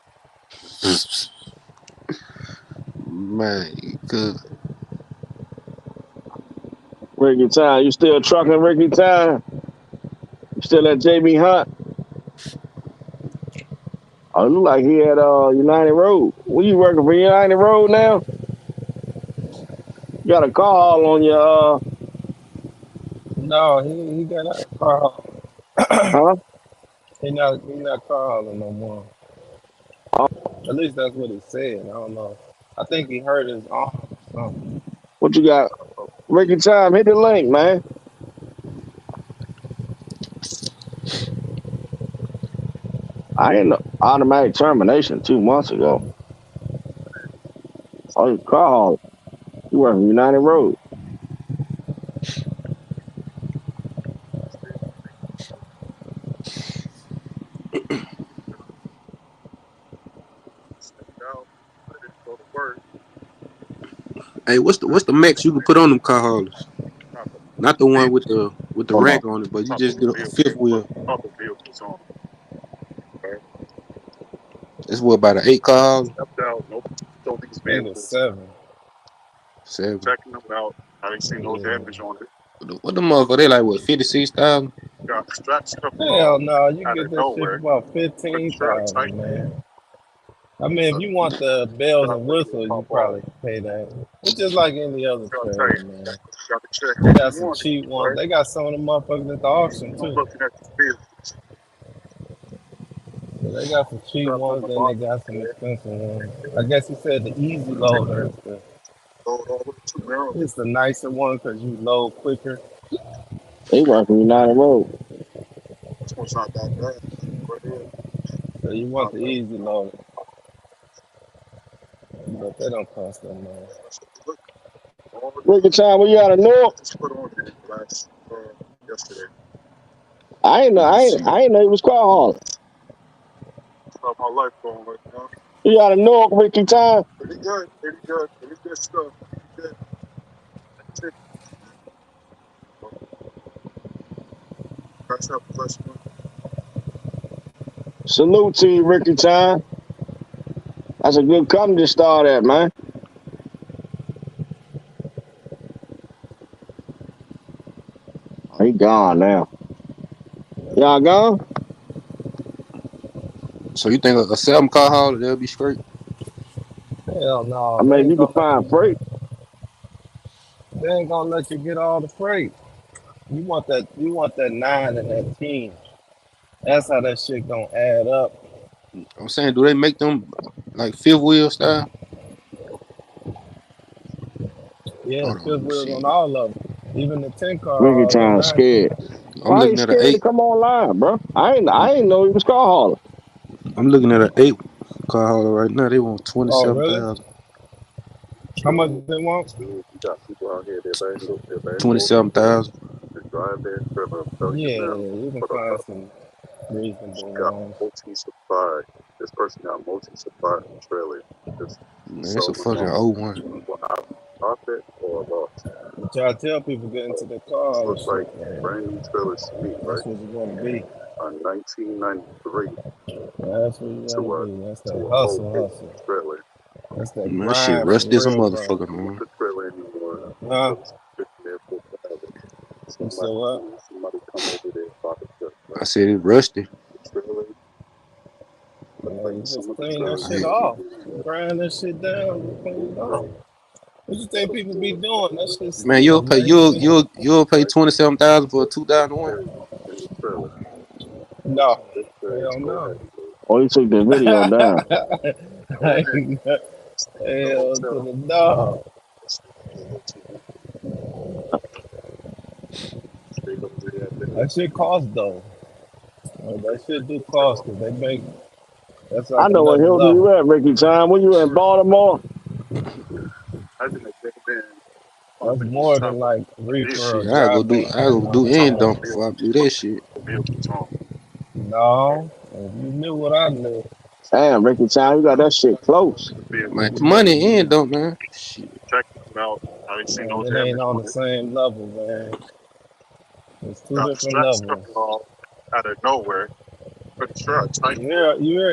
man, good. Ricky Time, you still trucking Ricky Time? You still at JB Hunt? Oh, it look like he at United Road. What you working for United Road now? You got a call on your No, he got out of car. huh? He not car hauling no more. At least that's what he said. I don't know. I think he hurt his arm or something. What you got? Ricky Time, hit the link, man. I ain't no automatic termination 2 months ago. Oh, you call. You work for United Road. Hey, what's the max you can put on them car haulers? Not the one with the Hold on. rack on it, but you just get a fifth wheel. It's what about an 8 car hauler? I think it's 7. 7. Yeah. What the motherfucker? They like what 56,000? Hell no, you can get that shit for about 15,000, man. I mean, if you want the bells and whistles, you probably pay that. It's just like any other trade, man. They got some cheap ones. They got some of the motherfuckers at the auction too. So they got some cheap ones, then they got some expensive ones. I guess he said the easy loader is It's the nicer one because you load quicker. They working United Road. So you want the easy loader, but they don't cost that much. Ricky Time, where you out of Newark? Let me see. I ain't know he was car hauling. You out of Newark, Ricky Time? Salute to you, Ricky Time. That's a good company to start at, man. Oh, he gone now. Y'all gone? So you think a 7 car hauler they'll be straight? Hell I no, mean, if you can find freight. they ain't gonna let you get all the freight. You want that 9 and that 10. That's how that shit gonna add up. I'm saying, do they make them like fifth wheel style? Yeah, Hold on, let fifth me wheels on see. all of them. Even the 10 car Ricky hauls, the Time 9. scared. I'm Why he looking at an scared to eight. come online, bro? I ain't know he was car hauling. I'm looking at an 8 car hauler right now. They want Oh, really? 27,000. How much they want? 27,000. Yeah, you can find some reasonable ones. Man, it's a fucking O1. But y'all tell people get into the car and shit, man. That's what you want to be. That's what you want to be. That's that hustle. That's that Man, that shit grind for rusty as a real grind. motherfucker, man. Huh? You said what? I said it's rusty. Yeah, you just clean that shit Man, off. Grind that shit down, just clean it off. What you think people be doing? That shit man, stink, man. you'll pay 27,000 for a 2001. No. Hell no. Oh, he took the video down. Hell to the dog. That shit cost though. That shit do cost because they make that's I like know what another hill you level. at, Ricky Time. Where you in Baltimore? That's more than like reefer or Shit, dry I go do end van. dump before I do that shit. No, if you knew what I knew, Damn, Ricky Time, you got that shit close. Man, money end dump, man. Shit. man, it ain't on the same level, man. It's two different levels.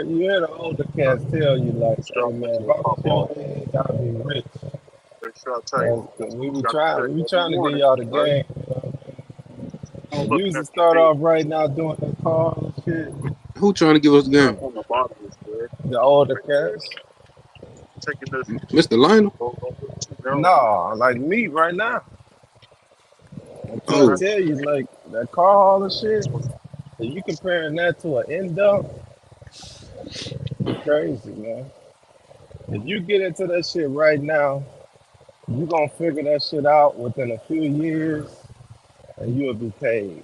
You hear the older cats tell you like, hey man, if I was your age, I'd be rich. We be trying to give y'all the game. If you used to start off right now doing that cars and shit, Who trying to give us the game? the older cats. Mr. Lionel? No, like me right now. I'm trying to Oh, tell you, like that car haul and shit. If you comparing that to an end up, you crazy, man. If you get into that shit right now, you gonna figure that shit out within a few years, and you'll be paid.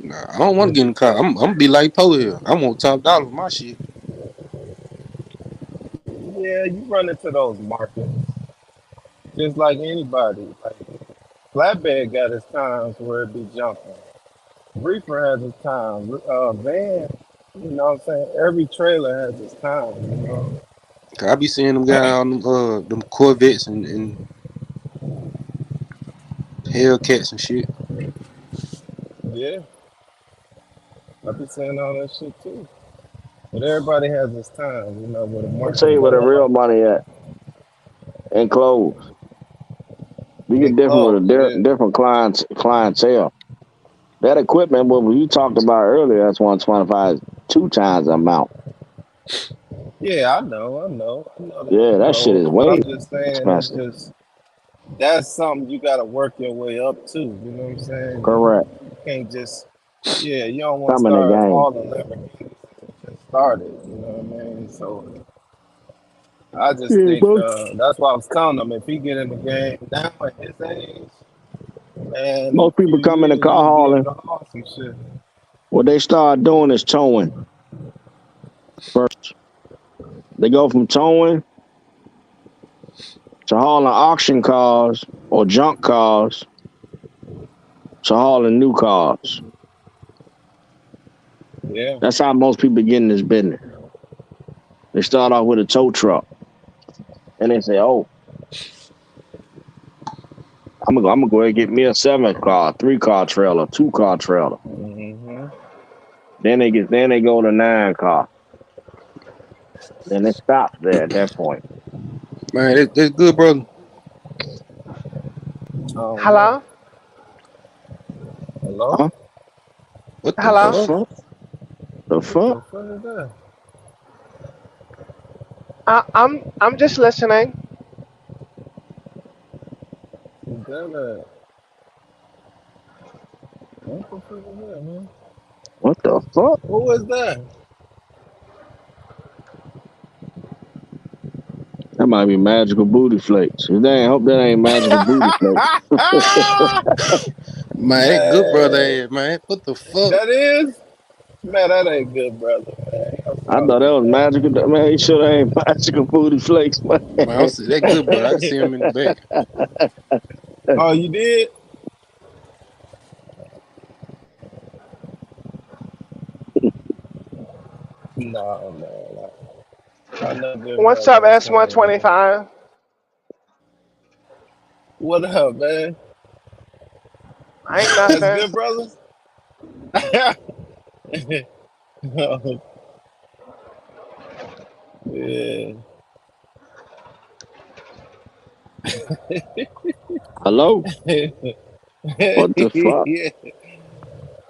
nah, I don't want to You'll get in be the car. paid. I'm gonna be like Poe here. I want top dollar for my shit. Yeah, you run into those markets just like anybody. Like flatbed got its times where it be jumping. Reefer has its times. Van, you know what I'm saying? Every trailer has its time, you know? 'Cause I be seeing them guys on them Corvettes and Hellcats and shit. Yeah, I be saying all that shit too. But everybody has its time, you know, where the I'll tell market you where the go real up money at. In clothes. You get and different with a close. Yeah, different clientele. That equipment, what you talked about earlier, that's 125, 2 times the amount. yeah, I know that Yeah, in that shit is clothes. But way I'm just saying, it's expensive. just that's something you got to work your way up to. You know what I'm saying? Correct. You can't just, yeah, you don't want to Come in the start game. hauling Lamborghinis and just start it. You know what I mean? So I just Yeah, think bro. that's why I was telling him if he get in the game now at his age, man, in a Most few people come in the years car you'll be able hauling. to haul some shit. What they start doing is towing first. They go from towing to hauling auction cars or junk cars to hauling new cars. Yeah. That's how most people get in this business. They start off with a tow truck and they say, "Oh, I'm gonna go ahead and get me a 7 car, 3 car trailer, 2 car trailer." Hmm. Then they go to 9 car. Then it stops there at that point. Man, that's good, brother. I don't know. Hello? Hello? Huh? What the The Hello? fuck? fuck? The What fuck? the fuck is that? I'm just listening. Is that a, what the fuck is that, man? What the fuck? Who is that? That might be magical booty flakes. If they ain't, hope that ain't magical booty flakes. Man, that good brother Man, ass, man. What the fuck? that is? Man, that ain't good, brother, man. I'm I thought telling that you, was man. magical. Man, he sure ain't magical booty flakes, man. Man, I see that good brother. I can see him in the back. Oh, you did? No, man. I know good What's brother up, was saying, man. S125? What up, man? Ain't That's nothing. good, brother? Yeah. Hello? What the fuck? Yeah.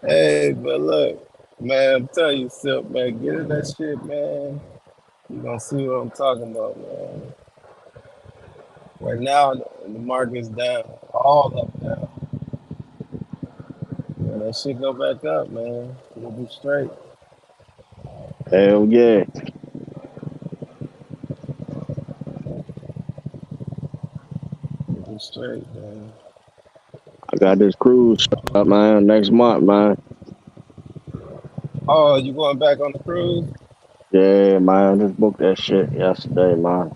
Hey, but look, man, I'm telling you, Silk, man, get in that shit, man. You gonna see what I'm talking about, man. Right now, the market's down, all up down. When that shit go back up, man, you'll be straight. Hell yeah. You'll be straight, man. I got this cruise up, man, next month, man. Oh, you going back on the cruise? Yeah, man. Just booked that shit yesterday, man.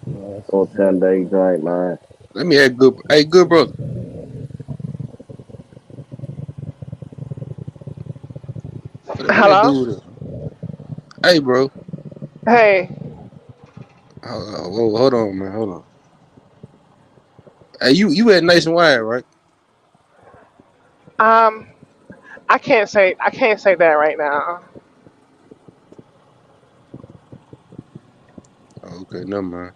Yeah, that's Go what's 10 up, days man. right, man. Let me have good. Hey, good brother. What that Hello? dude? Hey, bro. Hey, Hold on, man. Hold on. Hey, you at Nationwide, right? um, I can't say that right now. Oh, okay, never mind.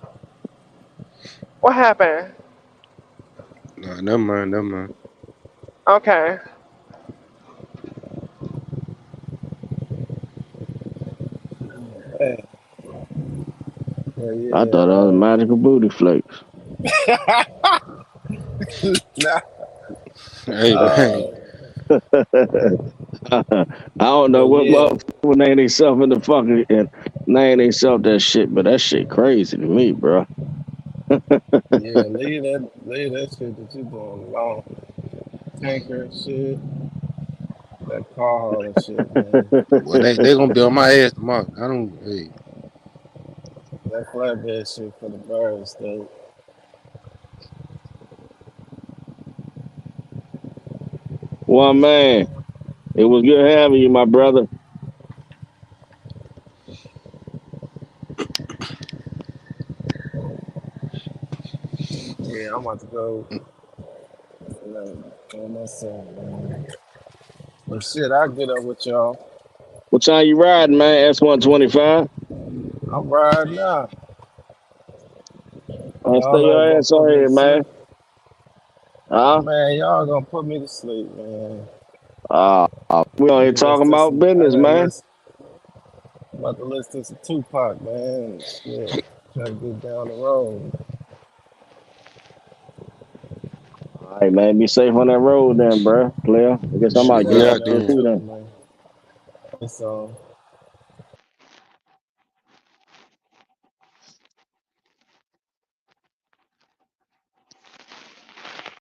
What happened? Nah, never mind, never mind. Okay. Hey, yeah, I thought that was magical booty flakes. nah, Hey, man. I don't know but what yeah, motherfucker name themselves in the fucking and name themselves that shit, but that shit crazy to me, bro. yeah, leave that shit that you doing alone. Tanker and shit, that car haul and shit, man. Well, they gonna be on my ass tomorrow. I don't. Hey, That flatbed shit for the birds, though. One man, it was good having you, my brother. Yeah, I'm about to go on myself, man. But shit, I'll get up with y'all. What time you riding, man? S125. I'm riding now. Stay Y'all are your gonna ass put on me to here, man. sleep. Huh? Man, y'all gonna put me to sleep, man. We on I here can talking listen to about some, I business, gotta man. listen, I'm about to listen to some Tupac, man. Shit, try to get down the road. All right, man. Be safe on that road then, bro. Player. I guess I'm No about shit, to we get off doubt, out here y'all there. too too, then. man. It's on.